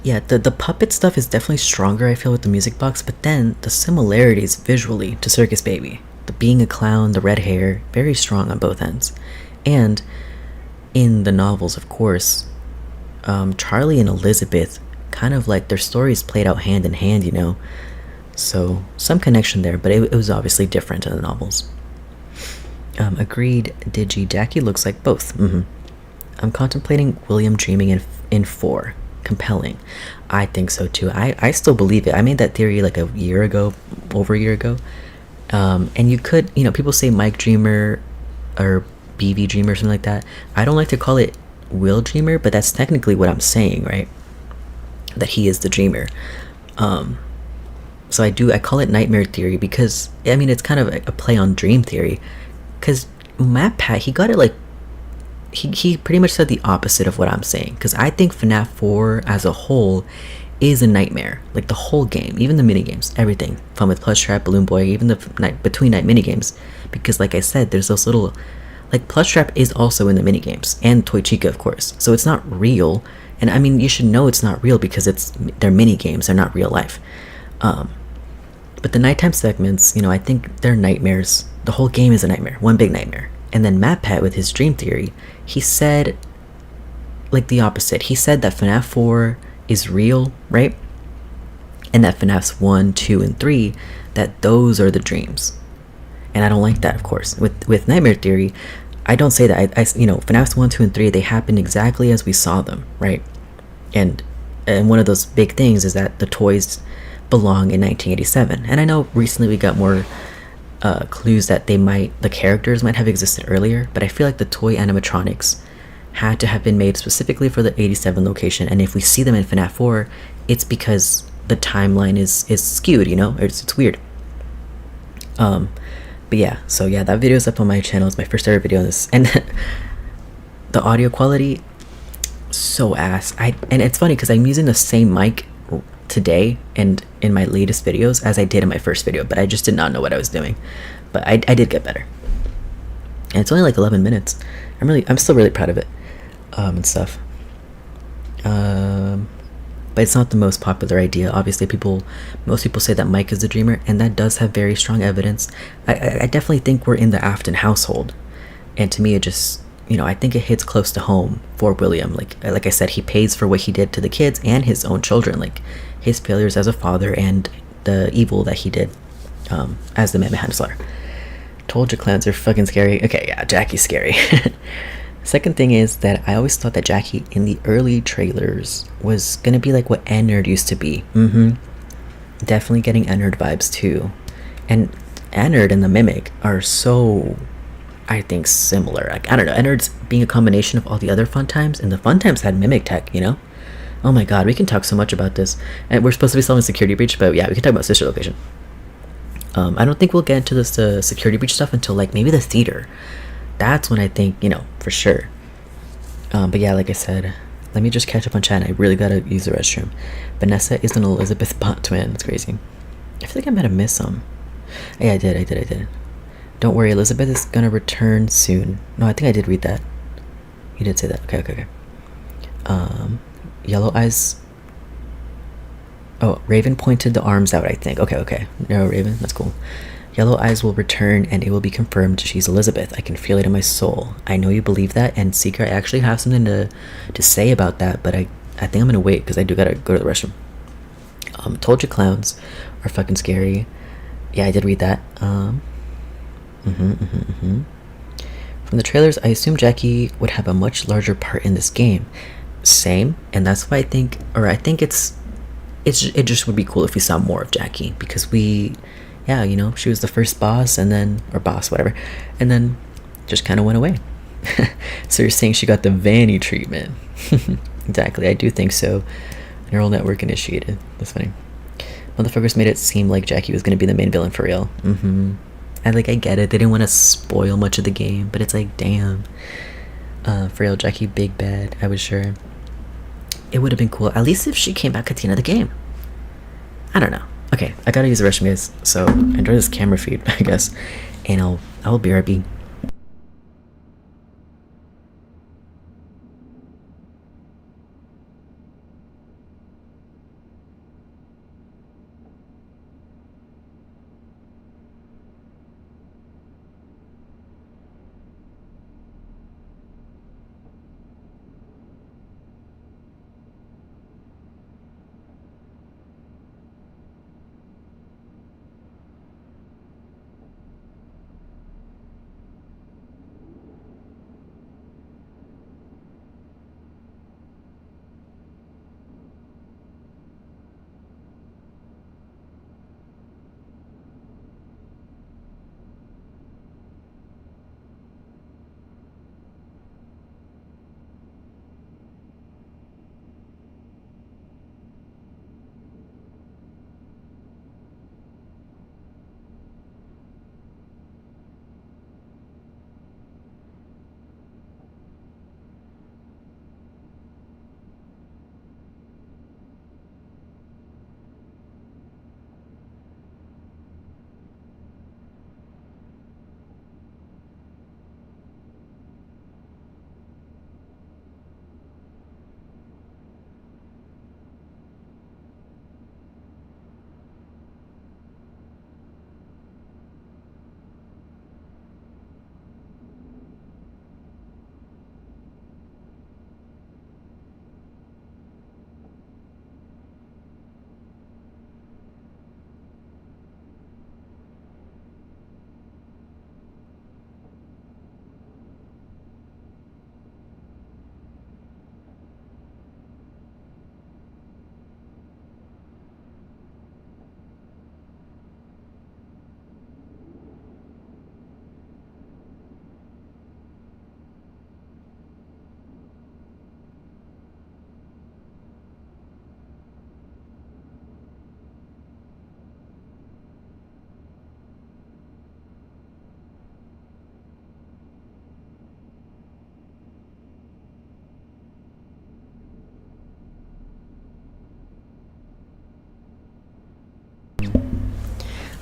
Yeah, the puppet stuff is definitely stronger, I feel, with the music box, but then the similarities visually to circus baby, the being a clown, the red hair, very strong on both ends. And in the novels, of course, Charlie and Elizabeth, kind of like their stories played out hand in hand, you know. So some connection there, but it was obviously different in the novels. Agreed, Digi. Jackie looks like both. I'm contemplating William dreaming in 4. Compelling. I think so too. I still believe it. I made that theory like over a year ago. And you could, you know, people say Mike Dreamer or BV Dreamer or something like that. I don't like to call it Will Dreamer, but that's technically what I'm saying, right? That he is the dreamer. So I call it nightmare theory because, I mean, it's kind of a play on dream theory, because Matt Pat, he got it like, he pretty much said the opposite of what I'm saying, because I think FNAF 4 as a whole is a nightmare. Like the whole game, even the minigames, everything, Fun with Plush Trap, Balloon Boy, even the between night minigames, because like I said, there's those little, like Plush Trap is also in the minigames, and Toy Chica, of course, so it's not real. And I mean, you should know it's not real because they're minigames, they're not real life. But the nighttime segments, you know, I think they're nightmares. The whole game is a nightmare, one big nightmare. And then Matt Pat, with his dream theory, he said like the opposite. He said that FNAF 4 is real, right? And that FNAF's 1, 2, and 3, that those are the dreams. And I don't like that, of course. With nightmare theory, I don't say that. I you know, FNAF's 1, 2, and 3, they happened exactly as we saw them, right? And one of those big things is that the toys belong in 1987. And I know recently we got more clues that the characters might have existed earlier, but I feel like the toy animatronics had to have been made specifically for the 87 location. And if we see them in FNAF 4, it's because the timeline is skewed, you know? It's weird. But yeah, so yeah, that video is up on my channel. It's my first ever video on this. And the audio quality, so ass. And it's funny because I'm using the same mic today and in my latest videos as I did in my first video, but I just did not know what I was doing. But I did get better. And it's only like 11 minutes. I'm still really proud of it, and stuff. But it's not the most popular idea. Obviously, most people say that Mike is the dreamer, and that does have very strong evidence. I definitely think we're in the Afton household, and to me, it just, I think it hits close to home for William. Like I said, he pays for what he did to the kids and his own children, like his failures as a father and the evil that he did as the man behind Slaughter. Told you clowns are fucking scary. Okay, yeah, Jackie's scary. Second thing is that I always thought that Jackie in the early trailers was gonna be like what Ennard used to be. Definitely getting Ennard vibes too. And Ennard and the Mimic are so, I think, similar. Like, I don't know, Ennard's being a combination of all the other Fun Times, and the Fun Times had Mimic tech, Oh my god, we can talk so much about this. And we're supposed to be solving Security Breach, but yeah, we can talk about Sister Location. I don't think we'll get into this Security Breach stuff until like maybe the theater. That's when I think, for sure. But yeah, like I said, let me just catch up on chat. I really gotta use the restroom. Vanessa is an Elizabeth bot twin. It's crazy. I feel like I might have missed some. Yeah, I did. Don't worry, Elizabeth is gonna return soon. No, I think I did read that. You did say that. Okay. Yellow Eyes. Oh, Raven pointed the arms out, I think. Okay. No, Raven, that's cool. Yellow Eyes will return, and it will be confirmed she's Elizabeth. I can feel it in my soul. I know you believe that, and Seeker, I actually have something to say about that, but I think I'm gonna wait because I do gotta go to the restroom. Told you clowns are fucking scary. Yeah, I did read that. From the trailers, I assume Jackie would have a much larger part in this game. Same, and that's why I think it just would be cool if we saw more of Jackie, because she was the first boss, or boss, whatever, and then just kind of went away. So you're saying she got the Vanny treatment? Exactly, I do think so. Neural network initiated. That's funny. Motherfuckers made it seem like Jackie was gonna be the main villain for real. I get it. They didn't want to spoil much of the game, but it's like, damn. For real, Jackie big bad. I was sure. It would have been cool, at least if she came back at the end of the game. I don't know. Okay, I gotta use the restroom, guys. So enjoy this camera feed, I guess, and I'll BRB.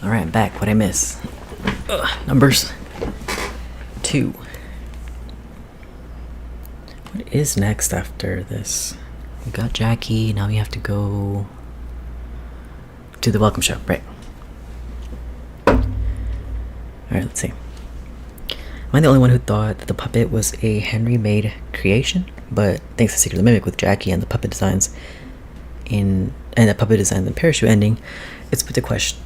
Alright, I'm back. What'd I miss? Numbers 2. What is next after this? We got Jackie, now we have to go to the welcome show, right? Alright, let's see. Am I the only one who thought that the puppet was a Henry-made creation? But thanks to Secret of the Mimic with Jackie and the puppet designs and the puppet design and the parachute ending, it's put to question.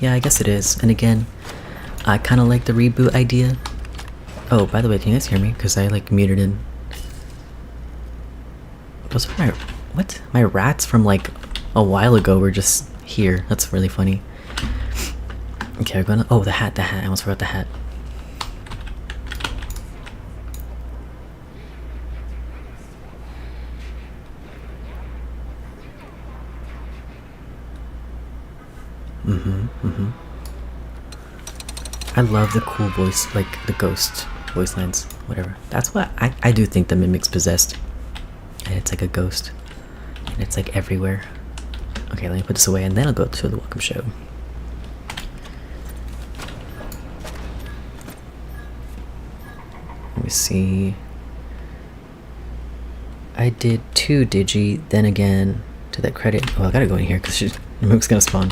Yeah, I guess it is. And again, I kind of like the reboot idea. Oh, by the way, can you guys hear me? Because I like muted in. Those are my what? My rats from like a while ago were just here. That's really funny. Okay, we're gonna. Oh, the hat. I almost forgot the hat. I love the cool voice, like the ghost voice lines, whatever. That's what I do think the Mimic's possessed. And it's like a ghost. And it's like everywhere. Okay, let me put this away and then I'll go to the welcome show. Let me see. I did 2 Digi, then again to that credit. Oh, I gotta go in here because the Mimic's gonna spawn.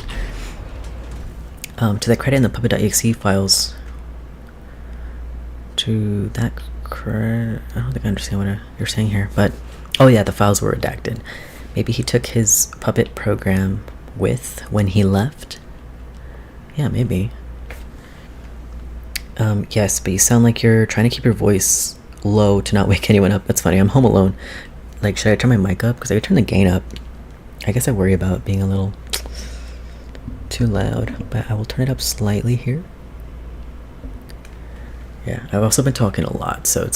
To that credit in the puppet.exe files. To that I don't think I understand what you're saying here, but oh yeah, the files were redacted. Maybe he took his puppet program with when he left. Yeah, maybe. Yes, but you sound like you're trying to keep your voice low to not wake anyone up. That's funny. I'm home alone. Like, should I turn my mic up? Because I could turn the gain up. I guess I worry about being a little too loud, but I will turn it up slightly here. Yeah, I've also been talking a lot, so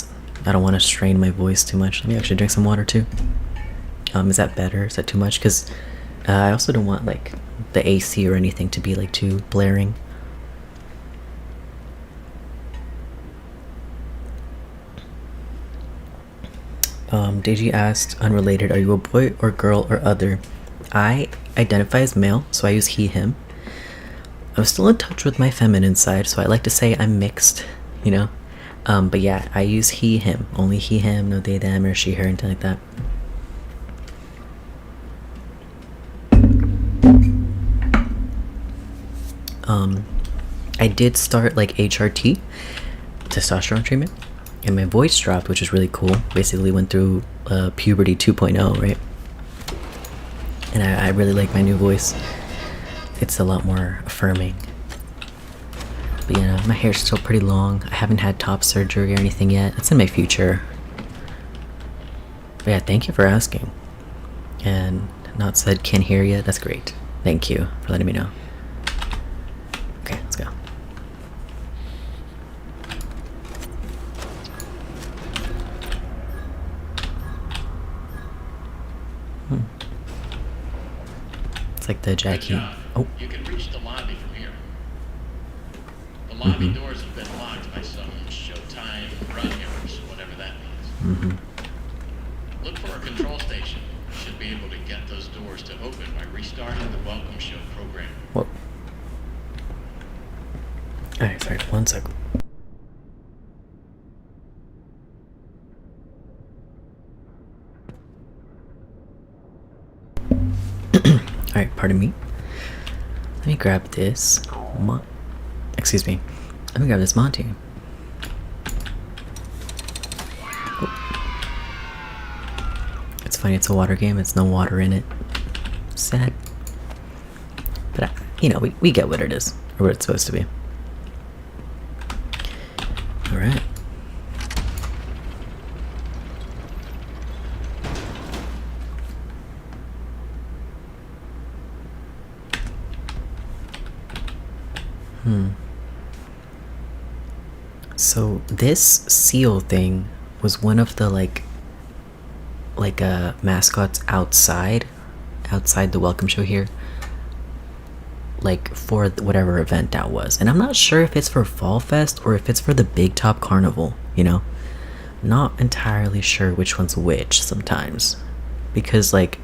I don't want to strain my voice too much. Let me actually drink some water too. Is that better? Is that too much? Because I also don't want like the AC or anything to be like too blaring. Deji asked, unrelated, are you a boy or girl or other? I identify as male, so I use he, him. I'm still in touch with my feminine side, so I like to say I'm mixed, you know? But yeah, I use he, him. Only he, him, no they, them, or she, her, anything like that. I did start like HRT, testosterone treatment, and my voice dropped, which is really cool. Basically went through puberty 2.0, right? And I really like my new voice. It's a lot more affirming. But you know, my hair's still pretty long. I haven't had top surgery or anything yet. It's in my future. But yeah, thank you for asking. And not said can't hear you. That's great. Thank you for letting me know. Okay, let's go. It's like the Jackie. Oh. You can reach the lobby from here. The lobby doors have been locked by some Showtime run-hitters, whatever that means. Look for a control station. You should be able to get those doors to open by restarting the welcome show program. Whoa. Alright, sorry, 1 sec. Alright, pardon me. Let me grab this. Excuse me. Let me grab this Monty. It's funny, it's a water game, it's no water in it. Sad. But, you know, we get what it is, or what it's supposed to be. Alright. So this seal thing was one of the like mascots outside the welcome show here, like for whatever event that was. And I'm not sure if it's for Fall Fest or if it's for the Big Top Carnival, you know, not entirely sure which one's which sometimes, because like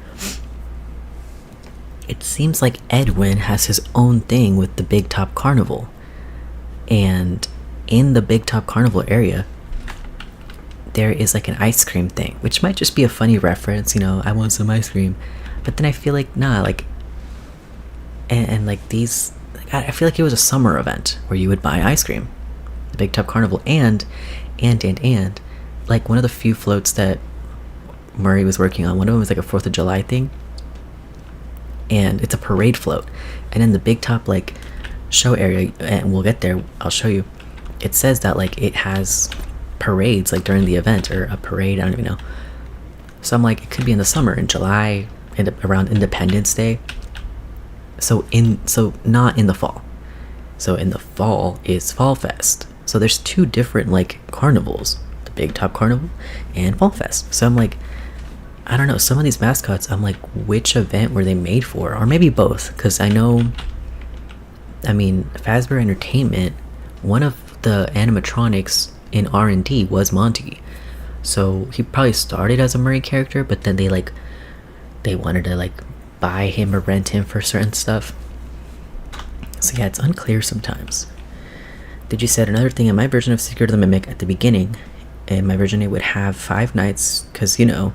it seems like Edwin has his own thing with the Big Top Carnival, and in the Big Top Carnival area there is like an ice cream thing, which might just be a funny reference, you know, I want some ice cream. But then I feel like nah, like and like these, like, I feel like it was a summer event where you would buy ice cream, the Big Top Carnival, and like one of the few floats that Murray was working on, one of them was like a 4th of July thing, and it's a parade float, and in the Big Top like show area, and we'll get there, I'll show you, it says that like it has parades like during the event, or a parade, I don't even know. So I'm like, it could be in the summer, in July, around Independence Day. So not in the fall. So in the fall is Fall Fest. So there's two different like carnivals, the Big Top Carnival and Fall Fest. So I'm like, I don't know, some of these mascots, I'm like, which event were they made for? Or maybe both, because I know, I mean, Fazbear Entertainment, one of the animatronics in R&D was Monty. So he probably started as a Murray character, but then they wanted to like buy him or rent him for certain stuff. So yeah, it's unclear sometimes. Did you said another thing in my version of Secret of the Mimic at the beginning, in my version it would have 5 nights, because you know,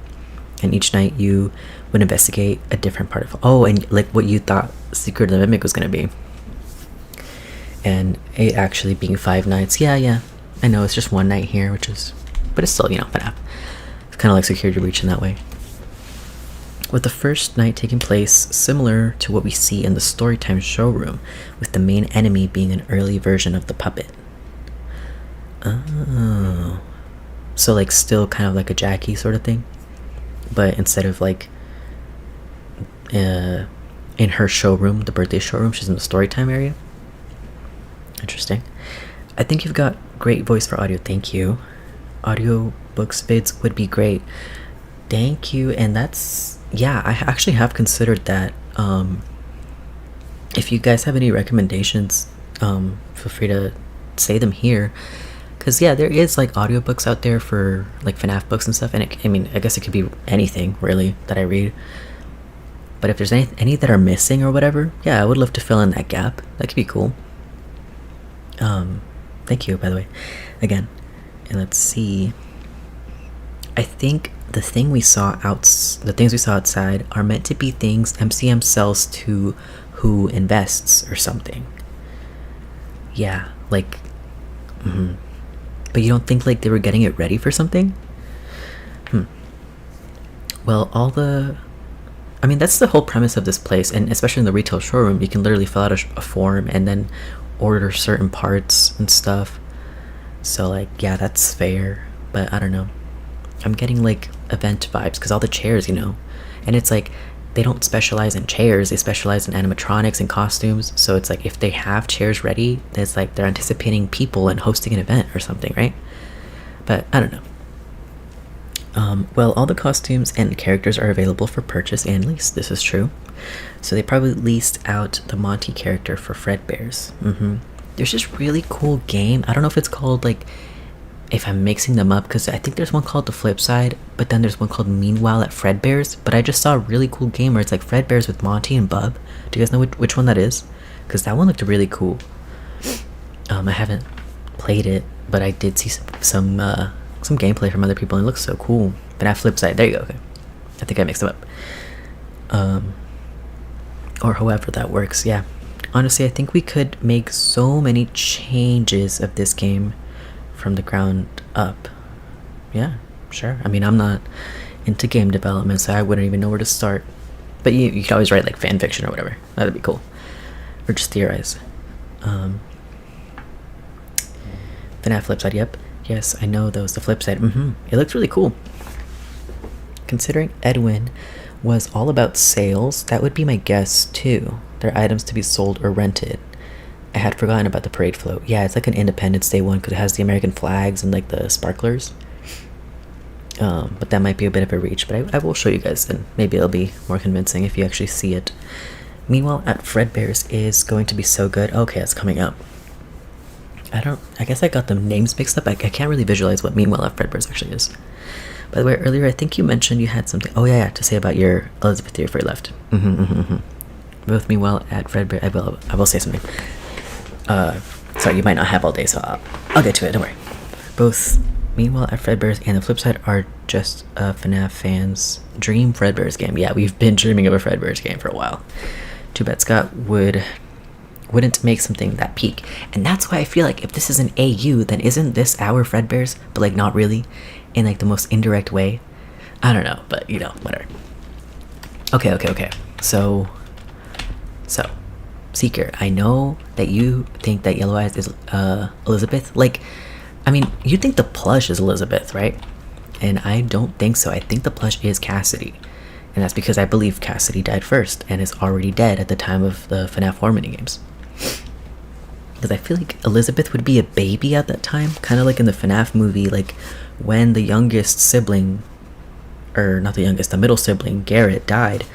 and each night you would investigate a different part of, and like what you thought Secret of the Mimic was going to be, and it actually being 5 nights. Yeah, I know it's just 1 night here, but it's still, you know, FNAF. It's kind of like Security Breach in that way, with the first night taking place similar to what we see in the Storytime showroom, with the main enemy being an early version of the puppet. Oh, so like still kind of like a Jackie sort of thing, but instead of like in her showroom, the birthday showroom, she's in the Storytime area. Interesting. I think you've got great voice for audio. Thank you. Audio books vids would be great. Thank you. And that's, yeah, I actually have considered that. If you guys have any recommendations, feel free to say them here, because yeah, there is like audiobooks out there for like FNAF books and stuff, and I guess it could be anything really that I read, but if there's any that are missing or whatever, yeah, I would love to fill in that gap. That could be cool. Thank you, by the way, again. And let's see, I think the things we saw outside are meant to be things MCM sells to who invests or something. Yeah, like, but you don't think like they were getting it ready for something? Well, that's the whole premise of this place, and especially in the retail showroom, you can literally fill out a form and then order certain parts and stuff. So like, yeah, that's fair, but I don't know, I'm getting like event vibes, because all the chairs, you know, and it's like they don't specialize in chairs, they specialize in animatronics and costumes. So it's like if they have chairs ready, it's like they're anticipating people and hosting an event or something, right? But I don't know. Well, all the costumes and characters are available for purchase and lease. This is true. So they probably leased out the Monty character for Fredbear's. There's this really cool game. I don't know if it's called, like, if I'm mixing them up, because I think there's one called The Flip Side, but then there's one called Meanwhile at Fredbear's. But I just saw a really cool game where it's like Fredbear's with Monty and Bub. Do you guys know which one that is? Because that one looked really cool. I haven't played it, but I did see some gameplay from other people, and it looks so cool. But at Flip Side, there you go. Okay, I think I mixed them up. Or however that works. Yeah, honestly, I think we could make so many changes of this game from the ground up. Yeah, sure. I mean, I'm not into game development, so I wouldn't even know where to start. But you could always write like fan fiction or whatever. That'd be cool. Or just theorize. FNAF Flip Side, yep. Yes, I know those. The Flip Side. It looks really cool. Considering Edwin was all about sales, that would be my guess too. They're items to be sold or rented. I had forgotten about the parade float. Yeah, it's like an Independence Day one, because it has the American flags and like the sparklers. But that might be a bit of a reach, but I will show you guys, and maybe it'll be more convincing if you actually see it. Meanwhile, at Fredbear's is going to be so good. Okay, it's coming up. I guess I got the names mixed up. I can't really visualize what Meanwhile at Fredbear's actually is. By the way, earlier I think you mentioned you had something. Oh yeah, to say about your Elizabeth theory before you left. Both Meanwhile at Fredbear. I will say something. Sorry, you might not have all day, so I'll get to it. Don't worry. Both Meanwhile at Fredbear's and the flip side are just FNAF fans' dream Fredbear's game. Yeah, we've been dreaming of a Fredbear's game for a while. Too bad Scott wouldn't make something that peak. And that's why I feel like if this is an AU, then isn't this our Fredbear's? But like not really, in like the most indirect way. I don't know, but you know, whatever. Okay. So Seeker, I know that you think that Yellow Eyes is Elizabeth. Like, I mean, you think the plush is Elizabeth, right? And I don't think so. I think the plush is Cassidy. And that's because I believe Cassidy died first and is already dead at the time of the FNAF 4 minigames. Because I feel like Elizabeth would be a baby at that time, kind of like in the FNAF movie, like when the youngest sibling, or not the youngest, the middle sibling, Garrett, died.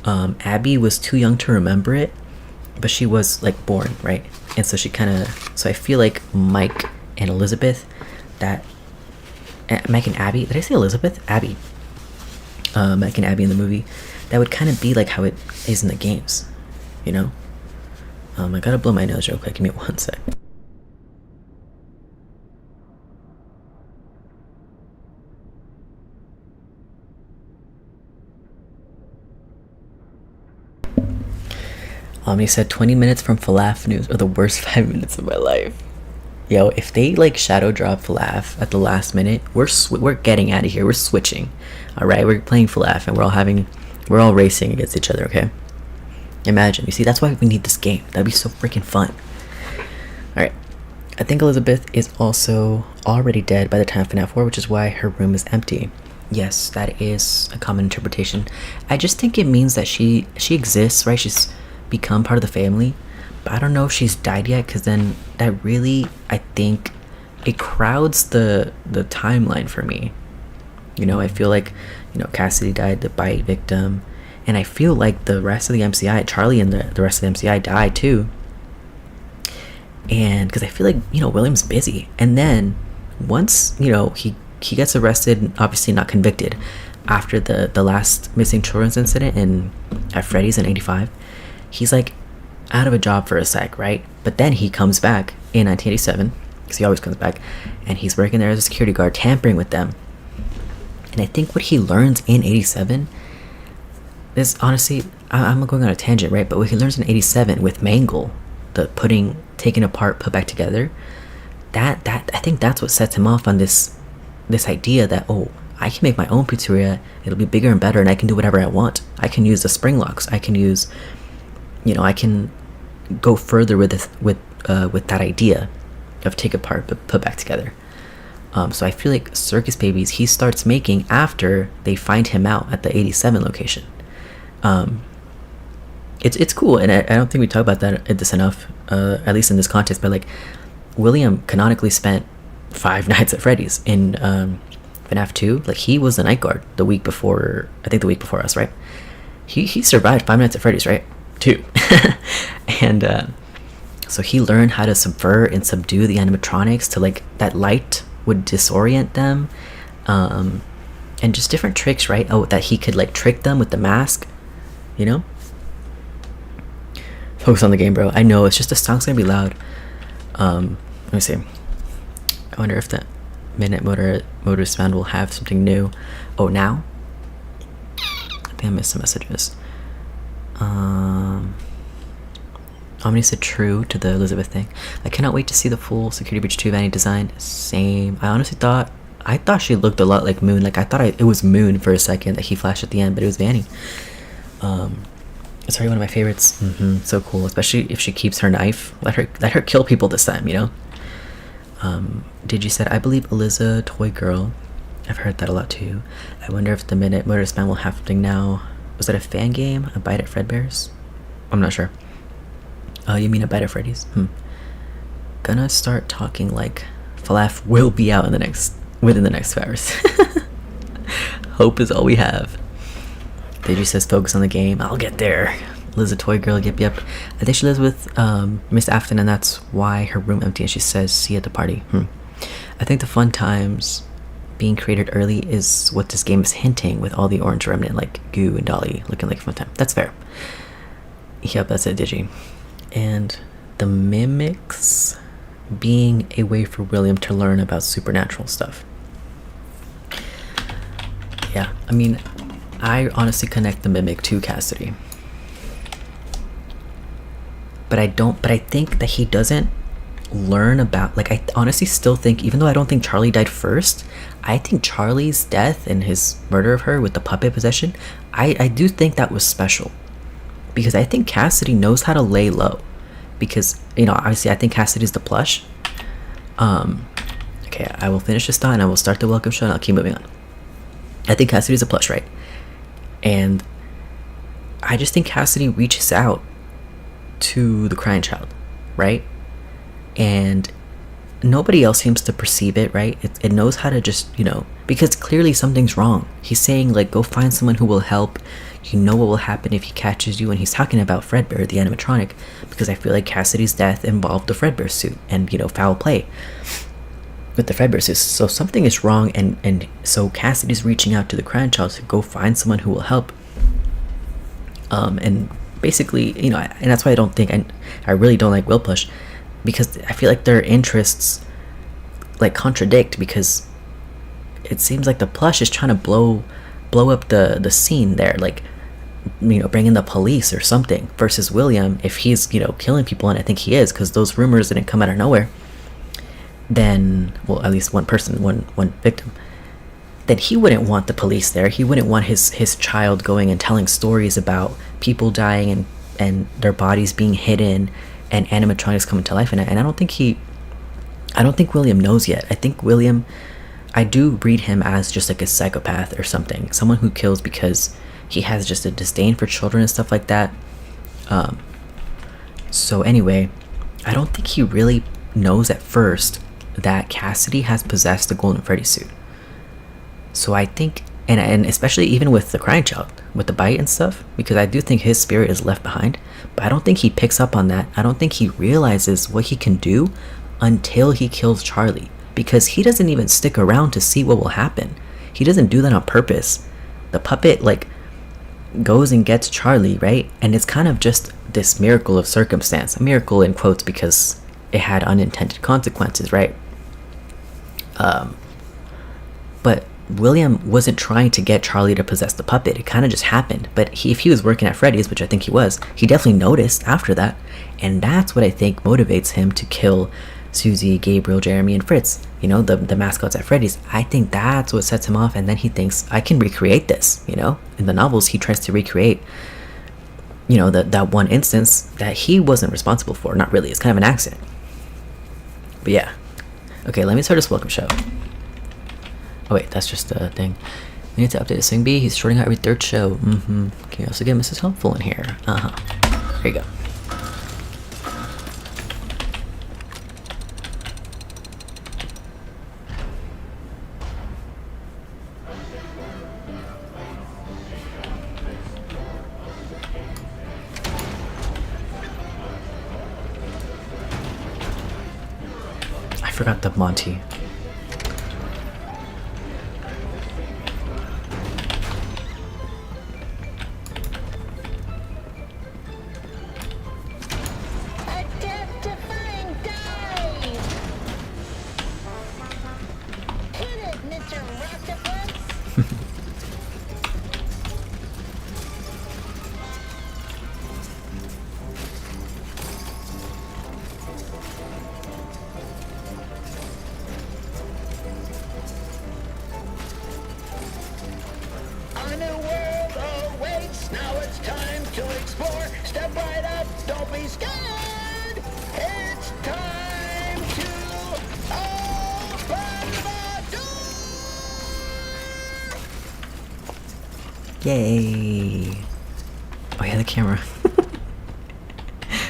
Abby was too young to remember it, but she was like born, right? And so so I feel like Mike and Elizabeth, Mike and Abby, did I say Elizabeth? Abby. Mike and Abby in the movie, that would kind of be like how it is in the games, you know? I gotta blow my nose real quick, give me 1 sec. Omni said 20 minutes from FLAF news are the worst 5 minutes of my life. Yo, if they like shadow drop FLAF at the last minute, we're getting out of here. We're switching. All right, we're playing FLAF and we're all racing against each other. Okay. Imagine. You see, that's why we need this game. That'd be so freaking fun. All right. I think Elizabeth is also already dead by the time of FNAF 4, which is why her room is empty. Yes, that is a common interpretation. I just think it means that she exists, right? She's become part of the family, but I don't know if she's died yet, because then that really, I think it crowds the timeline for me. You know, I feel like, you know, Cassidy died, the bite victim, and I feel like the rest of the MCI, Charlie and the rest of the MCI died too. And because I feel like, you know, William's busy, and then once, you know, he gets arrested, obviously not convicted, after the last missing children's incident at Freddy's in 85, he's like out of a job for a sec, right? But then he comes back in 1987, because he always comes back, and he's working there as a security guard, tampering with them. And I think what he learns in 87 is, honestly, I'm going on a tangent, right? But what he learns in 87 with Mangle, the taken apart, put back together, that I think that's what sets him off on this idea that, oh, I can make my own pizzeria, it'll be bigger and better, and I can do whatever I want. I can use the spring locks, I can use, you know, I can go further with that idea of take apart but put back together. So I feel like Circus Babies he starts making after they find him out at the 87 location. It's cool, and I don't think we talk about this enough, at least in this context, but like William canonically spent 5 nights at Freddy's in FNAF 2. Like, he was the night guard the week before us, right? He survived 5 nights at Freddy's, right? 2. And so he learned how to subvert and subdue the animatronics to, like, that light would disorient them, and just different tricks, right? Oh, that he could like trick them with the mask, you know? Focus on the game, bro. I know, it's just the song's gonna be loud. Let me see. I wonder if the Midnight Motorist Band will have something new. Oh, now? I think I missed some messages. Omni said true to the Elizabeth thing. I cannot wait to see the full Security Breach 2 Vanny design. Same. I honestly thought she looked a lot like Moon. Like, I thought it was Moon for a second that he flashed at the end, but it was Vanny. It's already one of my favorites. So cool, especially if she keeps her knife. Let her kill people this time, you know. Digi said, I believe Eliza Toy Girl. I've heard that a lot too. I wonder if the Midnight Motorist Man will have something now. Was that a fan game? A bite at Fredbear's? I'm not sure. You mean a bite at Freddy's? Gonna start talking like FLAF will be out within the next 2 hours. Hope is all we have. Digi says focus on the game. I'll get there. Liz a toy girl. Yep. I think she lives with Miss Afton, and that's why her room empty. And she says, "See you at the party." I think the fun times being created early is what this game is hinting with all the orange remnant, like Goo and Dolly, looking like fun time. That's fair. Yep, that's it, Digi. And the mimics being a way for William to learn about supernatural stuff. Yeah, I mean, I honestly connect the mimic to Cassidy. But I think that he doesn't learn about, like, I honestly still think, even though I don't think Charlie died first, I think Charlie's death and his murder of her with the puppet possession, I do think that was special. Because I think Cassidy knows how to lay low. Because, you know, obviously I think Cassidy's the plush. Okay, I will finish this thought and I will start the welcome show and I'll keep moving on. I think Cassidy's a plush, right? And I just think Cassidy reaches out to the crying child, right? And nobody else seems to perceive it, right? It knows how to just, you know, because clearly something's wrong. He's saying, like, go find someone who will help. You know what will happen if he catches you. And he's talking about Fredbear, the animatronic, because I feel like Cassidy's death involved the Fredbear suit and, you know, foul play with the Fredbear suit. So something is wrong, and so Cassidy's reaching out to the crying child to go find someone who will help. And basically, you know, and that's why I don't think, I really don't like Will Push, because I feel like their interests, like, contradict, because it seems like the plush is trying to blow up the scene there, like, you know, bring in the police or something, versus William, if he's, you know, killing people, and I think he is, because those rumors didn't come out of nowhere, then, well, at least one person, one victim, then he wouldn't want the police there. He wouldn't want his child going and telling stories about people dying and their bodies being hidden and animatronics coming to life. And I don't think William knows yet. I think William, I do read him as just like a psychopath or something, someone who kills because he has just a disdain for children and stuff like that. So anyway, I don't think he really knows at first that Cassidy has possessed the Golden Freddy suit. So I think, and especially even with the crying child, with the bite and stuff, because I do think his spirit is left behind, but I don't think he picks up on that. I don't think he realizes what he can do until he kills Charlie, because he doesn't even stick around to see what will happen. He doesn't do that on purpose. The puppet, like, goes and gets Charlie, right? And it's kind of just this miracle of circumstance, a miracle in quotes because it had unintended consequences, right? But William wasn't trying to get Charlie to possess the puppet. It kind of just happened. But if he was working at Freddy's, which I think he was, he definitely noticed after that. And that's what I think motivates him to kill Susie, Gabriel, Jeremy, and Fritz. You know, the mascots at Freddy's. I think that's what sets him off. And then he thinks, I can recreate this, you know? In the novels, he tries to recreate, you know, that one instance that he wasn't responsible for. Not really. It's kind of an accident. But yeah. Okay, let me start this welcome show. Oh wait, that's just a thing. We need to update the Swing Bee. He's shorting out every third show. Can you also get Mrs. Helpful in here? There you go. I forgot the Monty. A new world awaits. Now it's time to explore. Step right up. Don't be scared. It's time to open the door. Yay! Oh yeah, the camera.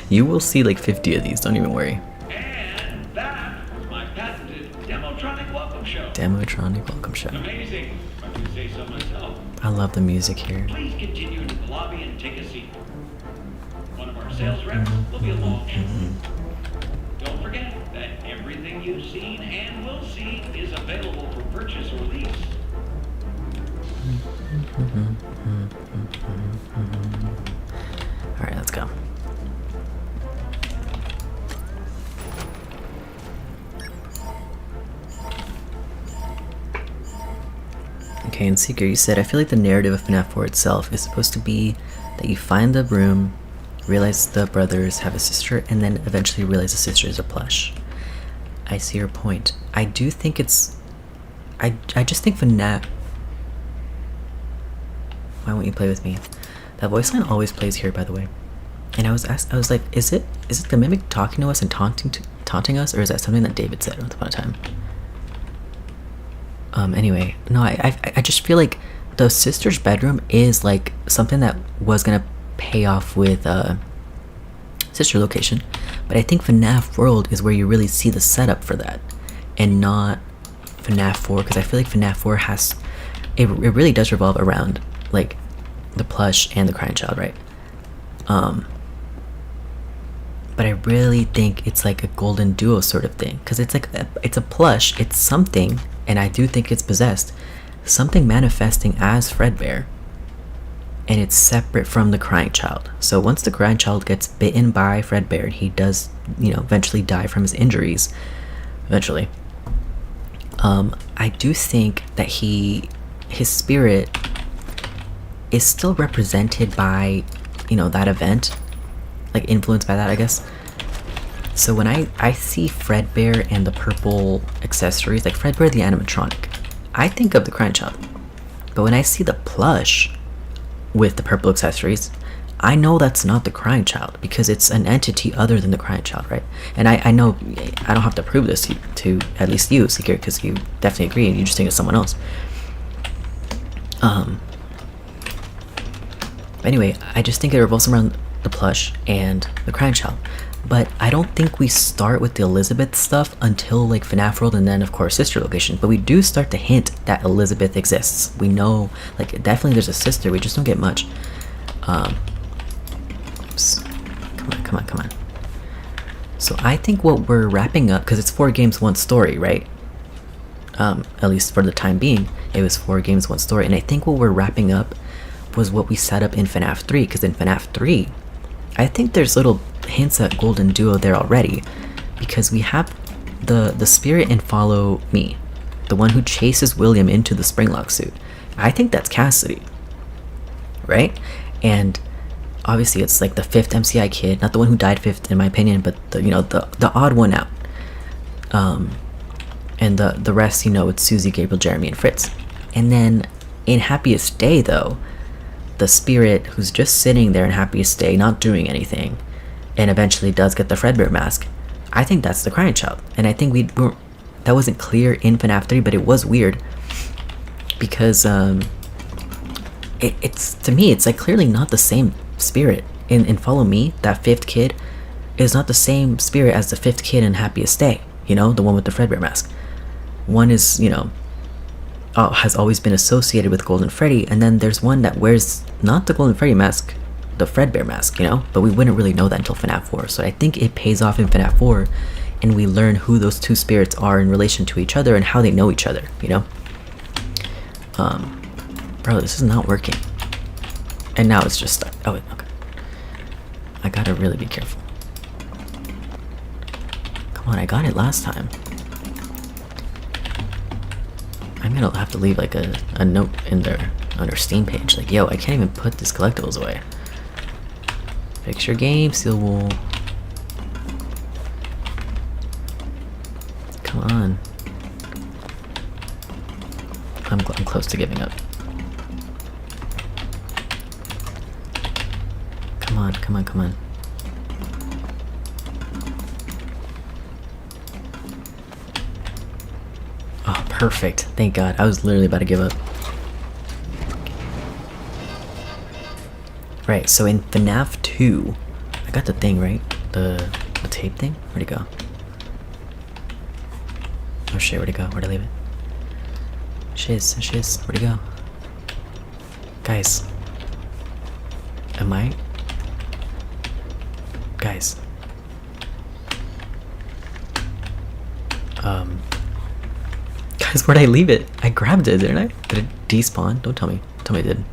You will see like 50 of these. Don't even worry. And that was my patented Demotronic Welcome Show. Demotronic welcome show. Amazing, if I do say so myself. I love the music here. Please continue into the lobby and take a seat. our sales reps will be along shortly. Don't forget that everything you've seen and will see is available for purchase or lease. Alright, let's go. Okay, in Seeker, you said, I feel like the narrative of FNAF 4 itself is supposed to be that you find the room, realize the brothers have a sister, and then eventually realize the sister is a plush. I see your point. I do think it's... I just think FNAF... Why won't you play with me? That voice line always plays here, by the way. And I was like, is it the Mimic talking to us and taunting us, or is that something that David said once upon a time? Anyway, no, I just feel like the sister's bedroom is like something that was gonna pay off with sister location, but I think FNAF World is where you really see the setup for that, and not FNAF 4, because I feel like FNAF 4 has it really does revolve around like the plush and the crying child, right? But I really think it's like a golden duo sort of thing, because it's like it's a plush, it's something, and I do think it's possessed, something manifesting as Fredbear, and it's separate from the crying child. So once the crying child gets bitten by Fredbear, he does, you know, eventually die from his injuries. Eventually, I do think that his spirit is still represented by, you know, that event, like influenced by that, I guess. So when I see Fredbear and the purple accessories, like Fredbear the animatronic, I think of the crying child. But when I see the plush with the purple accessories, I know that's not the crying child, because it's an entity other than the crying child, right? And I know I don't have to prove this to at least you, Seeker, because you definitely agree and you just think it's someone else. But anyway, I just think it revolves around the plush and the crying child. But I don't think we start with the Elizabeth stuff until like FNAF World, and then of course sister location. But we do start to hint that Elizabeth exists. We know, like, definitely there's a sister, we just don't get much. Come on. So I think what we're wrapping up, because it's 4 games, 1 story, right? At least for the time being, it was 4 games, 1 story. And I think what we're wrapping up was what we set up in FNAF 3, because in FNAF 3, I think there's little hints at Golden Duo there already, because we have the spirit in Follow Me, the one who chases William into the Springlock suit. I think that's Cassidy, right? And obviously it's like the 5th MCI kid, not the one who died 5th in my opinion, but the, you know, the odd one out. And the rest, you know, it's Susie, Gabriel, Jeremy, and Fritz. And then in Happiest Day though, the spirit who's just sitting there in Happiest Day, not doing anything, and eventually does get the Fredbear mask, I think that's the crying child. And I think that wasn't clear in FNAF 3, but it was weird, because it's to me, it's like clearly not the same spirit. In Follow Me, that 5th kid is not the same spirit as the 5th kid in Happiest Day, you know, the one with the Fredbear mask. One is, you know, has always been associated with Golden Freddy, and then there's one that wears not the Golden Freddy mask, the Fredbear mask, you know, but we wouldn't really know that until FNAF 4. So I think it pays off in FNAF 4, and we learn who those 2 spirits are in relation to each other and how they know each other, you know. Bro, this is not working, and now it's just stuck. Oh wait, okay, I gotta really be careful. Come on, I got it last time. I'm gonna have to leave like a note in there on our Steam page, like, yo, I can't even put these collectibles away. Fix your game, Seal Wool. Come on. I'm close to giving up. Come on. Oh, perfect. Thank God. I was literally about to give up. Right, so in FNAF 2, I got the thing, right? The tape thing? Where'd it go? Oh shit, where'd it go? Where'd I leave it? Shiz, where'd it go? Guys. Am I? Guys. Guys, where'd I leave it? I grabbed it, didn't I? Did it despawn? Don't tell me. Tell me it didn't.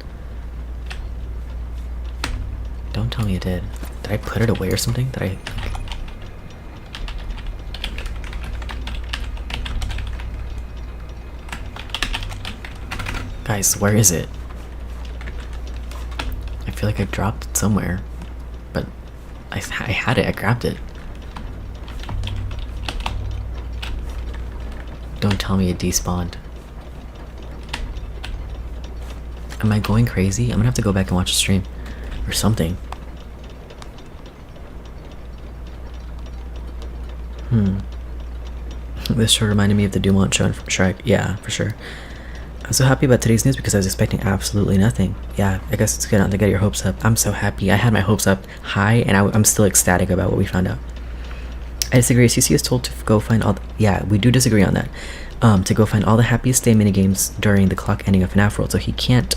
Don't tell me it did. Did I put it away or something? Did I... Guys, where is it? I feel like I dropped it somewhere. But I had it. I grabbed it. Don't tell me it despawned. Am I going crazy? I'm gonna have to go back and watch the stream. Or something. This show reminded me of the Dumont show in Shrek. Yeah, for sure. I'm so happy about today's news because I was expecting absolutely nothing. Yeah, I guess it's good not to get your hopes up. I'm so happy. I had my hopes up high and I'm still ecstatic about what we found out. I disagree. CC is told to go find all... Yeah, we do disagree on that. To go find all the happiest day minigames during the clock ending of FNAF World. So he can't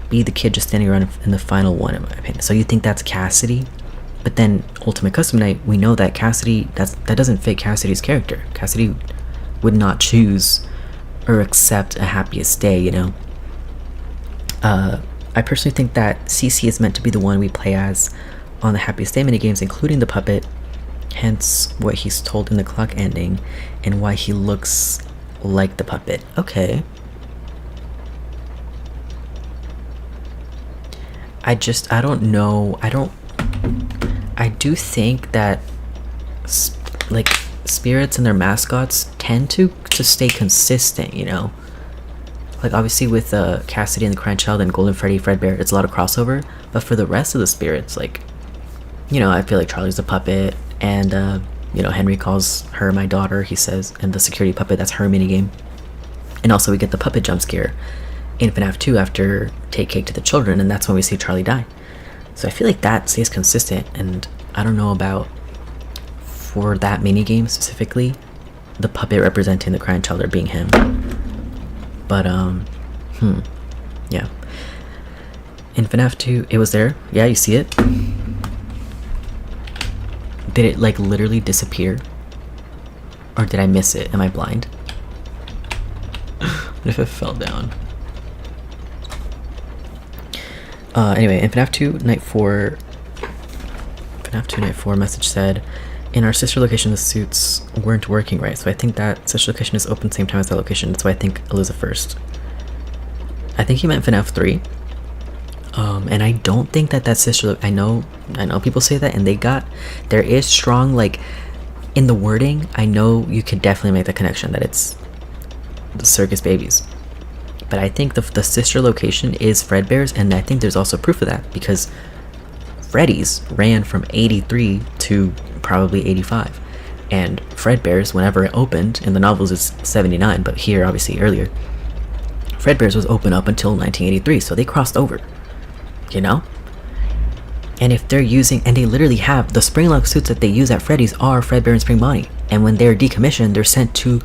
be the kid just standing around in the final one, in my opinion. So you think that's Cassidy? But then Ultimate Custom Night, we know that Cassidy... That doesn't fit Cassidy's character. Cassidy would not choose or accept a happiest day, you know? I personally think that CC is meant to be the one we play as on the happiest day minigames, including the puppet. Hence what he's told in the clock ending and why he looks like the puppet. Okay. I don't know. I do think that like spirits and their mascots tend to stay consistent, you know? Like obviously with Cassidy and the Crying Child and Golden Freddy, Fredbear, it's a lot of crossover. But for the rest of the spirits, like, you know, I feel like Charlie's the puppet. And, you know, Henry calls her my daughter, he says, and the security puppet, that's her minigame. And also we get the puppet jump scare in FNAF 2 after Take Cake to the Children, and that's when we see Charlie die. So I feel like that stays consistent, and I don't know about, for that minigame specifically, the puppet representing the Crying Child or being him. But, yeah. In FNAF 2, it was there. Yeah, you see it. Did it like literally disappear? Or did I miss it? Am I blind? What if it fell down? Anyway, in FNAF 2 Night 4, FNAF 2 Night 4 message said, in our sister location the suits weren't working right, so I think that sister location is open same time as that location. That's why I think it was the first. I think he meant FNAF 3. And I don't think that sister... I know people say that, and there is strong, like, in the wording, I know you could definitely make the connection that it's the Circus Babies. But I think the sister location is Fredbear's, and I think there's also proof of that, because Freddy's ran from 83 to probably 85. And Fredbear's, whenever it opened, in the novels it's 79, but here, obviously, earlier, Fredbear's was open up until 1983, so they crossed over. You know? And if they're using, and they literally have, the Springlock suits that they use at Freddy's are Fredbear and Spring Bonnie. And when they're decommissioned, they're sent to,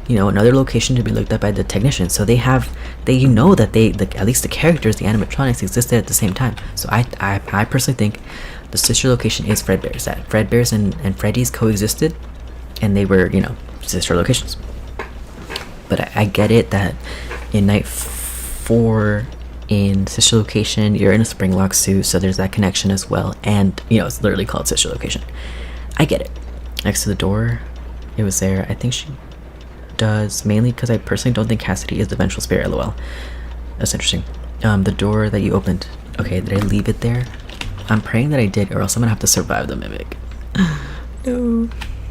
you know, another location to be looked at by the technician. So you know that at least the characters, the animatronics existed at the same time. So I personally think the sister location is Fredbear's. That Fredbear's and Freddy's coexisted, and they were, you know, sister locations. But I get it that in Night 4, in sister location, you're in a Springlock suit, so there's that connection as well. And, you know, it's literally called sister location. I get it. Next to the door, it was there. I think she does, mainly because I personally don't think Cassidy is the vengeful spirit. LOL. That's interesting. The door that you opened. Okay, did I leave it there? I'm praying that I did, or else I'm gonna have to survive the mimic. No.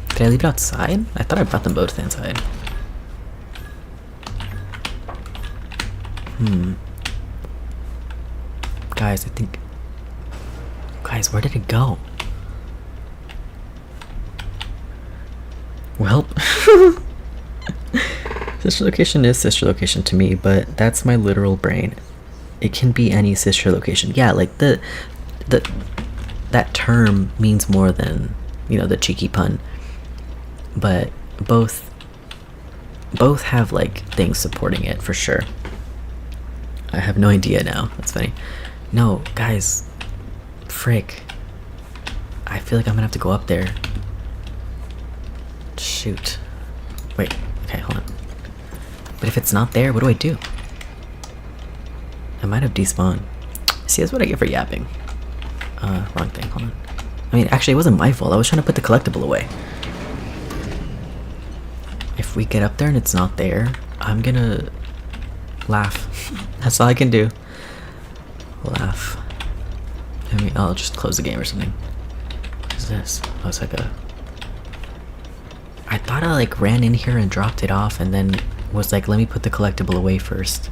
Did I leave it outside? I thought I brought them both inside. Guys, I think... Guys, where did it go? Well... Sister location is sister location to me, but that's my literal brain. It can be any sister location. Yeah, like that term means more than, you know, the cheeky pun. But both have like things supporting it for sure. I have no idea now. That's funny. No, guys, frick. I feel like I'm gonna have to go up there. Shoot. Wait, okay, hold on. But if it's not there, what do I do? I might have despawned. See, that's what I get for yapping. Wrong thing, hold on. I mean, actually, it wasn't my fault. I was trying to put the collectible away. If we get up there and it's not there, I'm gonna laugh. That's all I can do. Laugh. I mean, I'll just close the game or something. What is this? Oh, it's like a... I thought I like ran in here and dropped it off and then was like, let me put the collectible away first.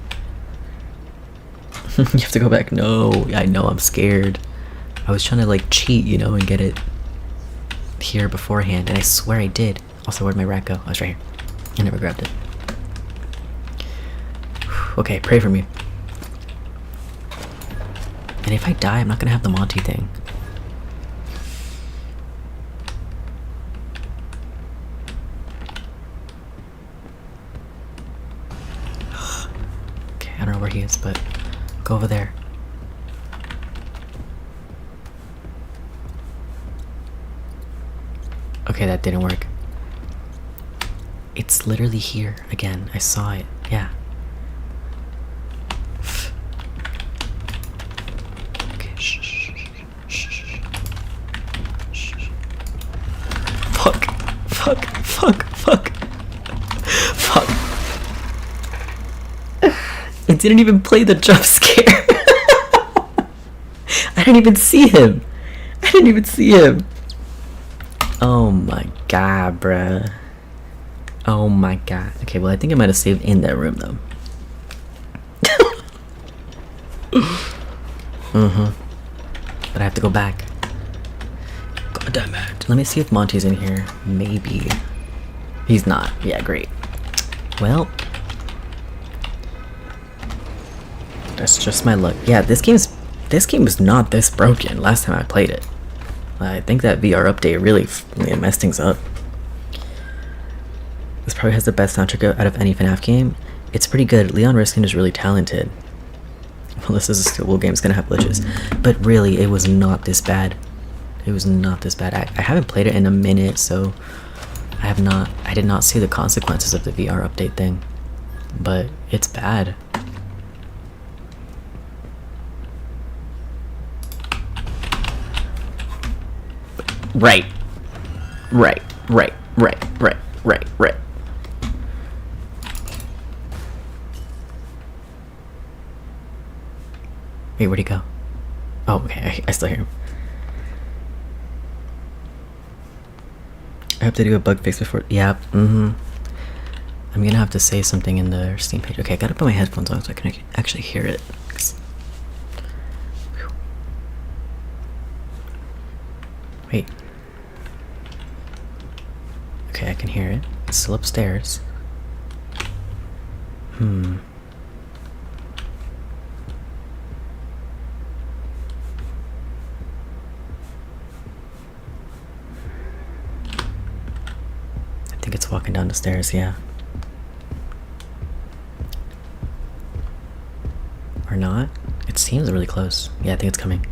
You have to go back. No, I know, I'm scared. I was trying to like cheat, you know, and get it here beforehand, and I swear I did. Also, where'd my rat go? Oh, it's right here. I never grabbed it. Okay, pray for me. And if I die, I'm not gonna have the Monty thing. Okay, I don't know where he is, but go over there. Okay, that didn't work. It's literally here again. I saw it. Yeah. Okay. Shh. Shh. Shh. Fuck. Fuck. Fuck. Fuck. Fuck. It didn't even play the jump scare. I didn't even see him. I didn't even see him. Oh my god, bruh. Oh my god. Okay, well, I think I might have saved in that room, though. But I have to go back. God damn it. Let me see if Monty's in here. Maybe. He's not. Yeah, great. Well. That's just my luck. Yeah, this game was not this broken last time I played it. I think that VR update really messed things up. This probably has the best soundtrack out of any FNAF game. It's pretty good. Leon Riskin is really talented. Well, this is a Steel game, it's gonna have glitches. But really, it was not this bad. It was not this bad. I haven't played it in a minute, so I did not see the consequences of the VR update thing. But it's bad. Right. Wait, where'd he go? Oh, okay, I still hear him. I have to do a bug fix before. Yeah, I'm gonna have to say something in the Steam page. Okay, I gotta put my headphones on so I can actually hear it. Wait. Okay, I can hear it. It's still upstairs. I think it's walking down the stairs, yeah. Or not? It seems really close. Yeah, I think it's coming.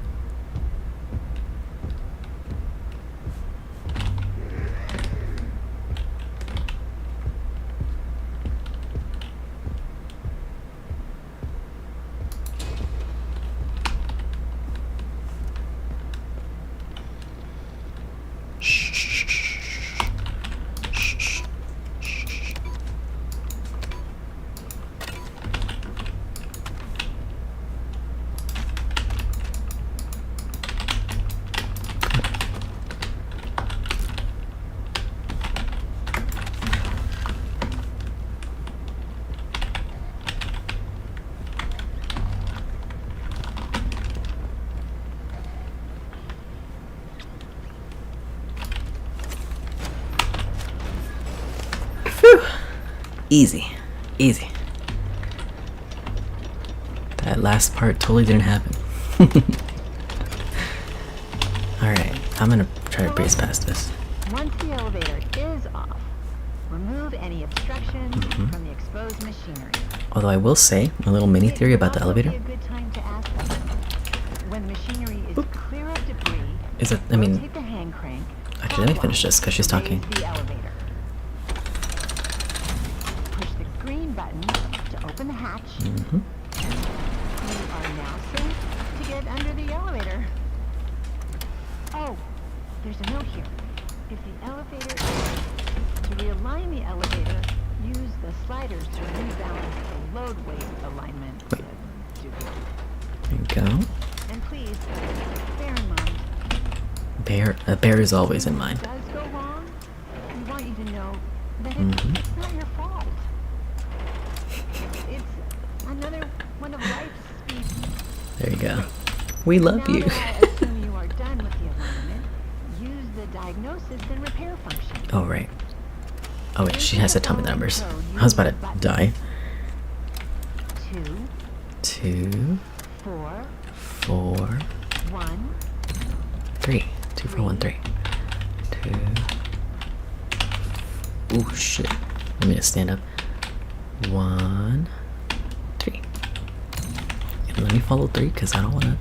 Easy. That last part totally didn't happen. Alright, I'm gonna try to breeze past this. Once the elevator is off, remove any obstructions from the exposed machinery. Although I will say, a little mini theory about the elevator. It would be a good time to ask them. When the machinery is clear of debris, Is it, I mean, rotate the hang Actually, let me finish this because she's talking. Raise the elevator. Push the green button to open the hatch. Mm-hmm. You are now safe to get under the elevator. Oh, there's a note here. If the elevator, to realign the elevator, use the sliders to rebalance the load weight alignment. Wait. There you go. And please, bear in mind, A bear is always in mind. if it does go wrong, we want you to know that Mhm. it's not your fault. It's another one of life's speed. There you go. We love Now you. that I assume you are done with the alignment, use the diagnosis and repair function. Oh, right. Oh, wait, she has to tell me the numbers. I was about to die. 2, 2, 4, 4, 1. 3. 2, 4, 1, 3. 2. Ooh, shit. Let me just stand up. 1, 3. And let me follow 3 because I don't want to.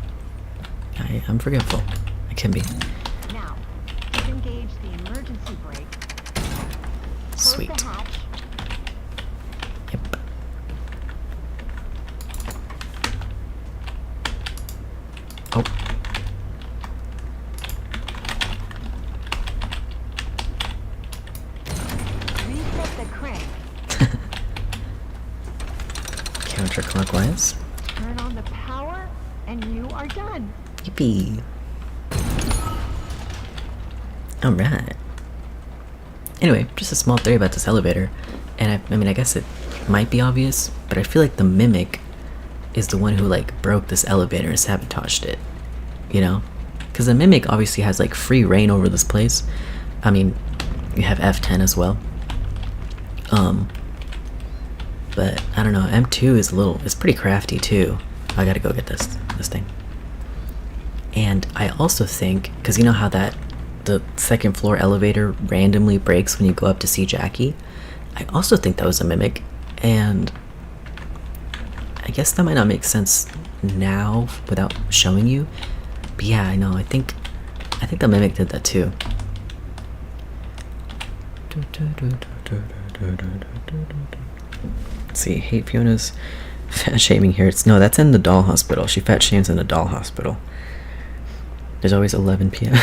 I'm forgetful. I can be. Now, disengage the emergency brake. Close Sweet. the hatch. Yep. Oh. Reset the crank. Counterclockwise. Turn on the power, and you are done. Yippee. Alright. Anyway, just a small theory about this elevator. And I mean, I guess it might be obvious, but I feel like the mimic is the one who like broke this elevator and sabotaged it. You know? Because the mimic obviously has like free reign over this place. I mean, you have F10 as well. But I don't know, M2 is it's pretty crafty too. I gotta go get this thing. And I also think, because you know how the second floor elevator randomly breaks when you go up to see Jackie? I also think that was a mimic, and I guess that might not make sense now without showing you. But yeah, I know, I think the mimic did that too. Let's see, hate Fiona's fat shaming here. No, that's in the doll hospital. She fat shames in the doll hospital. There's always 11 p.m.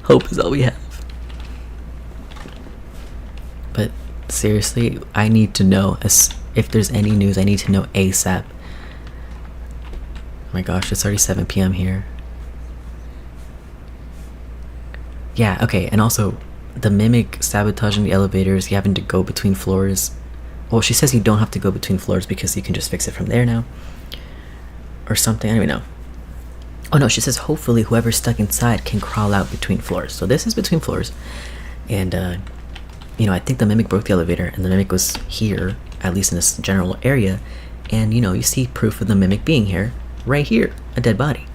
Hope is all we have. But seriously, I need to know if there's any news. I need to know ASAP. Oh my gosh, it's already 7 p.m. here. Yeah, okay, and also the mimic sabotaging the elevators, you having to go between floors. Well, she says you don't have to go between floors because you can just fix it from there now. Or something, I don't even know. Oh no, she says hopefully whoever's stuck inside can crawl out between floors. So this is between floors. And, you know, I think the mimic broke the elevator and the mimic was here, at least in this general area. And, you know, you see proof of the mimic being here, right here, a dead body.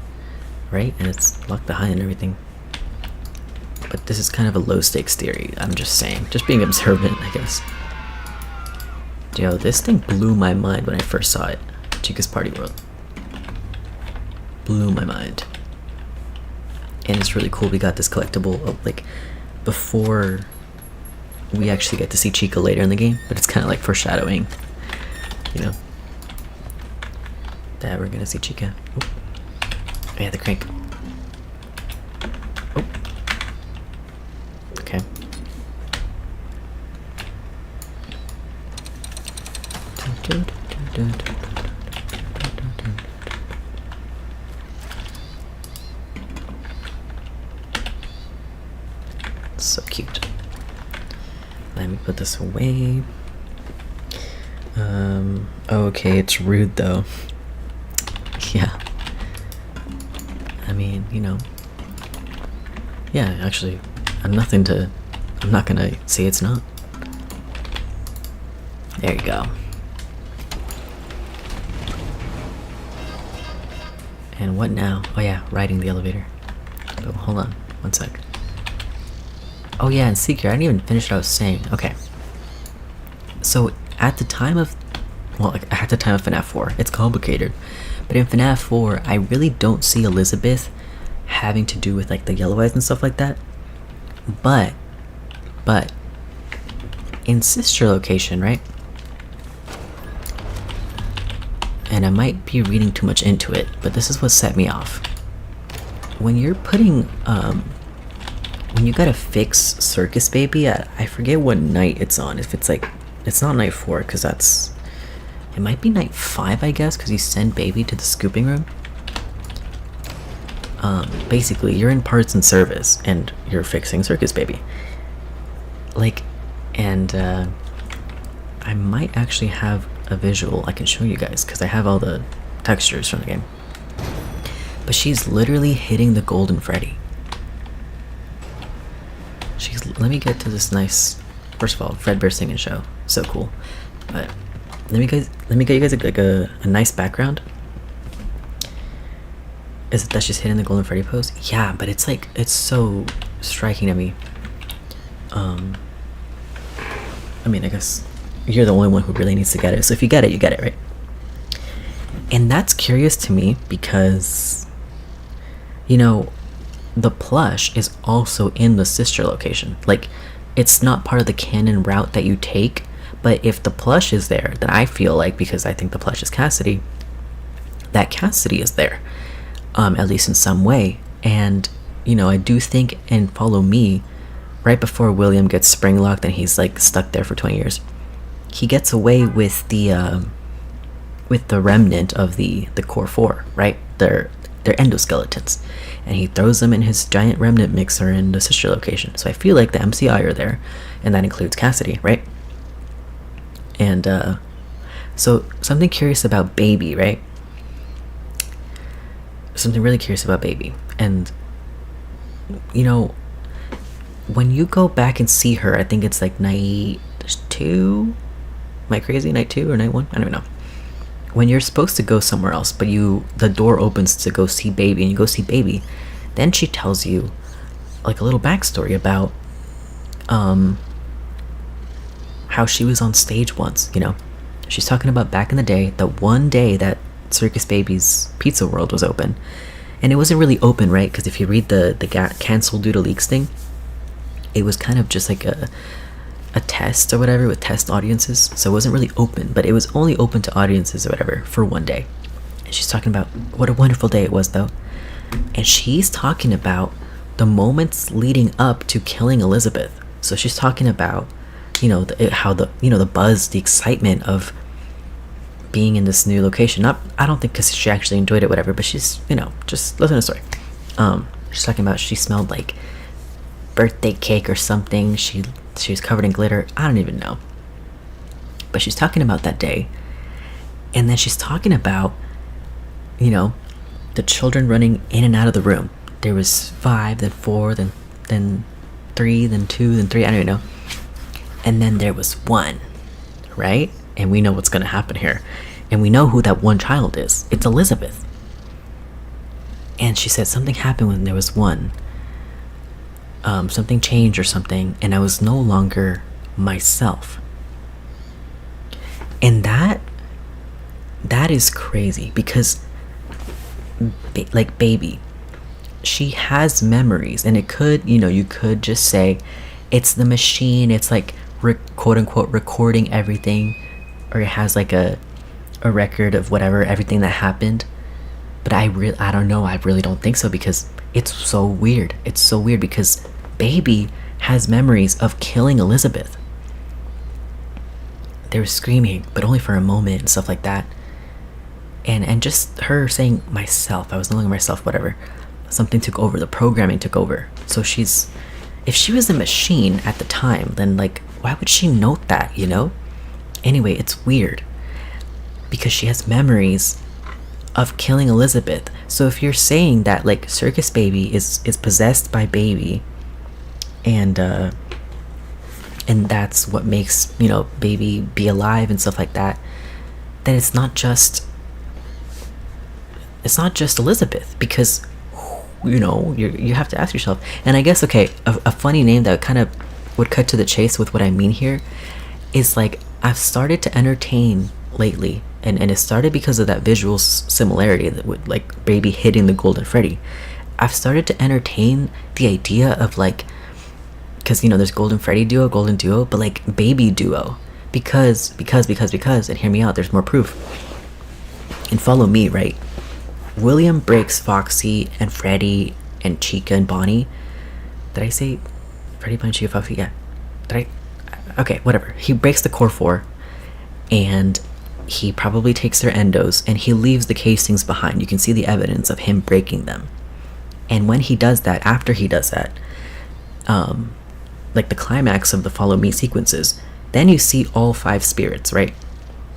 Right? And it's locked behind and everything. But this is kind of a low stakes theory, I'm just saying. Just being observant, I guess. Yo, this thing blew my mind when I first saw it. Chica's Party World. Blew my mind. And it's really cool we got this collectible, like, before we actually get to see Chica later in the game. But it's kind of like foreshadowing, you know, that we're gonna see Chica. Oh, yeah, the crank. Oh. Okay. So cute. Let me put this away. Okay, it's rude though. Yeah. I mean, you know. Yeah, actually, I'm not gonna say it's not. There you go. And what now? Oh yeah, riding the elevator. Oh, hold on, one sec. Oh yeah, and Secret, I didn't even finish what I was saying. Okay. So, at the time of FNAF 4, it's complicated. But in FNAF 4, I really don't see Elizabeth having to do with like the yellow eyes and stuff like that. But in sister location, right? And I might be reading too much into it, but this is what set me off. When you're putting when you gotta fix Circus Baby at, I forget what night it's on. If it's like, it's not night 4, because that's, it might be night 5, I guess, because you send Baby to the scooping room. Basically, you're in parts and service, and you're fixing Circus Baby. Like, and I might actually have a visual I can show you guys, because I have all the textures from the game. But she's literally hitting the Golden Freddy. Let me get to this nice. First of all, Fredbear singing show, so cool. But let me get you guys a nice background. Is it that she's hitting the Golden Freddy pose? Yeah, but it's like, it's so striking to me. I mean, I guess you're the only one who really needs to get it. So if you get it, you get it, right? And that's curious to me because, you know, the plush is also in the sister location. Like, it's not part of the canon route that you take, but if the plush is there, then I feel like, because I think the plush is Cassidy, that Cassidy is there, at least in some way. And, you know, I do think in Follow Me, right before William gets spring locked and he's like stuck there for 20 years, he gets away with the remnant of the core 4, right? They're endoskeletons, and he throws them in his giant remnant mixer in the sister location. So I feel like the MCI are there, and that includes Cassidy, right? And so something curious about Baby, right? Something really curious about Baby. And, you know, when you go back and see her, I think it's like night 2. Am I crazy? Night 2 or night 1? I don't even know. When you're supposed to go somewhere else, but the door opens to go see Baby, and you go see Baby, then she tells you like a little backstory about how she was on stage once. You know, she's talking about back in the day, the one day that Circus Baby's Pizza World was open, and it wasn't really open, right? Because if you read the canceled due to leaks thing, it was kind of just like a test or whatever with test audiences, so it wasn't really open, but it was only open to audiences or whatever for one day. And she's talking about what a wonderful day it was, though. And she's talking about the moments leading up to killing Elizabeth. So she's talking about, you know, the buzz, the excitement of being in this new location. I don't think because she actually enjoyed it, whatever, but she's, you know, just listen to the story. She's talking about she smelled like birthday cake or something. She was covered in glitter. I don't even know. But she's talking about that day. And then she's talking about, you know, the children running in and out of the room. There was 5, then 4, then 3, then 2, then 3. I don't even know. And then there was 1, right? And we know what's going to happen here. And we know who that one child is. It's Elizabeth. And she said something happened when there was 1. Something changed or something, and I was no longer myself. And that is crazy, because like Baby, she has memories, and it could, you know, you could just say it's the machine, it's like quote unquote recording everything, or it has like a record of whatever, everything that happened. But I don't know, I really don't think so, because it's so weird. It's so weird because Baby has memories of killing Elizabeth. They were screaming, but only for a moment and stuff like that. And just her saying myself, I was no longer myself, whatever. Something took over, the programming took over. So if she was a machine at the time, then like, why would she note that, you know? Anyway, it's weird. Because she has memories of killing Elizabeth. So if you're saying that like Circus Baby is possessed by Baby, and that's what makes, you know, Baby be alive and stuff like that, then it's not just Elizabeth, because, you know, you have to ask yourself. And I guess, okay, a funny name that kind of would cut to the chase with what I mean here is like, I've started to entertain lately, and it started because of that visual similarity that with like Baby hitting the Golden Freddy. I've started to entertain the idea of like, because there's Golden Freddy duo, Golden duo, but like baby duo, because, and hear me out, there's more proof. And follow me, right? William breaks Foxy and Freddy and Chica and Bonnie. Did I say Freddy, Bonnie, Chica, Foxy? Yeah. Okay, whatever. He breaks the core 4, and he probably takes their endos, and he leaves the casings behind. You can see the evidence of him breaking them. And when he does that, after he does that, like the climax of the Follow Me sequences, then you see all 5 spirits, right?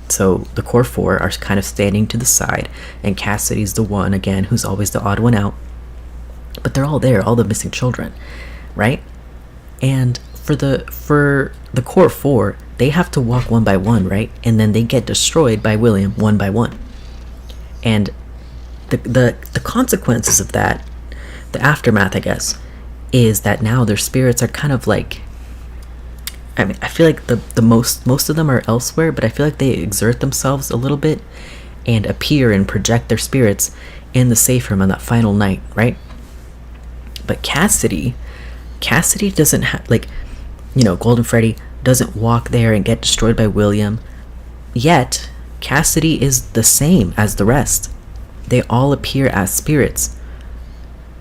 So the core 4 are kind of standing to the side, and Cassidy's the one, again, who's always the odd one out. But they're all there, all the missing children, right? And for the core 4, they have to walk one by one, right? And then they get destroyed by William one by one. And the consequences of that, the aftermath, I guess, is that now their spirits are kind of like, I mean, I feel like the most of them are elsewhere, but I feel like they exert themselves a little bit and appear and project their spirits in the safe room on that final night, right? But Cassidy doesn't have, like, Golden Freddy doesn't walk there and get destroyed by William. Yet, Cassidy is the same as the rest. They all appear as spirits.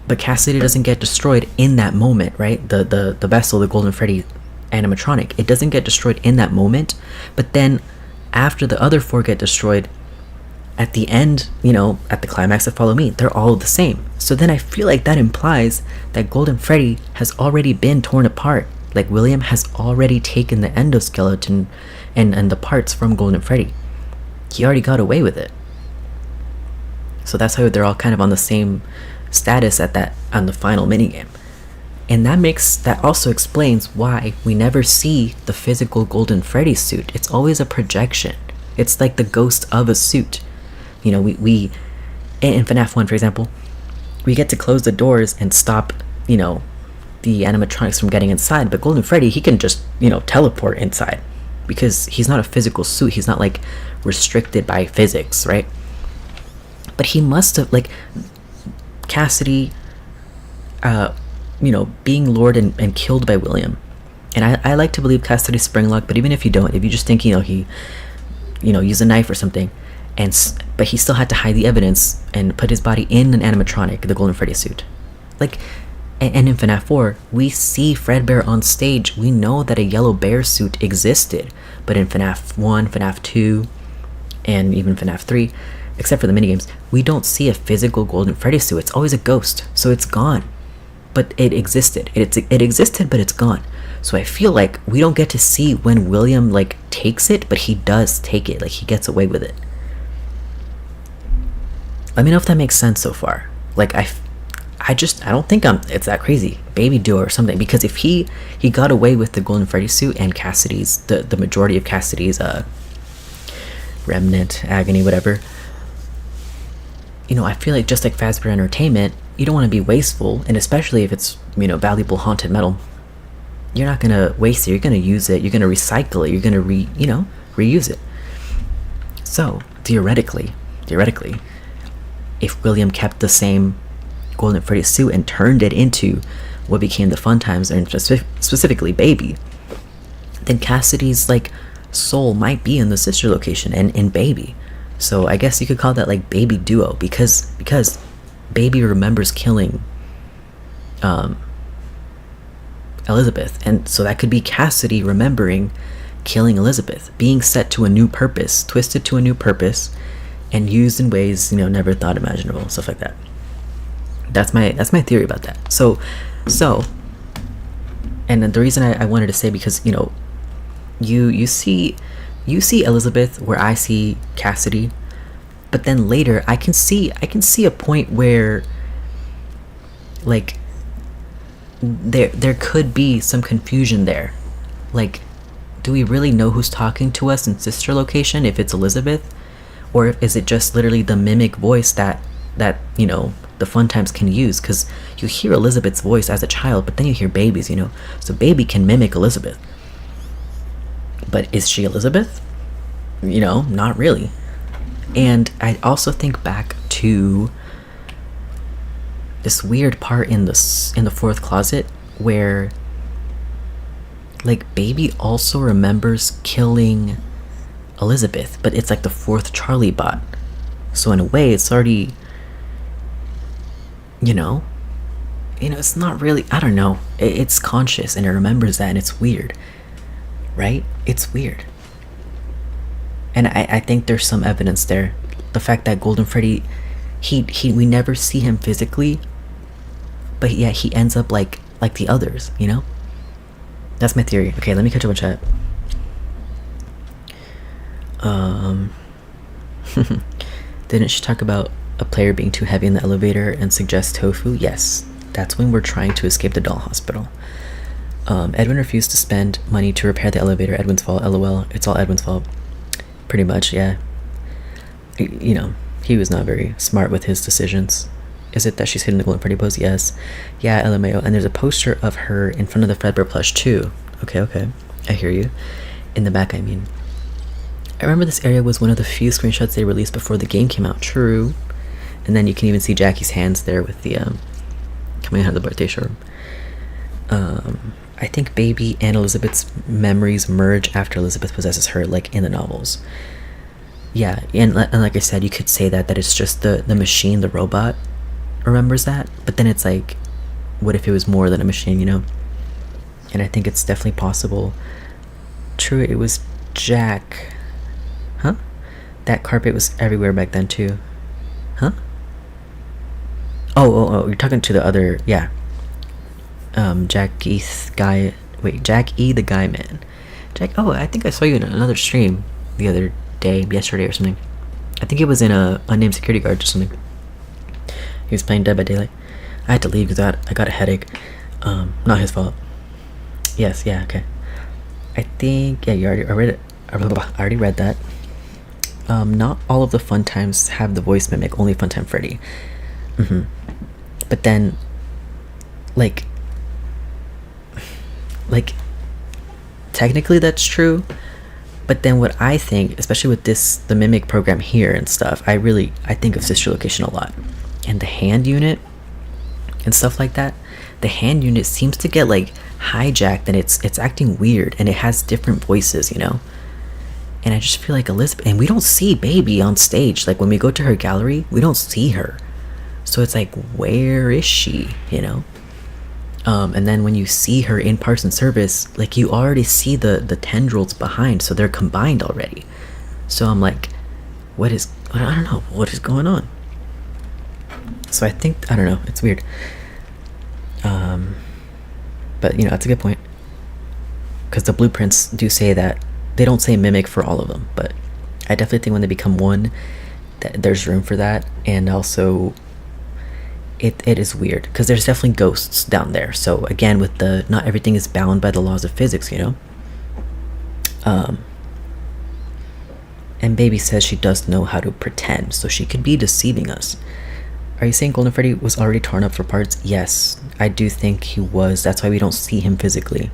But Cassidy doesn't get destroyed in that moment, right? The vessel, the Golden Freddy animatronic, it doesn't get destroyed in that moment. But then, after the other 4 get destroyed, at the end, at the climax of Follow Me, they're all the same. So then I feel like that implies that Golden Freddy has already been torn apart. Like William has already taken the endoskeleton and the parts from Golden Freddy. He already got away with it. So that's how they're all kind of on the same status on the final minigame. And that also explains why we never see the physical Golden Freddy suit. It's always a projection. It's like the ghost of a suit. We in FNAF 1, for example, we get to close the doors and stop, the animatronics from getting inside. But Golden Freddy, he can just, teleport inside because he's not a physical suit. He's not like restricted by physics, right? But he must have, like, Cassidy, being lured and killed by William. And I like to believe Cassidy's springlock, but even if you don't, if you just think, he used a knife or something, but he still had to hide the evidence and put his body in an animatronic, the Golden Freddy suit. Like, and in FNAF 4, we see Fredbear on stage. We know that a yellow bear suit existed, but in FNAF 1, FNAF 2, and even FNAF 3, except for the minigames, we don't see a physical Golden Freddy suit. It's always a ghost, so it's gone. But it existed. It existed, but it's gone. So I feel like we don't get to see when William, like, takes it, but he does take it. Like, he gets away with it. Let me know if that makes sense so far. Like, I don't think it's that crazy. Baby duo or something. Because if he got away with the Golden Freddy suit and Cassidy's, the majority of Cassidy's remnant, agony, whatever, I feel like just like Fazbear Entertainment, you don't want to be wasteful, and especially if it's, valuable haunted metal. You're not going to waste it. You're going to use it. You're going to recycle it. You're going to reuse it. So, theoretically, if William kept the same Golden Freddy suit and turned it into what became the Fun Times, and specifically Baby, then Cassidy's, like, soul might be in the sister location and in Baby. So I guess you could call that, like, Baby duo, because Baby remembers killing Elizabeth, and so that could be Cassidy remembering killing Elizabeth, being set to a new purpose, twisted to a new purpose, and used in ways never thought imaginable, stuff like that. That's my theory about that. So, and the reason I wanted to say, because you see Elizabeth where I see Cassidy, but then later I can see a point where, like, there could be some confusion there. Like, do we really know who's talking to us in sister location, if it's Elizabeth, or is it just literally the mimic voice that the Fun Times can use? Because you hear Elizabeth's voice as a child, but then you hear Baby's, so Baby can mimic Elizabeth. But is she Elizabeth? Not really. And I also think back to this weird part in the fourth closet where like Baby also remembers killing Elizabeth, but it's like the fourth Charlie bot. So in a way, it's already, you know, it's not really, I don't know. It's conscious and it remembers that, and it's weird, right? It's weird. And I think there's some evidence there. The fact that Golden Freddy, we never see him physically, but yeah, he ends up like the others, you know? That's my theory. Okay, let me catch up on chat. Didn't she talk about a player being too heavy in the elevator and suggest tofu? Yes, that's when we're trying to escape the doll hospital. Edwin refused to spend money to repair the elevator. Edwin's fault. LOL. It's all Edwin's fault. Pretty much, yeah. You know, he was not very smart with his decisions. Is it that she's hitting the Golden Freddy pose? Yes. Yeah, LMAO. And there's a poster of her in front of the Fredbear plush too. Okay. I hear you. In the back, I mean. I remember this area was one of the few screenshots they released before the game came out. True. And then you can even see Jackie's hands there with the, coming out of the birthday showroom. I think Baby and Elizabeth's memories merge after Elizabeth possesses her, like in the novels. Yeah, and like I said, you could say that it's just the machine, the robot, remembers that. But then it's like, what if it was more than a machine, you know? And I think it's definitely possible. True, it was Jack. Huh? That carpet was everywhere back then too. Huh? Oh, you're talking to the other, yeah. Jack E the Guy Man. Oh, I think I saw you in another stream the other day, yesterday or something. I think it was in a unnamed security guard or something. He was playing Dead by Daylight. I had to leave because I got a headache. Not his fault. Yes, yeah, okay. I think, yeah, I already read that. Not all of the fun times have the voice mimic, only Funtime Freddy. But then, like, technically that's true, but then what I think, especially with the mimic program here and stuff, I think of Sister Location a lot, and the hand unit and stuff like that. The hand unit seems to get like hijacked, and it's acting weird, and it has different voices, you know. And I just feel like Elizabeth, and we don't see Baby on stage. Like when we go to her gallery, we don't see her, so it's like, where is she, you know? And then when you see her in parts and service, like you already see the tendrils behind, so they're combined already. So I'm like, I don't know, what is going on? So I think, I don't know, it's weird. But you know, that's a good point, because the blueprints do say that. They don't say mimic for all of them, but I definitely think when they become one, that there's room for that. And also, it is weird because there's definitely ghosts down there. So again, with not everything is bound by the laws of physics, you know. And Baby says she does know how to pretend, so she could be deceiving us. Are you saying Golden Freddy was already torn up for parts? Yes, I do think he was. That's why we don't see him physically.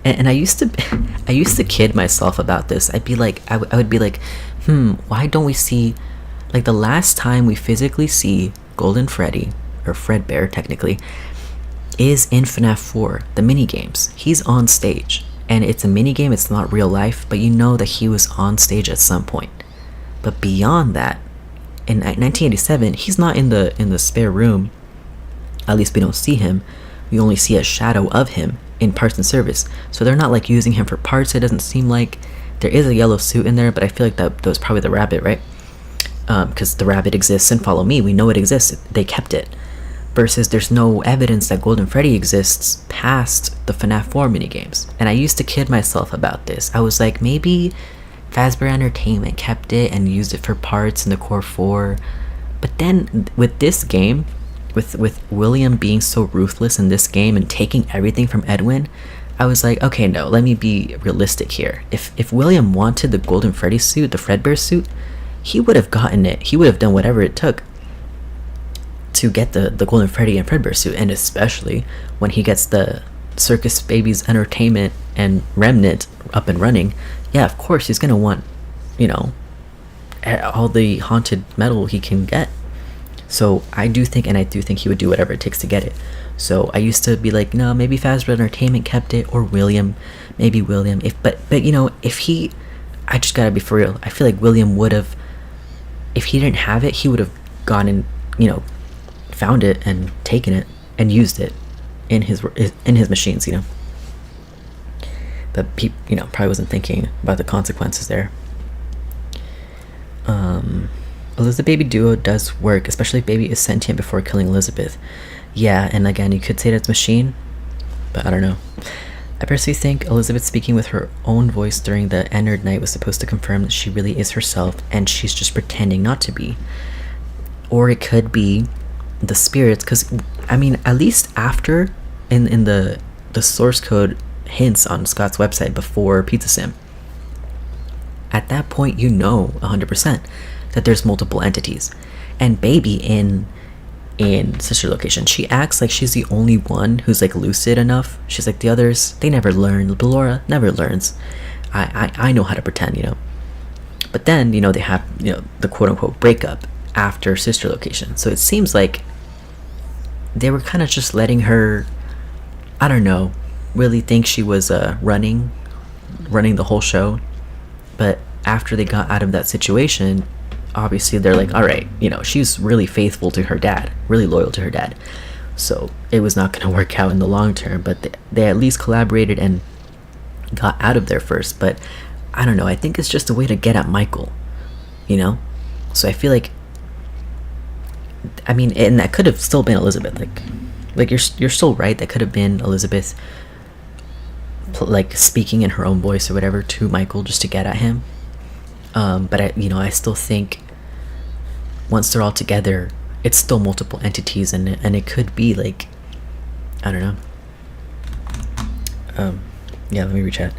And I used to kid myself about this. I'd be like, I would be like, why don't we see, like the last time we physically see Golden Freddy, or Fredbear technically, is in FNAF 4, the minigames. He's on stage, and it's a minigame, it's not real life, but you know that he was on stage at some point. But beyond that, in 1987, he's not in the spare room. At least we don't see him. We only see a shadow of him in parts and service. So they're not like using him for parts. It doesn't seem like. There is a yellow suit in there, but I feel like that was probably the rabbit, right? Because the rabbit exists in Follow Me. We know it exists. They kept it. Versus there's no evidence that Golden Freddy exists past the FNAF 4 minigames. And I used to kid myself about this. I was like, maybe Fazbear Entertainment kept it and used it for parts in the Core 4. But then with this game, with William being so ruthless in this game and taking everything from Edwin, I was like, okay, no, let me be realistic here. If William wanted the Golden Freddy suit, the Fredbear suit, he would have gotten it. He would have done whatever it took to get the Golden Freddy and Fredbear suit, and especially when he gets the Circus Babies Entertainment and Remnant up and running. Yeah, of course he's gonna want, you know, all the haunted metal he can get. So I do think he would do whatever it takes to get it. So I used to be like, no, maybe Fazbear Entertainment kept it, or William, maybe William. But you know, I just gotta be for real. I feel like William would have, if he didn't have it, he would have gone and, you know, found it and taken it and used it in his machines, you know. But you know, probably wasn't thinking about the consequences there. Elizabeth Baby duo does work, especially if Baby is sentient before killing Elizabeth. Yeah, and again, you could say that's machine, but I don't know. I personally think Elizabeth speaking with her own voice during the Ennard night was supposed to confirm that she really is herself and she's just pretending not to be. Or it could be the spirits, because I mean, at least after in the source code hints on Scott's website before Pizza Sim, at that point you know 100% that there's multiple entities. And Baby in Sister Location, she acts like she's the only one who's like lucid enough. She's like, the others, they never learn. Ballora never learns. I know how to pretend, you know. But then, you know, they have, you know, the quote-unquote breakup after Sister Location. So it seems like they were kind of just letting her, I don't know, really think she was running the whole show. But after they got out of that situation, obviously they're like, all right, you know, she's really faithful to her dad, really loyal to her dad. So it was not going to work out in the long term, but they at least collaborated and got out of there first. But I don't know, I think it's just a way to get at Michael, you know. So I feel like, I mean, and that could have still been Elizabeth. Like you're still right, that could have been Elizabeth, like speaking in her own voice or whatever to Michael just to get at him. But I still think once they're all together, it's still multiple entities, and it could be like, I don't know. Yeah, let me rechat.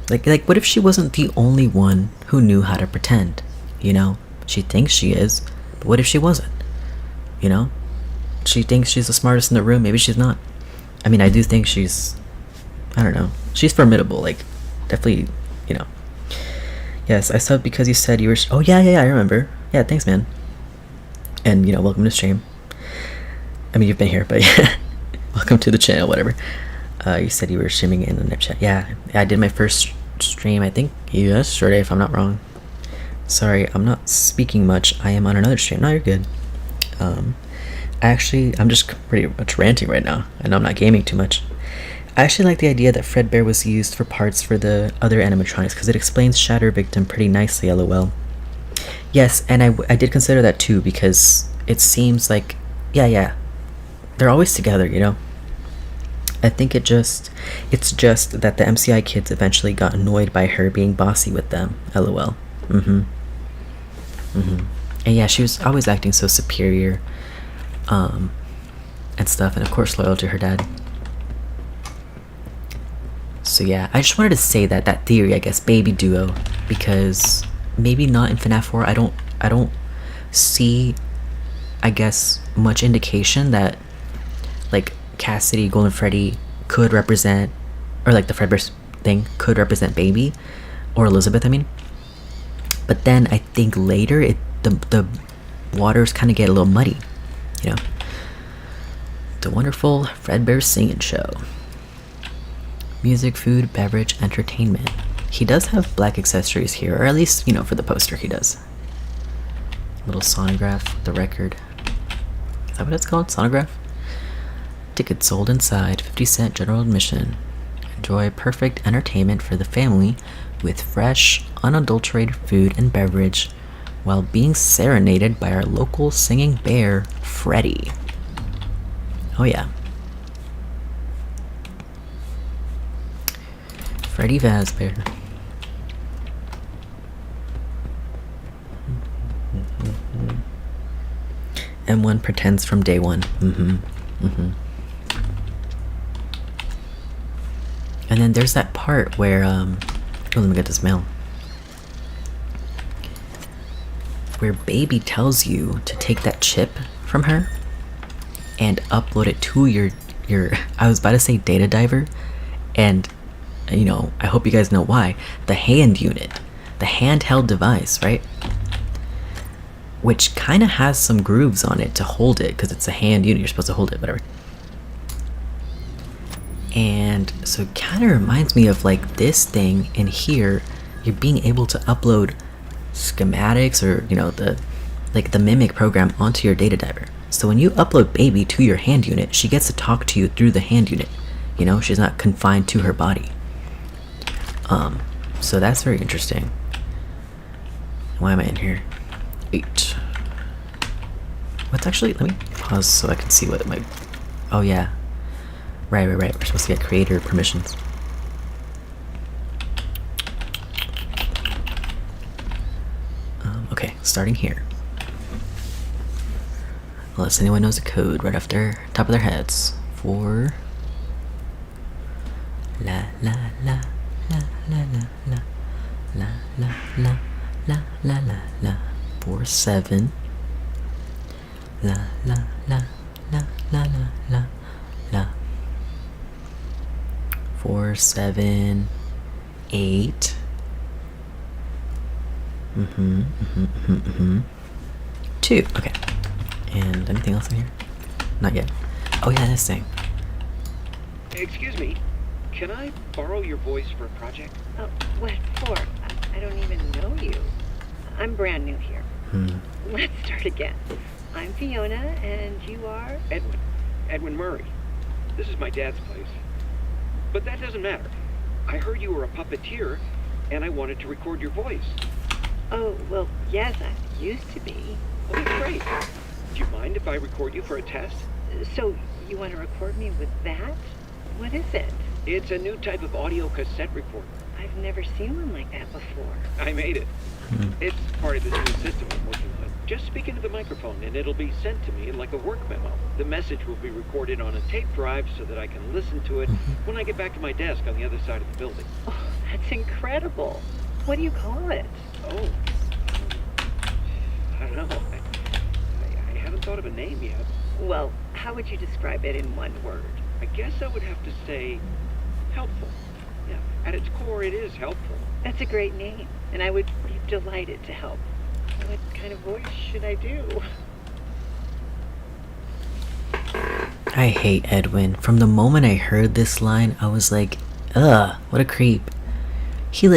Like what if she wasn't the only one who knew how to pretend? You know, she thinks she is, but what if she wasn't? You know, she thinks she's the smartest in the room. Maybe she's not. I mean, I do think she's, I don't know, she's formidable. Like, definitely, you know. Yes, I subbed because you said you were. Oh yeah, I remember. Yeah, thanks, man. And you know, welcome to stream. I mean, you've been here, but yeah, welcome to the channel. Whatever. You said you were streaming in the Nip chat. Yeah, I did my first stream, I think yesterday, if I'm not wrong. Sorry, I'm not speaking much. I am on another stream. No, you're good. Actually, I'm just pretty much ranting right now, and I'm not gaming too much. I actually like the idea that Fredbear was used for parts for the other animatronics, because it explains Shatter Victim pretty nicely, lol. Yes, and I did consider that too, because it seems like, yeah, they're always together, you know? I think it's just that the MCI kids eventually got annoyed by her being bossy with them, lol. And yeah, she was always acting so superior, and stuff, and of course loyal to her dad. So yeah, I just wanted to say that theory, I guess, baby duo, because maybe not in FNAF 4. I don't see, I guess, much indication that like Cassidy, Golden Freddy could represent, or like the Fredbear thing could represent Baby or Elizabeth, I mean. But then I think later the waters kind of get a little muddy, you know. The wonderful Fredbear singing show. Music, food, beverage, entertainment. He does have black accessories here, or at least, you know, for the poster he does. Little sonograph, the record. Is that what it's called? Sonograph? Tickets sold inside, 50-cent general admission. Enjoy perfect entertainment for the family with fresh, unadulterated food and beverage while being serenaded by our local singing bear, Freddy. Oh yeah. Freddy Fazbear. M1 pretends from day one. And then there's that part where, oh, let me get this mail. Where Baby tells you to take that chip from her and upload it to your I was about to say data diver, and you know, I hope you guys know why. The hand unit, the handheld device, right? which kind of has some grooves on it to hold it, because it's a hand unit, you're supposed to hold it, whatever. And so it kind of reminds me of like this thing in here. You're being able to upload schematics, or you know, the mimic program onto your data diver. So when you upload baby to your hand unit, she gets to talk to you through the hand unit. You know, she's not confined to her body. So that's very interesting. Why am I in here? 8. What's actually, let me pause so I can see what my, oh yeah. Right. We're supposed to get creator permissions. Okay, starting here. Unless anyone knows the code right off their top of their heads. 4. La la la la la la la la la la la la la 4 7 la la la la la la la la 4 7 8 2. Okay. And anything else in here? Not yet. Oh yeah, this thing. Excuse me, can I borrow your voice for a project? Oh, what for? I don't even know you. I'm brand new here. Let's start again. I'm Fiona, and you are? Edwin Murray. This is my dad's place. But that doesn't matter. I heard you were a puppeteer, and I wanted to record your voice. Oh, well, yes, I used to be. Well, that's great. Do you mind if I record you for a test? So, you want to record me with that? What is it? It's a new type of audio cassette recorder. I've never seen one like that before. I made it. It's part of this new system I'm working on. Just speak into the microphone and it'll be sent to me like a work memo. The message will be recorded on a tape drive so that I can listen to it when I get back to my desk on the other side of the building. Oh, that's incredible. What do you call it? Oh, I don't know. I haven't thought of a name yet. Well, how would you describe it in one word? I guess I would have to say helpful. Yeah, at its core, it is helpful. That's a great name, and I would be delighted to help. What kind of voice should I do? I hate Edwin. From the moment I heard this line, I was like, ugh, what a creep. He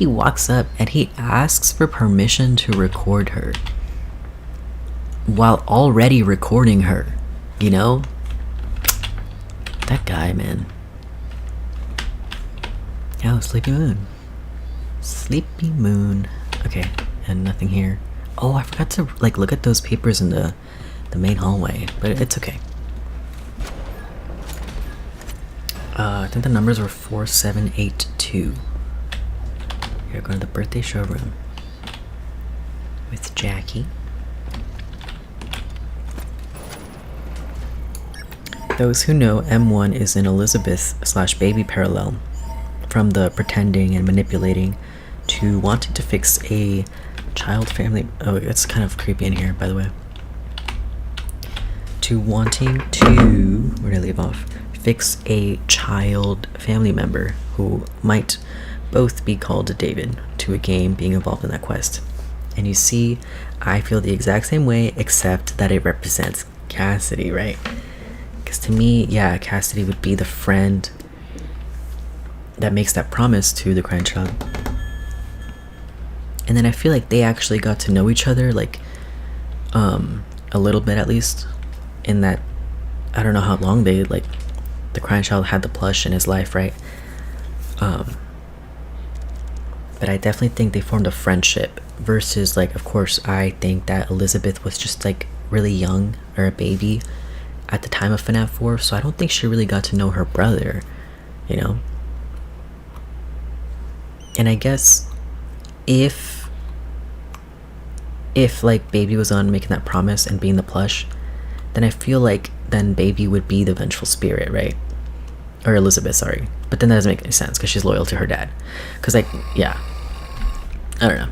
walks up and he asks for permission to record her while already recording her, you know? That guy, man. Oh, Sleepy Moon. Sleepy Moon. Okay, and nothing here. Oh, I forgot to look at those papers in the main hallway, but it's okay. I think the numbers were 4782. Here, go to the birthday showroom with Jackie. Those who know, M1 is an Elizabeth/baby parallel from the pretending and manipulating to wanting to fix a child family. Oh, it's kind of creepy in here, by the way. To wanting to, where did I leave off? Fix a child family member who might both be called David to a game being involved in that quest. And you see, I feel the exact same way, except that it represents Cassidy, right? Because to me, yeah, Cassidy would be the friend that makes that promise to the crying child. And then I feel like they actually got to know each other, like, a little bit at least, in that, I don't know how long they, like, the crying child had the plush in his life, right? But I definitely think they formed a friendship versus, like, of course, I think that Elizabeth was just, like, really young, or a baby at the time of FNAF 4, so I don't think she really got to know her brother, you know? And I guess if like Baby was on making that promise and being the plush, then I feel like then Baby would be the vengeful spirit, right? Or Elizabeth, sorry. But then that doesn't make any sense because she's loyal to her dad. Because, like, yeah, I don't know.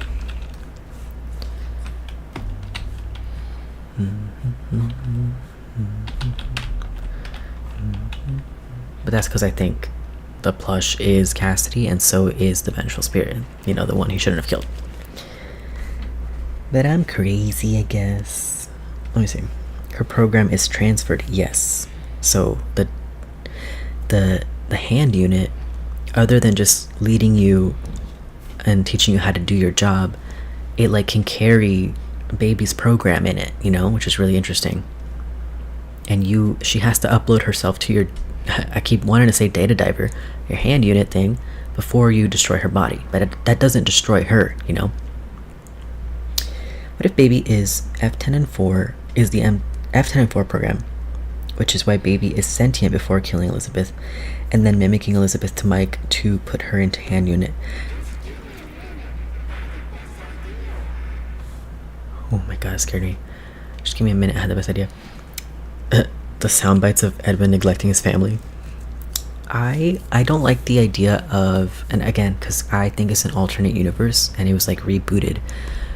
But that's because I think the plush is Cassidy, and so is the vengeful spirit. You know, the one he shouldn't have killed. But I'm crazy, I guess. Let me see. Her program is transferred, yes. So the hand unit, other than just leading you and teaching you how to do your job, it like can carry baby's program in it, you know, which is really interesting. And she has to upload herself to your, I keep wanting to say data diver, your hand unit thing, before you destroy her body. But that doesn't destroy her, you know. What if baby is F10 and 4 is the F10 and 4 program, which is why baby is sentient before killing Elizabeth, and then mimicking Elizabeth to Mike to put her into hand unit. Oh my god, it scared me. Just give me a minute, I had the best idea. The sound bites of Edwin neglecting his family. I don't like the idea of, and again, because I think it's an alternate universe and it was like rebooted.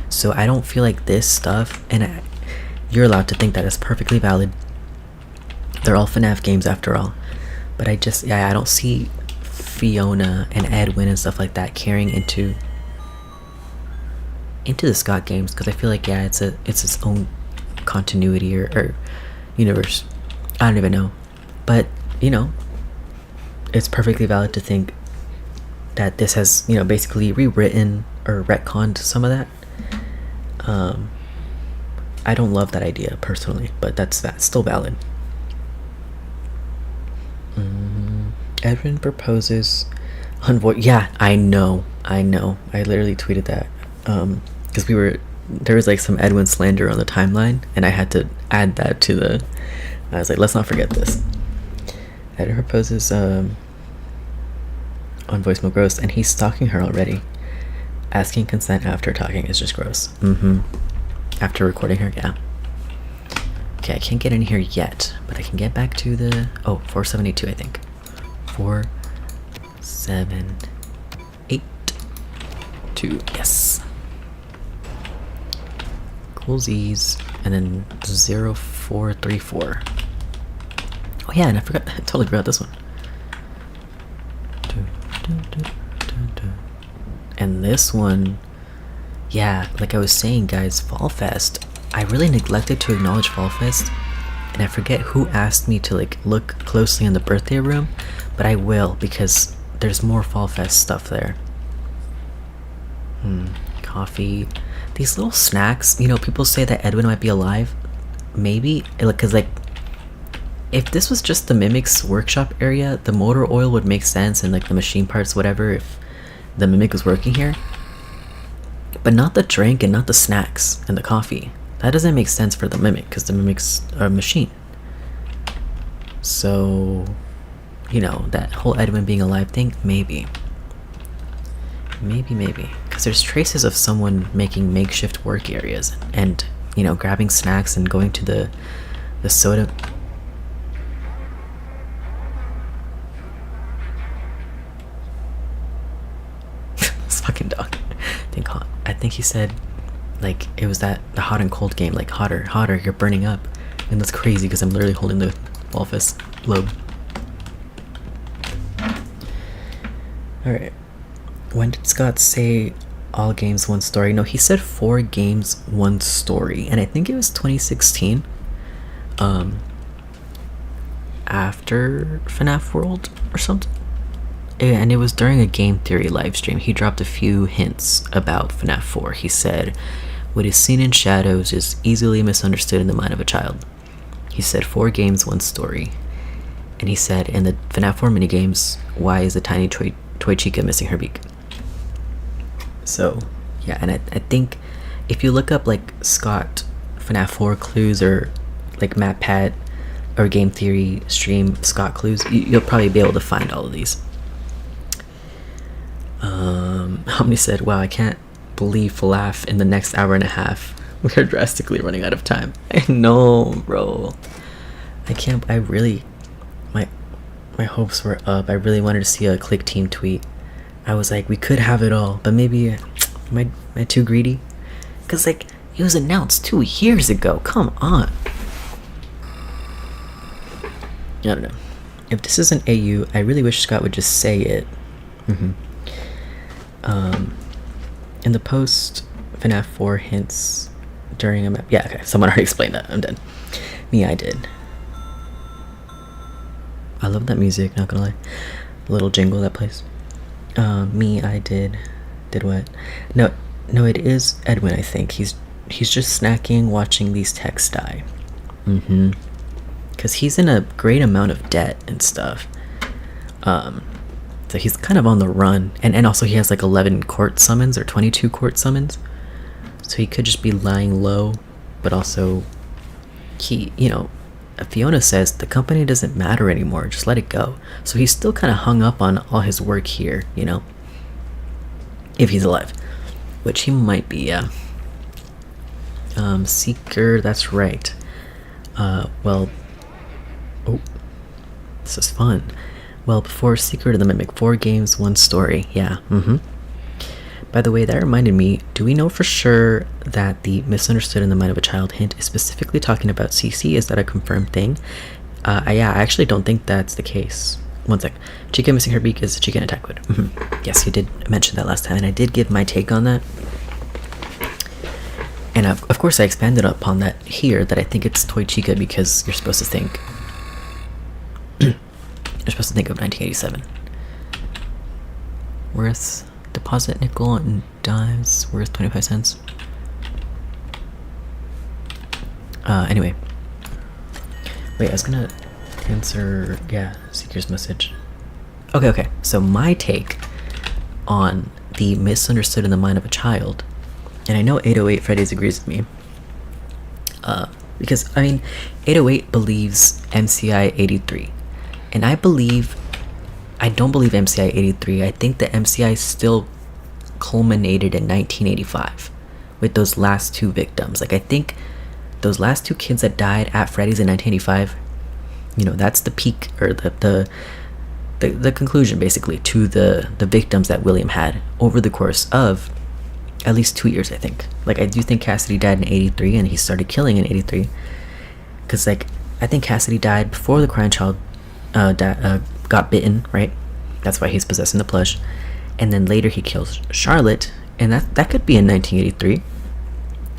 So I don't feel like this stuff, and you're allowed to think that it's perfectly valid. They're all FNAF games after all. But I don't see Fiona and Edwin and stuff like that carrying into the Scott games, because I feel like it's its own continuity or universe. I don't even know, but you know, it's perfectly valid to think that this has, you know, basically rewritten or retconned some of that. I don't love that idea personally, but that's still valid. Edwin proposes on voice. Yeah, I know. I literally tweeted that because there was like some Edwin slander on the timeline, and I had to add that to the. I was like, let's not forget this. Edwin proposes on voicemail gross, and he's stalking her already. Asking consent after talking is just gross. After recording her, yeah. Okay, I can't get in here yet, but I can get back to the 4782, I think. 4782. Yes. Cool Z's, and then 0434. Oh yeah, and I totally forgot this one. And this one, yeah, like I was saying, guys, Fall Fest. I really neglected to acknowledge Fall Fest, and I forget who asked me to like look closely in the birthday room, but I will, because there's more Fall Fest stuff there. Coffee, these little snacks. You know, people say that Edwin might be alive. Maybe, because like, if this was just the Mimic's workshop area, the motor oil would make sense, and like the machine parts, whatever, if the Mimic was working here. But not the drink and not the snacks and the coffee. That doesn't make sense for the Mimic, because the Mimic's a machine. So, you know, that whole Edwin being alive thing, maybe. Because there's traces of someone making makeshift work areas and, you know, grabbing snacks and going to the soda. This fucking dog. I think he said, like, it was the hot and cold game, like, hotter, you're burning up. And that's crazy, because I'm literally holding the Walfus globe. Alright. When did Scott say all games, one story? No, he said 4 games, 1 story. And I think it was 2016. After FNAF World or something. And it was during a game theory live stream. He dropped a few hints about FNAF 4. He said, what is seen in shadows is easily misunderstood in the mind of a child. He said 4 games, 1 story. And he said, in the FNAF 4 minigames, why is the tiny toy Chica missing her beak? So, yeah, and I think if you look up like Scott FNAF 4 clues, or like MatPat or game theory stream Scott clues, you'll probably be able to find all of these. Omni said, wow, I can't believe FLAF in the next hour and a half. We are drastically running out of time. I know, bro. I really, my hopes were up. I really wanted to see a Click Team tweet. I was like, we could have it all, but maybe, am I too greedy? Because, like, it was announced 2 years ago. Come on. I don't know. If this is an AU, I really wish Scott would just say it. In the post FNAF 4 hints during a map. Yeah, okay. Someone already explained that. I'm done. Me, I did. I love that music, not gonna lie. Little jingle that plays. Me, I did. Did what? No, it is Edwin, I think. He's just snacking, watching these techs die. Because he's in a great amount of debt and stuff. So he's kind of on the run. And also he has like 11 court summons or 22 court summons. So he could just be lying low, but also Fiona says the company doesn't matter anymore, just let it go. So he's still kind of hung up on all his work here, if he's alive, which he might be. Yeah. Seeker, that's right. Well, oh, this is fun. Well, before Secret of the Mimic, 4 games, 1 story. Yeah. By the way, that reminded me, do we know for sure that the misunderstood in the mind of a child hint is specifically talking about CC? Is that a confirmed thing? Yeah, I actually don't think that's the case. One sec. Chica missing her beak is Chica in attack mode. Yes, you did mention that last time, and I did give my take on that. And of course I expanded upon that here, that I think it's Toy Chica because you're supposed to think... you're supposed to think of 1987. Worth... deposit nickel and dimes worth 25 cents. Anyway. Wait, I was gonna answer, Seeker's message. Okay, so my take on the misunderstood in the mind of a child, and I know 808 Freddy's agrees with me, because, 808 believes MCI 83, and I don't believe MCI 83. I think the MCI still culminated in 1985 with those last 2 victims. Like, I think those last 2 kids that died at Freddy's in 1985, that's the peak, or the conclusion, basically, to the victims that William had over the course of at least 2 years, I think. Like, I do think Cassidy died in 83, and he started killing in 83. Because, I think Cassidy died before the crying child got bitten, right? That's why he's possessing the plush. And then later he kills Charlotte, and that could be in 1983.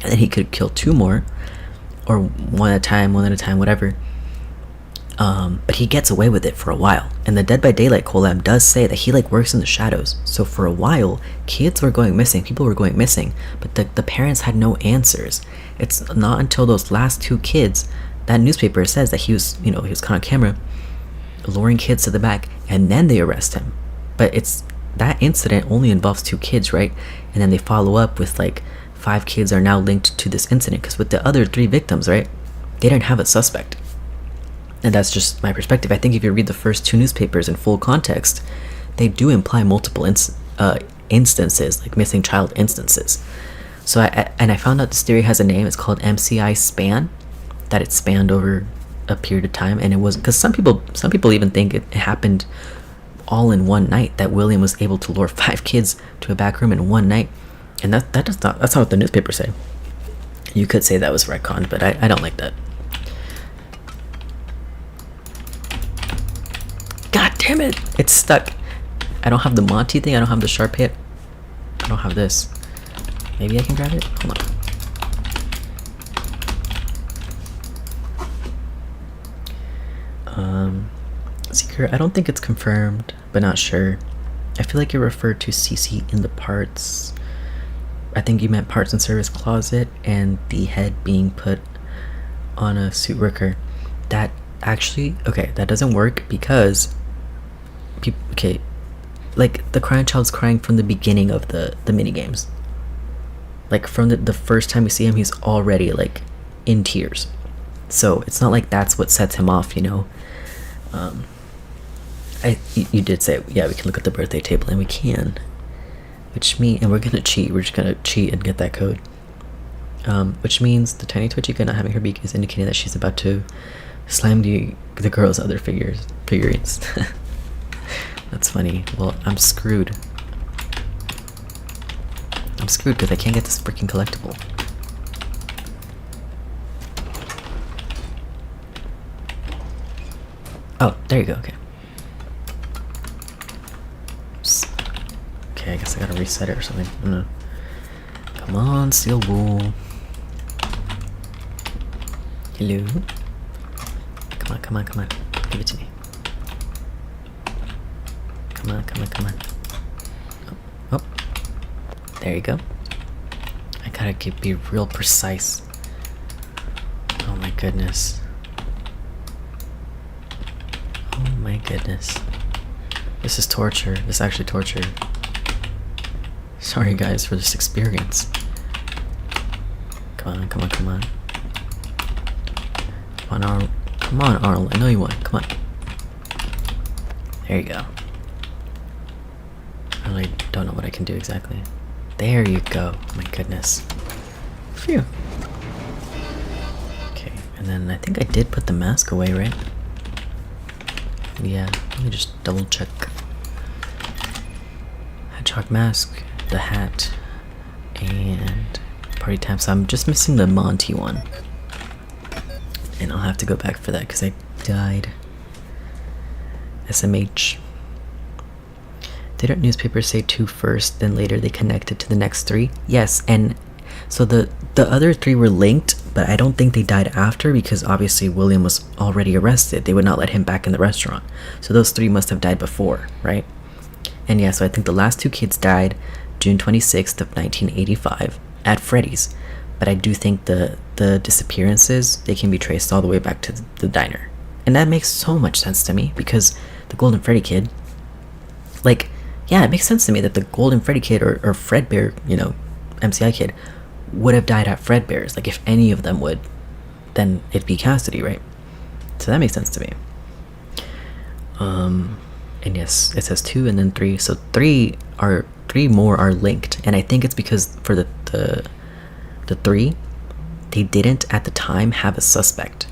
And then he could kill 2 more, or one at a time, whatever. But he gets away with it for a while. And the Dead by Daylight collab does say that he works in the shadows. So for a while, kids were going missing, people were going missing, but the parents had no answers. It's not until those last 2 kids, that newspaper says that he was caught on camera luring kids to the back, and then they arrest him. But that incident only involves 2 kids, right? And then they follow up with 5 kids are now linked to this incident, because with the other 3 victims, right, they didn't have a suspect. And that's just my perspective. I think if you read the first 2 newspapers in full context, they do imply multiple instances, like missing child instances. So I found out this theory has a name. It's called MCI span, that it spanned over a period of time. And it was because some people even think it happened all in one night, that William was able to lure 5 kids to a back room in one night. And that's not what the newspapers say. You could say that was retconned, but I don't like that. God damn it! It's stuck. I don't have the Monty thing, I don't have the sharp hit. I don't have this. Maybe I can grab it? Hold on. Seeker, I don't think it's confirmed, but not sure. I feel like it referred to CC in the parts. I think you meant parts and service closet and the head being put on a suit worker. That actually, okay, that doesn't work because the crying child's crying from the beginning of the mini games. From the first time we see him, he's already in tears. So it's not like that's what sets him off, You did say, yeah, we can look at the birthday table, and we can. And we're gonna cheat. We're just gonna cheat and get that code. Which means the tiny Twitchica not having her beak is indicating that she's about to slam the girl's other figurines. That's funny. Well, I'm screwed. I'm screwed because I can't get this freaking collectible. Oh, there you go. Okay. Oops. Okay, I guess I gotta reset it or something. I don't know. Come on, Steel Wool. Hello. Come on, come on, come on. Give it to me. Come on, come on, come on. Oh, oh. There you go. I gotta be real precise. Oh my goodness. Oh my goodness. This is torture. This is actually torture. Sorry guys for this experience. Come on, come on, come on. Come on, Arnold. Come on, Arnold. I know you want. Come on. There you go. I really don't know what I can do exactly. There you go. My goodness. Phew. Okay, and then I think I did put the mask away, right? Yeah, let me just double check. Hedgehog mask, the hat, and party time. So I'm just missing the Monty one. And I'll have to go back for that because I died. SMH. Didn't newspapers say 2 first, then later they connected to the next 3? Yes, and so the other 3 were linked, but I don't think they died after because obviously William was already arrested. They would not let him back in the restaurant. So those 3 must have died before, right? And yeah, so I think the last 2 kids died June 26th of 1985 at Freddy's. But I do think the disappearances, they can be traced all the way back to the diner. And that makes so much sense to me because the Golden Freddy kid, like, yeah, it makes sense to me that the Golden Freddy kid or Fredbear, you know, MCI kid, would have died at Fredbear's. Like, if any of them would, then it'd be Cassidy, right? So that makes sense to me. And yes, it says 2 and then 3. So 3 more are linked. And I think it's because for the 3, they didn't at the time have a suspect.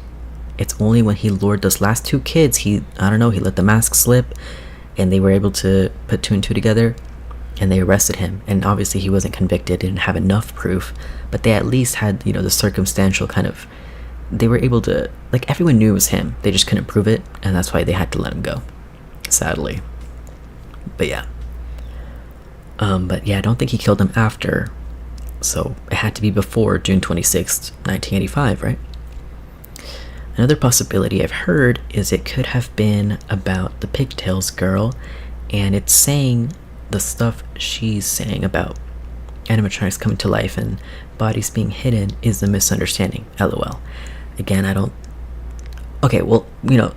It's only when he lured those last 2 kids, he let the mask slip, and they were able to put 2 and 2 together, and they arrested him. And obviously he wasn't convicted, didn't have enough proof, but they at least had, you know, the circumstantial kind of, they were able to, like, everyone knew it was him, they just couldn't prove it, and that's why they had to let him go, sadly. But yeah. But yeah, I don't think he killed him after, so it had to be before June 26th, 1985, right? Another possibility I've heard is it could have been about the Pigtails girl, and it's saying the stuff she's saying about animatronics coming to life and bodies being hidden is the misunderstanding, lol. Again, I don't... Okay, well, you know...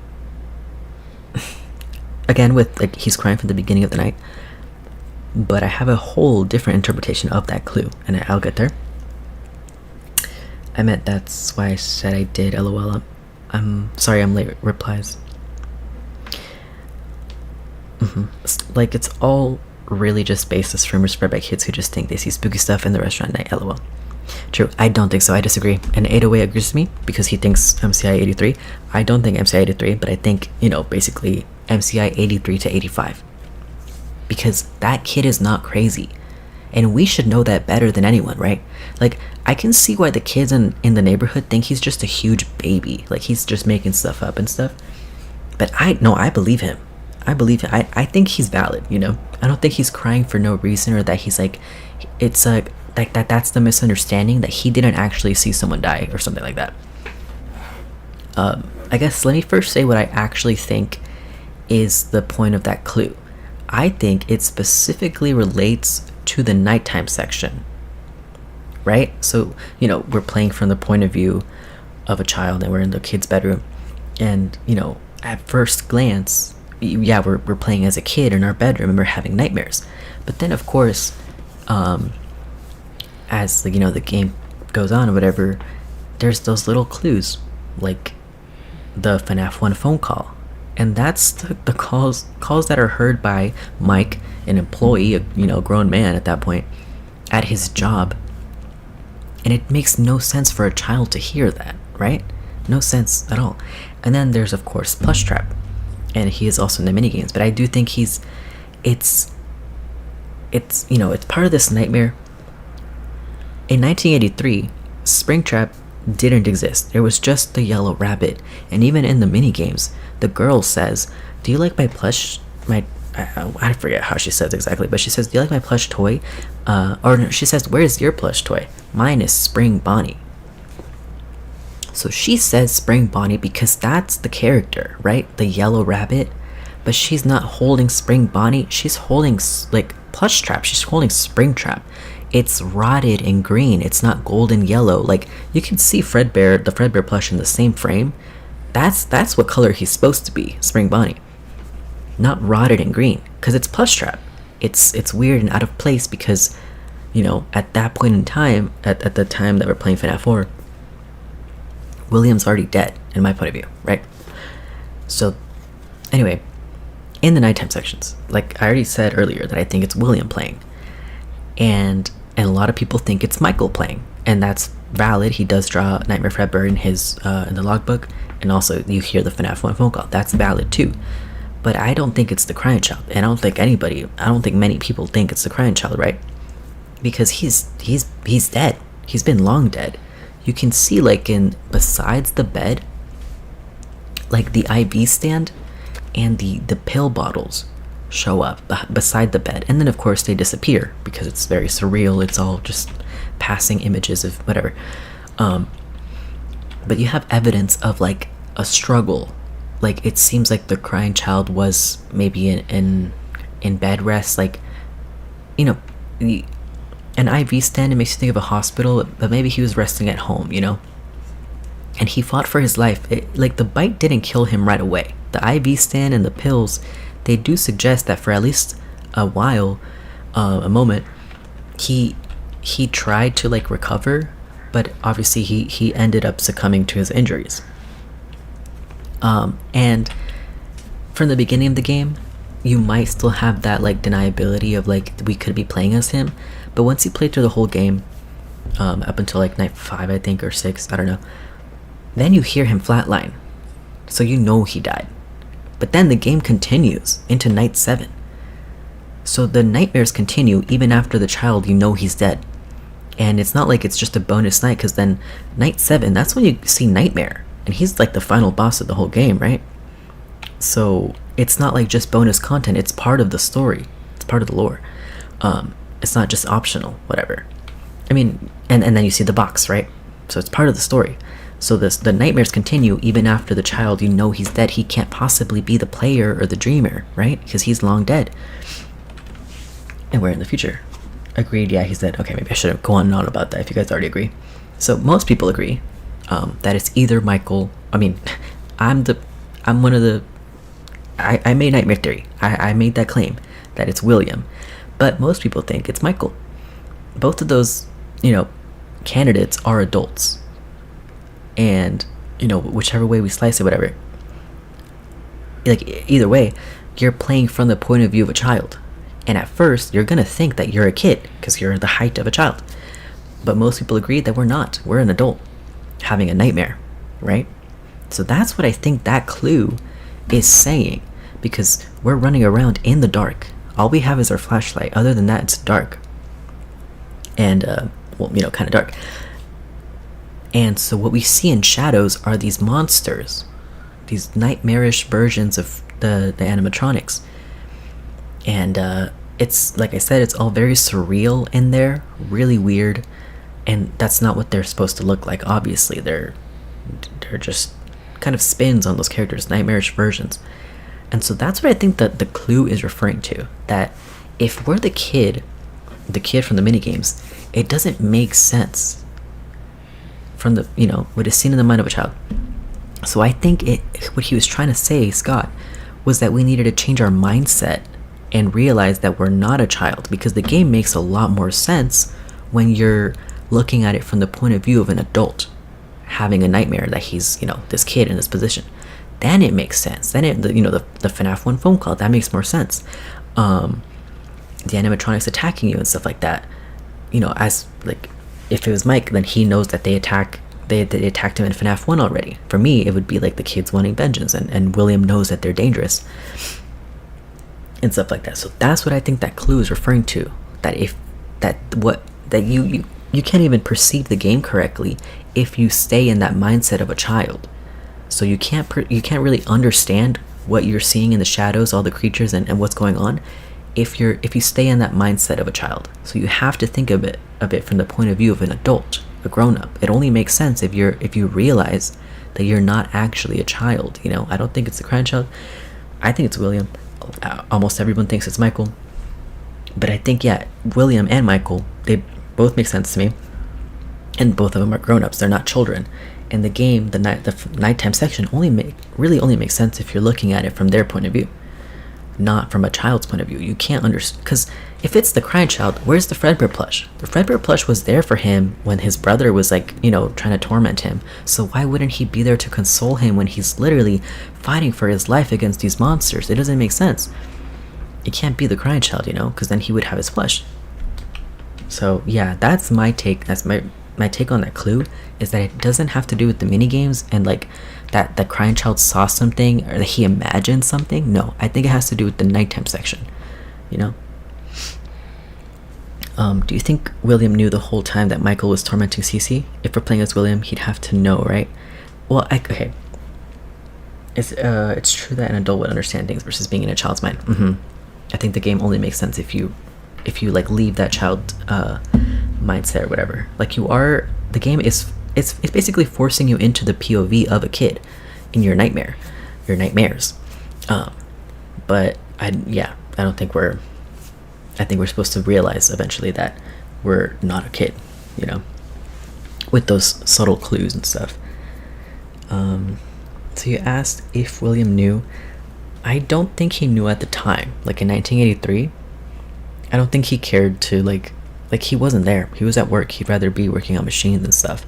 Again, with, like, he's crying from the beginning of the night, but I have a whole different interpretation of that clue, and I'll get there. I meant that's why I said I did, lol. I'm sorry I'm late replies. Like, it's all really just baseless rumors spread by kids who just think they see spooky stuff in the restaurant at night, lol. True, I don't think so, I disagree. And 808 agrees with me because he thinks MCI 83. I don't think MCI 83, but I think, you know, basically MCI 83 to 85. Because that kid is not crazy. And we should know that better than anyone, right? Like, I can see why the kids in the neighborhood think he's just a huge baby. Like, he's just making stuff up and stuff. But I believe him. I believe him. I think he's valid, you know? I don't think he's crying for no reason, or that he's like, it's like that's the misunderstanding, that he didn't actually see someone die or something like that. I guess let me first say what I actually think is the point of that clue. I think it specifically relates to the nighttime section, right? So, you know, we're playing from the point of view of a child, and we're in the kid's bedroom, and, you know, at first glance, yeah, we're playing as a kid in our bedroom and we're having nightmares. But then, of course, as, you know, the game goes on or whatever, there's those little clues, like the FNAF 1 phone call. And that's the calls that are heard by Mike, an employee, a, you know, grown man at that point, at his job. And it makes no sense for a child to hear that, right? No sense at all. And then there's, of course, Plush Trap. And he is also in the minigames. But I do think it's you know, it's part of this nightmare. In 1983, Springtrap didn't exist. There was just the yellow rabbit. And even in the minigames, the girl says, "Do you like my plush I forget how she says exactly, but she says, "Do you like my plush toy?" Or no, she says, "Where's your plush toy?" "Mine is Spring Bonnie." So she says Spring Bonnie because that's the character, right? The yellow rabbit. But she's not holding Spring Bonnie. She's holding like Plush Trap. She's holding Spring Trap. It's rotted and green. It's not golden yellow. Like you can see the Fredbear plush in the same frame. That's what color he's supposed to be, Spring Bonnie. Not rotted and green, because it's Plush Trap. It's weird and out of place because, you know, at that point in time, at the time that we're playing FNAF 4, William's already dead, in my point of view, right? So, anyway, in the nighttime sections, like I already said earlier, that I think it's William playing, and a lot of people think it's Michael playing, and that's valid. He does draw Nightmare Fredbear in his in the logbook, and also you hear the FNAF 1 phone call. That's valid too. But I don't think it's the crying child, and I don't think many people think it's the crying child, right? Because he's dead. He's been long dead. You can see, like, besides the bed, like the IV stand and the pill bottles show up beside the bed, and then of course they disappear because it's very surreal. It's all just passing images of whatever. But you have evidence of like a struggle. Like it seems like the crying child was maybe in bed rest, like, you know, an IV stand, it makes you think of a hospital, but maybe he was resting at home, you know? And he fought for his life. Like, the bite didn't kill him right away. The IV stand and the pills, they do suggest that for at least a while, a moment, he tried to, like, recover, but obviously he ended up succumbing to his injuries. And from the beginning of the game, you might still have that, like, deniability of, like, we could be playing as him. But once you play through the whole game, up until like night 5, I think, or 6, I don't know, then you hear him flatline, so you know he died. But then the game continues into night 7, so the nightmares continue even after the child, you know, he's dead. And it's not like it's just a bonus night, because then night 7, that's when you see Nightmare, and he's like the final boss of the whole game, right? So it's not like just bonus content, it's part of the story, it's part of the lore. It's not just optional, whatever. I mean, and then you see the box, right? So it's part of the story. So the nightmares continue even after the child, you know, he's dead. He can't possibly be the player or the dreamer, right? Because he's long dead. And we're in the future. Agreed, yeah, he's dead. Okay, maybe I shouldn't go on and on about that if you guys already agree. So most people agree that it's either Michael. I mean, I'm one of the... I made Nightmare Theory. I made that claim that it's William. But most people think it's Michael. Both of those, you know, candidates are adults. And, you know, whichever way we slice it, whatever. Like, either way, you're playing from the point of view of a child. And at first, you're going to think that you're a kid, because you're the height of a child. But most people agree that we're not. We're an adult having a nightmare, right? So that's what I think that clue is saying. Because we're running around in the dark. All we have is our flashlight. Other than that, it's dark. And, well, you know, kind of dark. And so what we see in shadows are these monsters. These nightmarish versions of the animatronics. And, it's, like I said, it's all very surreal in there. Really weird. And that's not what they're supposed to look like, obviously. They're just kind of spins on those characters. Nightmarish versions. And so that's what I think that the clue is referring to. That if we're the kid from the minigames, it doesn't make sense from the, you know, what is seen in the mind of a child. So I think what he was trying to say, Scott, was that we needed to change our mindset and realize that we're not a child, because the game makes a lot more sense when you're looking at it from the point of view of an adult having a nightmare that he's, you know, this kid in this position. Then it makes sense. Then it, you know, the FNAF 1 phone call, that makes more sense. The animatronics attacking you and stuff like that. You know, as, like, if it was Mike, then he knows that they attacked him in FNAF 1 already. For me, it would be like the kids wanting vengeance, and William knows that they're dangerous. And stuff like that. So that's what I think that clue is referring to. That you can't even perceive the game correctly if you stay in that mindset of a child. So you can't really understand what you're seeing in the shadows, all the creatures and what's going on, if you stay in that mindset of a child. So you have to think of it from the point of view of an adult, a grown-up. It only makes sense if you realize that you're not actually a child. You know, I don't think it's the crying child. I think it's William. Almost everyone thinks it's Michael. But I think, yeah, William and Michael, they both make sense to me. And both of them are grown-ups. They're not children. And the game, the nighttime section, only makes sense if you're looking at it from their point of view, not from a child's point of view. You can't understand, because if it's the crying child, where's the Fredbear plush? The Fredbear plush was there for him when his brother was, like, you know, trying to torment him. So why wouldn't he be there to console him when he's literally fighting for his life against these monsters? It doesn't make sense. It can't be the crying child, you know, because then he would have his plush. So yeah, that's my take. That's my take on that clue, is that it doesn't have to do with the mini games and like that the crying child saw something or that he imagined something. No, I think it has to do with the nighttime section, you know. Do you think William knew the whole time that Michael was tormenting Cece? If we're playing as William, he'd have to know, right? Well, okay. It's true that an adult would understand things versus being in a child's mind. I think the game only makes sense if you like leave that child mindset or whatever. Like the game is it's basically forcing you into the POV of a kid in your nightmares. But I don't think I think we're supposed to realize eventually that we're not a kid, you know, with those subtle clues and stuff. So you asked if William knew. I don't think he knew at the time. Like in 1983, I don't think he cared to like he wasn't there. He was at work. He'd rather be working on machines and stuff.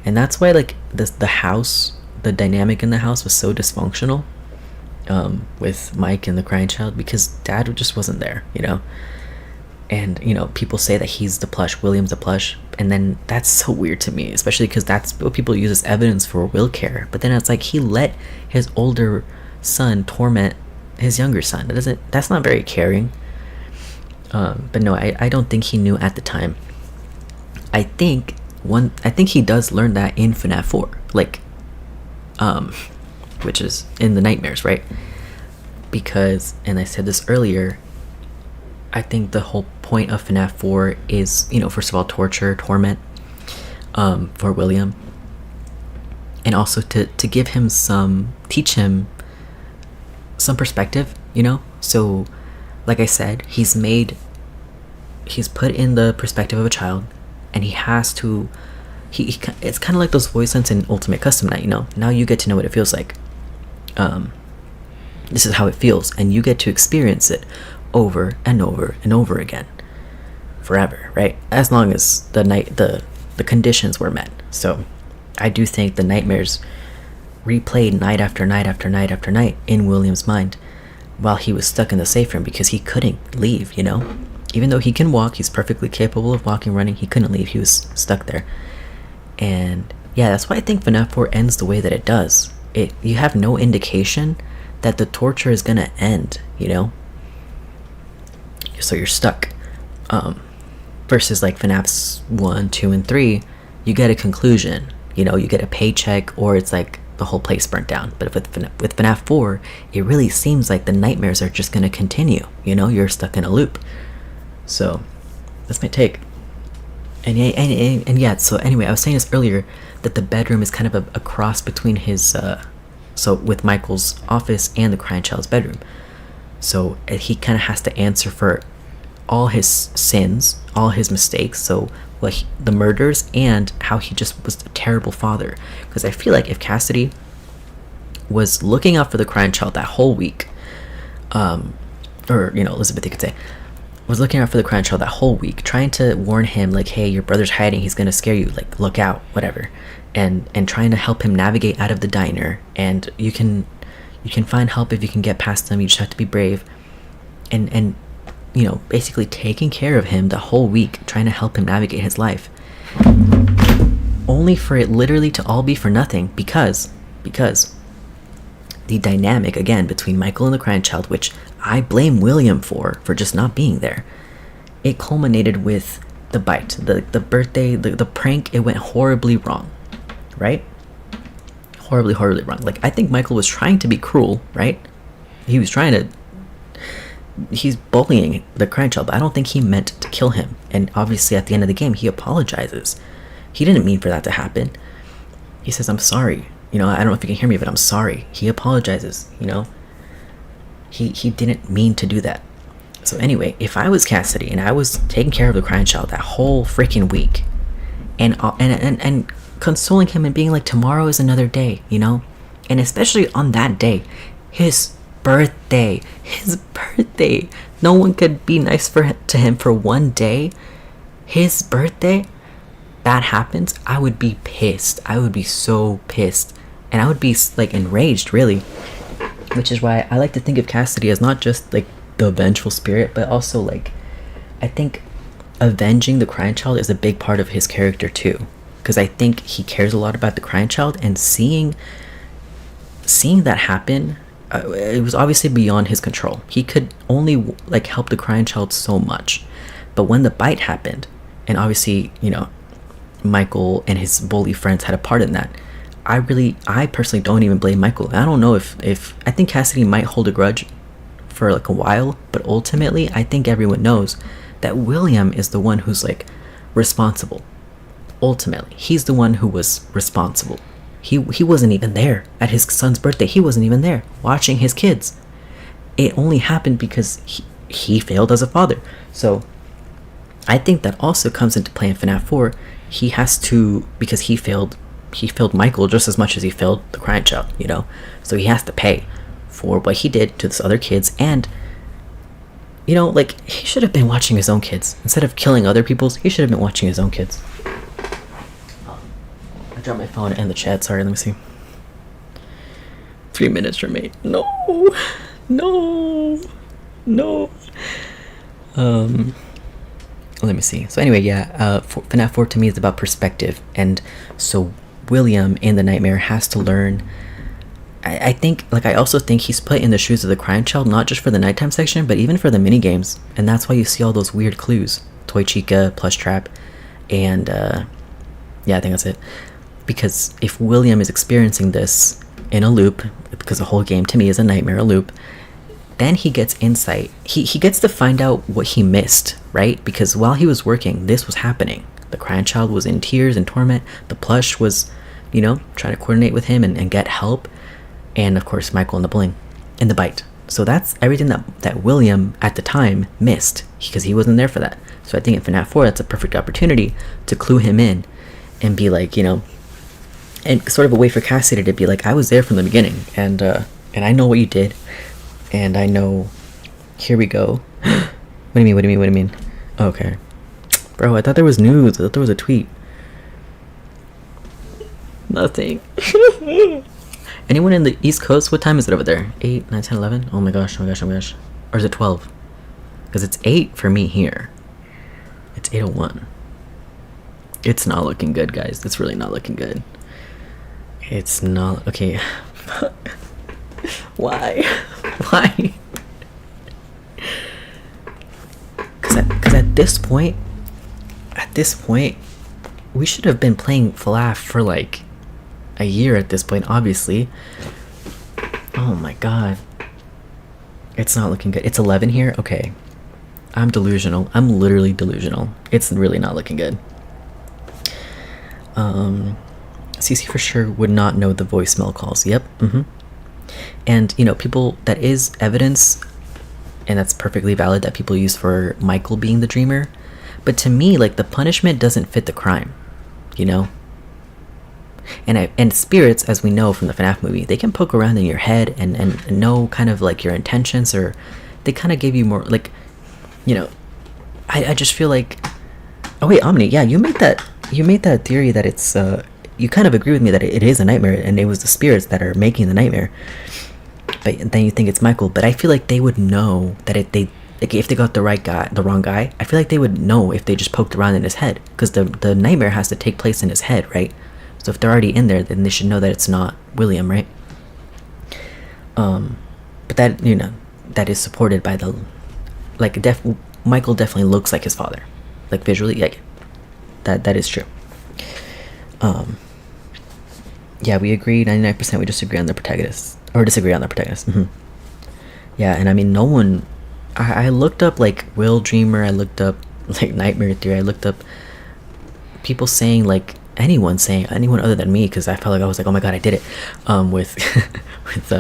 And that's why like the house, the dynamic in the house was so dysfunctional with Mike and the crying child, because dad just wasn't there, you know. And you know, people say that he's the plush, William's the plush, and then that's so weird to me, especially because that's what people use as evidence for will care. But then it's like he let his older son torment his younger son. That's not very caring. But no, I don't think he knew at the time. I think he does learn that in FNAF 4, like which is in the nightmares, right? Because, and I said this earlier, I think the whole point of FNAF 4 is, you know, first of all, torment for William, and also to give him teach him some perspective, you know. So like I said, he's put in the perspective of a child, and he has to it's kind of like those voice lines in Ultimate Custom Night, you know. Now you get to know what it feels like. This is how it feels, and you get to experience it over and over and over again forever, right? As long as the conditions were met. So I do think the nightmares replayed night after night after night after night in William's mind while he was stuck in the safe room, because he couldn't leave, you know. Even though he can walk, he's perfectly capable of walking, running, he couldn't leave. He was stuck there. And yeah, that's why I think FNAF 4 ends the way that it does. You have no indication that the torture is gonna end, you know. So you're stuck. Versus like FNAF's 1, 2, and 3, you get a conclusion, you know, you get a paycheck, or it's like the whole place burnt down. But with FNAF 4, it really seems like the nightmares are just gonna continue, you know. You're stuck in a loop. So that's my take. And yeah, so anyway, I was saying this earlier, that the bedroom is kind of a cross between his so with Michael's office and the crying child's bedroom. So he kind of has to answer for all his sins, all his mistakes, so the murders, and how he just was a terrible father. Because I feel like if Cassidy was looking out for the crying child that whole week, or you know, Elizabeth, you could say, was looking out for the crying child that whole week, trying to warn him, like, hey, your brother's hiding, he's gonna scare you, like, look out, whatever, and trying to help him navigate out of the diner. And you can find help if you can get past them. You just have to be brave, and you know, basically taking care of him the whole week, trying to help him navigate his life, only for it literally to all be for nothing, because the dynamic, again, between Michael and the crying child, which I blame William for just not being there, it culminated with the bite, the birthday, the prank. It went horribly wrong, right? Horribly wrong. Like, I think Michael was trying to be cruel, right? he was trying to, he's bullying the crying child, but I don't think he meant to kill him. And obviously at the end of the game, he apologizes. He didn't mean for that to happen. He says, I'm sorry. You know, I don't know if you can hear me, but I'm sorry. He apologizes, you know. He didn't mean to do that. So anyway, if I was Cassidy and I was taking care of the crying child that whole freaking week, and consoling him and being like, tomorrow is another day, you know, and especially on that day, his birthday, no one could be nice to him for one day. His birthday, that happens, I would be pissed. I would be so pissed, and I would be like enraged, really. Which is why I like to think of Cassidy as not just like the vengeful spirit, but also like, I think avenging the crying child is a big part of his character too, because I think he cares a lot about the crying child, and seeing that happen, it was obviously beyond his control. He could only like help the crying child so much. But when the bite happened, and obviously, you know, Michael and his bully friends had a part in that, I personally don't even blame Michael. I don't know if I think Cassidy might hold a grudge for like a while, but ultimately I think everyone knows that William is the one who's like responsible. Ultimately, he's the one who was responsible. He wasn't even there at his son's birthday. He wasn't even there watching his kids. It only happened because he failed as a father. So I think that also comes into play in FNAF 4. He has to, because he failed Michael just as much as he failed the crying child, you know. So he has to pay for what he did to these other kids. And, you know, like, he should have been watching his own kids instead of killing other people's. He should have been watching his own kids. I dropped my phone and the chat. Sorry, let me see. 3 minutes remain. No. Let me see. So anyway, yeah, FNAF 4 to me is about perspective, and so William in the nightmare has to learn. I think, like, I also think he's put in the shoes of the crying child, not just for the nighttime section, but even for the mini games, and that's why you see all those weird clues, Toy Chica, Plush Trap, and yeah, I think that's it. Because if William is experiencing this in a loop, because the whole game to me is a nightmare, a loop, then he gets insight. He gets to find out what he missed, right? Because while he was working, this was happening. The crying child was in tears and torment. The plush was, you know, trying to coordinate with him and get help. And of course, Michael and the bling and the bite. So that's everything that William at the time missed, because he wasn't there for that. So I think in FNAF 4, that's a perfect opportunity to clue him in and be like, you know, and sort of a way for Cassidy to be like, I was there from the beginning, and I know what you did. And I know, here we go. What do you mean? Okay. Bro, I thought there was news. I thought there was a tweet. Nothing. Anyone in the East Coast? What time is it over there? 8, 9, 10, 11? Oh my gosh. Or is it 12? Because it's 8 for me here. It's 8:01. It's not looking good, guys. It's really not looking good. It's not. Okay. Why? Because at this point, we should have been playing FLAF for like a year at this point, obviously. Oh my god. It's not looking good. It's 11 here? Okay. I'm delusional. I'm literally delusional. It's really not looking good. CC for sure would not know the voicemail calls. Yep. And, you know, people, that is evidence, and that's perfectly valid, that people use for Michael being the dreamer. But to me, like, the punishment doesn't fit the crime, you know? And spirits, as we know from the FNAF movie, they can poke around in your head and know kind of like your intentions, or they kind of give you more, like, you know, I just feel like, oh wait, Omni, yeah, you made that theory that it's, you kind of agree with me that it is a nightmare, and it was the spirits that are making the nightmare. But then you think it's Michael. But I feel like they would know that if they got the wrong guy, I feel like they would know if they just poked around in his head, because the nightmare has to take place in his head, right? So if they're already in there, then they should know that it's not William, right? But that, you know, that is supported by the, like, Michael definitely looks like his father, like visually, like that is true. Yeah, we agree 99%. We disagree on the protagonist, or disagree on the protagonist. Yeah, and I mean, no one. I looked up like Will Dreamer. I looked up like Nightmare Theory. I looked up people saying like anyone other than me, because I felt like I was like, oh my god, I did it, with with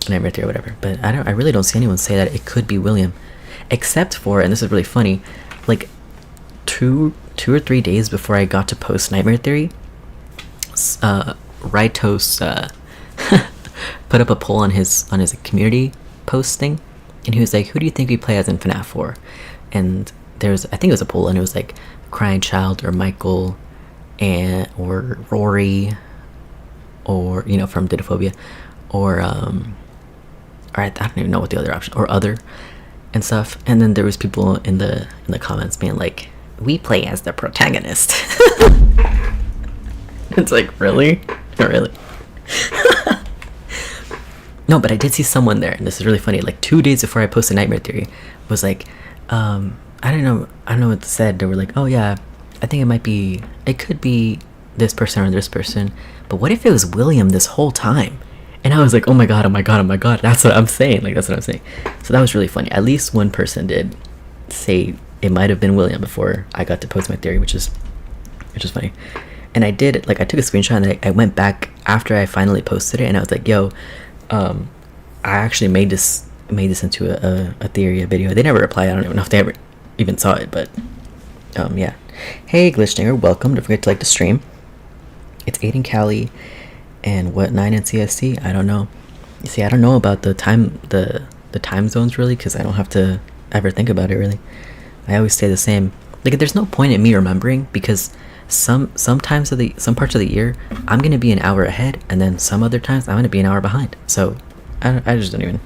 Nightmare Theory or whatever. But I really don't see anyone say that it could be William, except for, and this is really funny, like two or 3 days before I got to post Nightmare Theory, Ritos put up a poll on his community post thing, and he was like, who do you think we play as in FNAF 4? And there's, I think it was a poll, and it was like Crying Child or Michael or Rory, or from Didophobia, or I don't even know what the other option, or other and stuff. And then there was people in the comments being like, we play as the protagonist. It's like, really? Really? No, but I did see someone there, and this is really funny, like 2 days before I posted Nightmare Theory, was like, I don't know what it said. They were like, oh yeah, I think it could be this person or this person, but what if it was William this whole time? And I was like, oh my god, that's what I'm saying. Like, that's what I'm saying. So that was really funny. At least one person did say it might have been William before I got to post my theory, which is funny. And I did, like, I took a screenshot, and I went back after I finally posted it, and I was like, yo, I actually made this into a theory, a video. They never replied. I don't even know if they ever even saw it, but yeah. Hey Glitchdinger, welcome. Don't forget to like the stream. It's Aiden Callie, and what 9 in CST? I don't know. You see, I don't know about the time zones really, because I don't have to ever think about it really. I always stay the same. Like, there's no point in me remembering, because some parts of the year I'm gonna be an hour ahead, and then some other times I'm gonna be an hour behind. So I just don't even,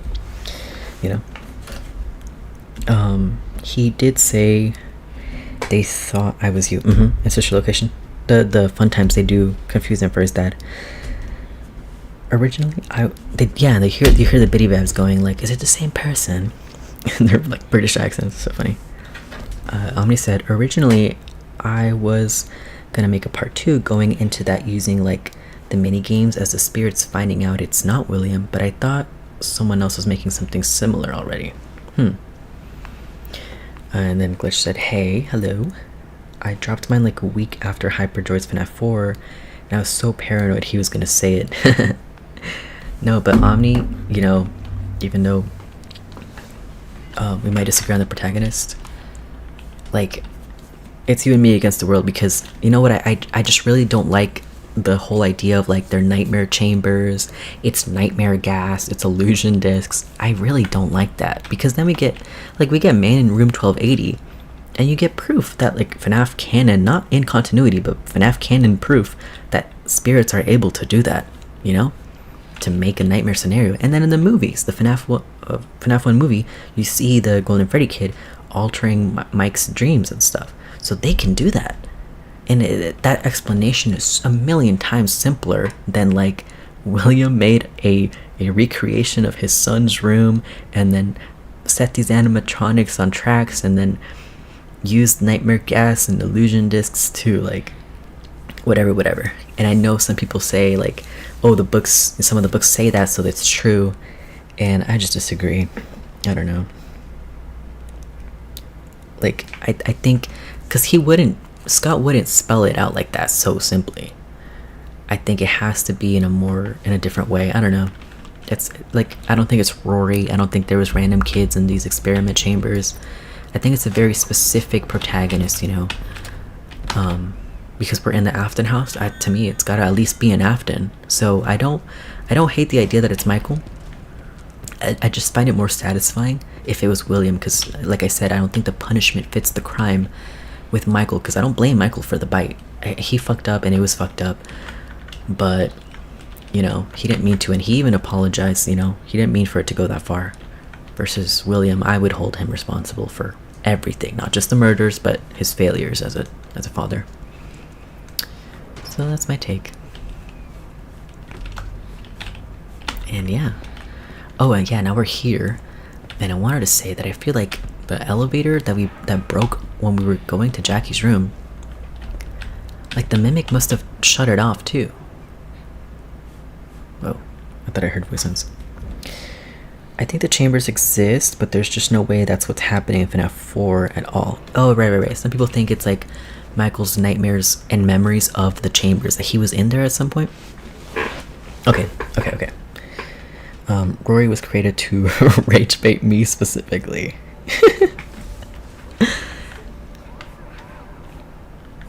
he did say they thought I was you. It's just your location. The fun times, they do confuse him for his dad. Originally, they hear the bitty babs going like, is it the same person? And they're like British accents. So funny. Omni said, originally I was gonna make a part 2 going into that, using like the mini games as the spirits, finding out it's not William, but I thought someone else was making something similar already. And then Glitch said, hey, hello. I dropped mine like a week after Hyperdroid's FNAF 4, and I was so paranoid he was gonna say it. No, but Omni, even though we might disagree on the protagonist, like, it's you and me against the world, because you know what, I just really don't like the whole idea of like their nightmare chambers, it's nightmare gas, it's illusion discs. I really don't like that, because then we get Man in Room 1280, and you get proof that like FNAF canon, not in continuity, but FNAF canon proof that spirits are able to do that, to make a nightmare scenario. And then in the movies, the FNAF 1 movie, you see the Golden Freddy kid altering Mike's dreams and stuff, so they can do that. And that explanation is a million times simpler than like William made a recreation of his son's room, and then set these animatronics on tracks, and then used nightmare gas and illusion discs to like whatever. And I know some people say like, oh, some of the books say that, so that's true, and I just disagree. I don't know. Like, I think because Scott wouldn't spell it out like that so simply. I think it has to be in a different way. I don't know. It's like, I don't think it's Rory. I don't think there was random kids in these experiment chambers. I think it's a very specific protagonist, because we're in the Afton house. To me, it's gotta at least be an Afton. So I don't hate the idea that it's Michael. I just find it more satisfying if it was William, because like I said, I don't think the punishment fits the crime with Michael, because I don't blame Michael for the bite. He fucked up, and it was fucked up, but he didn't mean to, and he even apologized. He didn't mean for it to go that far. Versus William, I would hold him responsible for everything, not just the murders, but his failures as a father. So that's my take. And yeah. Oh, and yeah, now we're here, and I wanted to say that I feel like the elevator that broke when we were going to Jackie's room, like the mimic must have shut it off too. Oh, I thought I heard voice sounds. I think the chambers exist, but there's just no way that's what's happening in FNAF 4 at all. Oh, right. Some people think it's like Michael's nightmares and memories of the chambers, that he was in there at some point. Okay. Rory was created to rage bait me specifically.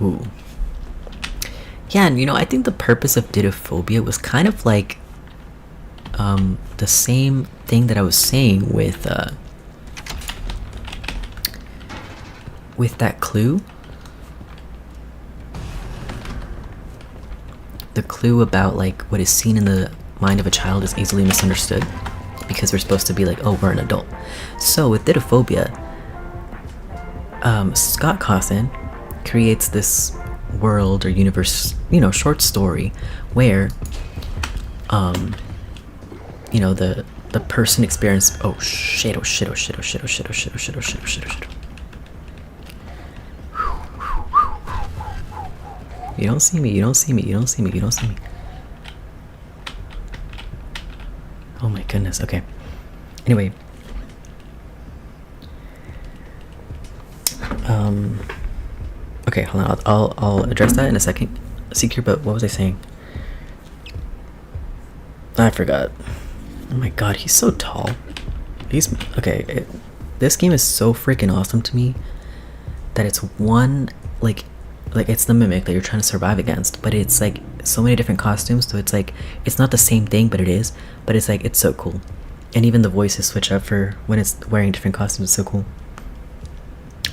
Ooh. Yeah, and I think the purpose of Didophobia was kind of like the same thing that I was saying with that clue. The clue about like what is seen in the mind of a child is easily misunderstood, because we're supposed to be like, oh, we're an adult. So with Didophobia, Scott Cawthon creates this world or universe, short story where the person experienced oh shit. You don't see me. Oh my goodness. Okay. Anyway. Okay, hold on. I'll address that in a second. Secure, but what was I saying? I forgot. Oh my god, he's so tall. This game is so freaking awesome to me that it's one like it's the mimic that you're trying to survive against, but it's like so many different costumes, so it's like it's not the same thing, but it is. But it's like it's so cool, and even the voices switch up for when it's wearing different costumes. It's so cool.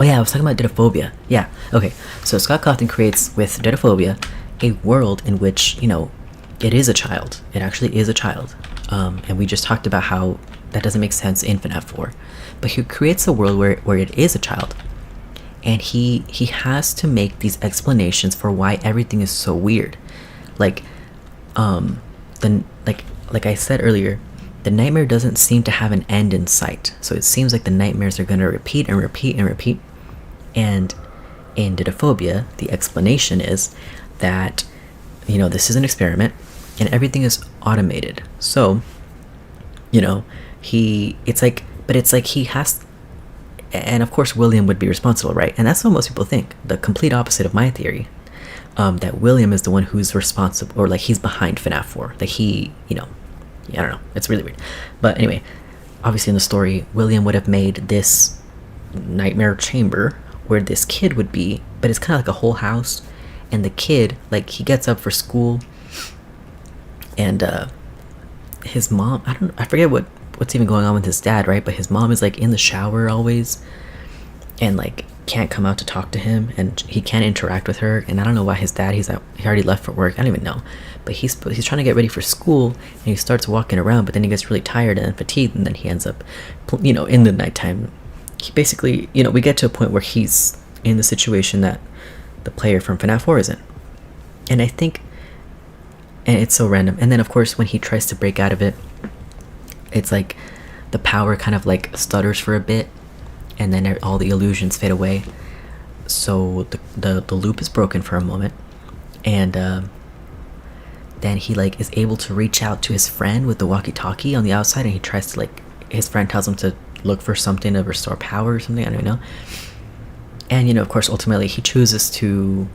Oh yeah, I was talking about Didophobia. Yeah, okay. So Scott Cawthon creates with Didophobia a world in which it is a child. It actually is a child, and we just talked about how that doesn't make sense in FNAF 4, but he creates a world where it is a child. And he has to make these explanations for why everything is so weird. Like I said earlier, the nightmare doesn't seem to have an end in sight. So it seems like the nightmares are gonna repeat and repeat and repeat. And in Didophobia, the explanation is that this is an experiment and everything is automated. So it's like he has. And of course William would be responsible, right? And that's what most people think. The complete opposite of my theory. That William is the one who's responsible, or like he's behind FNAF 4. Like I don't know. It's really weird. But anyway, obviously in the story, William would have made this nightmare chamber where this kid would be, but it's kind of like a whole house. And the kid, like he gets up for school, and his mom, I forget what's even going on with his dad, right? But his mom is like in the shower always, and like can't come out to talk to him, and he can't interact with her. And I don't know why his dad, he already left for work, I don't even know, but he's trying to get ready for school, and he starts walking around, but then he gets really tired and fatigued, and then he ends up in the nighttime. He basically, we get to a point where he's in the situation that the player from FNAF 4 is in. And I think, and it's so random. And then of course when he tries to break out of it, it's like the power kind of like stutters for a bit, and then all the illusions fade away. So the loop is broken for a moment, and then he like is able to reach out to his friend with the walkie-talkie on the outside, and he tries to his friend tells him to look for something to restore power or something, I don't know. And of course ultimately he chooses to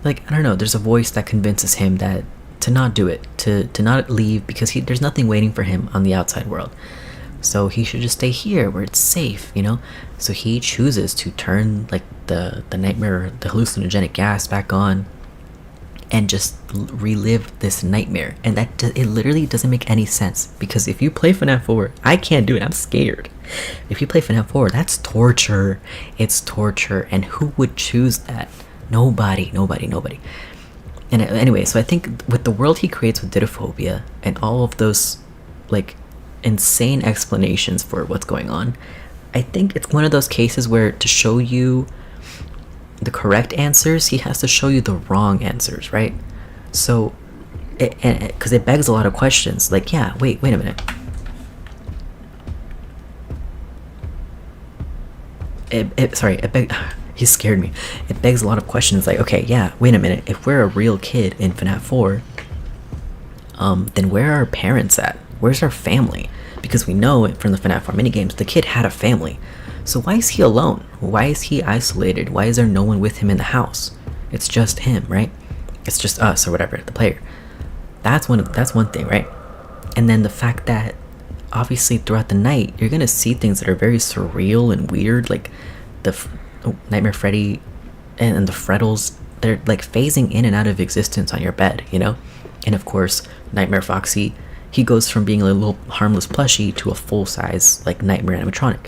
like, I don't know, there's a voice that convinces him that to not do it, to not leave, because there's nothing waiting for him on the outside world. So he should just stay here where it's safe, So he chooses to turn like the nightmare, the hallucinogenic gas back on, and just relive this nightmare. And it literally doesn't make any sense, because if you play FNAF 4, I can't do it, I'm scared. If you play FNAF 4, that's torture. It's torture, and who would choose that? Nobody. And anyway, so I think with the world he creates with Didophobia and all of those like insane explanations for what's going on, I think it's one of those cases where to show you the correct answers, he has to show you the wrong answers, right? So, because it begs a lot of questions. Like, yeah, wait a minute. He scared me. It begs a lot of questions. Like, okay, yeah, wait a minute. If we're a real kid in FNAF 4, then where are our parents at? Where's our family? Because we know from the FNAF 4 minigames, the kid had a family. So why is he alone? Why is he isolated? Why is there no one with him in the house? It's just him, right? It's just us or whatever, the player. That's one thing, right? And then the fact that obviously throughout the night, you're gonna see things that are very surreal and weird, like the Nightmare Freddy and the Freddles. They're like phasing in and out of existence on your bed, you know? And of course, Nightmare Foxy, he goes from being a little harmless plushie to a full-size like nightmare animatronic.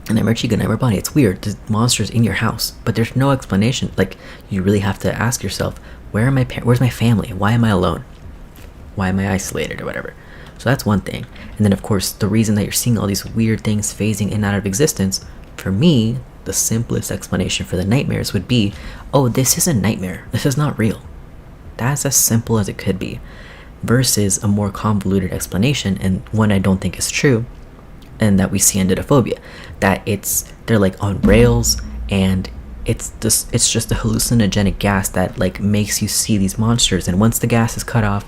Nightmare Chica, Nightmare Bonnie, it's weird. There's monsters in your house, but there's no explanation. Like, you really have to ask yourself, where's my family? Why am I alone? Why am I isolated or whatever? So that's one thing. And then of course, the reason that you're seeing all these weird things phasing in and out of existence, for me, the simplest explanation for the nightmares would be, oh, this is a nightmare. This is not real. That's as simple as it could be. Versus a more convoluted explanation, and one I don't think is true, and that we see in Didophobia, that they're like on rails, and it's just a hallucinogenic gas that like makes you see these monsters, and once the gas is cut off,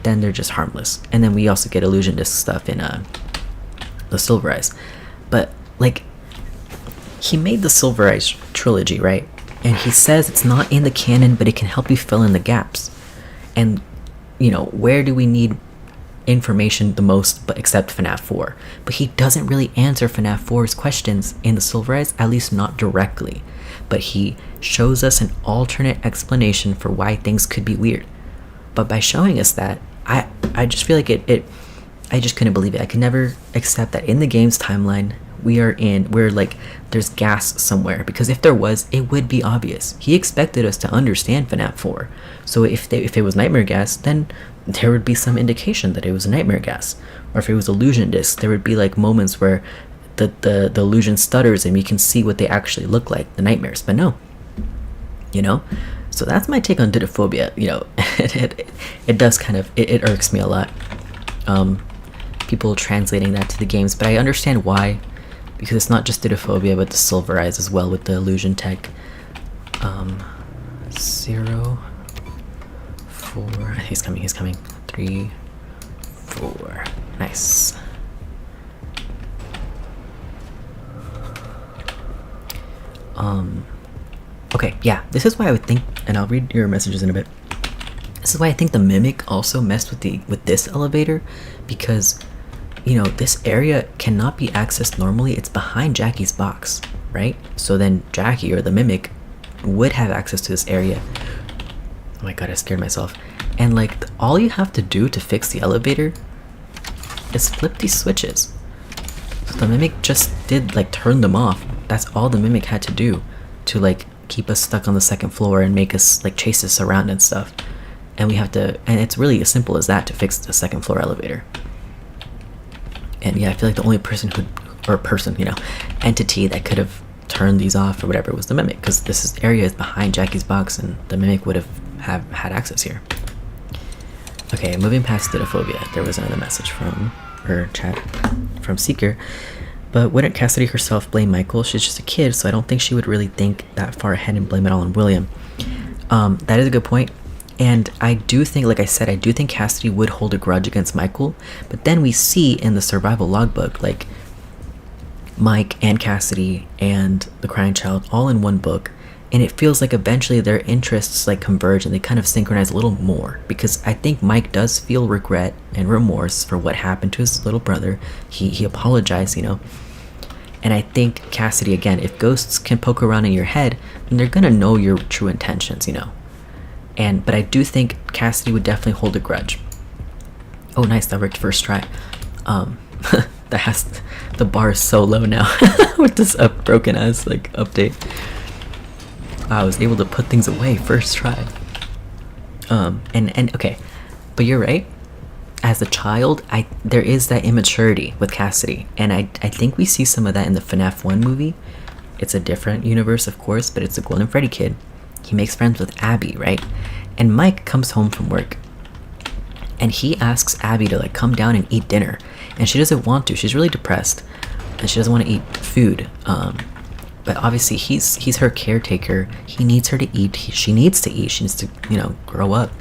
then they're just harmless. And then we also get illusion disc stuff in the Silver Eyes. But like, he made the Silver Eyes trilogy, right? And he says it's not in the canon, but it can help you fill in the gaps. And you know, where do we need information the most but except FNAF 4? But he doesn't really answer FNAF 4's questions in the Silver Eyes, at least not directly. But he shows us an alternate explanation for why things could be weird. But by showing us that, I just feel like I just couldn't believe it. I could never accept that in the game's timeline we're like there's gas somewhere, because if there was, it would be obvious. He expected us to understand FNAF 4. So if it was nightmare gas, then there would be some indication that it was a nightmare gas. Or if it was illusion disc, there would be like moments where the illusion stutters and we can see what they actually look like, the nightmares. But no, you know. So that's my take on Didophobia. You know, it does kind of it irks me a lot. People translating that to the games, but I understand why, because it's not just Didophobia, but the Silver Eyes as well with the illusion tech. 0, 4. He's coming. 3, 4. Nice. Okay, yeah, this is why I would think, and I'll read your messages in a bit. This is why I think the Mimic also messed with this elevator, because, you know, this area cannot be accessed normally. It's behind Jackie's box, right? So then Jackie or the Mimic would have access to this area. Oh my god, I scared myself. And like, all you have to do to fix the elevator is flip these switches. So the Mimic just did like turn them off. That's all the Mimic had to do to like keep us stuck on the second floor and make us like chase us around and stuff. And we have to, and it's really as simple as that to fix the second floor elevator. And yeah, I feel like the only entity that could have turned these off or whatever was the Mimic, because this area is behind Jackie's box and the Mimic would have had access here. Okay, moving past Didophobia, there was another message from her chat from Seeker. But wouldn't Cassidy herself blame Michael? She's just a kid, so I don't think she would really think that far ahead and blame it all on William. That is a good point. And I do think, like I said, I do think Cassidy would hold a grudge against Michael. But then we see in the survival logbook, like, Mike and Cassidy and the Crying Child all in one book. And it feels like eventually their interests like converge and they kind of synchronize a little more. Because I think Mike does feel regret and remorse for what happened to his little brother. He apologized, you know. And I think Cassidy, again, if ghosts can poke around in your head, then they're gonna know your true intentions, you know. But I do think Cassidy would definitely hold a grudge. Oh, nice, that worked first try. The bar is so low now with this broken ass like update. I was able to put things away first try. And okay, but you're right. As a child, there is that immaturity with Cassidy, and I think we see some of that in the FNAF 1 movie. It's a different universe, of course, but it's a Golden Freddy kid. He makes friends with Abby, right? And Mike comes home from work, and he asks Abby to like come down and eat dinner, and she doesn't want to. She's really depressed, and she doesn't want to eat food. But obviously he's her caretaker. He needs her to eat. She needs to eat. She needs to, you know, grow up.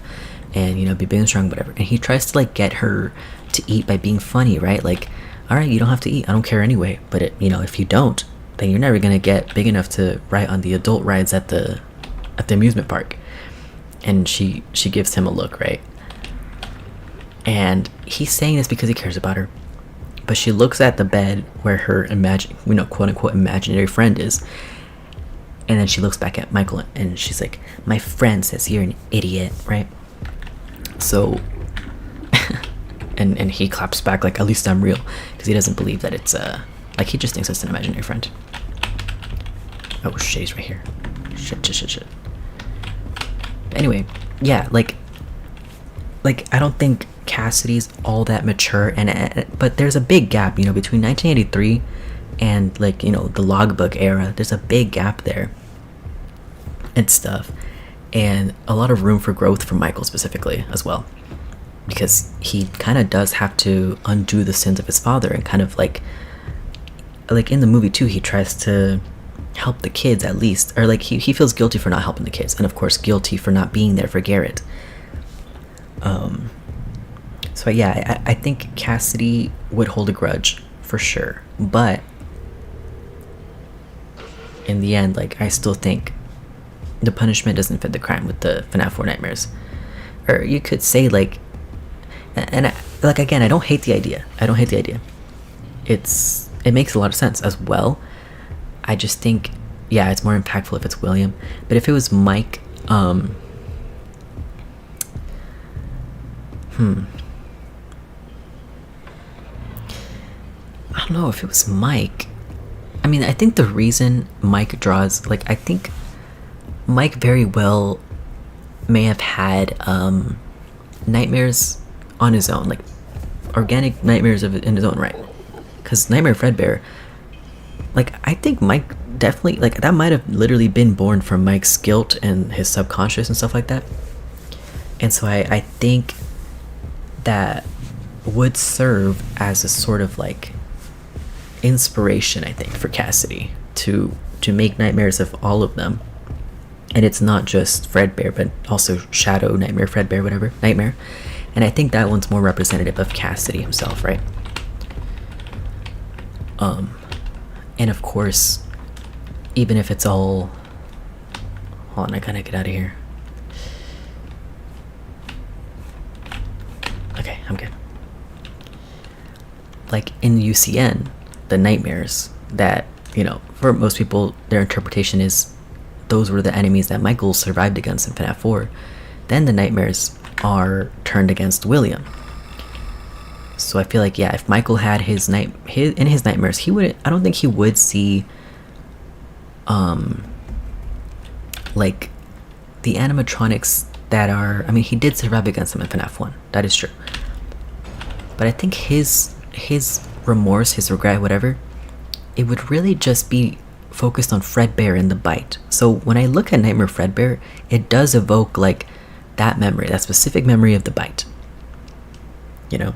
and, you know, be big and strong, whatever. And he tries to like get her to eat by being funny, right? Like, all right, you don't have to eat, I don't care anyway. But it, you know, if you don't, then you're never gonna get big enough to ride on the adult rides at the amusement park. And she gives him a look, right? And he's saying this because he cares about her. But she looks at the bed where her quote unquote imaginary friend is. And then she looks back at Michael and she's like, my friend says you're an idiot, right? So, and he claps back like, at least I'm real. Because he doesn't believe that it's, like he just thinks it's an imaginary friend. Oh shit, he's right here. Shit. But anyway, yeah, like I don't think Cassidy's all that mature, but there's a big gap, you know, between 1983 and like, you know, the logbook era. There's a big gap there and stuff, and a lot of room for growth for Michael specifically as well, because he kind of does have to undo the sins of his father, and kind of like in the movie too, he tries to help the kids at least, or like he feels guilty for not helping the kids, and of course guilty for not being there for Garrett. So yeah, I think Cassidy would hold a grudge for sure, but in the end, like, I still think the punishment doesn't fit the crime with the FNAF 4 nightmares. Or you could say like, and like again, I don't hate the idea. It makes a lot of sense as well. I just think, yeah, it's more impactful if it's William. But if it was Mike, I don't know if it was Mike. I mean, I think the reason Mike draws, like, I think Mike very well may have had nightmares on his own, like organic nightmares in his own right. Because Nightmare Fredbear, like, I think Mike definitely, like, that might have literally been born from Mike's guilt and his subconscious and stuff like that. And so I think that would serve as a sort of like inspiration, I think, for Cassidy to make nightmares of all of them. And it's not just Fredbear, but also Shadow, Nightmare, Fredbear, whatever, Nightmare. And I think that one's more representative of Cassidy himself, right? And of course, even if it's all... Hold on, I gotta get out of here. Okay, I'm good. Like, in UCN, the nightmares that, you know, for most people, their interpretation is those were the enemies that Michael survived against in FNAF 4. Then the nightmares are turned against William. So I feel like, yeah, if Michael had his nightmares, he would, I don't think he would see like the animatronics that are, I mean, he did survive against them in FNAF 1. That is true. But I think his remorse, his regret, whatever, it would really just be focused on Fredbear and the bite. So when I look at Nightmare Fredbear, it does evoke like that memory, that specific memory of the bite, you know.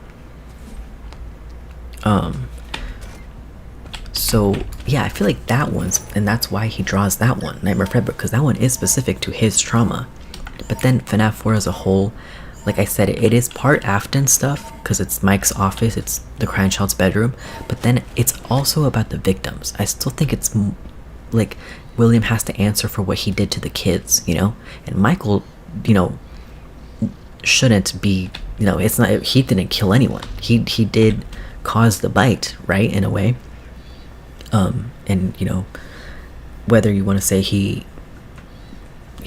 So yeah, I feel like that one's, and that's why he draws that one, Nightmare Fredbear, because that one is specific to his trauma. But then FNAF 4 as a whole, like I said, it is part Afton stuff, because it's Mike's office, it's the crying child's bedroom, but then it's also about the victims. I still think it's like William has to answer for what he did to the kids, you know, and Michael, you know, shouldn't be, you know, it's not, he didn't kill anyone. He did cause the bite, right, in a way. And you know, whether you want to say he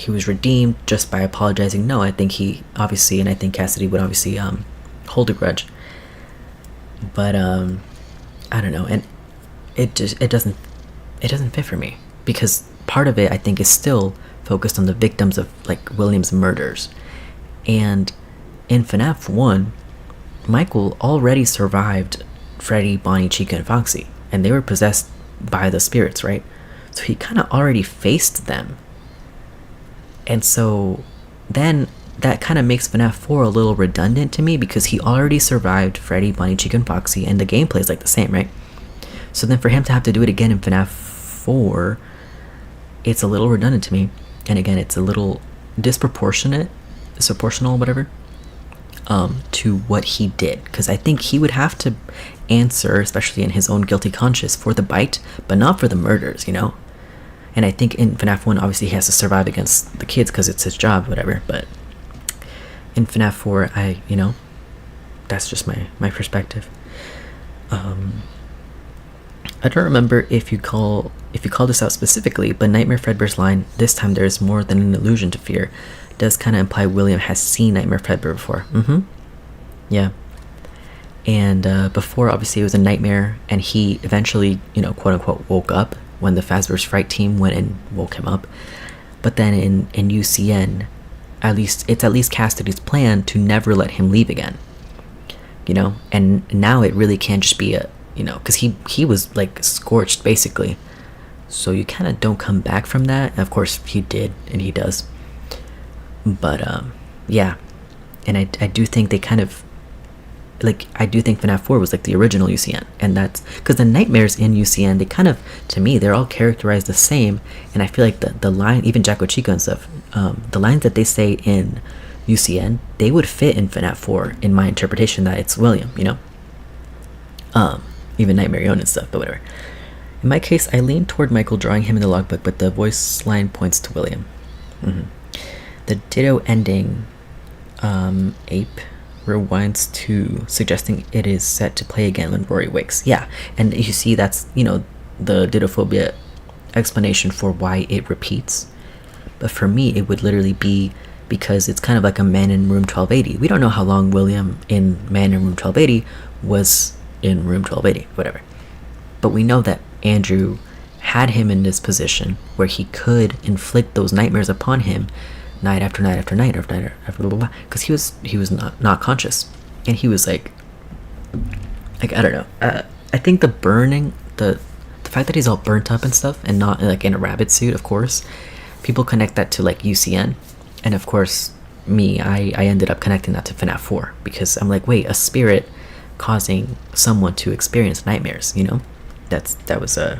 was redeemed just by apologizing, no, I think he obviously, and I think Cassidy would obviously hold a grudge. But I don't know, and it doesn't fit for me, because part of it I think is still focused on the victims of like William's murders. And in FNAF 1, Michael already survived Freddy, Bonnie, Chica, and Foxy, and they were possessed by the spirits, right? So he kind of already faced them. And so then that kind of makes FNAF 4 a little redundant to me, because he already survived Freddy, Bonnie, Chica, and Foxy, and the gameplay is like the same, right? So then for him to have to do it again in FNAF 4, it's a little redundant to me. And again, it's a little disproportional, whatever. to what he did, because I think he would have to answer, especially in his own guilty conscience, for the bite, but not for the murders, you know. And I think in FNAF 1, obviously he has to survive against the kids because it's his job, whatever. But in FNAF 4, you know, that's just my perspective. I don't remember if you call this out specifically, but Nightmare Fredbear's line, "This time there is more than an illusion to fear," does kind of imply William has seen Nightmare Fredbear before. Yeah. And before, obviously, it was a nightmare, and he eventually, you know, quote unquote, woke up when the Fazbear's Fright team went and woke him up. But then in UCN, it's at least Cassidy's plan to never let him leave again. You know, and now it really can't just be a, you know, because he was like scorched basically, so you kind of don't come back from that. And of course he did, and he does. But yeah, and I do think they kind of, like, I do think FNAF 4 was like the original UCN, and that's because the nightmares in UCN, they kind of, to me, they're all characterized the same, and I feel like the line, even Jacko Chico and stuff, the lines that they say in UCN, they would fit in FNAF 4 in my interpretation that it's William, you know. Even Nightmare Yon and stuff, but whatever. In my case, I lean toward Michael drawing him in the logbook, but the voice line points to William. The ditto ending, ape, rewinds to suggesting it is set to play again when Rory wakes. Yeah, and you see that's, you know, the dittophobia explanation for why it repeats. But for me, it would literally be because it's kind of like a Man in Room 1280. We don't know how long William in Man in Room 1280 was in Room 1280, whatever. But we know that Andrew had him in this position where he could inflict those nightmares upon him night after night after night after night after blah blah blah, because he was not conscious, and he was like I don't know. I think the burning, the fact that he's all burnt up and stuff, and not like in a rabbit suit, of course, people connect that to like UCN, and of course me, I ended up connecting that to FNAF 4 because I'm like, wait, a spirit causing someone to experience nightmares, you know, that was I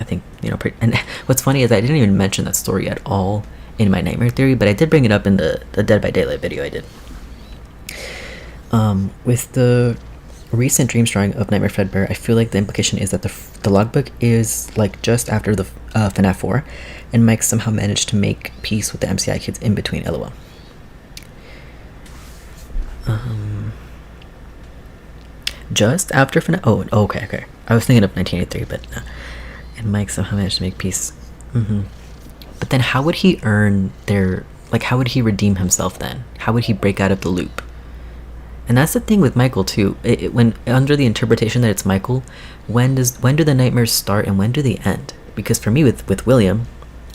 think, you know, and what's funny is I didn't even mention that story at all in my nightmare theory, but I did bring it up in the Dead by Daylight video I did. With the recent dreams drawing of Nightmare Fredbear, I feel like the implication is that the logbook is like just after the FNAF 4, and Mike somehow managed to make peace with the MCI kids in between. LOL. Just after FNAF. Oh, okay. I was thinking of 1983, but no. And Mike somehow managed to make peace. But then how would he earn their, like, how would he redeem himself then? How would he break out of the loop? And that's the thing with Michael too. When under the interpretation that it's Michael, when do the nightmares start and when do they end? Because for me with William,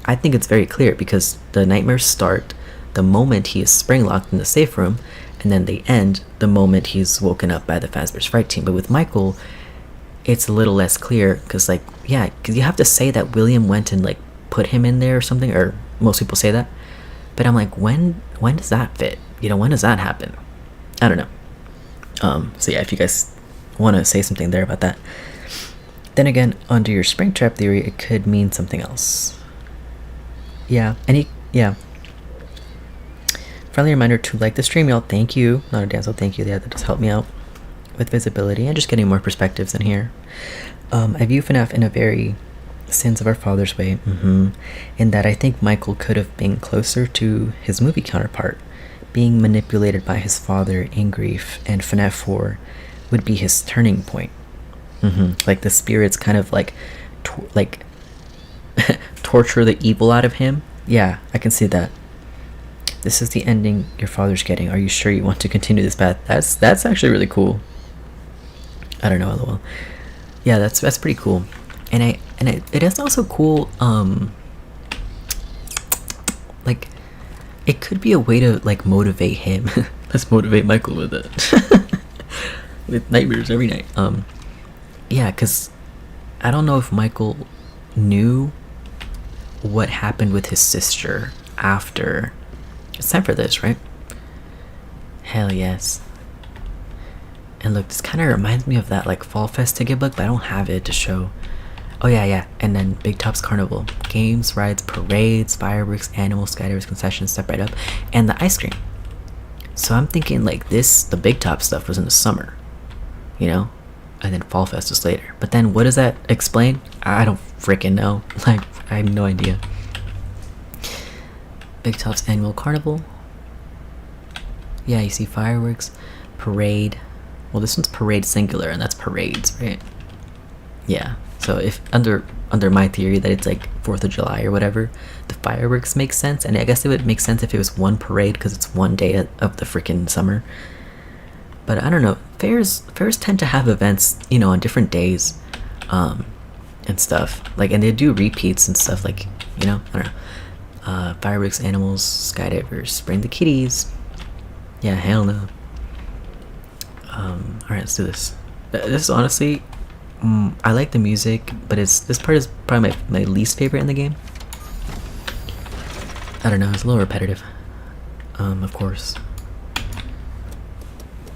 I think it's very clear, because the nightmares start the moment he is spring locked in the safe room, and then they end the moment he's woken up by the Fazbear's Fright team. But with Michael, it's a little less clear, because like, yeah, because you have to say that William went and like put him in there or something, or most people say that, but I'm like, when does that fit? You know, when does that happen? I don't know. So yeah, if you guys want to say something there about that. Then again, under your Springtrap theory, it could mean something else. Yeah, friendly reminder to like the stream, y'all. Thank you. Not a Danzo, thank you. Yeah, that does help me out with visibility and just getting more perspectives in here. I view FNAF in a very Sins of Our Father's way, in that I think Michael could have been closer to his movie counterpart, being manipulated by his father in grief, and FNAF 4 would be his turning point. Like the spirits kind of like torture the evil out of him. Yeah, I can see that. This is the ending your father's getting. Are you sure you want to continue this path? That's actually really cool. I don't know, lol. Yeah, that's pretty cool. And it is also cool, like, it could be a way to like motivate him. Let's motivate Michael with it. With nightmares every night. Yeah, because I don't know if Michael knew what happened with his sister after. It's time for this, right? Hell yes. And look, this kind of reminds me of that like Fall Fest ticket book, but I don't have it to show. Oh yeah. And then Big Top's Carnival. Games, rides, parades, fireworks, animals, skydivers, concessions, step right up, and the ice cream. So I'm thinking like this, the Big Top stuff was in the summer, you know, and then Fall Fest was later. But then what does that explain? I don't freaking know. Like, I have no idea. Big Top's annual carnival. Yeah, you see fireworks, parade. Well, this one's parade singular, and that's parades, right? Yeah. So if under my theory that it's like 4th of July or whatever, the fireworks make sense, and I guess it would make sense if it was one parade because it's one day of the freaking summer. But I don't know. Fairs tend to have events, you know, on different days, and stuff. Like, and they do repeats and stuff. Like, you know, I don't know. Fireworks, animals, skydivers, bring the kitties. Yeah, hell no. Alright, let's do this. This is honestly, I like the music, but this part is probably my least favorite in the game. I don't know, it's a little repetitive. Of course.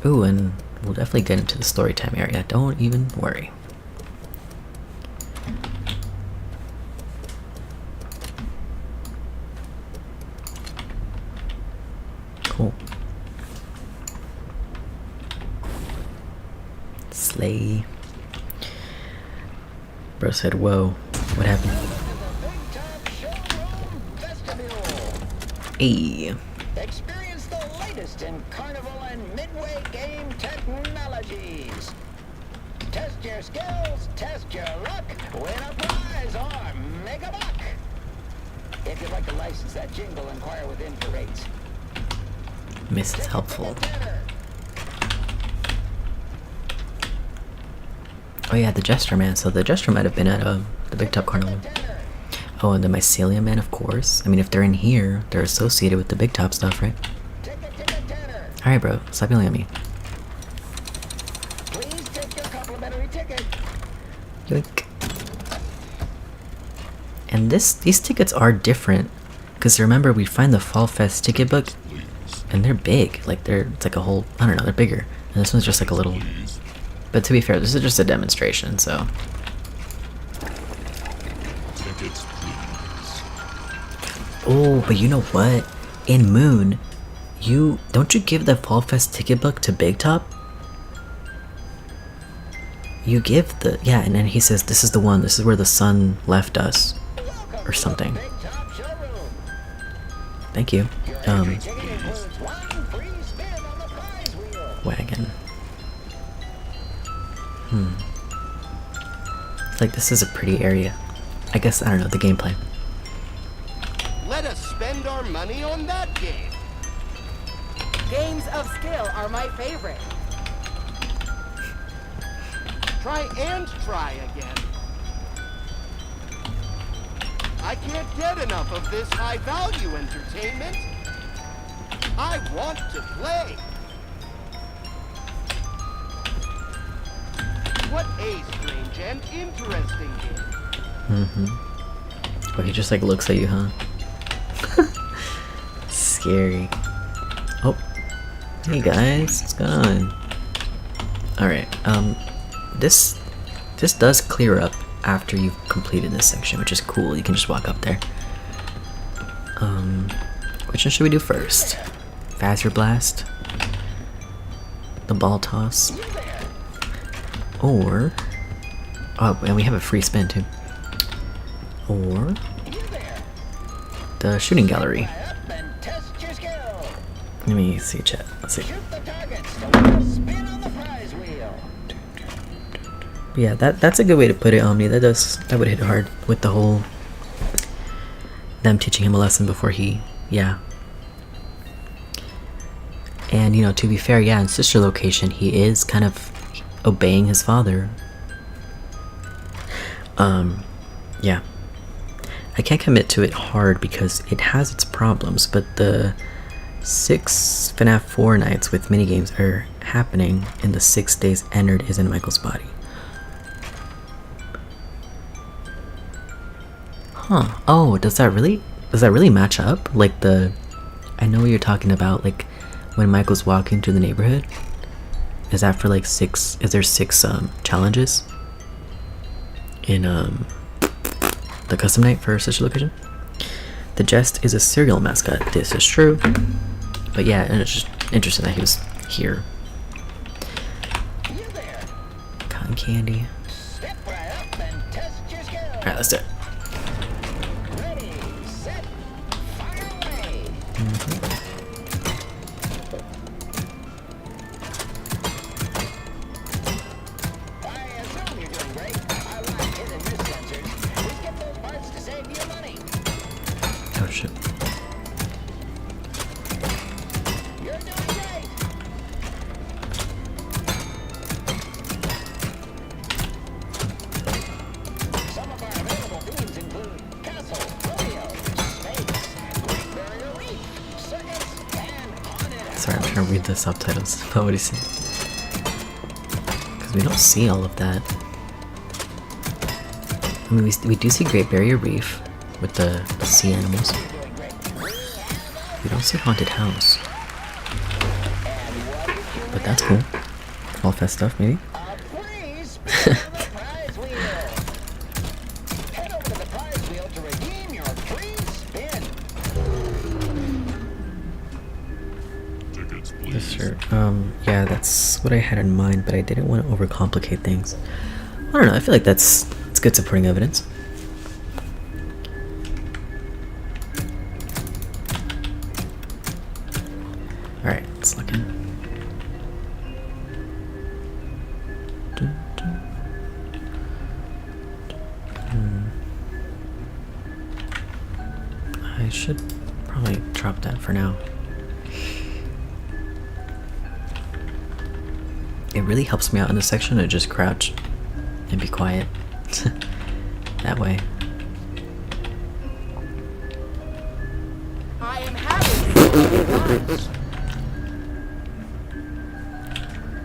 Ooh, and we'll definitely get into the story time area. Don't even worry. Cool. Slay. Bro said, whoa, what happened? Hey. Experience the latest in carnival and midway game technologies. Test your skills, test your luck, win a prize or make a buck. If you'd like to license that jingle, inquire within for rates. Miss is helpful. Oh yeah, the Jester Man. So the Jester might have been at the Big Top Carnival. Oh, and the Mycelium Man, of course. I mean, if they're in here, they're associated with the Big Top stuff, right? Alright, bro. Stop yelling at me. Please take your complimentary ticket. Yoink. And these tickets are different. Because remember, we find the Fall Fest ticket book, and they're big. Like, it's like a whole, I don't know, they're bigger. And this one's just like a little... But to be fair, this is just a demonstration, so... Tickets, please. Oh, but you know what? In Moon, don't you give the Fall Fest ticket book to Big Top? You give the... Yeah, and then he says, this is the one, this is where the sun left us. Or something. Thank you. Wagon. It's like, this is a pretty area. I guess, I don't know, the gameplay. Let us spend our money on that game. Games of skill are my favorite. Try and try again. I can't get enough of this high-value entertainment. I want to play. What a strange and interesting game. Oh, he just like looks at you, huh? Scary. Oh. Hey guys, what's going on? Alright, this does clear up after you've completed this section, which is cool. You can just walk up there. Which one should we do first? Phaser Blast? The ball toss? Or... Oh, and we have a free spin too. Or... the shooting gallery. Let me see, chat. Let's see. Yeah, that's a good way to put it, Omni. That would hit hard with the whole them teaching him a lesson before he, yeah. And you know, to be fair, yeah, in Sister Location, he is kind of obeying his father. Yeah. I can't commit to it hard because it has its problems, but the 6 FNAF 4 nights with minigames are happening in the 6 days Ennard is in Michael's body. Huh. Oh, does that really match up? Like I know what you're talking about, like when Michael's walking through the neighborhood. Is that for like is there 6 challenges in the custom night for Sister Location? The Jest is a cereal mascot. This is true. But yeah, and it's just interesting that he was here. You there. Cotton candy. Step right up and test your skills. Alright, let's do it. Ready, set, fire away. I assume you're doing great. I like hidden risk sensors. We skip those parts to save you money. Oh shit. You're doing great. Some of our available themes include castle, rodeo, snakes, Great Barrier Reef, circus, and haunted Sorry, I'm trying to read the subtitles. But what do you see? Because we don't see all of that. I mean, we do see Great Barrier Reef with the sea animals. We don't see Haunted House. But that's cool. Fall Fest stuff, maybe? A free spin on the prize wheel. Head over to the prize wheel to redeem your free spin. Tickets, please. Yes, sir. Yeah, that's what I had in mind, but I didn't want to overcomplicate things. I don't know, I feel like it's good supporting evidence. Alright, let's look in. I should probably drop that for now. It really helps me out in this section to just crouch and be quiet. That way. I am happy.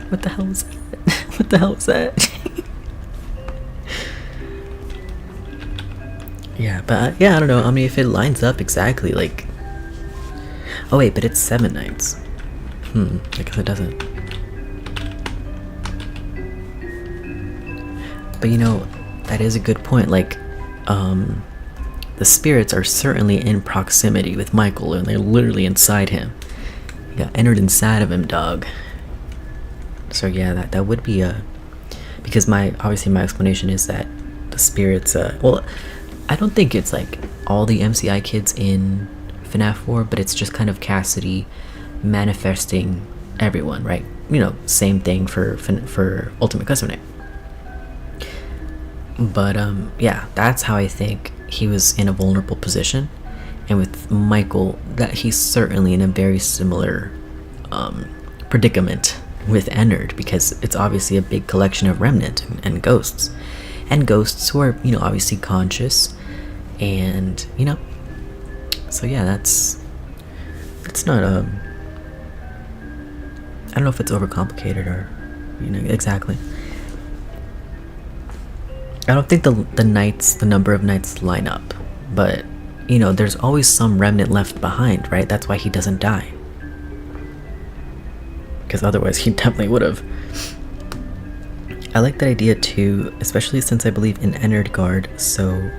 What the hell was that? What the hell was that? Yeah, but yeah, I don't know. I mean, if it lines up exactly, like. Oh wait, but it's 7 nights. I guess it doesn't. But you know, that is a good point. Like, the spirits are certainly in proximity with Michael, and they're literally inside him. He got entered inside of him, dog. So yeah, that would be a. Because obviously my explanation is that the spirits. Well, I don't think it's like all the MCI kids in FNAF 4, but it's just kind of Cassidy manifesting everyone, right? You know, same thing for Ultimate Custom Night. But yeah, that's how I think he was in a vulnerable position. And with Michael, that he's certainly in a very similar predicament with Ennard, because it's obviously a big collection of remnant and ghosts. And ghosts who are, you know, obviously conscious. And, you know, so yeah, that's not I don't know if it's overcomplicated or, you know, exactly. I don't think the number of nights line up, but you know, there's always some remnant left behind, right? That's why he doesn't die, because otherwise he definitely would have. I like that idea too, especially since I believe in Ennard Guard. So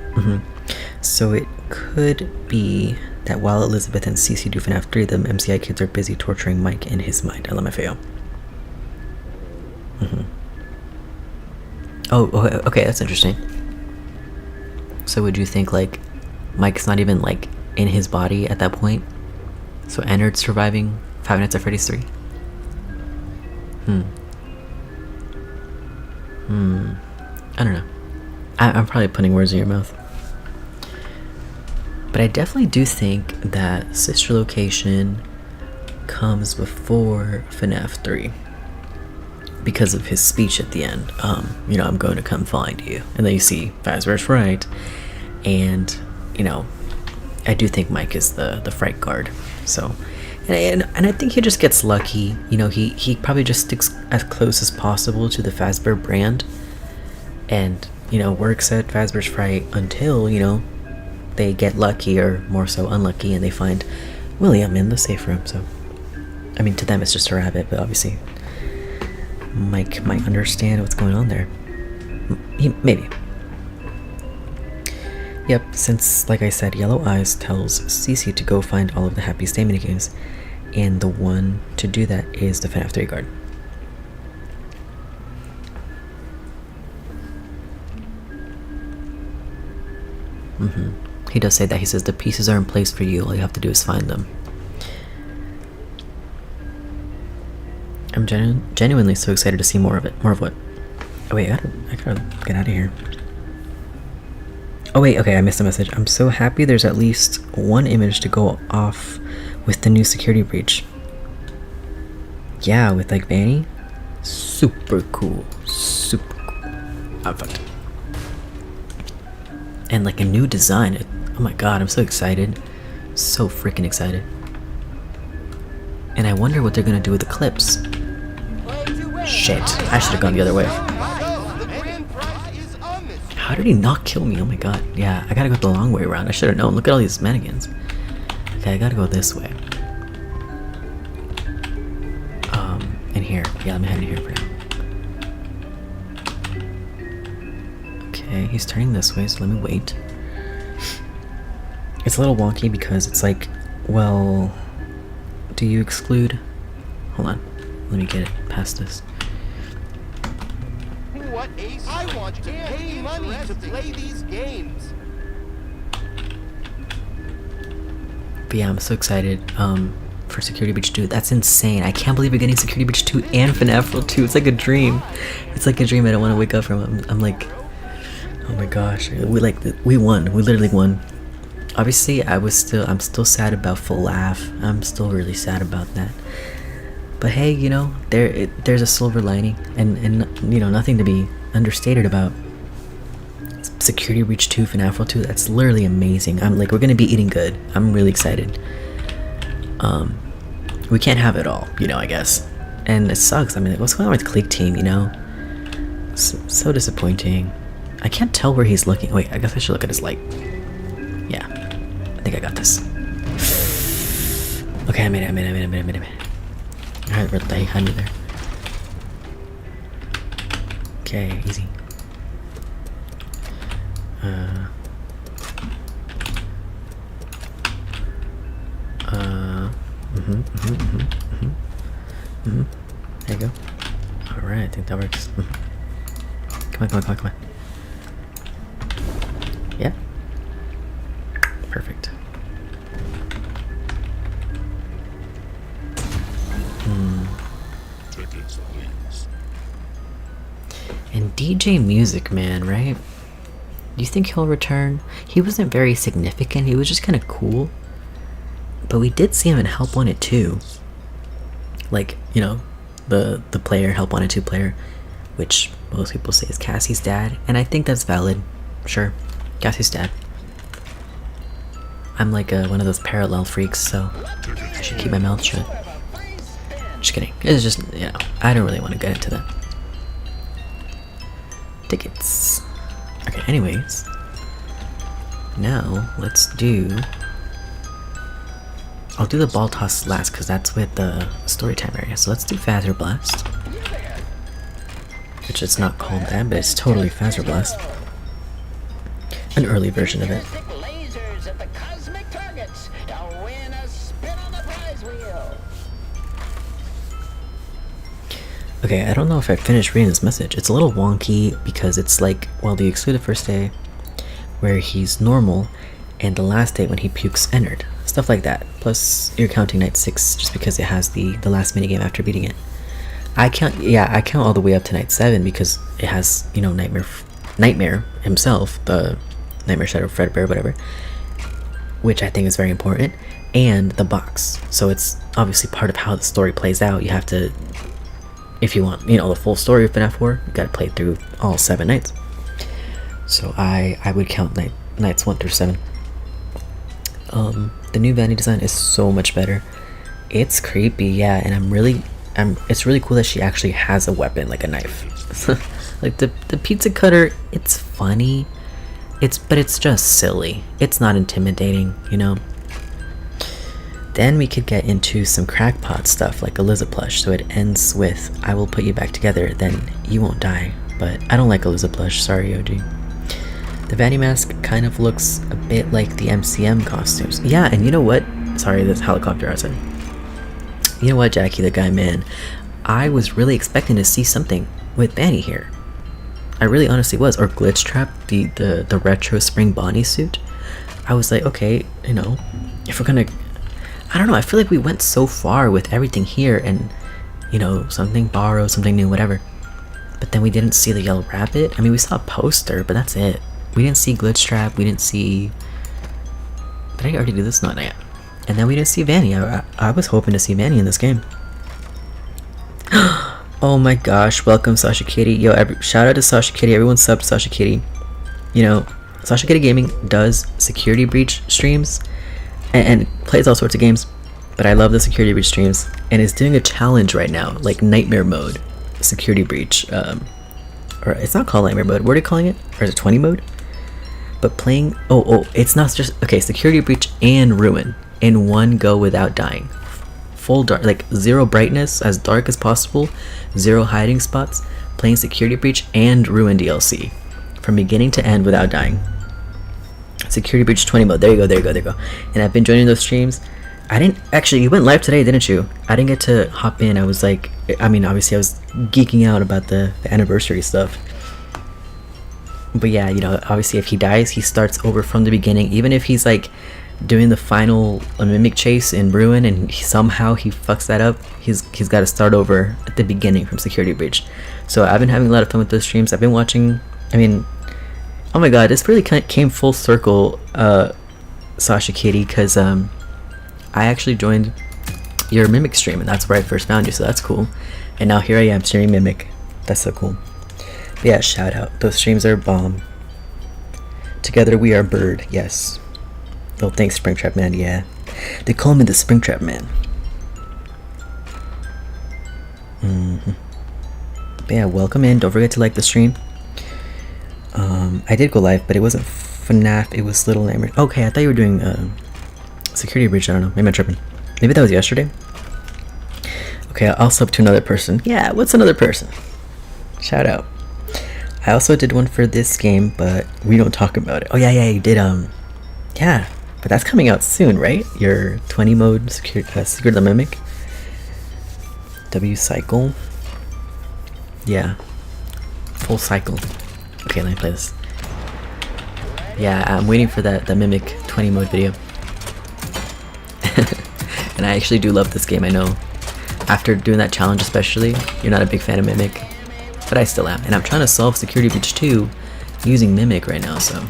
it could be that while Elizabeth and Cece do FNAF 3, the MCI kids are busy torturing Mike in his mind. LMFAO. Oh, okay, that's interesting. So would you think, like, Mike's not even, like, in his body at that point? So Ennard's surviving Five Nights at Freddy's 3? I don't know. I'm probably putting words in your mouth. But I definitely do think that Sister Location comes before FNAF 3. Because of his speech at the end. You know, I'm going to come find you. And then you see Fazbear's Fright. And, you know, I do think Mike is the Fright Guard. So, and I think he just gets lucky. You know, he probably just sticks as close as possible to the Fazbear brand. And, you know, works at Fazbear's Fright until, you know, they get lucky, or more so unlucky, and they find William in the safe room. So, I mean, to them it's just a rabbit, but obviously Mike might understand what's going on there. Maybe. Yep, since, like I said, Yellow Eyes tells Cece to go find all of the Happy Stay minigames, and the one to do that is the FNAF 3 guard. He does say that. He says the pieces are in place for you. All you have to do is find them. I'm genuinely so excited to see more of it. More of what? Oh wait, I gotta get out of here. Oh wait, okay, I missed the message. I'm so happy there's at least one image to go off with the new security breach. Yeah, with like VANNY. Super cool. Super cool. I'm fucked. And like a new design. Oh my god, I'm so excited. So freaking excited. And I wonder what they're gonna do with the clips. Shit, I should have gone the other way. How did he not kill me? Oh my god. Yeah, I gotta go the long way around. I should have known. Look at all these mannequins. Okay, I gotta go this way. In here. Yeah, let me head in here for now. Okay, he's turning this way, so let me wait. It's a little wonky because it's like, well, do you exclude? Hold on. Let me get it past this. What, Ace? I want to pay money to play these games. But yeah, I'm so excited for Security Breach 2. That's insane. I can't believe we're getting Security Breach 2 and FNAF World 2. It's like a dream. It's like a dream I don't want to wake up from. I'm like, oh my gosh. We won. We literally won. Obviously, I'm still sad about FLAF. I'm still really sad about that. But hey, you know, there's a silver lining, and you know, nothing to be understated about. Security Breach 2, FNAF World 2, that's literally amazing. I'm like, we're gonna be eating good. I'm really excited. We can't have it all, you know, I guess. And it sucks. I mean, what's going on with Click Team, you know? So disappointing. I can't tell where he's looking. Wait, I guess I should look at his light. Yeah, I think I got this. Okay, I made it. Alright, we're under there. Okay, easy. There you go. Alright, I think that works. Come on. Yeah? Perfect. Tickets, please. And DJ Music Man, right? Do you think he'll return? He wasn't very significant. He was just kind of cool. But we did see him in Help Wanted 2. Like, you know, the player, Help Wanted 2 player, which most people say is Cassie's dad. And I think that's valid. Sure. Cassie's dad. I'm like one of those parallel freaks, so I should keep my mouth shut. Just kidding. It's just, you know, I don't really want to get into that. Tickets. Okay, anyways. Now, let's do... I'll do the ball toss last, because that's with the story time area. So let's do Phaser Blast. Which it's not called that, but it's totally Phaser Blast. An early version of it. Lasers at the cosmic targets to win a spin on the prize wheel. Okay, I don't know if I finished reading this message. It's a little wonky because it's like, well, the excluded first day where he's normal and the last day when he pukes entered. Stuff like that. Plus, you're counting night 6 just because it has the last minigame after beating it. I count all the way up to night 7 because it has, you know, Nightmare himself, the Nightmare Shadow Fredbear, whatever, which I think is very important, and the box. So it's obviously part of how the story plays out. You have to, if you want, you know, the full story of FNAF 4, you gotta play through all 7 nights. So I would count nights 1 through 7. The new VANNY design is so much better. It's creepy, yeah, and it's really cool that she actually has a weapon, like a knife. Like the pizza cutter, it's funny. But it's just silly. It's not intimidating, you know. Then we could get into some crackpot stuff like a Lizard plush. So it ends with, I will put you back together, then you won't die. But I don't like a Lizard plush, sorry OG. The VANNY mask kind of looks a bit like the MCM costumes. Yeah, and you know what? Sorry, this helicopter outside. You know what, Jackie, the guy, man, I was really expecting to see something with Vanny here. I really honestly was. Or Glitch Trap, the retro spring Bonnie suit. I was like, okay, you know, if we're gonna, I don't know, I feel like we went so far with everything here, and you know, something borrowed, something new, whatever. But then we didn't see the yellow rabbit. I mean, we saw a poster, but that's it. We didn't see Glitch Trap, we didn't see, did I already do this? Not yet. And then we didn't see Vanny. I was hoping to see Vanny in this game. Oh my gosh, welcome Sasha Kitty. Yo, shout out to Sasha Kitty. Everyone sub to Sasha Kitty. You know, Sasha Kitty Gaming does security breach streams and plays all sorts of games. But I love the security breach streams, and is doing a challenge right now, like nightmare mode security breach. Or it's not called nightmare mode. What are they calling it? Or is it 20 mode? But playing, it's not just, okay, security breach and ruin in one go without dying. Full dark, like 0 brightness, as dark as possible, 0 hiding spots, playing security breach and ruin DLC from beginning to end without dying. Security breach 20 mode. There you go. And I've been joining those streams. I didn't actually, you went live today, didn't you? I didn't get to hop in. I was like, I mean, obviously I was geeking out about the anniversary stuff. But yeah, you know, obviously if he dies, he starts over from the beginning. Even if he's like doing the final mimic chase in ruin and somehow he fucks that up, he's got to start over at the beginning from security breach. So I've been having a lot of fun with those streams. I've been watching, I mean, oh my god, this really came full circle, Sasha Kitty, because I actually joined your mimic stream, and that's where I first found you, so that's cool. And now here I am streaming mimic. That's so cool. But yeah, shout out, those streams are bomb. Together we are bird. Yes. Oh, thanks, Springtrap Man. Yeah, they call me the Springtrap Man. But yeah, welcome in. Don't forget to like the stream. I did go live, but it wasn't FNAF. It was Little Nightmares. Okay, I thought you were doing security breach. I don't know. Maybe I'm tripping. Maybe that was yesterday. Okay, I'll sub to another person. Yeah, what's another person? Shout out. I also did one for this game, but we don't talk about it. Oh yeah, you did. Yeah. But that's coming out soon, right? Your 20 mode Secret the Mimic. W cycle. Yeah. Full cycle. Okay, let me play this. Yeah, I'm waiting for the Mimic 20 mode video. And I actually do love this game, I know. After doing that challenge especially, you're not a big fan of Mimic. But I still am. And I'm trying to solve Security Breach 2 using Mimic right now, so.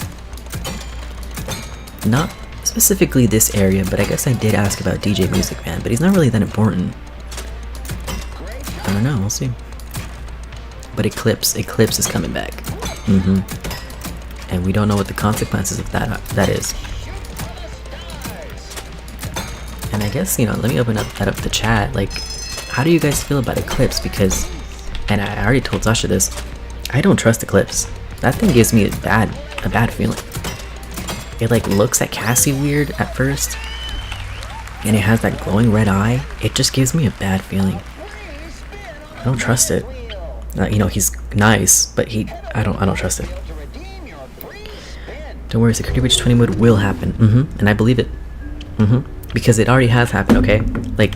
Not specifically this area, but I guess I did ask about DJ Music Man, but he's not really that important. I don't know, we'll see. But Eclipse is coming back. And we don't know what the consequences of that is. And I guess, you know, let me open up the chat. Like, how do you guys feel about Eclipse? Because, and I already told Sasha this, I don't trust Eclipse. That thing gives me a bad feeling. It like looks at Cassie weird at first, and it has that glowing red eye. It just gives me a bad feeling. I don't trust it. You know, he's nice, but I don't trust it. Don't worry, Security Breach 20 mode will happen. And I believe it. Because it already has happened. Okay, like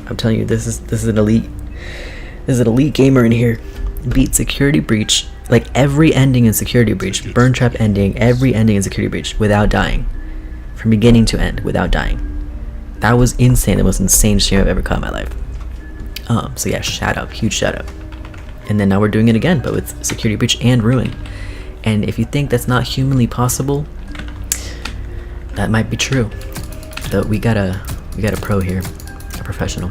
I'm telling you, this is an elite gamer in here. Beat Security Breach. Like every ending in Security Breach, Burn Trap ending, every ending in Security Breach without dying. From beginning to end, without dying. That was insane, the most insane stream I've ever caught in my life. So yeah, shout out, huge shout out. And then now we're doing it again, but with Security Breach and Ruin. And if you think that's not humanly possible, that might be true. But we got a pro here, a professional.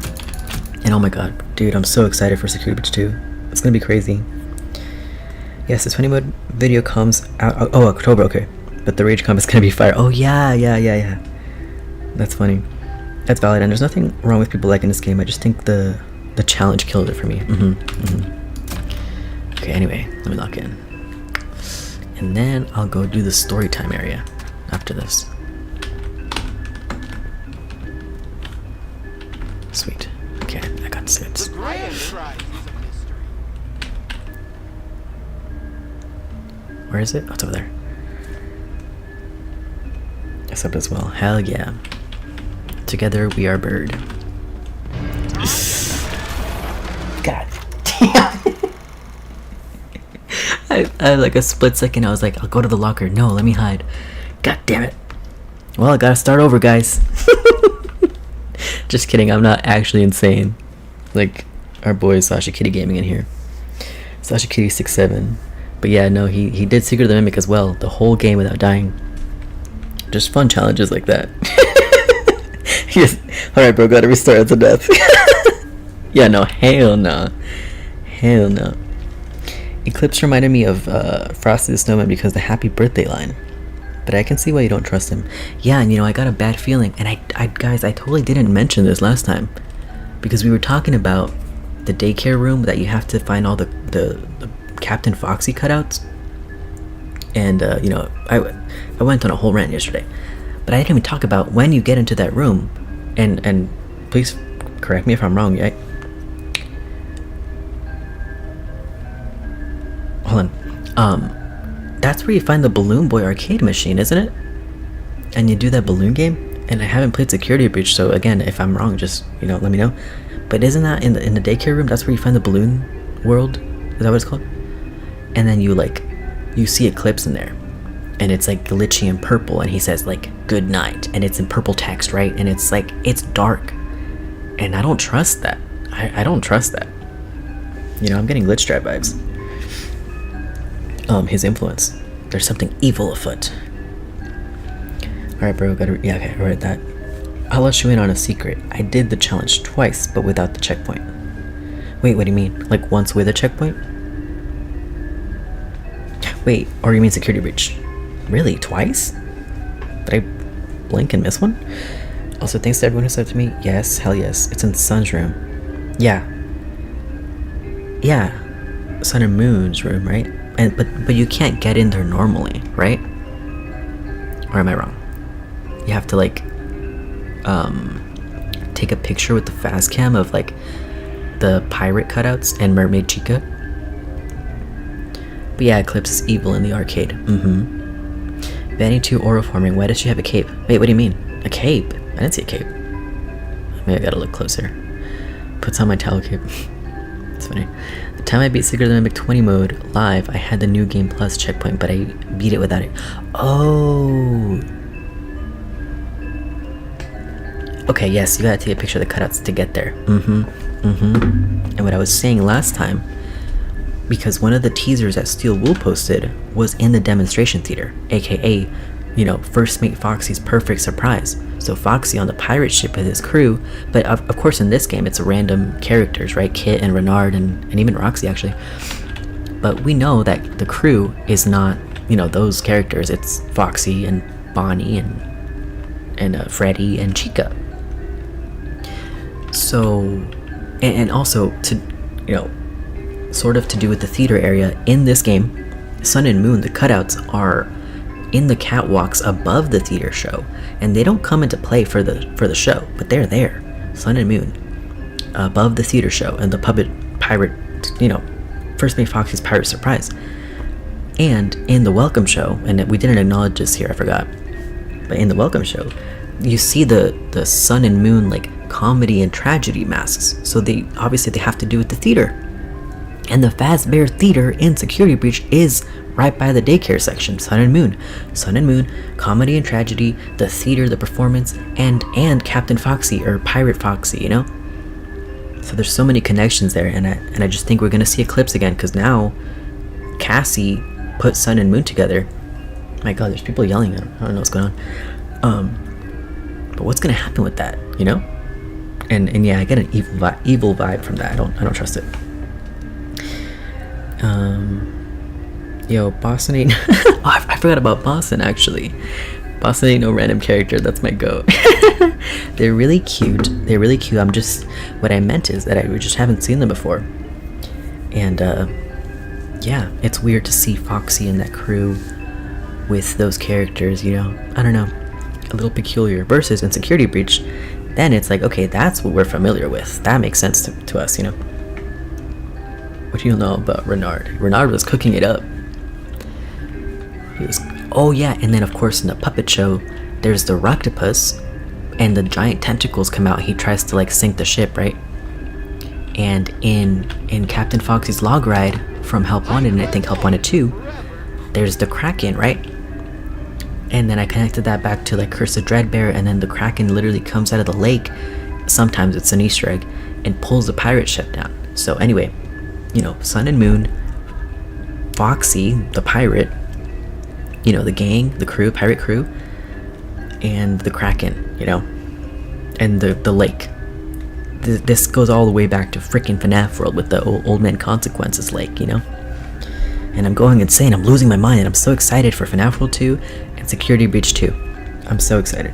And oh my god, dude, I'm so excited for Security Breach 2. It's gonna be crazy. Yes, the 20 mode video comes out. Oh, October, okay. But the Rage Comp is gonna be fire. Oh yeah. That's funny. That's valid, and there's nothing wrong with people liking this game. I just think the challenge killed it for me. Okay, anyway, let me lock in. And then I'll go do the story time area after this. Sweet. Okay, I got 6. Where is it? Oh, it's over there. Except as well. Hell yeah. Together we are bird. I had like a split second. I was like, I'll go to the locker. No, let me hide. God damn it. Well, I gotta start over, guys. Just kidding. I'm not actually insane. Like our boy Sasha Kitty Gaming in here. Sasha Kitty 67. But yeah, no, he did Secret of the Mimic as well. The whole game without dying. Just fun challenges like that. Yes. Alright, bro, gotta restart it to death. Yeah, no, hell no. Hell no. Eclipse reminded me of Frosty the Snowman because the happy birthday line. But I can see why you don't trust him. Yeah, and you know, I got a bad feeling. And I guys, I totally didn't mention this last time. Because we were talking about the daycare room that you have to find all the Captain Foxy cutouts. And, you know, I went on a whole rant yesterday. But I didn't even talk about when you get into that room. And please correct me if I'm wrong, right? Hold on. That's where you find the Balloon Boy arcade machine, isn't it? And you do that balloon game. And I haven't played Security Breach, so again, if I'm wrong, just, you know, let me know. But isn't that in the daycare room? That's where you find the balloon world. Is that what it's called? And then you see Eclipse in there, and it's like glitchy and purple, and he says like good night, and it's in purple text, right? And it's like, it's dark, and I don't trust that. I don't trust that. You know, I'm getting Glitch Drive vibes. His influence. There's something evil afoot. Alright, bro, yeah, okay, I read that. I'll let you in on a secret. I did the challenge twice, but without the checkpoint. Wait, what do you mean? Like once with a checkpoint? Wait, or you mean Security Breach? Really? Twice? Did I blink and miss one? Also, thanks to everyone who said to me. Yes, hell yes. It's in Sun's room. Yeah. Yeah. Sun and Moon's room, right? And but you can't get in there normally, right? Or am I wrong? You have to like take a picture with the fast cam of like the pirate cutouts and Mermaid Chica. But yeah, Eclipse is evil in the arcade. Vanny 2 oral forming. Why does she have a cape? Wait, what do you mean? A cape? I didn't see a cape. Maybe I gotta look closer. Puts on my towel cape. It's funny. The time I beat Secret of the Mimic 20 mode live, I had the New Game Plus checkpoint, but I beat it without it. Oh. Okay, yes, you gotta take a picture of the cutouts to get there. And what I was saying last time, because one of the teasers that Steel Wool posted was in the demonstration theater, aka, you know, First Mate Foxy's perfect surprise. So Foxy on the pirate ship with his crew, but of course in this game it's random characters, right? Kit and Renard and even Roxy actually. But we know that the crew is not, you know, those characters. It's Foxy and Bonnie and Freddy and Chica. So, and also to, you know, sort of to do with the theater area in this game, Sun and Moon, the cutouts are in the catwalks above the theater show, and they don't come into play for the show, but they're there. Sun and Moon above the theater show and the pirate, you know, First Mate Foxy's pirate surprise. And in the welcome show, and we didn't acknowledge this here, I forgot, but in the welcome show, you see the Sun and Moon like comedy and tragedy masks. So they obviously have to do with the theater. And the Fazbear Theater in Security Breach is right by the daycare section. Sun and Moon. Sun and Moon, comedy and tragedy, the theater, the performance, and Captain Foxy, or Pirate Foxy, you know? So there's so many connections there, and I just think we're gonna see Eclipse again, because now Cassie put Sun and Moon together. My god, there's people yelling at him. I don't know what's going on. But what's gonna happen with that, you know? And yeah, I get an evil vibe from that. I don't trust it. Yo, Boston ain't oh, I forgot about Boston actually. Boston ain't no random character, that's my goat. They're really cute. I'm just, what I meant is that I just haven't seen them before. And yeah, it's weird to see Foxy and that crew with those characters, you know? I don't know. A little peculiar. Versus in Security Breach, then it's like, okay, that's what we're familiar with. That makes sense to us, you know? What do you know about Renard? Renard was cooking it up. Oh yeah, and then of course in the puppet show, there's the Rocktopus, and the giant tentacles come out. He tries to like sink the ship, right? And in Captain Foxy's log ride, from Help Wanted, and I think Help Wanted 2, there's the Kraken, right? And then I connected that back to like Curse of Dreadbear, and then the Kraken literally comes out of the lake, sometimes it's an Easter egg, and pulls the pirate ship down. So anyway, you know, Sun and Moon, Foxy, the pirate, you know, the gang, the crew, pirate crew, and the Kraken, you know, and the lake. This goes all the way back to freaking FNAF World with the Old Man Consequences lake, you know? And I'm going insane, I'm losing my mind, and I'm so excited for FNAF World 2 and Security Breach 2. I'm so excited.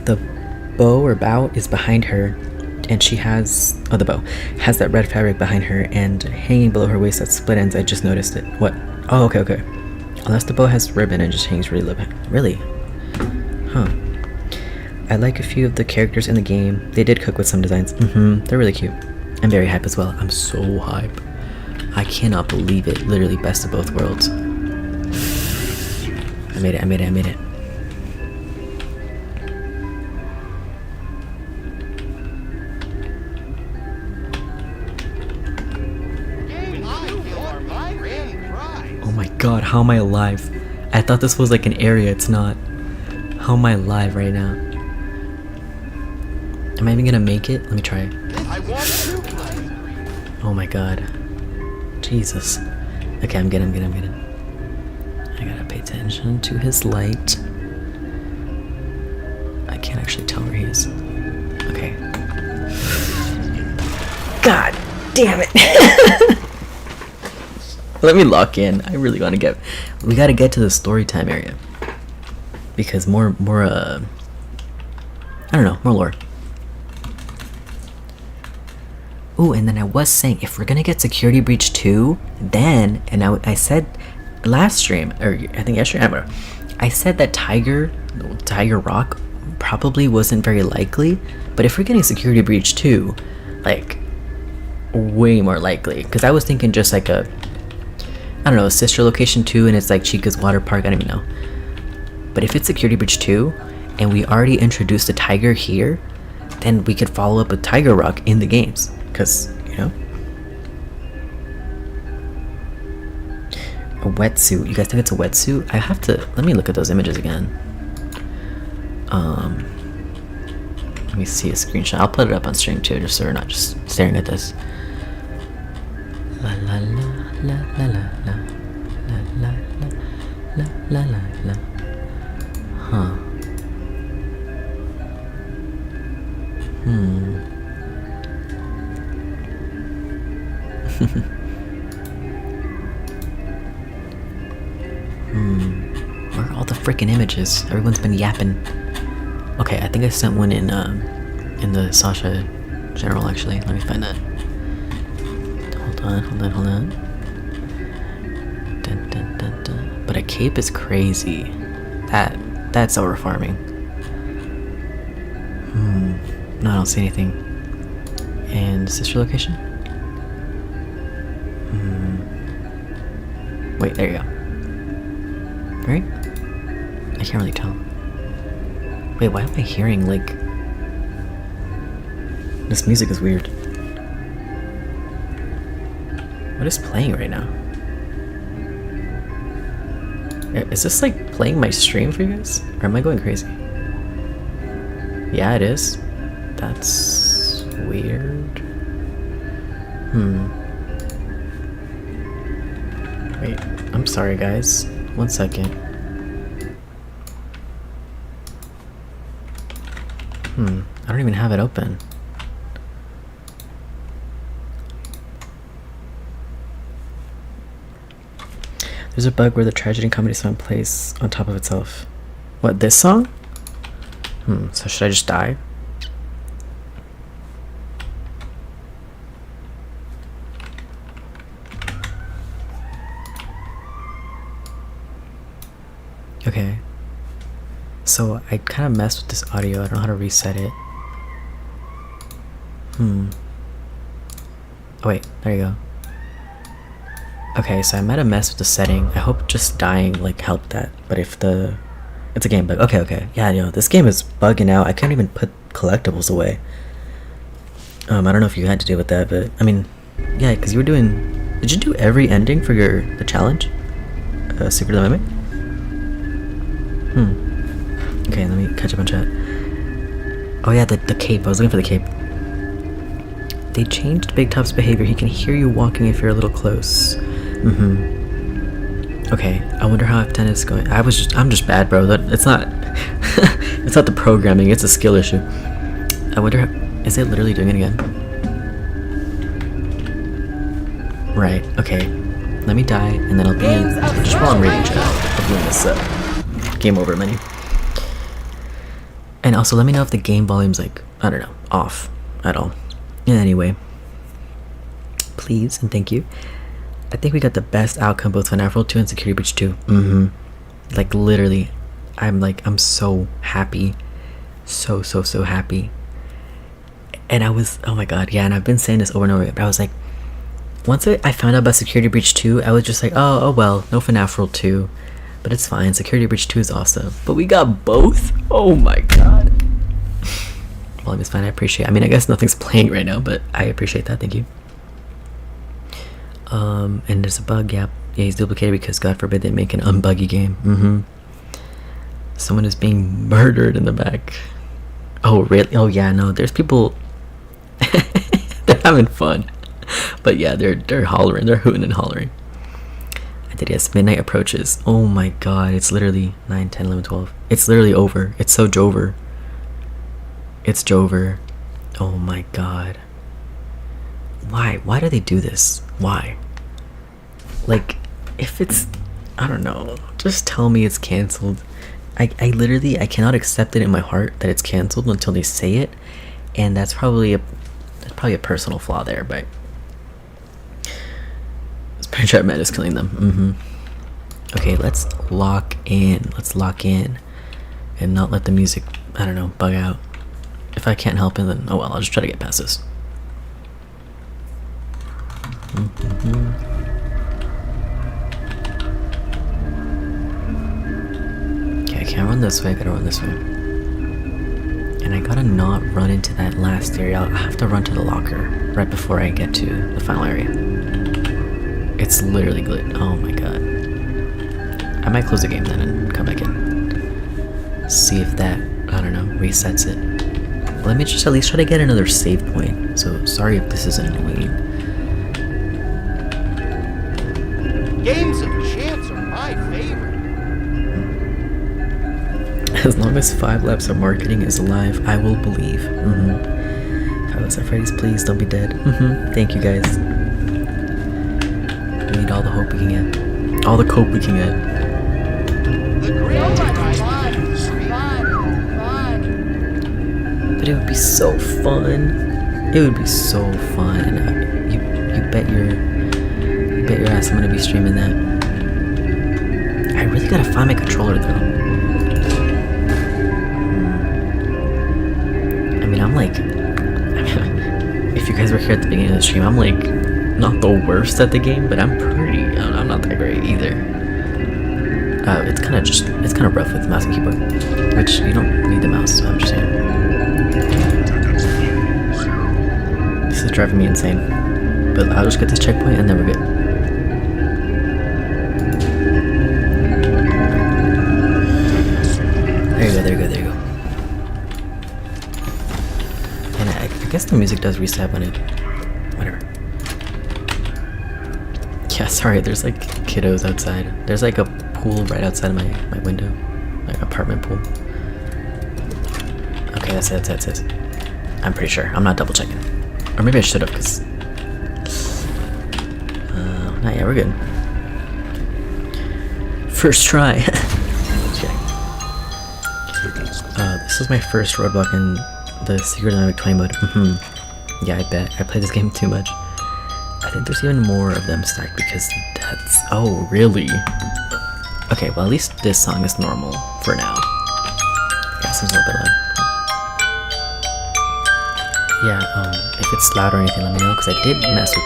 The bow or bow is behind her, and she has, oh, the bow has that red fabric behind her, and hanging below her waist at split ends. I just noticed it. What? Oh, okay. Unless the bow has ribbon and just hangs really low. Really? Huh. I like a few of the characters in the game. They did cook with some designs. They're really cute. I'm very hype as well. I'm so hype. I cannot believe it. Literally best of both worlds. I made it. Oh my god, how am I alive? I thought this was like an area, it's not. How am I alive right now? Am I even gonna make it? Let me try. Oh my god. Jesus. Okay, I'm good. I gotta pay attention to his light. I can't actually tell where he is. Okay. God damn it. Let me lock in. I really want to get... We gotta get to the story time area. Because more I don't know, more lore. Ooh, and then I was saying, if we're gonna get Security Breach 2, then, and I said last stream, or I think yesterday, I don't know, I said that Tiger Rock probably wasn't very likely, but if we're getting Security Breach 2, like, way more likely. Because I was thinking just like a, I don't know, a sister location 2, and it's like Chica's Water Park, I don't even know. But if it's Security Breach 2, and we already introduced the Tiger here, then we could follow up with Tiger Rock in the games. Because, you know, a wetsuit. You guys think it's a wetsuit? I have to, let me look at those images again. Let me see a screenshot. I'll put it up on stream too, just so we're not just staring at this. La la la la la la la la la la la la. Huh. Where are all the freaking images? Everyone's been yapping. Okay, I think I sent one in the Sasha general actually. Let me find that. Hold on. Dun, dun, dun, dun. But a cape is crazy. That's over farming. No, I don't see anything. And sister location? Wait, there you go. Right? I can't really tell. Wait, why am I hearing, like... This music is weird. What is playing right now? Is this, like, playing my stream for you guys? Or am I going crazy? Yeah, it is. That's... weird. Wait, I'm sorry guys. 1 second. I don't even have it open. There's a bug where the tragedy and comedy song plays on top of itself. What, this song? So should I just die? Okay. So I kind of messed with this audio. I don't know how to reset it. Oh wait, there you go. Okay, so I might have messed with the setting. I hope just dying like helped that. But if the... It's a game bug. Okay. Yeah, this game is bugging out. I can't even put collectibles away. I don't know if you had to deal with that, but I mean, yeah, because you were doing. Did you do every ending for the challenge? Secret of the Mimic? Okay, let me catch up on chat. Oh yeah, the cape. I was looking for the cape. They changed Big Top's behavior. He can hear you walking if you're a little close. Okay, I wonder how F10 is going. I'm just bad, bro. It's not it's not the programming, it's a skill issue. I wonder is it literally doing it again? Right, okay. Let me die and then I'll be in just while I'm reading chat. I'll be in this game over menu. And also let me know if the game volume's like, I don't know, off at all. Anyway, please and thank you. I think we got the best outcome both FNAF World 2 and Security Breach 2. Like literally, I'm so happy. So happy. And I was, oh my god, yeah, and I've been saying this over and over again, but I was like, once I found out about Security Breach 2, I was just like, oh well, no FNAF World 2. But it's fine, Security Breach 2 is awesome. But we got both? Oh my god. Well, it's fine, I appreciate it. I mean, I guess nothing's playing right now, but I appreciate that, thank you. And there's a bug, yeah, he's duplicated because God forbid they make an unbuggy game. Someone is being murdered in the back. Oh really? Oh yeah, no, there's people they're having fun. But yeah, they're hollering, they're hooting and hollering. I did, yes, midnight approaches. Oh my god, it's literally 9, 10, 11, 12. It's literally over. It's so Jover. It's Jover. Oh my god. Why do they do this? Why? Like, if it's, I don't know, just tell me it's cancelled. I literally, I cannot accept it in my heart that it's cancelled until they say it, and that's probably a personal flaw there, but Springtrap Man is killing them. Okay, let's lock in and not let the music, I don't know, bug out. If I can't help it, then oh well, I'll just try to get past this. Okay, I can't run this way, I gotta run this way. And I gotta not run into that last area. I'll have to run to the locker right before I get to the final area. It's literally glitched. Oh my god. I might close the game then and come back in. See if that, I don't know, resets it. Let me just at least try to get another save point. So sorry if this is annoying. Games of chance are my favorite. As long as 5 Laps of Marketing is alive, I will believe. 5 Laps of Freddy's, please don't be dead. Thank you guys. We need all the hope we can get. All the cope we can get. But it would be so fun. It would be so fun. You bet your ass I'm gonna be streaming that. I really gotta find my controller though. I mean, I'm like, if you guys were here at the beginning of the stream, I'm like not the worst at the game, but I'm not that great either. It's kind of rough with the mouse and keyboard, which you don't need the mouse, so I'm just saying. This is driving me insane, but I'll just get this checkpoint and then we're good. There you go. And I guess the music does reset when it, whatever. Yeah, sorry, there's like kiddos outside. There's like a pool right outside of my window, like apartment pool. Okay, that's it. I'm pretty sure. I'm not double checking. Or maybe I should have, because not yet, we're good. First try. Just kidding. This is my first roadblock in the Secret Dynamic 20 mode. Yeah, I bet. I played this game too much. I think there's even more of them stacked because that's... Oh, really? Okay, well at least this song is normal for now. Yeah, seems a little bit loud. Yeah, if it's loud or anything, let me know, because I did mess with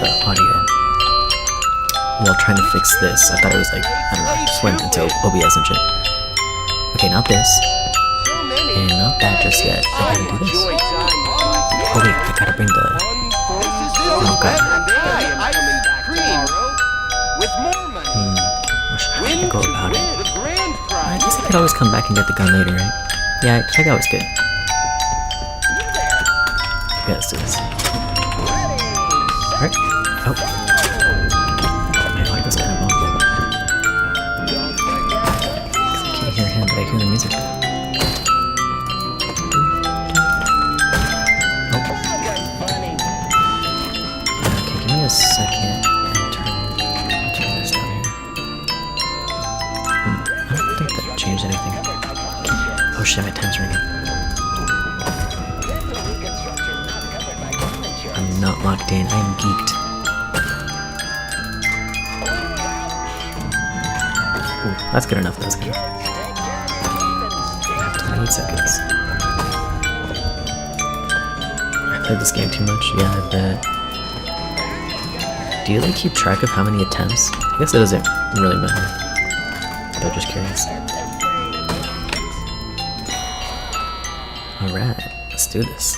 the audio while trying to fix this. I thought it was like, I don't know, just went into OBS and shit. Okay, not this. And not that just yet. I gotta do this. Oh wait, I gotta bring the... Oh god. With more money. How should I go about it? The grand I prize. guess I could always come back and get the gun later, right? Yeah, check out was good. Yeah, let's do this. Alright. Oh. My audio's kind of low. I can't hear him, but I hear the music. Okay, give me a second and turn this down here. I don't think that changed anything. Oh shit, my time's ringing. I'm not locked in, I'm geeked. Ooh, that's good enough, that's good enough. I have 28 seconds. I played this game too much? Yeah, I bet. Do you like keep track of how many attempts? I guess it doesn't really matter. But just curious. Alright, let's do this.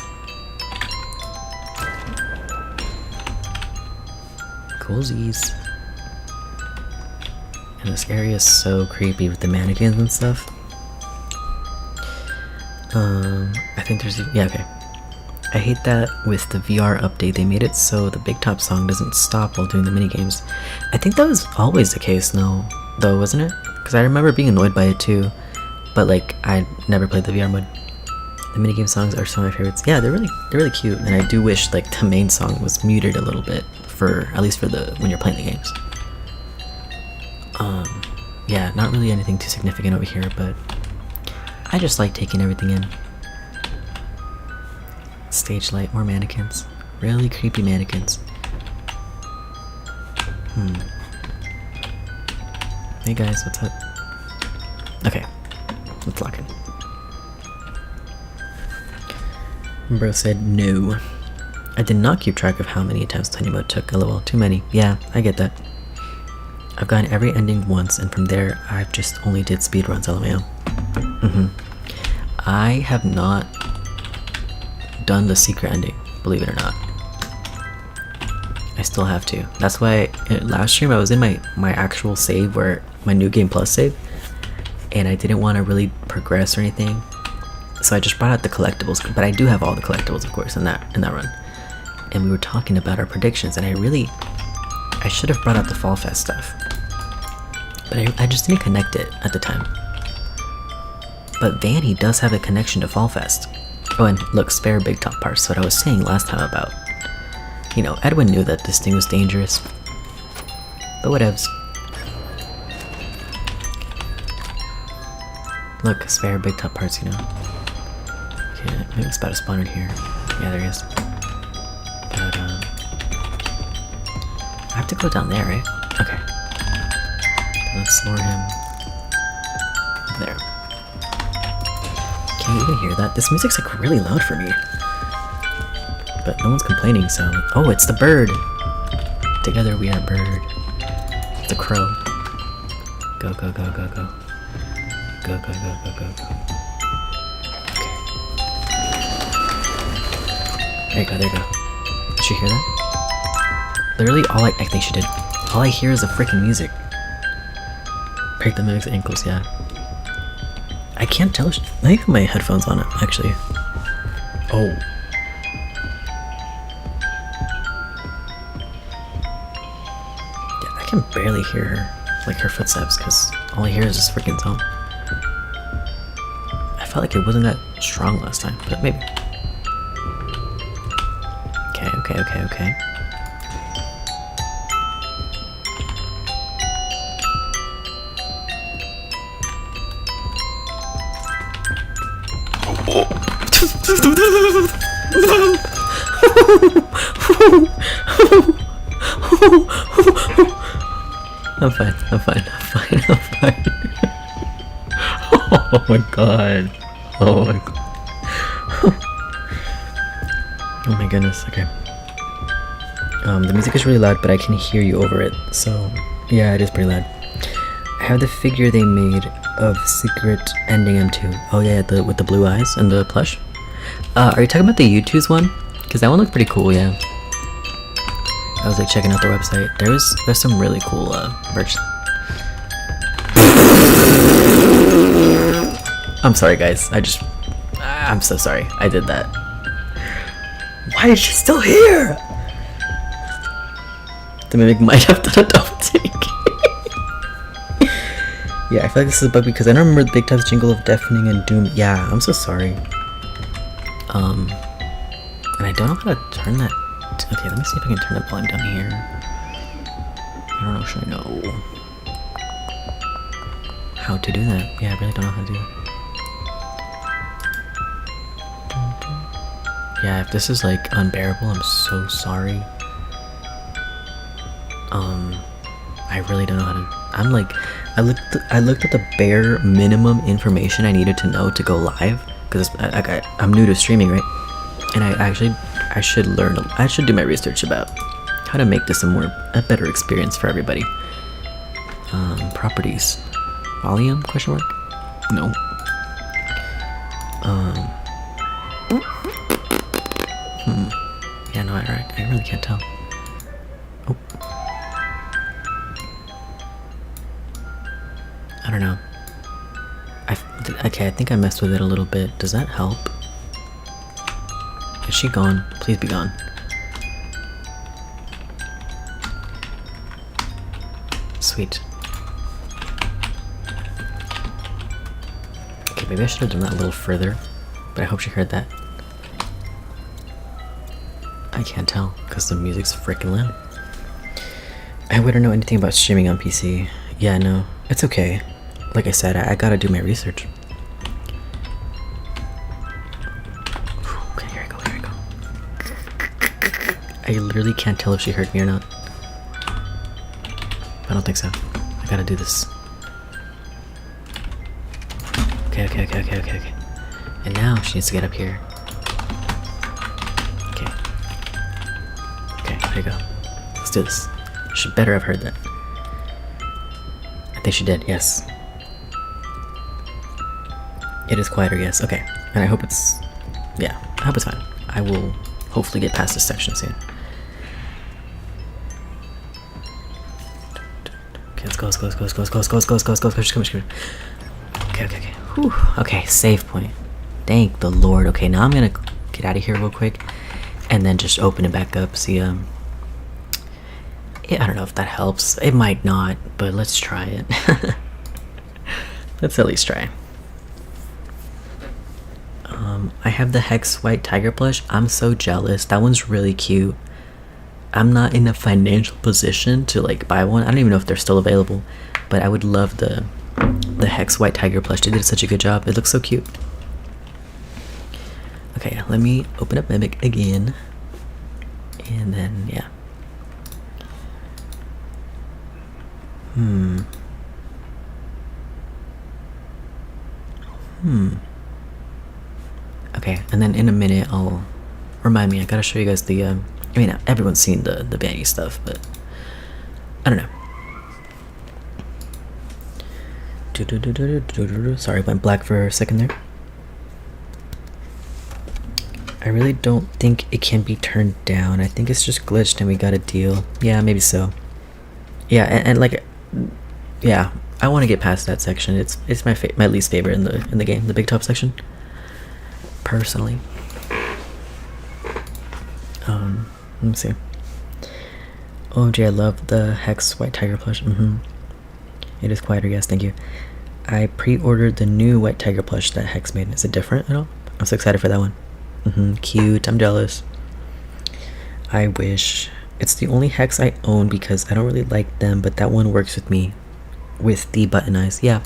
Coolsies. And this area is so creepy with the mannequins and stuff. I think there's... yeah, okay. I hate that with the VR update they made it so the Big Top song doesn't stop while doing the minigames. I think that was always the case though, wasn't it? Because I remember being annoyed by it too, but like I never played the VR mode. The minigame songs are some of my favorites. Yeah, they're really cute, and I do wish like the main song was muted a little bit for at least for the when you're playing the games. Yeah, not really anything too significant over here, but I just like taking everything in. Stage light, more mannequins. Really creepy mannequins. Hey guys, what's up? Okay, let's lock in. Bro said no. I did not keep track of how many attempts Tiny Mode took. LOL, too many. Yeah, I get that. I've gotten every ending once, and from there, I've just only did speedruns. LMAO. I have not done the secret ending, believe it or not. I still have to. That's why last stream I was in my actual save, where my New Game Plus save, and I didn't want to really progress or anything, so I just brought out the collectibles. But I do have all the collectibles, of course, in that run. And we were talking about our predictions, and I should have brought out the Fall Fest stuff, but I just didn't connect it at the time. But Vanny does have a connection to Fall Fest. Oh, and look, spare Big Top parts. What I was saying last time about, you know, Edwin knew that this thing was dangerous. But whatevs. Look, spare Big Top parts, you know. Okay, maybe it's about to spawn in here. Yeah, there he is. But, I have to go down there, right? Okay. Let's lure him. There. Can you even hear that? This music's like really loud for me. But no one's complaining, so... oh, it's the bird! Together we are bird. It's a crow. Go, go, go, go, go. Go, go, go, go, go, go. Okay. There you go, there you go. Did you hear that? Literally all I think she did. All I hear is the freaking music. Break the mag's ankles, yeah. I can't tell. I have my headphones on, actually. Oh. Yeah, I can barely hear her, like her footsteps, because all I hear is this freaking song. I felt like it wasn't that strong last time, but maybe. Okay. I'm fine. Oh my god. Oh my goodness, okay. The music is really loud, but I can hear you over it, so yeah, it is pretty loud. I have the figure they made of Secret Ending M2. Oh yeah, with the blue eyes and the plush. Are you talking about the U2's one? Because that one looked pretty cool, yeah. I was like checking out their website. There's some really cool merch. I'm sorry guys, I'm so sorry I did that. Why is she still here? The Mimic might have done a double take. Yeah, I feel like this is a bug because I don't remember the Big Top's jingle of deafening and doom. Yeah, I'm so sorry. And I don't know how to turn that. Okay, let me see if I can turn the volume down here. I don't actually know how to do that. Yeah, I really don't know how to do that. Yeah, if this is like unbearable, I'm so sorry. I really don't know how to. I'm like, I looked at the bare minimum information I needed to know to go live because I'm new to streaming, right? And I should learn. I should do my research about how to make this a better experience for everybody. Properties, volume? Question mark? No. Yeah, no, I really can't tell. Oh. I don't know. Okay, I think I messed with it a little bit. Does that help? Is she gone? Please be gone. Sweet. Okay, maybe I should have done that a little further, but I hope she heard that. I can't tell because the music's freaking loud. I wouldn't know anything about streaming on PC. Yeah, no, it's okay. Like I said, I gotta do my research. Okay, here I go. I literally can't tell if she heard me or not. I don't think so. I gotta do this. Okay. And now she needs to get up here. Okay, there you go. Let's do this. She better have heard that. I think she did, yes. It is quieter, yes. Okay. And I hope it's... yeah, I hope it's fine. I will hopefully get past this section soon. Okay, let's go. She's coming. Okay. Whew. Okay, save point. Thank the Lord. Okay, now I'm gonna get out of here real quick and then just open it back up. See, yeah, I don't know if that helps. It might not, but let's try it. Let's at least try. I have the Hex White Tiger plush. I'm so jealous. That one's really cute. I'm not in a financial position to like buy one. I don't even know if they're still available, but I would love the Hex White Tiger plush. They did such a good job. It looks so cute. Okay, let me open up Mimic again. And then, yeah. Okay, and then in a minute I'll remind me. I gotta show you guys the. I mean, everyone's seen the VANNY stuff, but I don't know. Sorry, went black for a second there. I really don't think it can be turned down. I think it's just glitched and we got a deal. Yeah, maybe so. Yeah, and like, yeah, I want to get past that section. It's my least favorite in the game, the big top section. Personally. Let me see. OMG, I love the Hex White Tiger plush. It is quieter, yes, thank you. I pre-ordered the new White Tiger plush that Hex made. Is it different at all? I'm so excited for that one. Cute, I'm jealous. I wish. It's the only Hex I own because I don't really like them, but that one works with me. With the button eyes, yeah.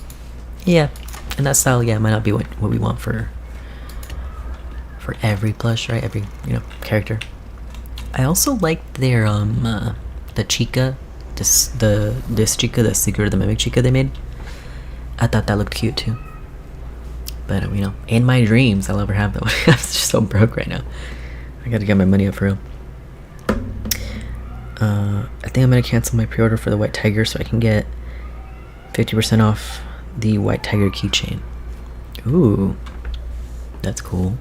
And that style, yeah, might not be what we want for every plush, right? Every, character. I also like their the Chica, this Chica, the Secret of the Mimic Chica they made. I thought that looked cute too. But in my dreams I'll ever have that one. I'm just so broke right now. I gotta get my money up for real. I think I'm gonna cancel my pre-order for the White Tiger so I can get 50% off the White Tiger keychain. Ooh, that's cool.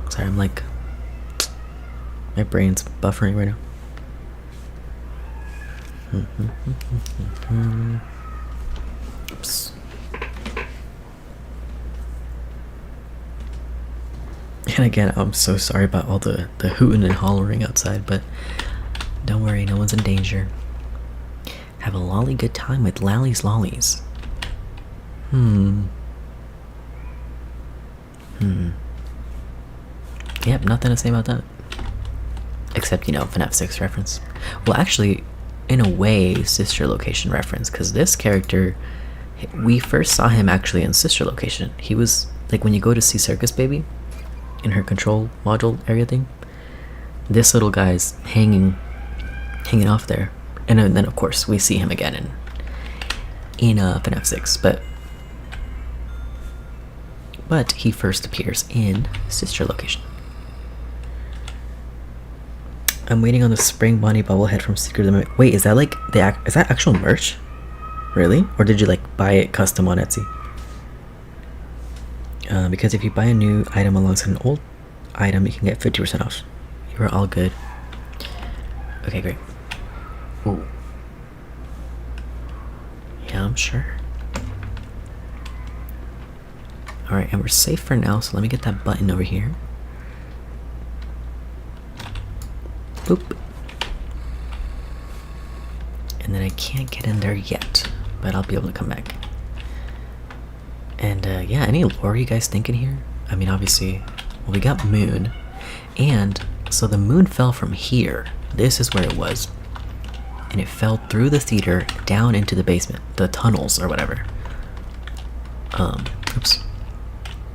Sorry, I'm like, my brain's buffering right now. Oops. And again, I'm so sorry about all the hooting and hollering outside, but don't worry, no one's in danger. Have a lolly good time with Lally's Lollies. Yep, nothing to say about that. Except, you know, FNAF 6 reference. Well, actually, in a way, sister location reference, because this character, we first saw him actually in sister location. He was, like, when you go to see Circus Baby, in her control module area thing, this little guy's hanging off there. And then, of course, we see him again in FNAF 6, but he first appears in sister location. I'm waiting on the spring Bonnie bobblehead from Secret of the Mimic. Wait, is that like is that actual merch? Really? Or did you like buy it custom on Etsy? Because if you buy a new item alongside an old item, you can get 50% off. You are all good. Okay, great. Ooh. Yeah, I'm sure. Alright, and we're safe for now, so let me get that button over here. Boop. And then I can't get in there yet, but I'll be able to come back. And yeah, any lore you guys thinking here? I mean, obviously, well, we got moon, and so the moon fell from here. This is where it was, and it fell through the theater down into the basement, the tunnels or whatever. Oops.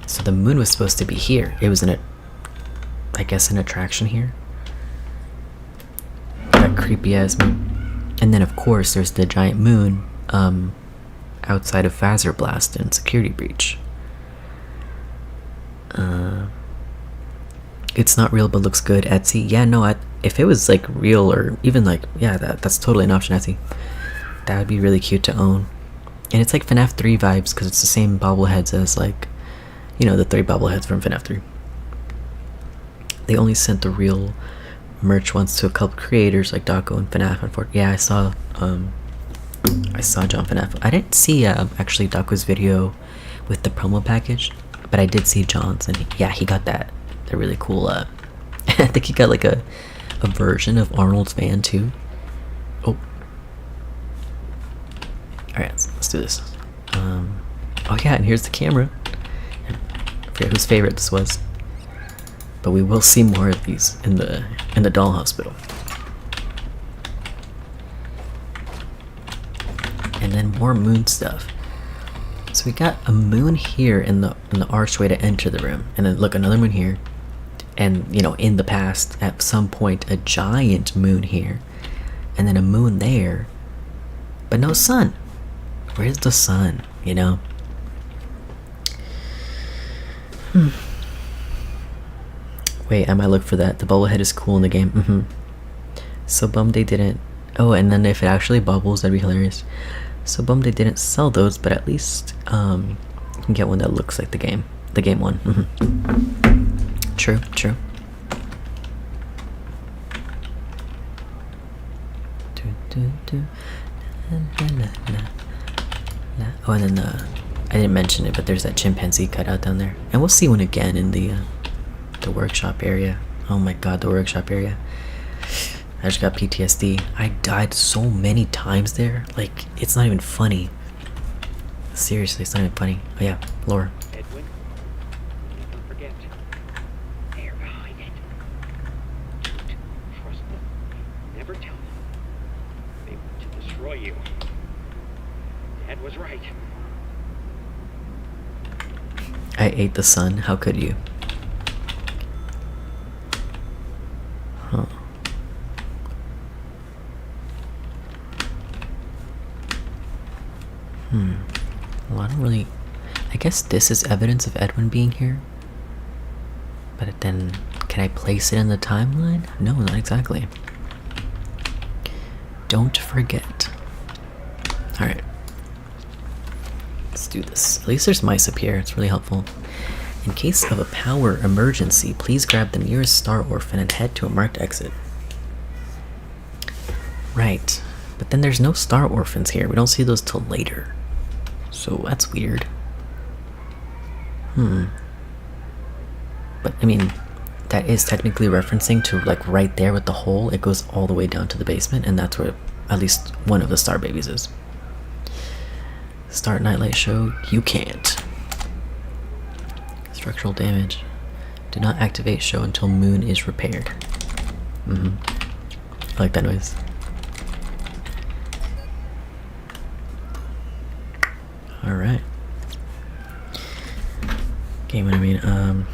So the moon was supposed to be here. It was in I guess an attraction here. That creepy ass moon. And then of course there's the giant moon outside of Phaser Blast and Security Breach. It's not real but looks good, Etsy. Yeah, no, if it was like real or even like, yeah, that's totally an option, Etsy. That would be really cute to own. And it's like FNAF 3 vibes because it's the same bobbleheads as like, you know, the 3 bobbleheads from FNAF 3. They only sent the real merch once to a couple creators like Daco and FNAF and Fort. Yeah, I saw John FNAF. I didn't see actually Daco's video with the promo package, but I did see John's, and he got the really cool I think he got like a version of Arnold's van too. Oh. Alright, let's do this. Oh yeah, and here's the camera. I forget whose favorite this was. But we will see more of these in the doll hospital. And then more moon stuff. So we got a moon here in the archway to enter the room, and then look, another moon here, and you know, in the past at some point a giant moon here, and then a moon there, but no sun. Where's the sun? You know. Wait, I might look for that. The bubblehead is cool in the game. So bummed they didn't. Oh, and then if it actually bubbles, that'd be hilarious. So bummed they didn't sell those, but at least you can get one that looks like the game one. True. Oh, and then I didn't mention it, but there's that chimpanzee cutout down there, and we'll see one again in the workshop area. Oh my god, the workshop area. I just got PTSD. I died so many times there. Like, it's not even funny. Seriously, it's not even funny. Oh yeah, Laura. Edwin, don't forget. They're behind it. Don't trust them. Never tell them. They want to destroy you. Dad was right. I ate the sun. How could you? Huh. Well, I don't really... I guess this is evidence of Edwin being here. But then, can I place it in the timeline? No, not exactly. Don't forget. Alright. Let's do this. At least there's mice up here. It's really helpful. In case of a power emergency, please grab the nearest star orphan and head to a marked exit. Right, but then there's no star orphans here. We don't see those till later. So that's weird. But I mean, that is technically referencing to like right there with the hole. It goes all the way down to the basement, and that's where at least one of the star babies is. Start nightlight show. You can't. Structural damage. Do not activate show until moon is repaired. I like that noise. Alright. Okay, what I mean,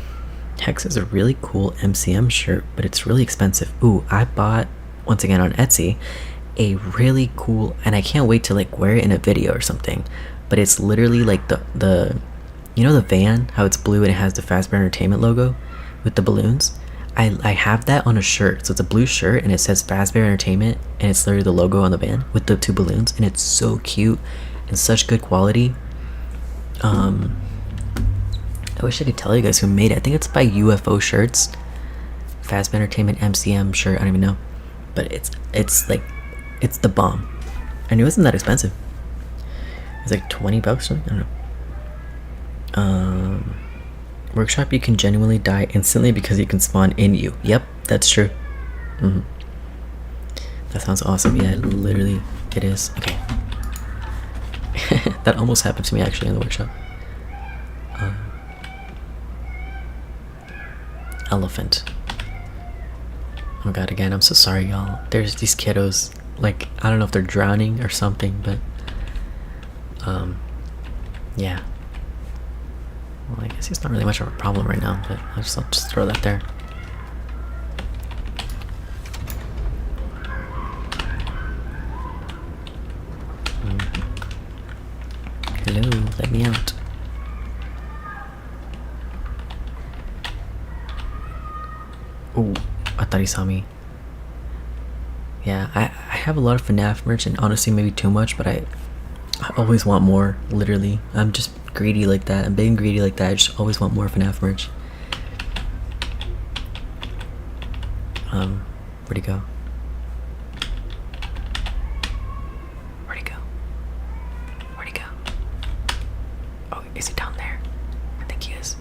Hex is a really cool MCM shirt, but it's really expensive. Ooh, I bought, once again on Etsy, a really cool, and I can't wait to like wear it in a video or something, but it's literally like the you know the van, how it's blue and it has the Fazbear Entertainment logo with the balloons? I have that on a shirt, so it's a blue shirt and it says Fazbear Entertainment and it's literally the logo on the van with the 2 balloons, and it's so cute and such good quality. I wish I could tell you guys who made it. I think it's by UFO Shirts. Fazbear Entertainment MCM shirt, I don't even know. But it's like, it's the bomb. And it wasn't that expensive. It's like 20 bucks or something? I don't know. Workshop, you can genuinely die instantly because you can spawn in you. Yep, that's true. That sounds awesome. Yeah, literally, it is. Okay. That almost happened to me actually in the workshop. Elephant. Oh god, again, I'm so sorry, y'all. There's these kiddos, like, I don't know if they're drowning or something, but yeah. Well, I guess it's not really much of a problem right now, but I'll just throw that there. Hello, let me out. Oh, I thought he saw me. Yeah, I have a lot of FNAF merch, and honestly maybe too much, but I always want more, literally. I'm just greedy like that. I'm big and greedy like that. I just always want more FNAF merch. Where'd he go? Where'd he go? Where'd he go? Oh, is he down there? I think he is.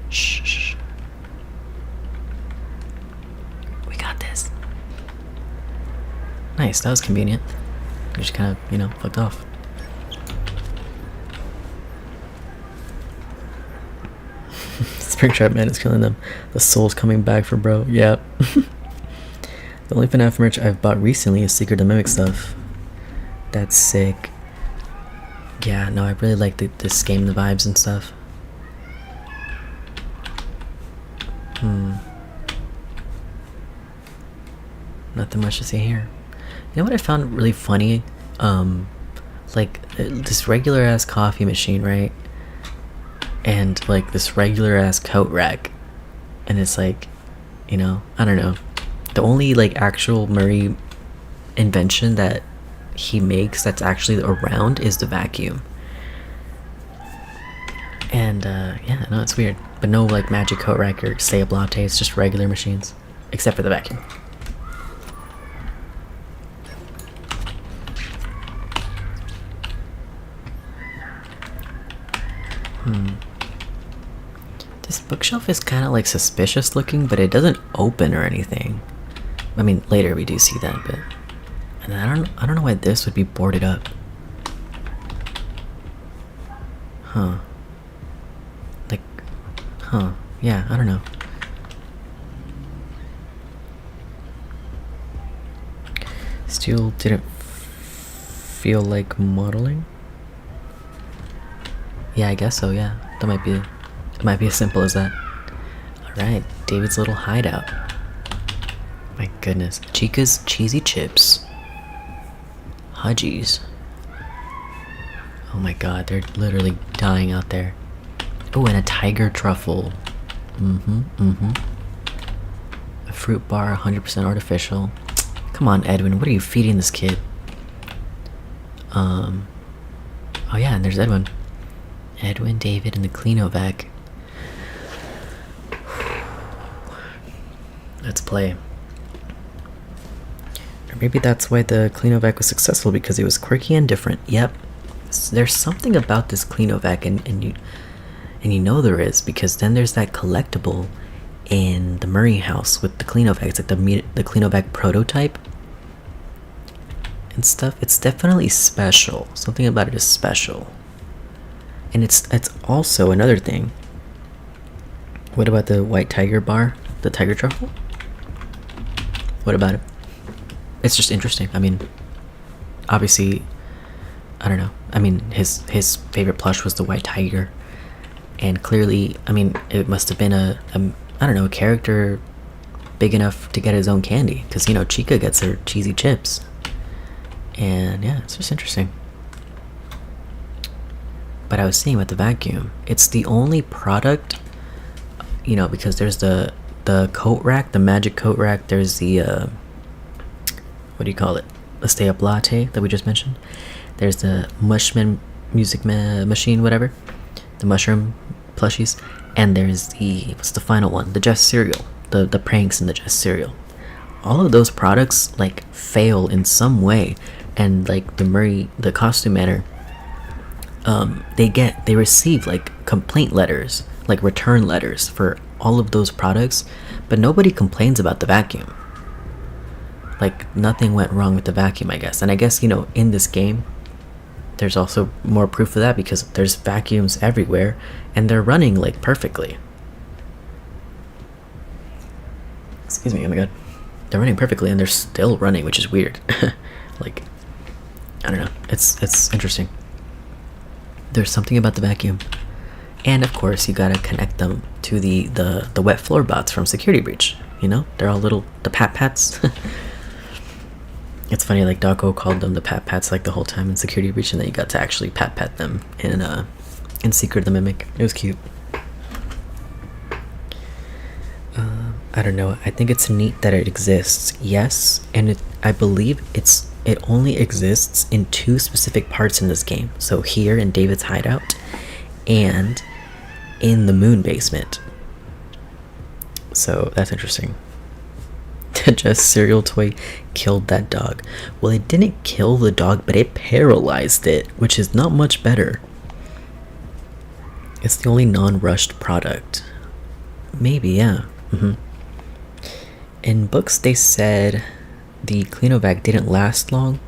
Shh, shh. We got this. Nice, that was convenient. We just kind of, you know, fucked off. Springtrap Man is killing them. The soul's coming back for bro. Yep. The only FNAF merch I've bought recently is Secret of Mimic stuff. That's sick. Yeah, no, I really like this game, the vibes and stuff. Nothing much to say here. You know what I found really funny? Like this regular ass coffee machine, right? And like this regular ass coat rack, and it's like, you know, I don't know, the only like actual Murray invention that he makes that's actually around is the vacuum. And yeah, no, it's weird, but no like magic coat rack or stay up latte. It's just regular machines, except for the vacuum. This bookshelf is kind of like suspicious looking, but it doesn't open or anything. I mean, later we do see that, but and I don't know why this would be boarded up. Huh. Like, huh. Yeah, I don't know. Still didn't feel like modeling? Yeah, I guess so, yeah. That might be, it might be as simple as that. Alright, David's little hideout. My goodness. Chica's cheesy chips. Hudgies. Oh my god, they're literally dying out there. Oh, and a tiger truffle. A fruit bar, 100% artificial. Come on, Edwin, what are you feeding this kid? Oh yeah, and there's Edwin. Edwin, David, and the Cleanovac. Let's play. Or maybe that's why the Cleanovac was successful, because it was quirky and different. Yep. There's something about this Cleanovac, and you know there is, because then there's that collectible in the Murray house with the Cleanovac. It's like the Cleanovac prototype and stuff. It's definitely special. Something about it is special. And it's also another thing. What about the white tiger bar? The tiger truffle? What about it? It's just interesting. I mean, obviously, I don't know. I mean, his favorite plush was the white tiger. And clearly, I mean, it must have been a I don't know, a character big enough to get his own candy. Because, you know, Chica gets her cheesy chips. And yeah, it's just interesting. But I was saying about the vacuum, it's the only product, you know, because there's the coat rack, the magic coat rack. There's the, what do you call it? The stay up latte that we just mentioned. There's the Mushman music machine, whatever. The mushroom plushies. And there's the, what's the final one? The Jess cereal. The pranks in the Jess cereal. All of those products, like, fail in some way. And, like, the costume manor, they receive, like, complaint letters, like, return letters for all of those products. But nobody complains about the vacuum. Like, nothing went wrong with the vacuum, I guess. And I guess, you know, in this game, there's also more proof of that, because there's vacuums everywhere and they're running like perfectly. Excuse me, oh my god. They're running perfectly and they're still running, which is weird. Like, I don't know. It's interesting. There's something about the vacuum. And of course, you gotta connect them to the wet floor bots from Security Breach. You know, they're all little, the pat-pats. It's funny, like, Doggo called them the pat-pats like the whole time in Security Breach, and then you got to actually pat-pat them in Secret of the Mimic. It was cute. I don't know. I think it's neat that it exists. Yes, and I believe it only exists in 2 specific parts in this game. So here in David's hideout, and in the moon basement. So that's interesting. Just cereal toy killed that dog. Well, it didn't kill the dog, but it paralyzed it, which is not much better. It's the only non-rushed product. Maybe, yeah. In books, they said the Cleanovac didn't last long.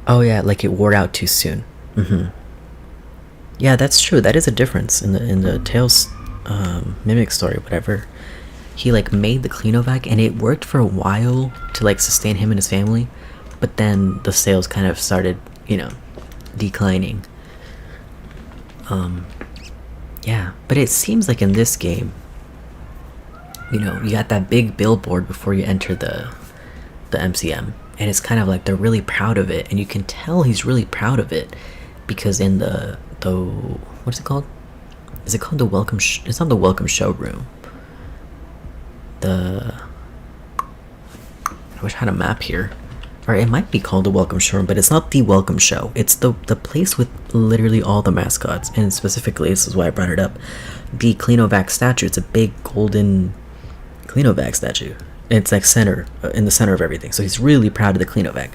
Oh yeah, like it wore out too soon. Yeah, that's true. That is a difference in the Tales Mimic story, whatever. He like made the Cleanovac and it worked for a while to like sustain him and his family, but then the sales kind of started, you know, declining. Yeah, but it seems like in this game, you know, you got that big billboard before you enter the MCM, and it's kind of like they're really proud of it, and you can tell he's really proud of it, because in the what's it called? Is it called the welcome? It's not the welcome showroom. I wish I had a map here. Or it might be called the welcome showroom, but it's not the welcome show. It's the place with literally all the mascots. And specifically, this is why I brought it up, the Cleanovac statue. It's a big golden Cleanovac statue. It's like in the center of everything. So he's really proud of the Cleanovac.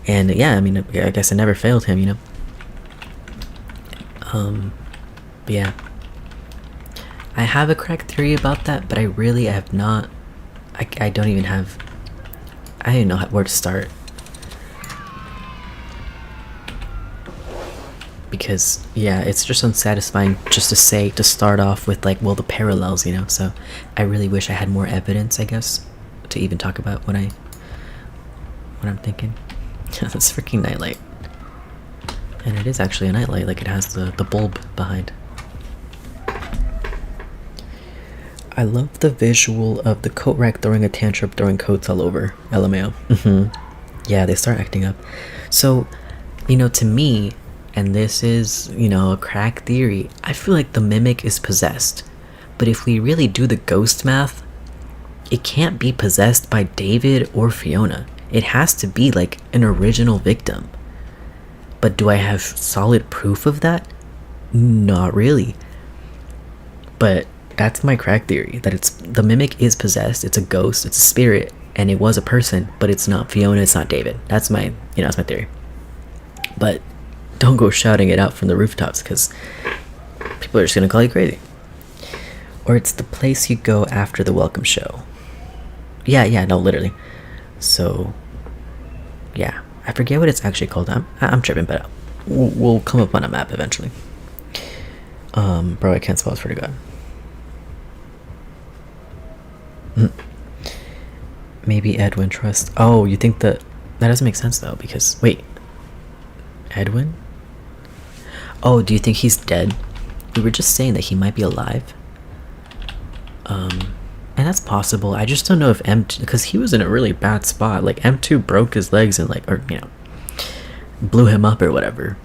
And yeah, I mean, I guess it never failed him, you know. But yeah. I have a correct theory about that, but I really have not. I don't even have. I don't even know where to start. Because, yeah, it's just unsatisfying just to start off with, like, well, the parallels, you know? So, I really wish I had more evidence, I guess, to even talk about what I'm thinking. This freaking nightlight. And it is actually a nightlight, like it has the bulb behind. I love the visual of the coat rack throwing a tantrum, throwing coats all over. LMAO. Yeah, they start acting up. So, you know, to me, and this is, you know, a crack theory, I feel like the Mimic is possessed. But if we really do the ghost math, it can't be possessed by David or Fiona. It has to be like an original victim. But do I have solid proof of that? Not really. But That's my crack theory, that it's the mimic is possessed, it's a ghost, it's a spirit, and it was a person, but it's not Fiona, it's not David. That's my, that's my theory. But don't go shouting it out from the rooftops, because people are just gonna call you crazy. Or it's the place you go after the welcome show. Yeah, no, literally. So, yeah, I forget what it's actually called. I'm tripping, but we'll come up on a map eventually. Bro, I can't spell, I swear to God. Maybe Edwin Trust. Oh, you think that doesn't make sense though, because wait, Edwin? Oh, do you think he's dead? We were just saying that he might be alive. And that's possible. I just don't know if M2, because he was in a really bad spot. Like M2 broke his legs and like, or blew him up or whatever.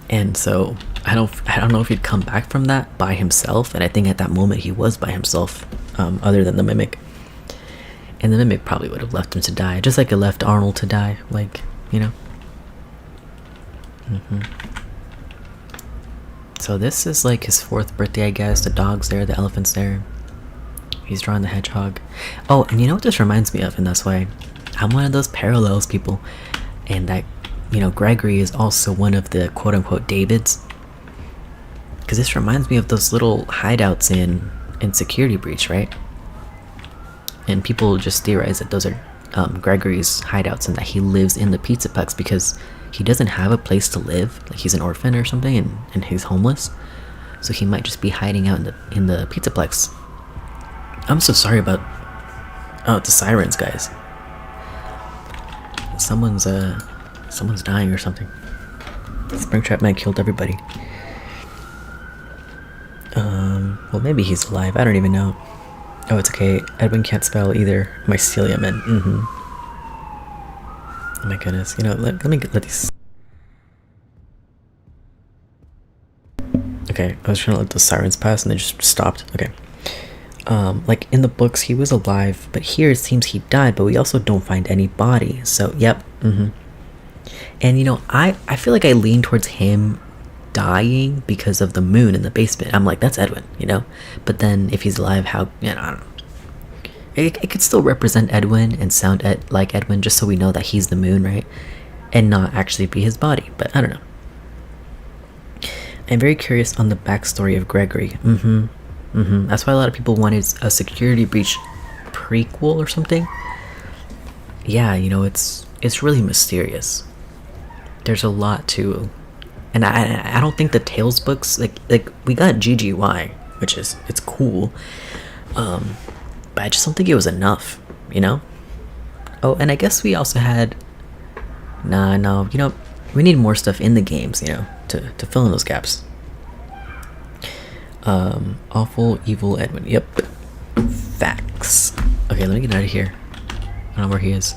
And so I don't know if he'd come back from that by himself. And I think at that moment he was by himself, other than the mimic. And the mimic probably would have left him to die, just like it left Arnold to die. Like, So this is like his 4th birthday, I guess. The dog's there, the elephant's there. He's drawing the hedgehog. Oh, and you know what this reminds me of? And that's why I'm one of those parallels people. And that, Gregory is also one of the quote-unquote Davids. Because this reminds me of those little hideouts in Security Breach, right? And people just theorize that those are Gregory's hideouts and that he lives in the Pizzaplex because he doesn't have a place to live. Like he's an orphan or something and he's homeless. So he might just be hiding out in the Pizzaplex. I'm so sorry about the sirens, guys. Someone's dying or something. Springtrap Man killed everybody. Well, maybe he's alive. I don't even know. Oh, it's okay. Edwin can't spell either. Mycelia meant. Oh my goodness. Let me let these. Okay, I was trying to let the sirens pass and they just stopped. Okay. Like in the books he was alive, but here it seems he died, but we also don't find any body. So, yep. And I feel like I lean towards him dying because of the moon in the basement. I'm like, that's Edwin, But then if he's alive, how, I don't know. It could still represent Edwin and sound like Edwin, just so we know that he's the moon, right? And not actually be his body, but I don't know. I'm very curious on the backstory of Gregory. That's why a lot of people wanted a Security Breach prequel or something. Yeah, it's really mysterious. There's a lot to, and I don't think the Tales books like we got GGY, which it's cool. But I just don't think it was enough, Oh, and I guess we also had no, we need more stuff in the games, to fill in those gaps. Awful evil Edwin. Yep. Facts. Okay, let me get out of here. I don't know where he is.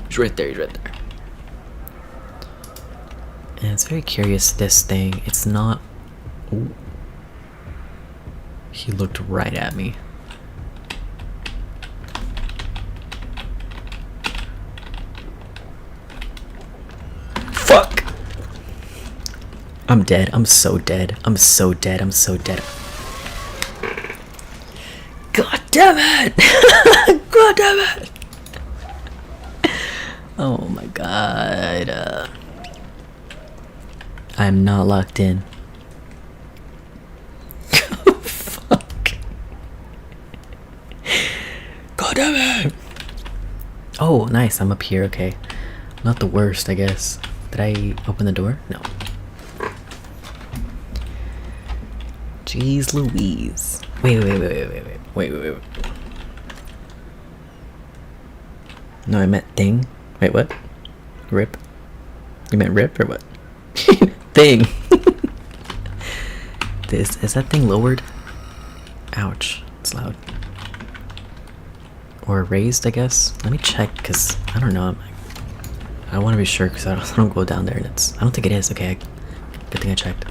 He's right there. And it's very curious, this thing. It's not. Ooh. He looked right at me. Fuck! I'm dead. I'm so dead. I'm so dead. God damn it! God damn it! Oh my god. I'm not locked in. Fuck. God damn it! Oh, nice. I'm up here. Okay. Not the worst, I guess. Did I open the door? No. Jeez Louise. Wait. No, I meant thing. Wait, what? Rip? You meant rip or what? Thing. Is that thing lowered? Ouch. It's loud. Or raised, I guess? Let me check, because I don't know. I want to be sure, because I don't go down there and I don't think it is. Okay, good thing I checked.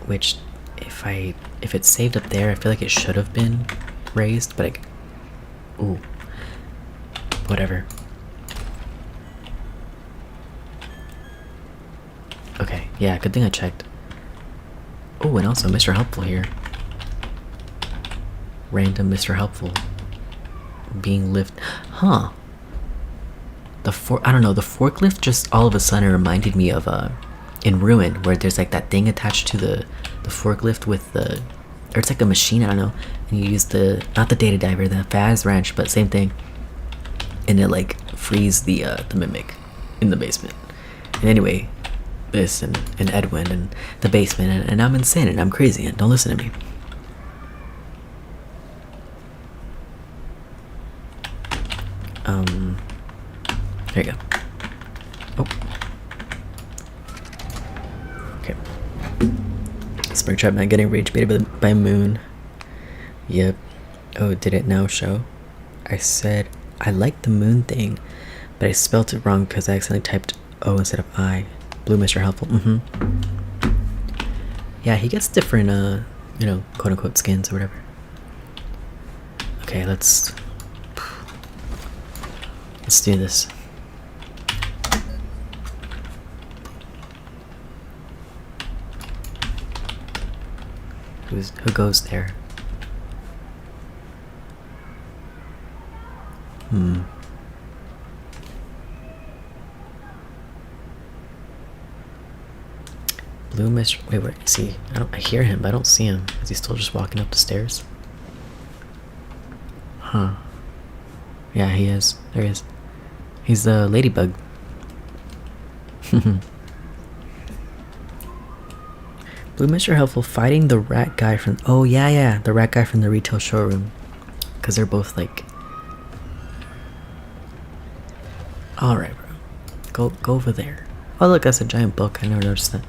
Which, if it's saved up there, I feel like it should have been raised, but ooh. Whatever. Okay, yeah, good thing I checked. Oh, and also Mr. Helpful here. Random Mr. Helpful being lifted. Huh. I don't know, the forklift just all of a sudden reminded me of in Ruin, where there's like that thing attached to the forklift with the, or it's like a machine, I don't know, and you use the, not the data diver, the Faz wrench, but same thing, and it like frees the mimic in the basement. And anyway, this and Edwin and the basement, and I'm insane and I'm crazy and don't listen to me. There you go. Oh. Okay. Springtrap man getting rage baited by Moon. Yep. Oh, did it now show? I said I like the Moon thing, but I spelt it wrong because I accidentally typed O instead of I. Blue Mr. Helpful. Yeah, he gets different, you know, quote unquote skins or whatever. Okay, let's do this. Who goes there? Blue Mist. Wait, where is he? I hear him, but I don't see him. Is he still just walking up the stairs? Huh. Yeah, he is. There he is. He's the ladybug. Blue Mr. Helpful fighting the rat guy from... Oh, yeah, the rat guy from the retail showroom. Because they're both like... Alright, bro. Go over there. Oh, look, that's a giant book. I never noticed that.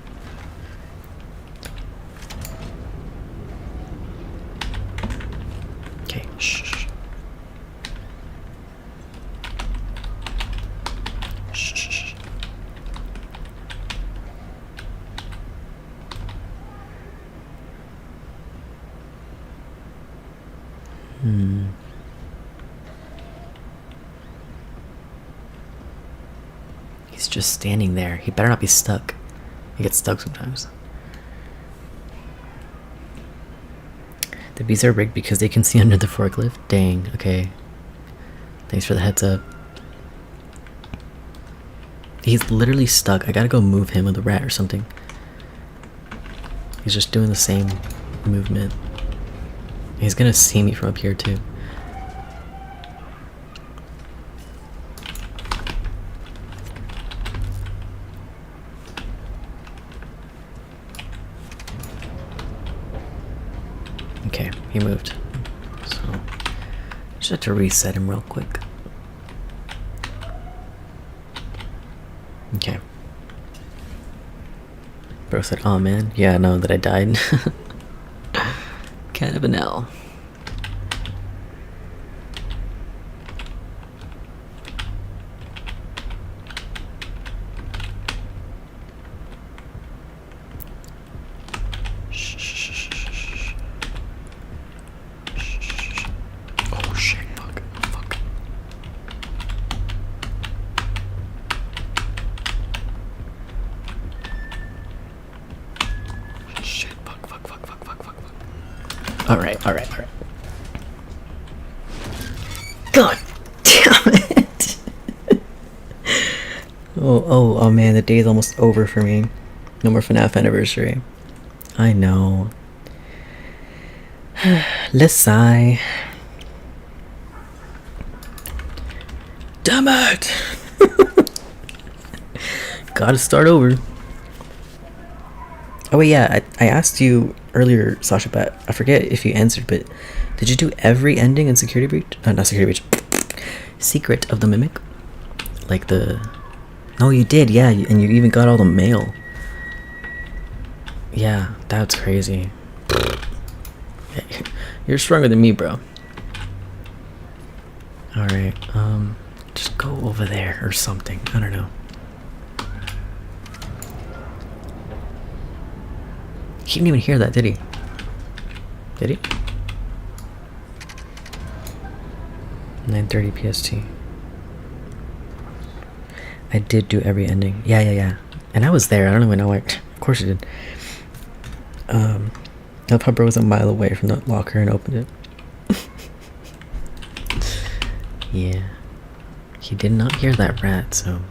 Okay, shh. Shh. He's just standing there. He better not be stuck. He gets stuck sometimes. The bees are rigged because they can see under the forklift? Dang, okay. Thanks for the heads up. He's literally stuck. I gotta go move him with a rat or something. He's just doing the same movement. He's gonna see me from up here too. Okay, he moved. So, just have to reset him real quick. Okay. Bro said, "Oh man, yeah, I know that I died." Kind of an L. Oh shit, fuck. Shit, fuck. Alright. God damn it! oh man, the day's almost over for me. No more FNAF anniversary. I know. Let's sigh. Damn it! Gotta start over. Oh wait, yeah, I asked you earlier, Sasha, but I forget if you answered, but did you do every ending in Security Breach? Not Security Breach. Secret of the Mimic? Like the... No, you did, yeah, and you even got all the mail. Yeah, that's crazy. You're stronger than me, bro. Alright, just go over there or something. I don't know. He didn't even hear that, did he? Did he? 9:30 PST. I did do every ending. Yeah. And I was there. I don't even know why. Of course I did. That pupper was a mile away from the locker and opened it. Yeah. He did not hear that rat, so.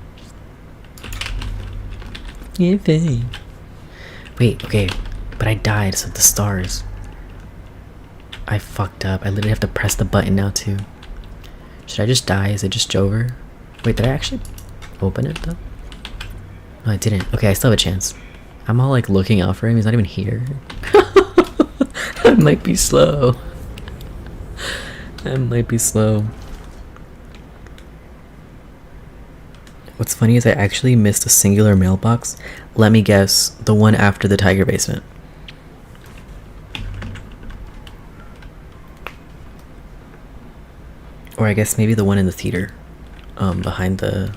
Yeah, baby. Wait, okay. But I died, so the stars. I fucked up. I literally have to press the button now, too. Should I just die? Is it just over? Wait, did I actually open it, though? No, I didn't. Okay, I still have a chance. I'm all, like, looking out for him. He's not even here. I might be slow. I might be slow. What's funny is I actually missed a singular mailbox. Let me guess, the one after the tiger basement. Or I guess maybe the one in the theater. Behind the,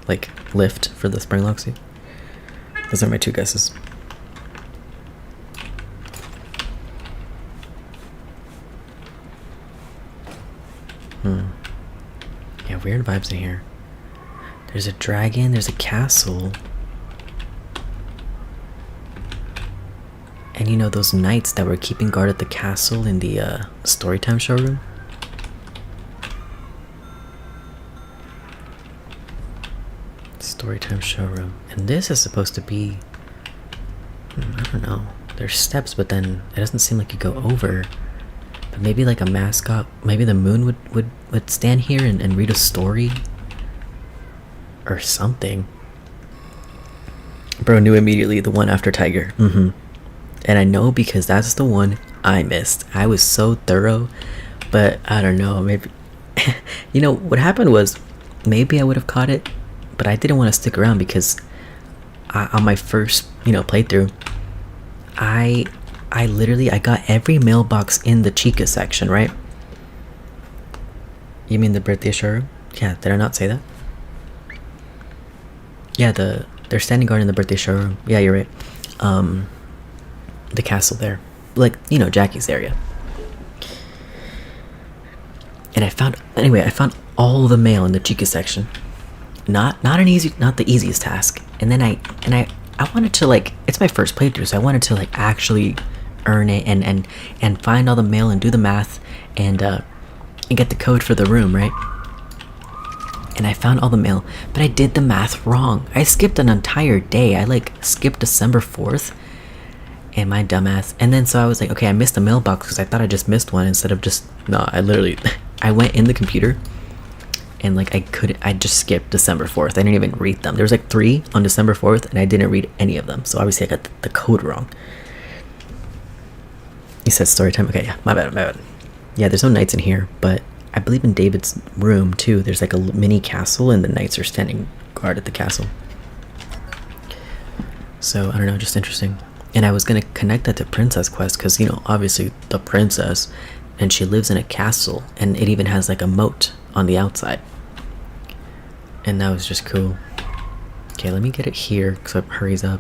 like, lift for the spring lock seat. Those are my two guesses. Yeah, weird vibes in here. There's a dragon, there's a castle. And you know those knights that were keeping guard at the castle in the Storytime showroom? Storytime showroom. And this is supposed to be... I don't know. There's steps, but then it doesn't seem like you go over. But maybe like a mascot, maybe the moon would stand here and read a story? Or something. Bro knew immediately the one after Tiger. And I know because that's the one I missed. I was so thorough, but I don't know, maybe... You know, what happened was, maybe I would have caught it, but I didn't want to stick around because on my first, you know, playthrough, I got every mailbox in the Chica section, right? You mean the birthday showroom? Yeah, did I not say that? Yeah, they're standing guard in the birthday showroom. Yeah, you're right. The castle there. Like, you know, Jackie's area. And I found all the mail in the Chica section. Not the easiest task. And then I wanted to, like, it's my first playthrough, so I wanted to, like, actually earn it and find all the mail and do the math and get the code for the room, right? And I found all the mail, but I did the math wrong. I skipped an entire day. I, like, skipped December 4th and my dumbass. And then so I was like, okay, I missed a mailbox because I thought I just missed one instead of just... No, I literally... I went in the computer and, like, I just skipped December 4th. I didn't even read them. There was, like, 3 on December 4th and I didn't read any of them. So obviously I got the code wrong. He said story time. Okay, yeah, my bad. Yeah, there's no knights in here, but I believe in David's room too. There's like a mini castle and the knights are standing guard at the castle. So I don't know, just interesting. And I was gonna connect that to Princess Quest because, you know, obviously the princess, and she lives in a castle and it even has like a moat on the outside. And that was just cool. Okay, let me get it here because it hurries up.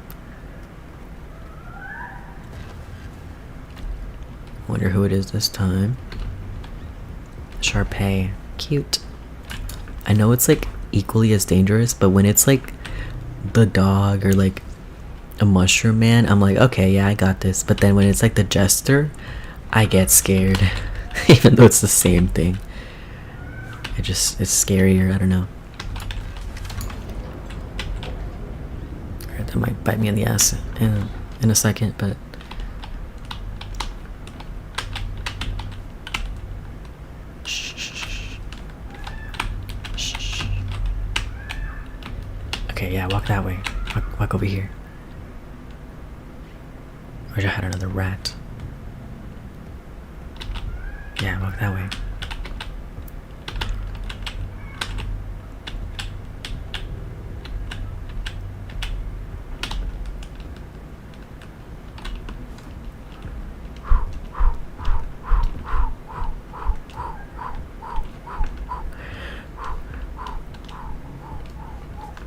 Wonder who it is this time. Sharpay. Cute. I know it's like equally as dangerous, but when it's like the dog or like a mushroom man, I'm like, okay, yeah, I got this. But then when it's like the jester, I get scared. Even though it's the same thing. It's scarier, I don't know. Alright, that might bite me in the ass in a second, but... Okay, yeah, walk that way. Walk over here. I wish I had another rat. Yeah, walk that way.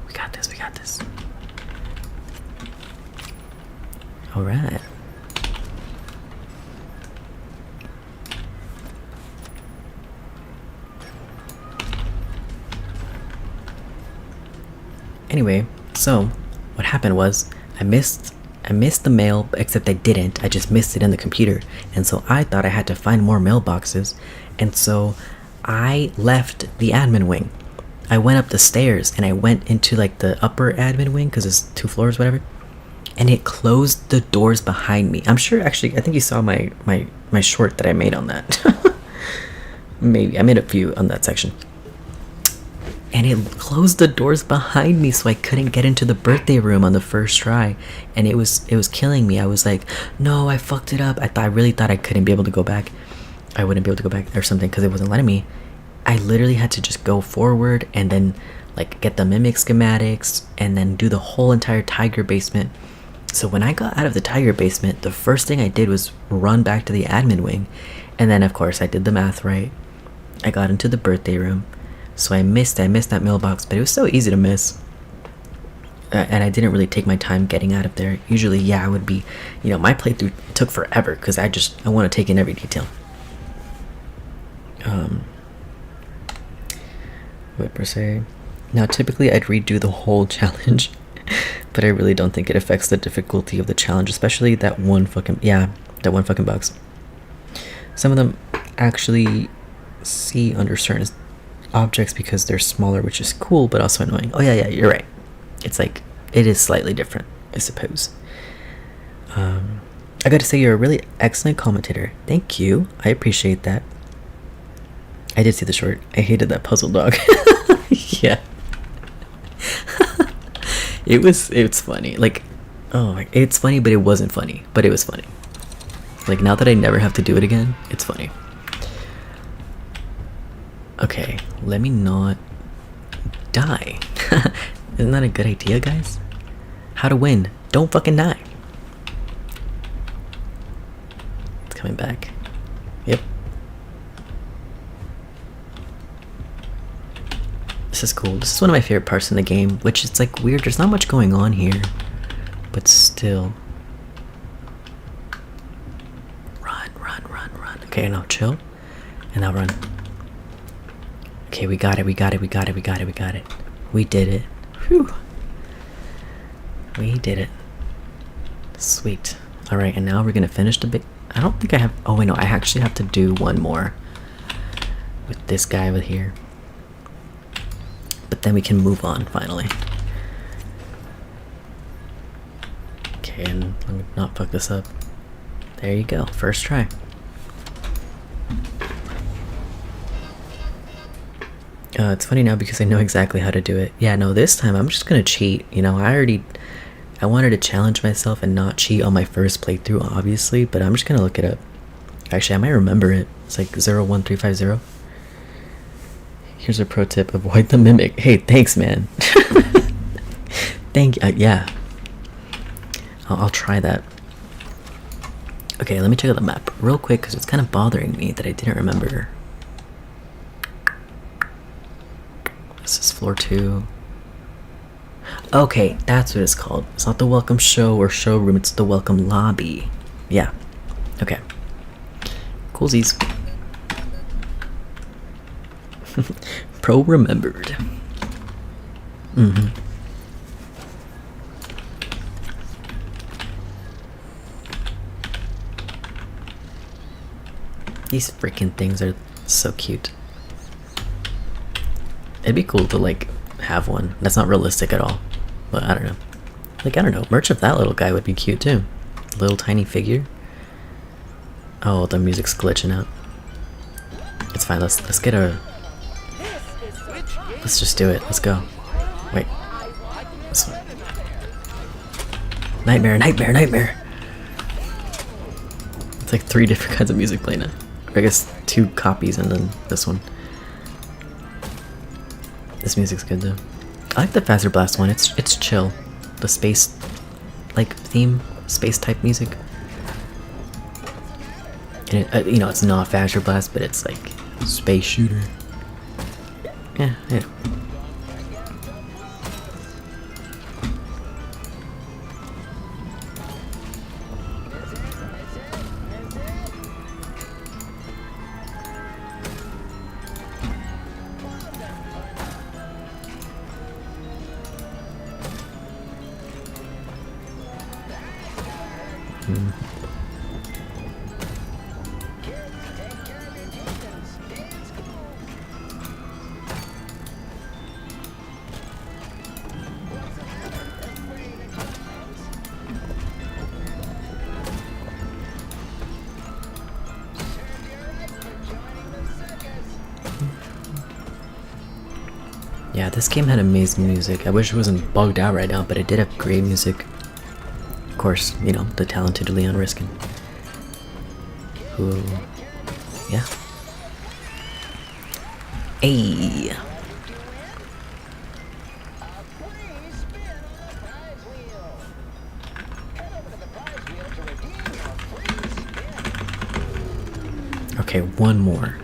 We got this. Alright. Anyway, so what happened was I missed I missed the mail, except I didn't. I just missed it in the computer. And so I thought I had to find more mailboxes. And so I left the admin wing. I went up the stairs and I went into like the upper admin wing because it's 2 floors, whatever. And it closed the doors behind me. I'm sure, actually, I think you saw my short that I made on that. Maybe I made a few on that section. And it closed the doors behind me, so I couldn't get into the birthday room on the first try. And it was killing me. I was like, no, I fucked it up. I really thought I couldn't be able to go back. I wouldn't be able to go back or something because it wasn't letting me. I literally had to just go forward and then like get the mimic schematics and then do the whole entire tiger basement. So when I got out of the tiger basement, the first thing I did was run back to the admin wing. And then of course I did the math right. I got into the birthday room. So I missed that mailbox, but it was so easy to miss. And I didn't really take my time getting out of there. Usually, yeah, I would be, my playthrough took forever because I want to take in every detail. What per se? Now, typically I'd redo the whole challenge, but I really don't think it affects the difficulty of the challenge, especially that one fucking box. Some of them actually see under certain objects because they're smaller, which is cool but also annoying. Oh yeah, you're right. It's like it is slightly different, I suppose. I gotta say, you're a really excellent commentator. Thank you. I appreciate that. I did see the short. I hated that puzzle dog. Yeah. It's funny. Like, it's funny, but it wasn't funny. But it was funny. Like, now that I never have to do it again, it's funny. Okay, let me not die. Isn't that a good idea, guys? How to win. Don't fucking die. It's coming back. Yep. This is cool. This is one of my favorite parts in the game, which is like weird. There's not much going on here, but still. Run. Okay, now chill. And now run. Okay, we got it. We did it. Whew. We did it. Sweet. Alright, and now we're gonna finish the big... I don't think I have... Oh, wait, no. I actually have to do one more with this guy over here. But then we can move on, finally. Okay, and let me not fuck this up. There you go. First try. It's funny now because I know exactly how to do it. Yeah, no, this time I'm just gonna cheat. I wanted to challenge myself and not cheat on my first playthrough, obviously, but I'm just gonna look it up. Actually, I might remember it. It's like 01350. Here's a pro tip: avoid the mimic. Hey, thanks, man. Thank you. Yeah, I'll try that. Okay, let me check out the map real quick because it's kind of bothering me that I didn't remember. This is floor 2. Okay, that's what it's called. It's not the welcome show or showroom, it's the welcome lobby. Yeah. Okay. Coolsies. Pro remembered. These freaking things are so cute. It'd be cool to like have one. That's not realistic at all, but I don't know. Like, I don't know, merch of that little guy would be cute too. Little tiny figure. Oh, the music's glitching out. It's fine. Let's get a. Let's just do it. Let's go. Wait. This one. Nightmare. It's like 3 different kinds of music playing now. Or I guess 2 copies and then this one. This music's good though. I like the Faster Blast one. It's chill. The space like theme, space type music. And it, it's not Faster Blast, but it's like space shooter. Yeah. Yeah, this game had amazing music. I wish it wasn't bugged out right now, but it did have great music. Of course, you know, the talented Leon Riskin. Who, yeah. Hey. Okay, one more.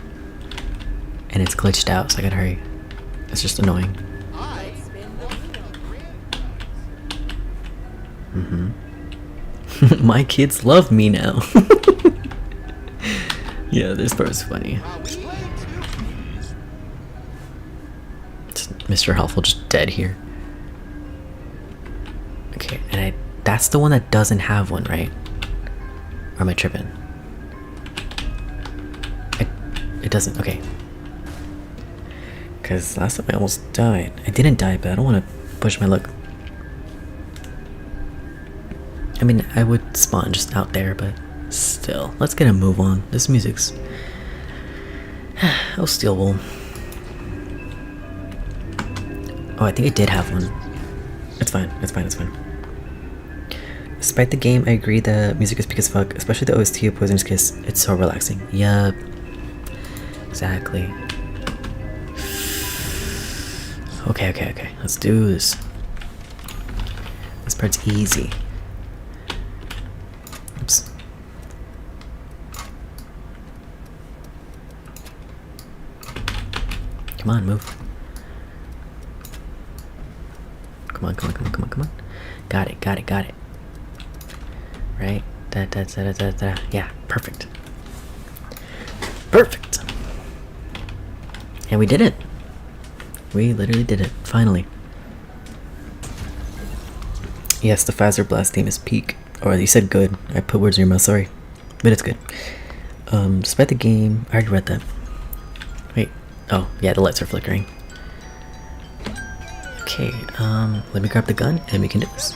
And it's glitched out, so I gotta hurry. It's just annoying. My kids love me now. Yeah, this part was funny. It's Mr. Helpful just dead here. Okay, and that's the one that doesn't have one, right? Or am I tripping? It doesn't, okay. Because last time I almost died. I didn't die, but I don't want to push my luck. I mean, I would spawn just out there, but still. Let's get a move on. This music's... Oh, steel wool. Oh, I think it did have one. It's fine, it's fine, it's fine. Despite the game, I agree the music is peak as fuck, especially the OST of Poisonous Kiss. It's so relaxing. Yup. Exactly. Okay. Let's do this. This part's easy. Oops. Come on, move. Come on. Got it. Right? Da. Yeah, perfect. And we did it. We literally did it, finally. Yes, the Pfizer Blast theme is peak. Or you said good. I put words in your mouth, sorry. But it's good. Despite the game, I already read that. Wait. Oh, yeah, the lights are flickering. Okay, let me grab the gun and we can do this.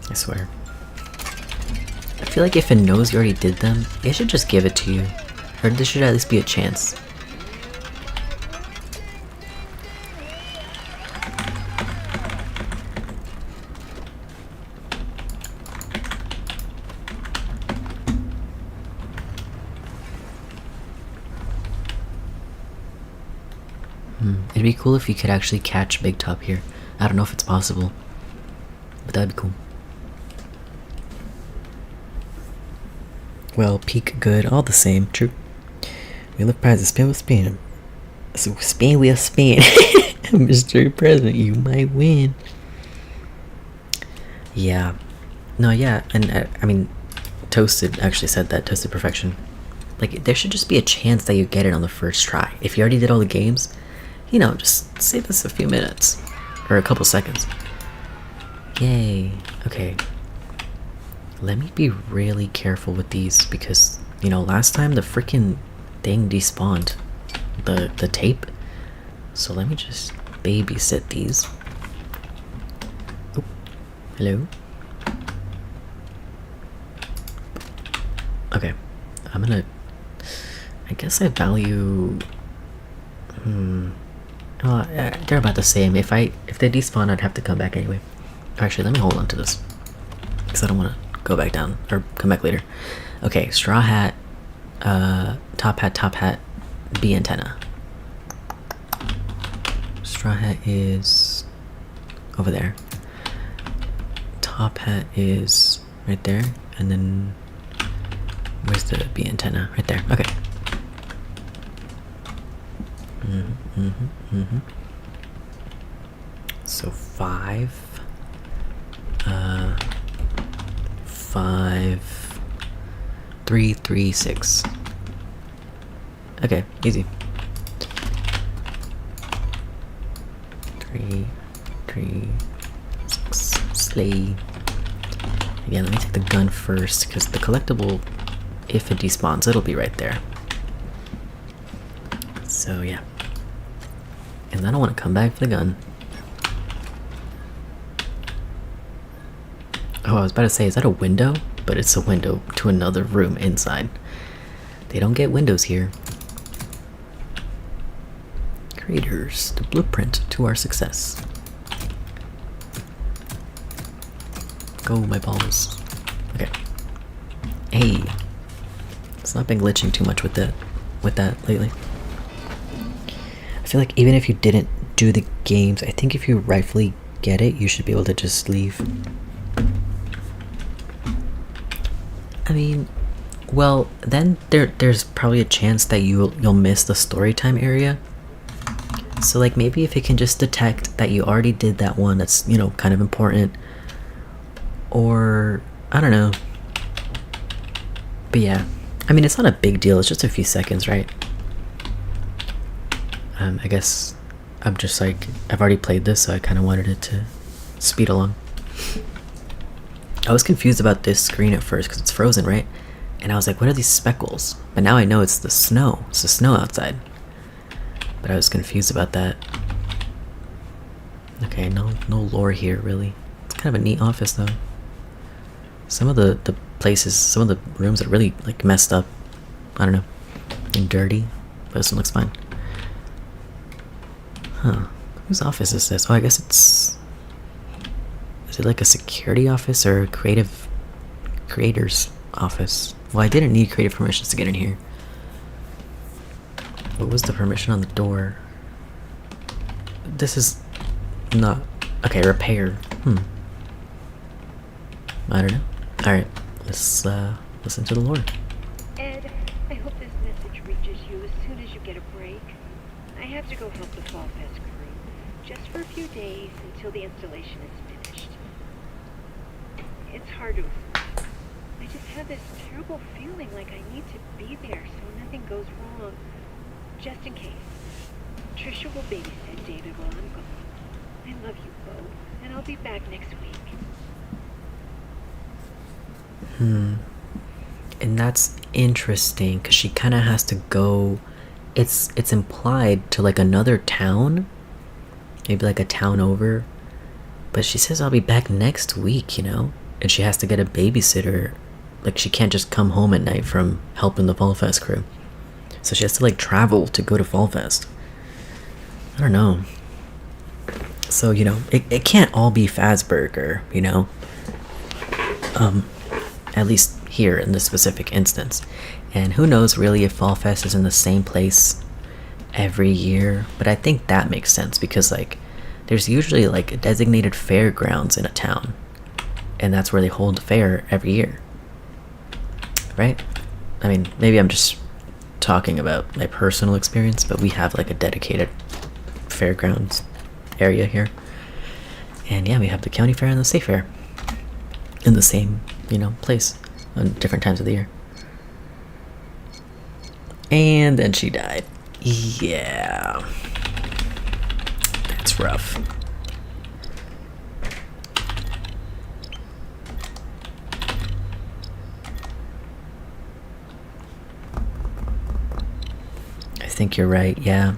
I swear. I feel like if it knows you already did them, it should just give it to you. Or there should at least be a chance. It'd be cool if you could actually catch Big Top here. I don't know if it's possible, but that'd be cool. Well, peak good, all the same, true. Wheel of prizes, spin with spin. So spin with spin. Mr. President, you might win. Yeah. No, yeah, and I mean, Toasted actually said that, Toasted Perfection. Like, there should just be a chance that you get it on the first try. If you already did all the games, you know, just save us a few minutes. Or a couple seconds. Yay. Okay. Let me be really careful with these because, you know, last time the freaking thing despawned. The tape. So let me just babysit these. Oh. Hello? Okay. I'm gonna... I guess I value... they're about the same. If they despawn, I'd have to come back anyway. Actually, let me hold on to this because I don't want to go back down or come back later. Okay, straw hat, top hat, B antenna. Straw hat is over there. Top hat is right there, and then where's the B antenna? Right there. Okay. So 5, 5, 3, 3, 6. Okay, easy. 3, 3, 6. Slay. Again, let me take the gun first, because the collectible, if it despawns, it'll be right there. So yeah. And I don't want to come back for the gun. Oh, I was about to say, is that a window? But it's a window to another room inside. They don't get windows here. Creators, the blueprint to our success. Go, my balls. Okay. Hey. It's not been glitching too much with that lately. I feel like even if you didn't do the games, I think if you rightfully get it, you should be able to just leave. I mean, well, then there's probably a chance that you'll miss the story time area. So like maybe if it can just detect that you already did that one that's, you know, kind of important, or I don't know. But yeah, I mean, it's not a big deal, it's just a few seconds, right? I guess I'm just like, I've already played this, so I kind of wanted it to speed along. I was confused about this screen at first because it's frozen, right? And I was like, what are these speckles? But now I know it's the snow. It's the snow outside. But I was confused about that. Okay, no lore here, really. It's kind of a neat office, though. Some of the places, some of the rooms are really, like, messed up. I don't know. And dirty. But this one looks fine. Huh. Whose office is this? Oh, I guess it's... Is it like a security office or a creator's office? Well, I didn't need creative permissions to get in here. What was the permission on the door? This is not... Okay, repair. I don't know. Alright, let's listen to the lore. Ed, I hope this message reaches you as soon as you get a break. I have to go help the Fall Fest crew, just for a few days until the installation is finished. It's hard to explain. I just have this terrible feeling like I need to be there so nothing goes wrong. Just in case. Trisha will babysit David while I'm gone. I love you both, and I'll be back next week. And that's interesting, because she kind of has to go... It's implied to, like, another town. Maybe, like, a town over. But she says, I'll be back next week, you know? And she has to get a babysitter. Like, she can't just come home at night from helping the Fall Fest crew. So she has to, like, travel to go to Fall Fest. I don't know. So, you know, it can't all be Fazburger, you know? At least here in this specific instance. And who knows really if Fall Fest is in the same place every year. But I think that makes sense because, like, there's usually, like, a designated fairgrounds in a town. And that's where they hold the fair every year. Right? I mean, maybe I'm just talking about my personal experience, but we have, like, a dedicated fairgrounds area here. And yeah, we have the county fair and the state fair in the same, you know, place on different times of the year. And then she died. Yeah. That's rough. I think you're right, yeah.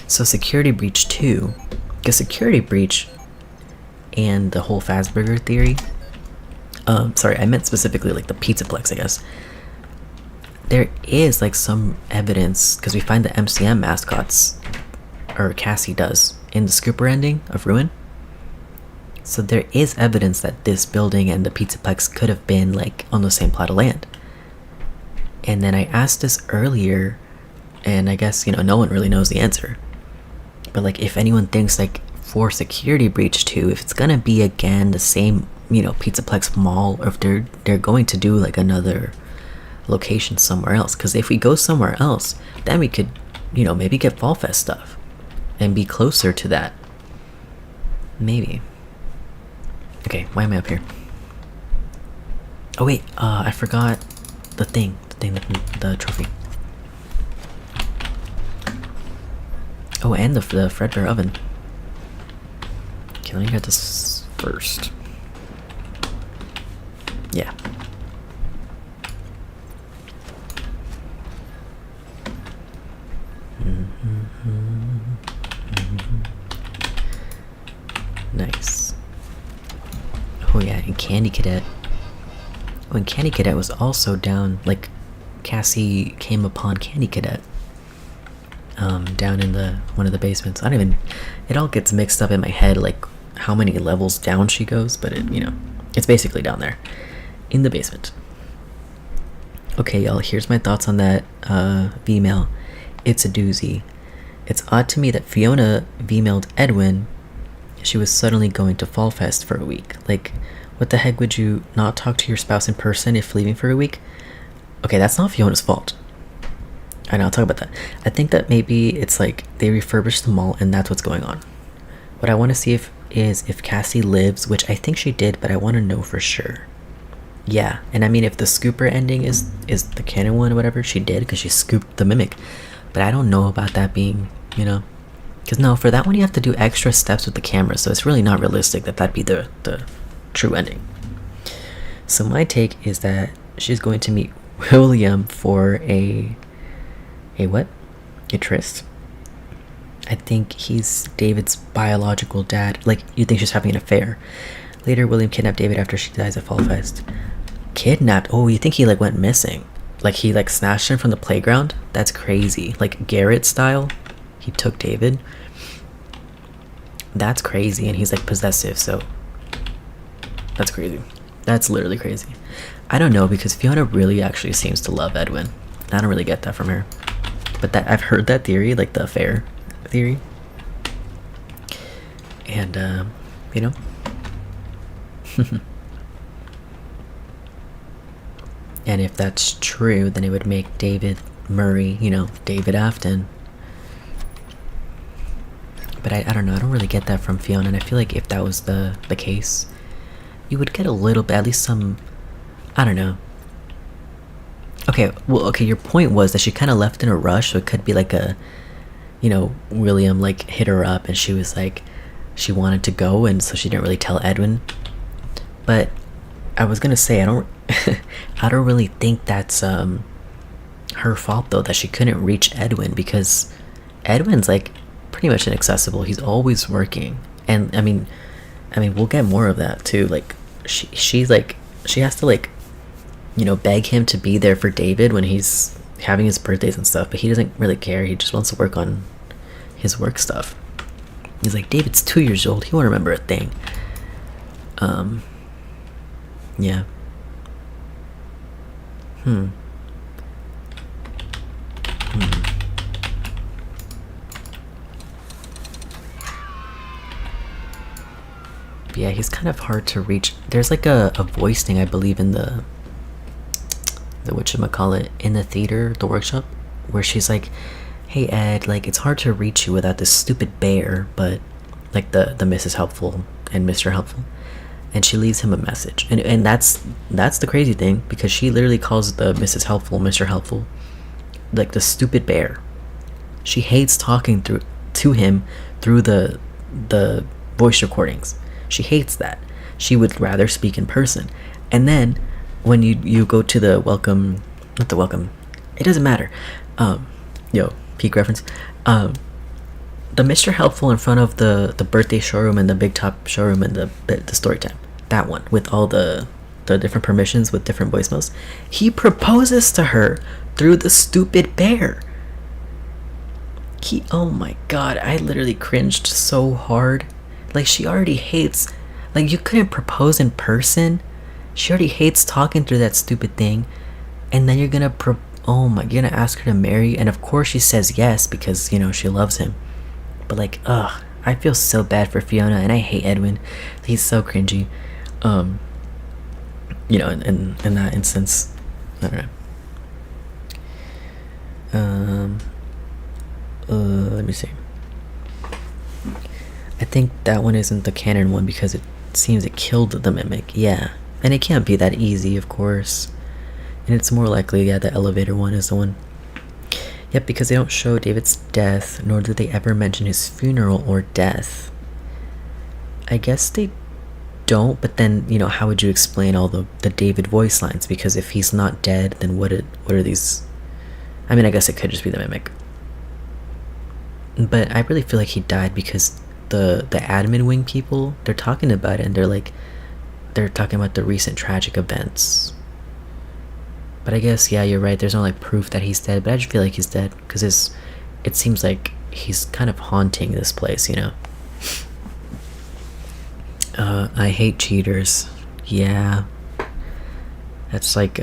So security breach 2. Because security breach and the whole Fazburger theory, sorry, I meant specifically like the Pizzaplex, I guess. There is like some evidence, because we find the MCM mascots or Cassie does in the Scooper ending of Ruin. So there is evidence that this building and the Pizzaplex could have been like on the same plot of land. And then I asked this earlier, and I guess, you know, no one really knows the answer. But like, if anyone thinks like for Security Breach 2, if it's gonna be again the same, you know, Pizzaplex mall, or if they're going to do like another location somewhere else. Because if we go somewhere else, then we could, you know, maybe get Fall Fest stuff and be closer to that. Maybe. Okay, why am I up here? Oh wait, I forgot the trophy. Oh, and the Fredbear oven. Okay, let me get this first. Yeah. Nice. Oh yeah, and Candy Cadet. Oh, and Candy Cadet was also down, like, Cassie came upon Candy Cadet down in one of the basements. I don't even, it all gets mixed up in my head, like how many levels down she goes, but it, you know, it's basically down there in the basement. Okay, y'all, here's my thoughts on that V-mail. It's a doozy. It's odd to me that Fiona V-mailed Edwin. She was suddenly going to Fall Fest for a week. Like, what the heck, would you not talk to your spouse in person if leaving for a week? Okay, that's not Fiona's fault. I know, I'll talk about that. I think that maybe it's like they refurbished the mall and that's what's going on. What I want to see if Cassie lives, which I think she did, but I want to know for sure. Yeah, and I mean, if the Scooper ending is the canon one or whatever, she did because she scooped the Mimic. But I don't know about that being, you know, because no, for that one you have to do extra steps with the camera, so it's really not realistic that that'd be the true ending. So my take is that she's going to meet William for a what? A tryst. I think he's David's biological dad. Like, you think she's having an affair. Later, William kidnapped David after she dies at Fall Fest. Kidnapped? Oh, you think he like went missing? Like he like snatched him from the playground? That's crazy. Like Garrett style. He took David. That's crazy, and he's like possessive, so that's crazy. That's literally crazy. I don't know, because Fiona really actually seems to love Edwin. I don't really get that from her. But that I've heard that theory, like the affair theory. And you know. And if that's true, then it would make David Murray, you know, David Afton. But I don't know, I don't really get that from Fiona, and I feel like if that was the case, you would get a little bit, at least some, I don't know. Okay, well, okay, your point was that she kind of left in a rush, so it could be like a, you know, William like hit her up and she was like, she wanted to go, and so she didn't really tell Edwin. But I was gonna say, I don't really think that's her fault though, that she couldn't reach Edwin, because Edwin's like pretty much inaccessible. He's always working, and I mean we'll get more of that too. Like she's like, she has to like, you know, beg him to be there for David when he's having his birthdays and stuff, but he doesn't really care. He just wants to work on his work stuff. He's like, David's 2 years old, he won't remember a thing. Yeah. But yeah, he's kind of hard to reach. There's like a voice thing, I believe, in the whatchamacallit, in the theater, the workshop, where she's like, hey Ed, like it's hard to reach you without this stupid bear, but like the Mrs. Helpful and Mr. Helpful, and she leaves him a message, and that's the crazy thing, because she literally calls the Mrs. Helpful, Mr. Helpful, like the stupid bear. She hates talking to him through the voice recordings. She hates that. She would rather speak in person. And then when you go to the welcome, not the welcome, it doesn't matter, peak reference, the Mr. Helpful in front of the birthday showroom and the big top showroom and the story time, that one with all the different permissions with different voicemails, he proposes to her through the stupid bear. Oh my god, I literally cringed so hard. Like, she already hates, like, you couldn't propose in person. She already hates talking through that stupid thing, and then you're gonna you're gonna ask her to marry, and of course she says yes because, you know, she loves him. But like, ugh, I feel so bad for Fiona, and I hate Edwin. He's so cringy. You know, in that instance, I don't know. Let me see. I think that one isn't the canon one because it seems it killed the mimic. Yeah, and it can't be that easy, of course. And it's more likely, yeah, the elevator one is the one. Yep, because they don't show David's death, nor do they ever mention his funeral or death. I guess they don't, but then, you know, how would you explain all the David voice lines? Because if he's not dead, then what are these? I mean, I guess it could just be the mimic. But I really feel like he died because the admin wing people, they're talking about it, and they're talking about the recent tragic events. But I guess, yeah, you're right, there's no like proof that he's dead, but I just feel like he's dead because it seems like he's kind of haunting this place, you know. I hate cheaters. Yeah, that's like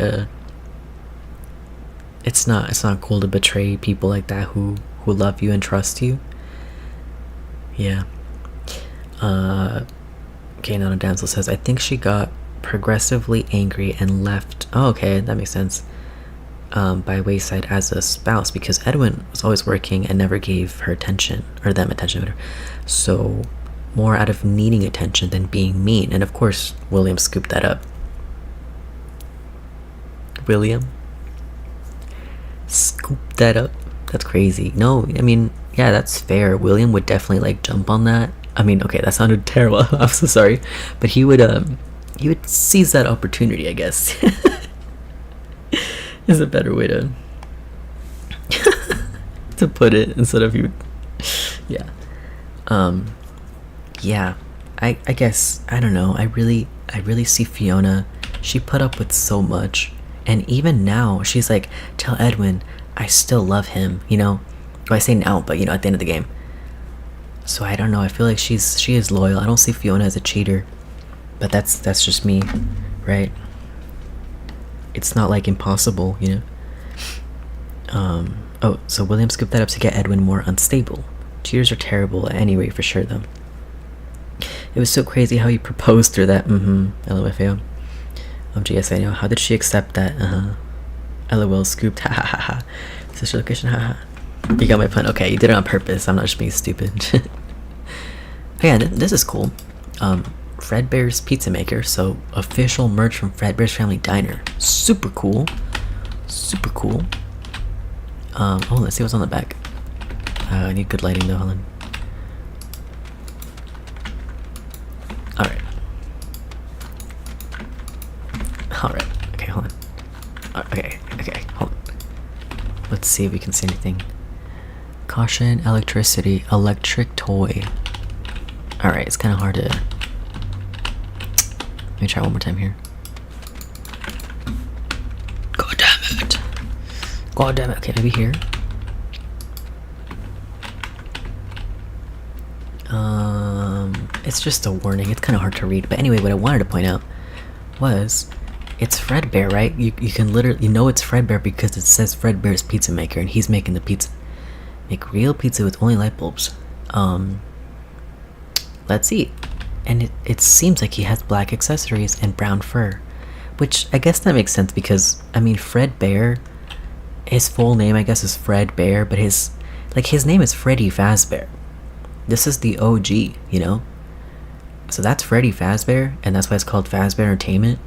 it's not cool to betray people like that who love you and trust you. Yeah. Okay, Nana Damsel says, I think she got progressively angry and left. Oh, okay, that makes sense. By wayside as a spouse because Edwin was always working and never gave her attention, or them attention, whatever. So more out of needing attention than being mean. And of course, William scooped that up. William? Scooped that up? That's crazy. No, I mean, yeah, that's fair. William would definitely like jump on that. I mean, okay, that sounded terrible. I'm so sorry. But he would seize that opportunity, I guess. Is a better way to to put it instead of you. Yeah. Yeah, I guess, I don't know, I really see Fiona, she put up with so much, and even now, she's like, tell Edwin, I still love him, you know, well, I say now, but you know, at the end of the game. So I don't know, I feel like she is loyal. I don't see Fiona as a cheater, but that's just me, right? It's not like impossible, you know. Oh, so William scooped that up to get Edwin more unstable. Cheaters are terrible at any rate, for sure, though. It was so crazy how he proposed through that. LOFAO. GS, I know. How did she accept that? LOL scooped. Ha ha ha ha. Sister location. Ha ha. You got my pun. Okay, you did it on purpose. I'm not just being stupid. Oh, yeah, this is cool. Fredbear's Pizza Maker. So official merch from Fredbear's Family Diner. Super cool. Super cool. Oh, let's see what's on the back. I need good lighting though, Helen. Alright. Alright. Okay, hold on. Okay, hold on. Let's see if we can see anything. Caution, electricity, electric toy. Alright, it's kind of hard to... Let me try one more time here. God damn it. God damn it. Okay, maybe here. It's just a warning. It's kind of hard to read. But anyway, what I wanted to point out was it's Fredbear, right? You can literally, you know it's Fredbear because it says Fredbear's Pizza Maker and he's making the pizza. Make real pizza with only light bulbs. Let's eat. And it seems like he has black accessories and brown fur, which I guess that makes sense because, I mean, Fredbear, his full name I guess is Fred Bear, but his name is Freddy Fazbear. This is the OG, you know? So that's Freddy Fazbear, and that's why it's called Fazbear Entertainment.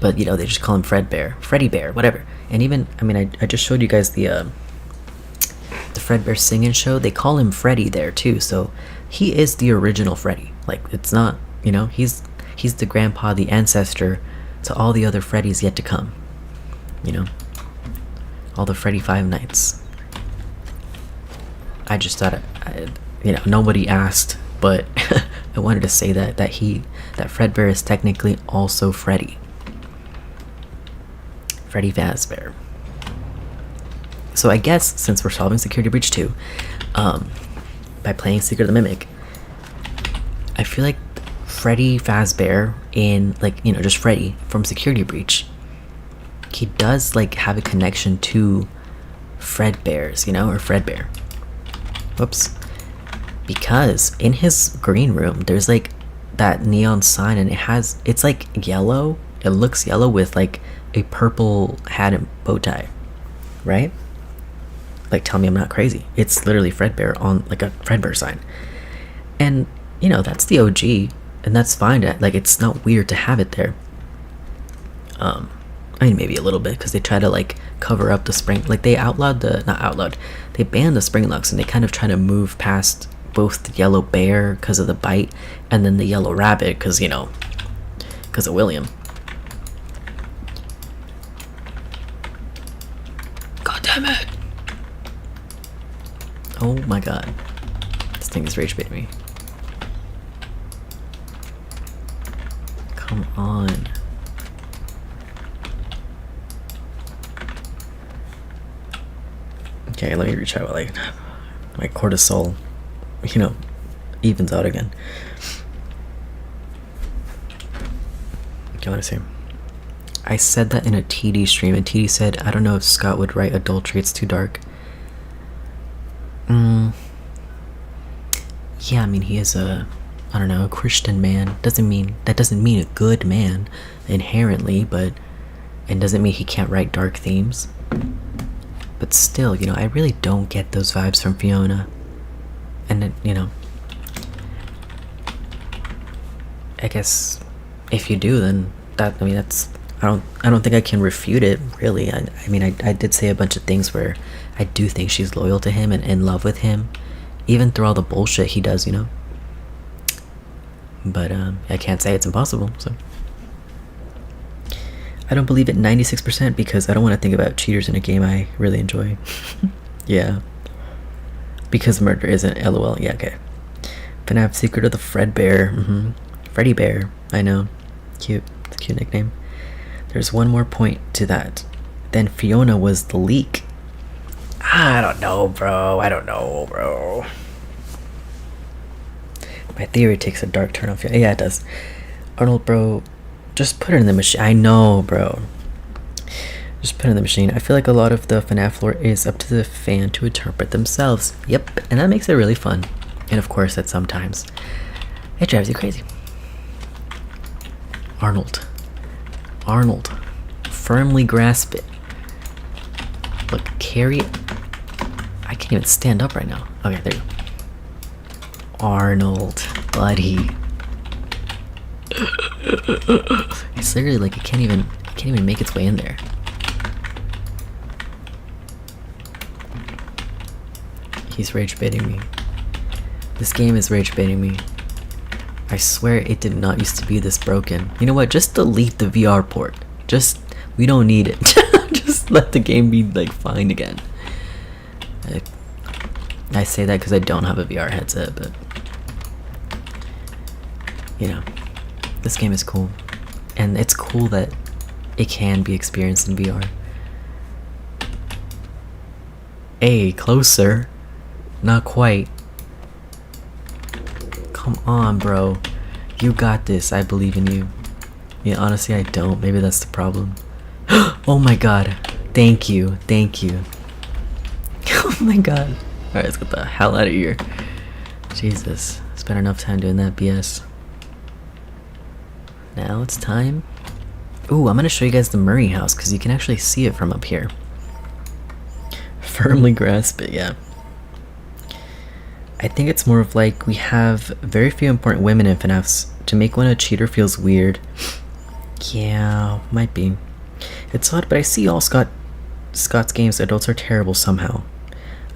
But, you know, they just call him Fredbear, Freddy Bear, whatever. And even, I mean, I just showed you guys the Fredbear singing show. They call him Freddy there, too. So he is the original Freddy. Like, it's not, you know, he's the grandpa, the ancestor to all the other Freddys yet to come. You know? All the Freddy Five Nights. I just thought, you know, nobody asked, but I wanted to say that Fredbear is technically also Freddy. Freddy Fazbear. So I guess since we're solving Security Breach 2, by playing Secret of the Mimic, I feel like Freddy Fazbear in, like, you know, just Freddy from Security Breach, he does like have a connection to Fredbear's, you know, or Fredbear. Whoops. Because in his green room, there's like that neon sign, and it's like yellow. It looks yellow with like a purple hat and bow tie, right? Like, tell me I'm not crazy. It's literally Fredbear on like a Fredbear sign. And, you know, that's the OG, and that's fine. Like, it's not weird to have it there. I mean, maybe a little bit, because they try to like cover up the spring. Like, they they banned the spring locks, and they kind of try to move past both the yellow bear because of the bite, and then the yellow rabbit because, you know, because of William. God damn it! Oh my god, this thing is rage baiting me. Come on. Okay, let me retry while my cortisol, you know, evens out again. Okay, let me see. I said that in a TD stream, and TD said, I don't know if Scott would write adultery, it's too dark. Yeah, I mean, he is a Christian man. That doesn't mean a good man inherently, but it doesn't mean he can't write dark themes. But still, you know, I really don't get those vibes from Fiona. And it, you know, I guess if you do, then that's I don't think I can refute it, really. I mean, I did say a bunch of things where I do think she's loyal to him and in love with him, even through all the bullshit he does, you know. But I can't say it's impossible, so. I don't believe it 96% because I don't want to think about cheaters in a game I really enjoy. Yeah. Because murder isn't LOL. Yeah, okay. FNAF Secret of the Fredbear. Freddy Bear. I know. Cute. It's a cute nickname. There's one more point to that. Then Fiona was the leak. I don't know, bro. My theory takes a dark turn on Fiona. Yeah, it does. Arnold, bro. Just put it in the machine. I know, bro. Just put it in the machine. I feel like a lot of the FNAF lore is up to the fan to interpret themselves. Yep, and that makes it really fun. And of course, that sometimes it drives you crazy. Arnold. Firmly grasp it. Look, carry it. I can't even stand up right now. Okay, there you go. Arnold, buddy. It's literally like it can't even make its way in there. He's rage baiting me. This game is rage baiting me. I swear it did not used to be this broken. You know what? Just delete the VR port. We don't need it. Just let the game be like fine again. I say that because I don't have a VR headset, but you know. This game is cool, and it's cool that it can be experienced in VR. Hey, closer. Not quite. Come on, bro. You got this. I believe in you. Yeah, honestly, I don't. Maybe that's the problem. Oh my god. Thank you. Oh my god. Alright, let's get the hell out of here. Jesus. Spent enough time doing that BS. Now it's time. Ooh, I'm gonna show you guys the Murray house because you can actually see it from up here. Firmly grasp it, yeah. I think it's more of like we have very few important women in FNAF'S to make when a cheater feels weird. Yeah, might be. It's odd, but I see all Scott's games adults are terrible somehow.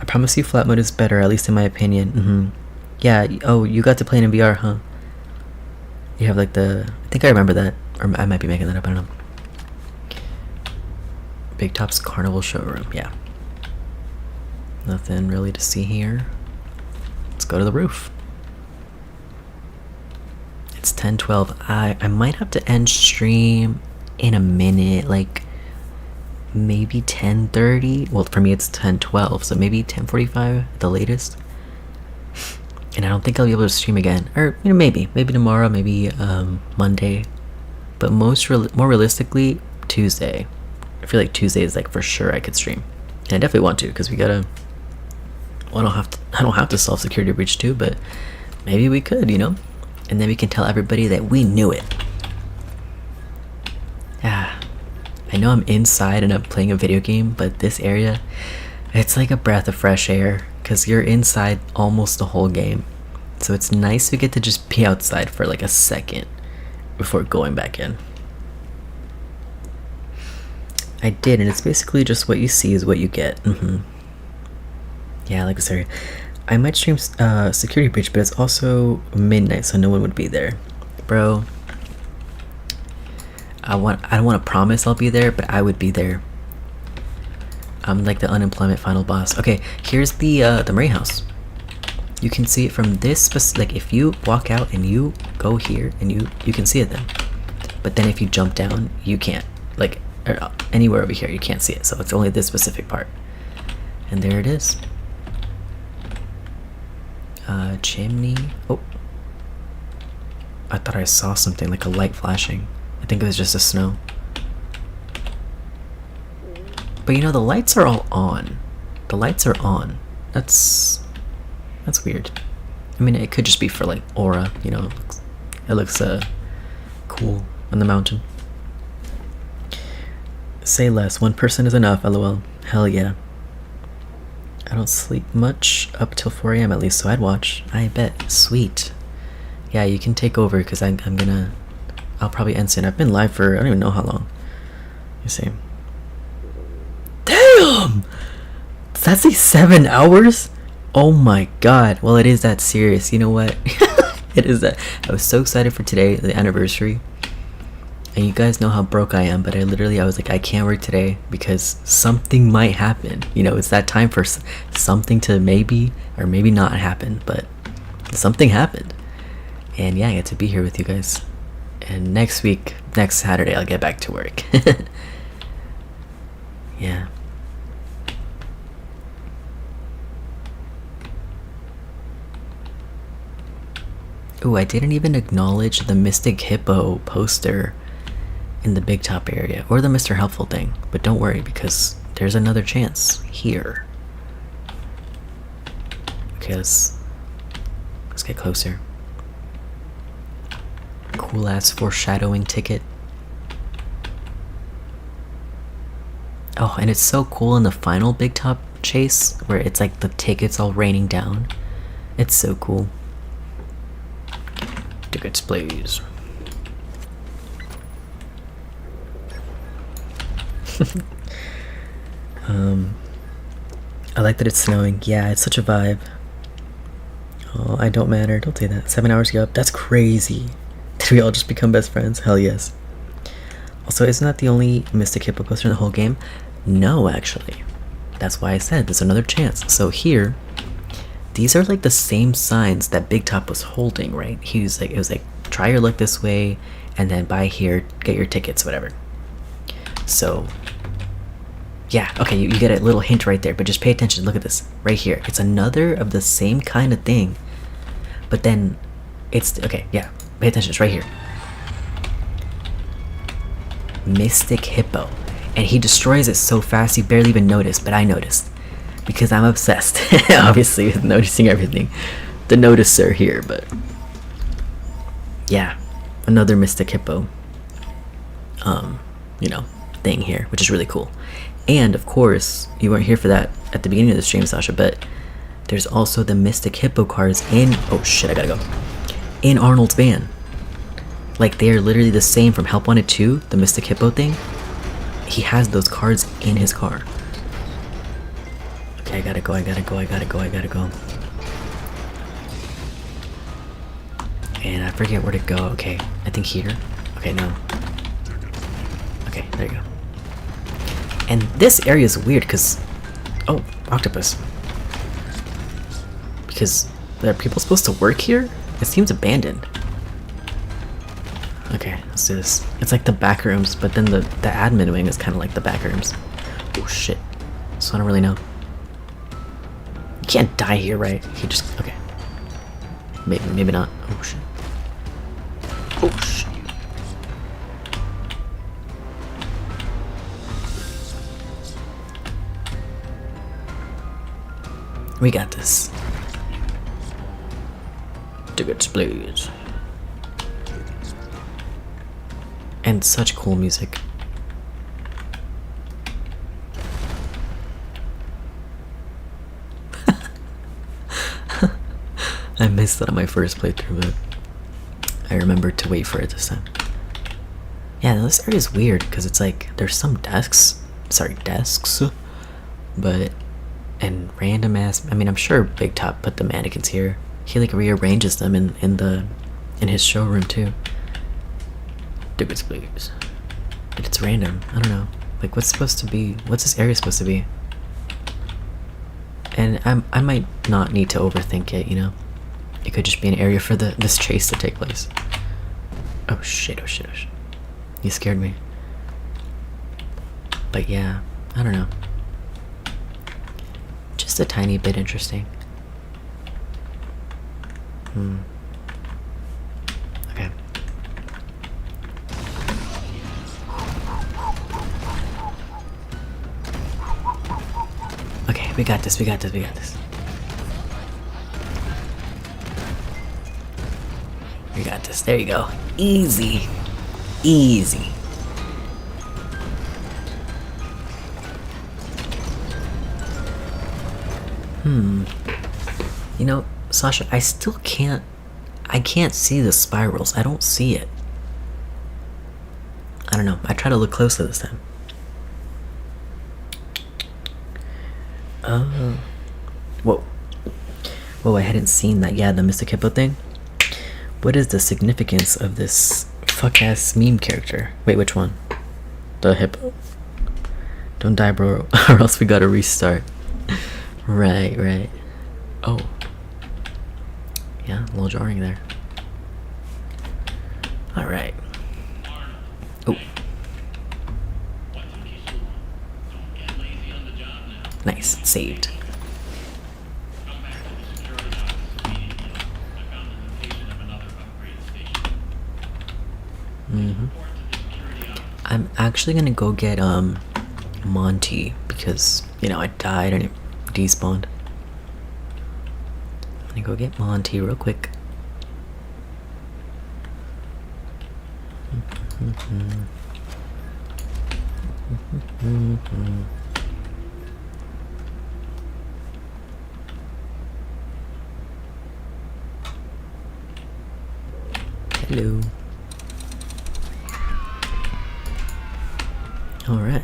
I promise you flat mode is better, at least in my opinion. Yeah, oh, you got to play it in VR, huh? You have like I think I remember that, or I might be making that up, I don't know. Big Top's Carnival Showroom, yeah. Nothing really to see here. Let's go to the roof. It's 10:12. I might have to end stream in a minute, like maybe 10:30. Well, for me it's 10:12, so maybe 10:45 at the latest. And I don't think I'll be able to stream again, or maybe tomorrow, maybe Monday, but more realistically Tuesday. I feel like Tuesday is like for sure I could stream, and I definitely want to, because we gotta. Well, I don't have to solve security breach too, but maybe we could, and then we can tell everybody that we knew it. I know I'm inside and I'm playing a video game, but this area, it's like a breath of fresh air, because you're inside almost the whole game. So it's nice to get to just be outside for like a second before going back in. I did, and it's basically just what you see is what you get. Yeah, I like this area. I might stream security breach, but it's also midnight, so no one would be there. Bro, I don't want to promise I'll be there, but I would be there. I'm like the unemployment final boss. Okay, here's the Murray house. You can see it from this like if you walk out and you go here and you can see it then. But then if you jump down, you can't. Like anywhere over here, you can't see it. So it's only this specific part. And there it is. Chimney. Oh, I thought I saw something like a light flashing. I think it was just the snow. But the lights are all on. The lights are on. That's weird. I mean, it could just be for like aura, it looks cool on the mountain. Say less, one person is enough, lol. Hell yeah. I don't sleep much up till 4 AM at least, so I'd watch. I bet. Sweet. Yeah, you can take over, because I'll probably end soon. I've been live for I don't even know how long. You see. Damn! Does that say 7 hours? Oh my god. Well, it is that serious. You know what? It is that. I was so excited for today, the anniversary. And you guys know how broke I am, but I was like, I can't work today because something might happen. It's that time for something to maybe or maybe not happen, but something happened. And yeah, I get to be here with you guys. And next Saturday, I'll get back to work. Yeah. Ooh, I didn't even acknowledge the Mystic Hippo poster in the Big Top area, or the Mr. Helpful thing, but don't worry, because there's another chance here. Okay, let's get closer. Cool ass foreshadowing ticket. Oh, and it's so cool in the final Big Top chase where it's like the tickets all raining down. It's so cool. Tickets, please. I like that it's snowing. Yeah, it's such a vibe. Oh, I don't matter. Don't say that. 7 hours ago. That's crazy. Did we all just become best friends? Hell yes. Also, isn't that the only Mystic Hippo poster in the whole game? No, actually. That's why I said there's another chance. So here, these are like the same signs that Big Top was holding, right? It was like, try your luck this way, and then buy here, get your tickets, whatever. So, yeah, okay, you get a little hint right there, but just pay attention. Look at this right here. It's another of the same kind of thing, but then it's okay. Yeah, pay attention. It's right here. Mystic Hippo, and he destroys it so fast you barely even notice, but I noticed because I'm obsessed, obviously, with noticing everything. The noticer here, but yeah, another Mystic Hippo. Thing here, which is really cool. And of course, you weren't here for that at the beginning of the stream, Sasha, but there's also the Mystic Hippo cards in, oh shit, I gotta go, in Arnold's van. Like, they are literally the same from Help Wanted 2, the Mystic Hippo thing. He has those cards in his car. Okay, I gotta go. And I forget where to go. Okay, I think here. Okay, no. Okay, there you go. And this area is weird because, oh, octopus. Because are people supposed to work here? It seems abandoned. Okay, let's do this. It's like the back rooms, but then the admin wing is kind of like the back rooms. Oh shit. So I don't really know. You can't die here, right? He just okay. Maybe not. Oh shit. Oh shit. We got this. Tickets, please. And such cool music. I missed that on my first playthrough, but I remembered to wait for it this time. Yeah, this area is weird because it's like there's some desks, but and random ass. I mean, I'm sure Big Top put the mannequins here. He like rearranges them in his showroom too. Tickets, please. But it's random. I don't know. Like, what's this area supposed to be? And I might not need to overthink it, you know? It could just be an area for this chase to take place. Oh shit, oh shit, oh shit. You scared me. But yeah, I don't know. Just a tiny bit interesting. Okay. Okay, we got this, we got this, we got this. We got this, there you go. Easy. Easy. You know, Sasha, I can't see the spirals. I don't see it. I don't know. I try to look closely this time. Whoa. Whoa, I hadn't seen that. Yeah, the Mystic Hippo thing. What is the significance of this fuck-ass meme character? Wait, which one? The hippo? Don't die, bro, or else we gotta restart. Right, right. Oh. Yeah, a little jarring there. Alright. Oh. Nice, saved. I'm actually gonna go get Monty because, you know, I died and it despawned. I'm gonna go get Monty real quick. Hello. All right.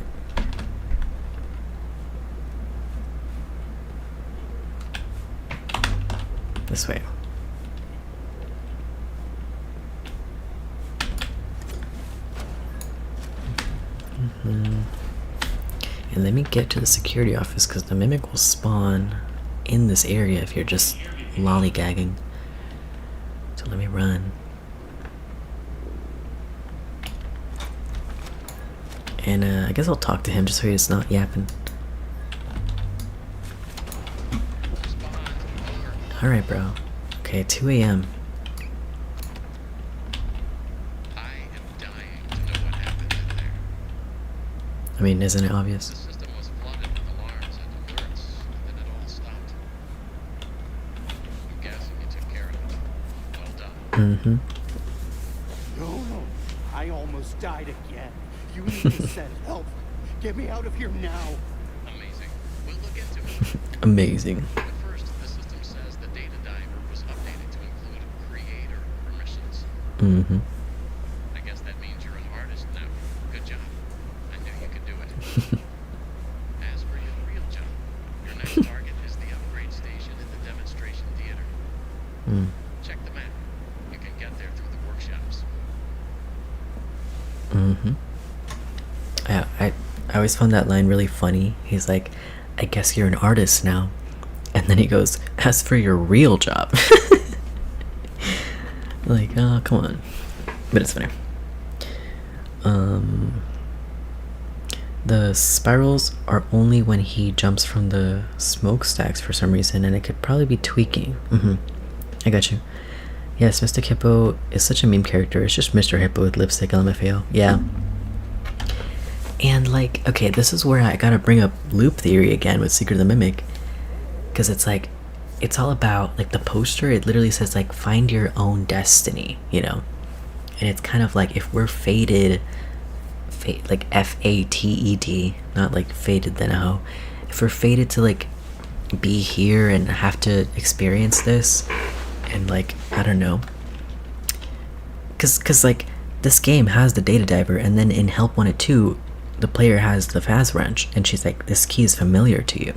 This way. And let me get to the security office because the mimic will spawn in this area if you're just lollygagging. So let me run. And I guess I'll talk to him just so he's not yapping. Alright, bro. Okay, 2 a.m. I am dying to know what happened in there. I mean, isn't it obvious? The system was flooded with alarms and alerts, and then it all stopped. I'm guessing you took care of it. Well done. No, I almost died again. You need to send help. Get me out of here now. Amazing. We'll look into it. Amazing. But first, the system says the data diver was updated to include creator permissions. I guess that means you're an artist now. Good job. I knew you could do it. As for your real job, your next target is the upgrade station in the demonstration theater. Check the map. You can get there through the workshops. I always found that line really funny. He's like, I guess you're an artist now. And then he goes, as for your real job. Like, oh, come on. But it's funny. the spirals are only when he jumps from the smokestacks for some reason, and it could probably be tweaking. I got you. Yes, Mr. Hippo is such a meme character. It's just Mr. Hippo with lipstick, LMFAO. Yeah. And like, okay, this is where I gotta bring up loop theory again with Secret of the Mimic, because it's like, it's all about like the poster. It literally says like, find your own destiny, you know. And it's kind of like, if we're fated, like FATED, not like fated then how, if we're fated to like be here and have to experience this, and like, I don't know, cause like this game has the data diver, and then in Help Wanted 2 the player has the fast wrench, and she's like, this key is familiar to you,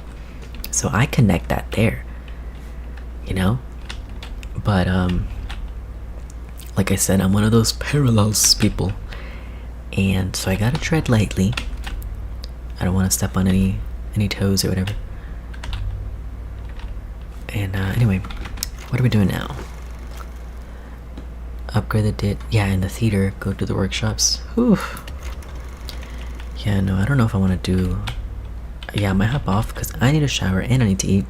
so I connect that there, you know. But like I said, I'm one of those parallels people, and so I gotta tread lightly. I don't want to step on any toes or whatever. And anyway, what are we doing now? Upgrade the yeah, in the theater, go to the workshops. Whew. Yeah, no, I don't know if I want to do. Yeah, I might hop off because I need a shower and I need to eat,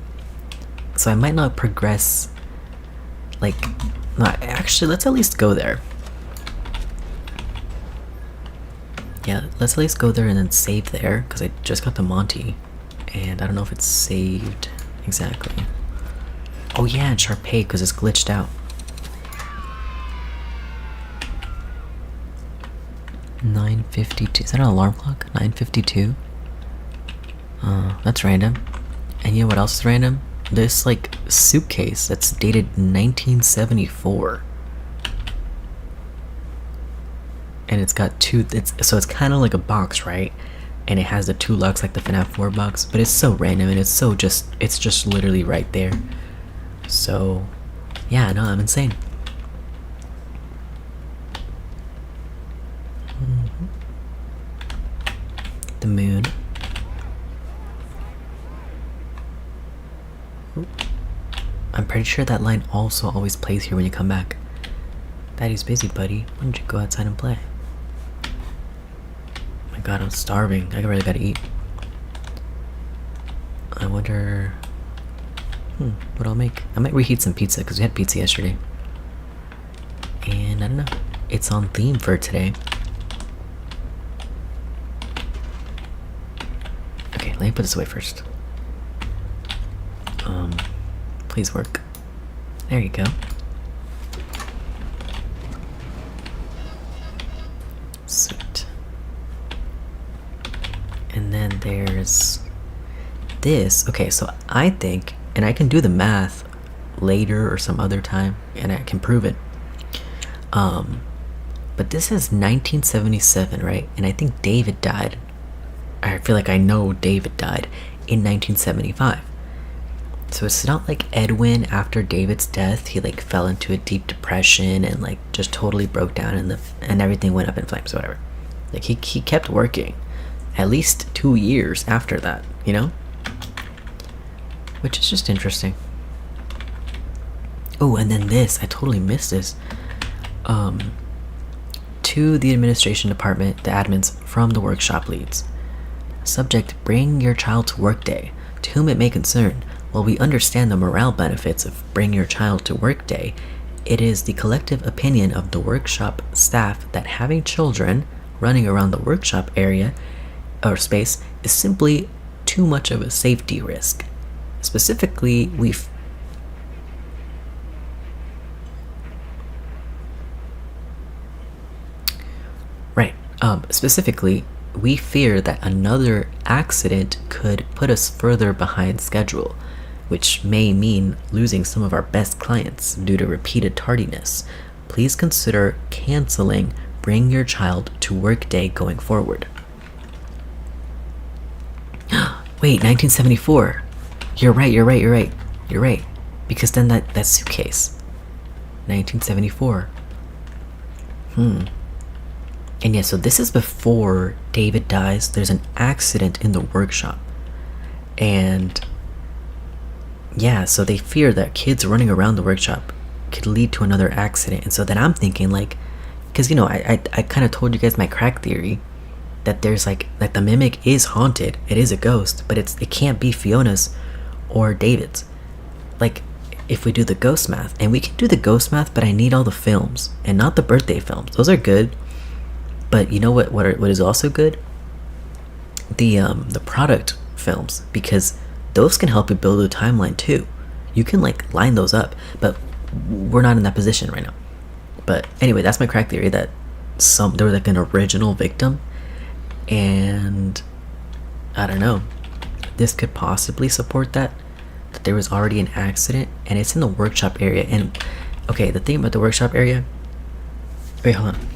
so I might not progress. Like, no, actually, let's at least go there. Yeah, let's at least go there and then save there, because I just got the Monty, and I don't know if it's saved exactly. Oh yeah, and Sharpay, because it's glitched out. 9:52. Is that an alarm clock? 9:52. That's random. And you know what else is random? This like suitcase that's dated 1974. And it's got two, so it's kind of like a box, right? And it has the two locks like the FNAF 4 box, but it's so random, and it's just literally right there. So yeah, no, I'm insane. The moon. Oop. I'm pretty sure that line also always plays here when you come back. Daddy's busy, buddy. Why don't you go outside and play? My god, I'm starving. I really gotta eat. I wonder what I'll make. I might reheat some pizza because we had pizza yesterday. And I don't know. It's on theme for today. Okay, let me put this away first. Please work. There you go. Sweet. And then there's this. Okay, so I think, and I can do the math later or some other time, and I can prove it. But this is 1977, right? And I think David died. I feel like I know David died in 1975. So it's not like Edwin, after David's death, he like fell into a deep depression and like just totally broke down, and everything went up in flames or whatever. Like he kept working at least 2 years after that, you know? Which is just interesting. Oh, and then this, I totally missed this. To the administration department, the admins from the workshop leads. Subject, bring your child to work day. To whom it may concern, while we understand the morale benefits of bring your child to work day, it is the collective opinion of the workshop staff that having children running around the workshop area or space is simply too much of a safety risk. Specifically, Specifically, we fear that another accident could put us further behind schedule, which may mean losing some of our best clients due to repeated tardiness. Please consider canceling Bring Your Child to Work Day going forward. Wait, 1974. You're right. Because then that suitcase. 1974. And yeah, so this is before David dies. There's an accident in the workshop. And yeah, so they fear that kids running around the workshop could lead to another accident. And so then I'm thinking like, because you know, I kind of told you guys my crack theory. that there's like the mimic is haunted. It is a ghost, but it can't be Fiona's or David's. Like, if we do the ghost math, and we can do the ghost math, but I need all the films and not the birthday films. Those are good, but you know what is also good? The product films, because those can help you build a timeline too. You can like line those up, but we're not in that position right now. But anyway, that's my crack theory, that there was like an original victim, and I don't know, this could possibly support that there was already an accident, and it's in the workshop area. And okay, the thing about the workshop area, wait, hold on,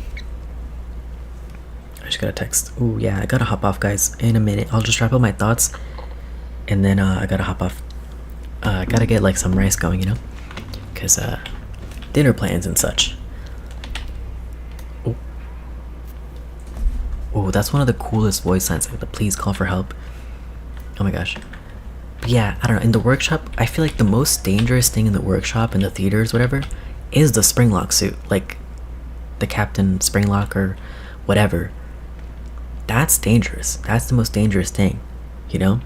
I just got a text. Oh yeah, I gotta hop off, guys, in a minute. I'll just wrap up my thoughts, and then I gotta hop off. I gotta get like some rice going, you know, because dinner plans and such. Oh, that's one of the coolest voice lines, like the please call for help. Oh my gosh. But yeah, I don't know, in the workshop, I feel like the most dangerous thing in the workshop, in the theaters, whatever, is the Springlock suit. Like the Captain Springlock or whatever. That's dangerous. That's the most dangerous thing, you know?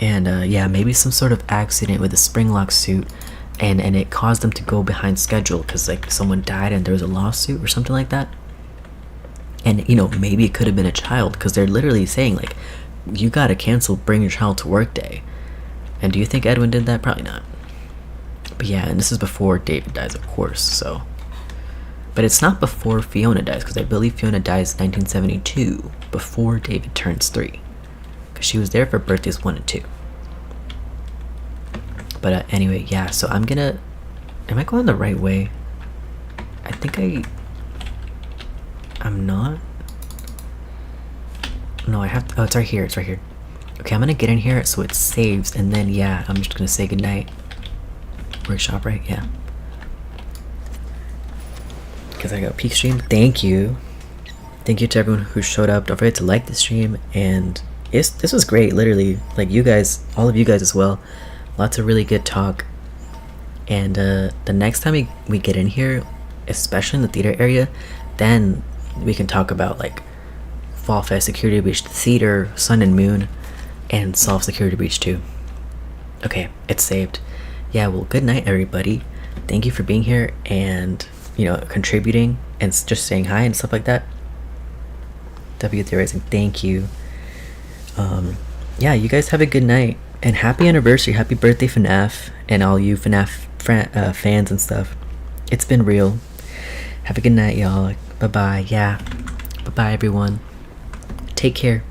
And yeah, maybe some sort of accident with the Springlock suit, and it caused them to go behind schedule because like someone died and there was a lawsuit or something like that. And you know, maybe it could have been a child, because they're literally saying like, you gotta cancel bring your child to work day. And do you think Edwin did that? Probably not. But yeah, and this is before David dies, of course, so. But it's not before Fiona dies, because I believe Fiona dies in 1972, before David turns 3, because she was there for birthdays 1 and 2. But anyway, yeah, so I'm gonna, am I going the right way? I think I'm not. No, I have to, oh, it's right here, it's right here. Okay, I'm gonna get in here so it saves, and then yeah, I'm just gonna say goodnight. Workshop, right? Yeah. Because I got peak stream. Thank you. Thank you to everyone who showed up. Don't forget to like the stream, and this was great, literally. Like you guys, all of you guys as well. Lots of really good talk. And the next time we get in here, especially in the theater area, then we can talk about like Fall Fest, Security Breach, the theater, Sun and Moon, and solve Security Breach 2. Okay, it's saved. Yeah, well, good night, everybody. Thank you for being here and, you know, contributing and just saying hi and stuff like that. W Theorizing, thank you. Yeah, you guys have a good night, and happy anniversary, happy birthday, FNAF, and all you FNAF fans and stuff. It's been real. Have a good night, y'all. Bye-bye. Yeah. Bye-bye, everyone. Take care.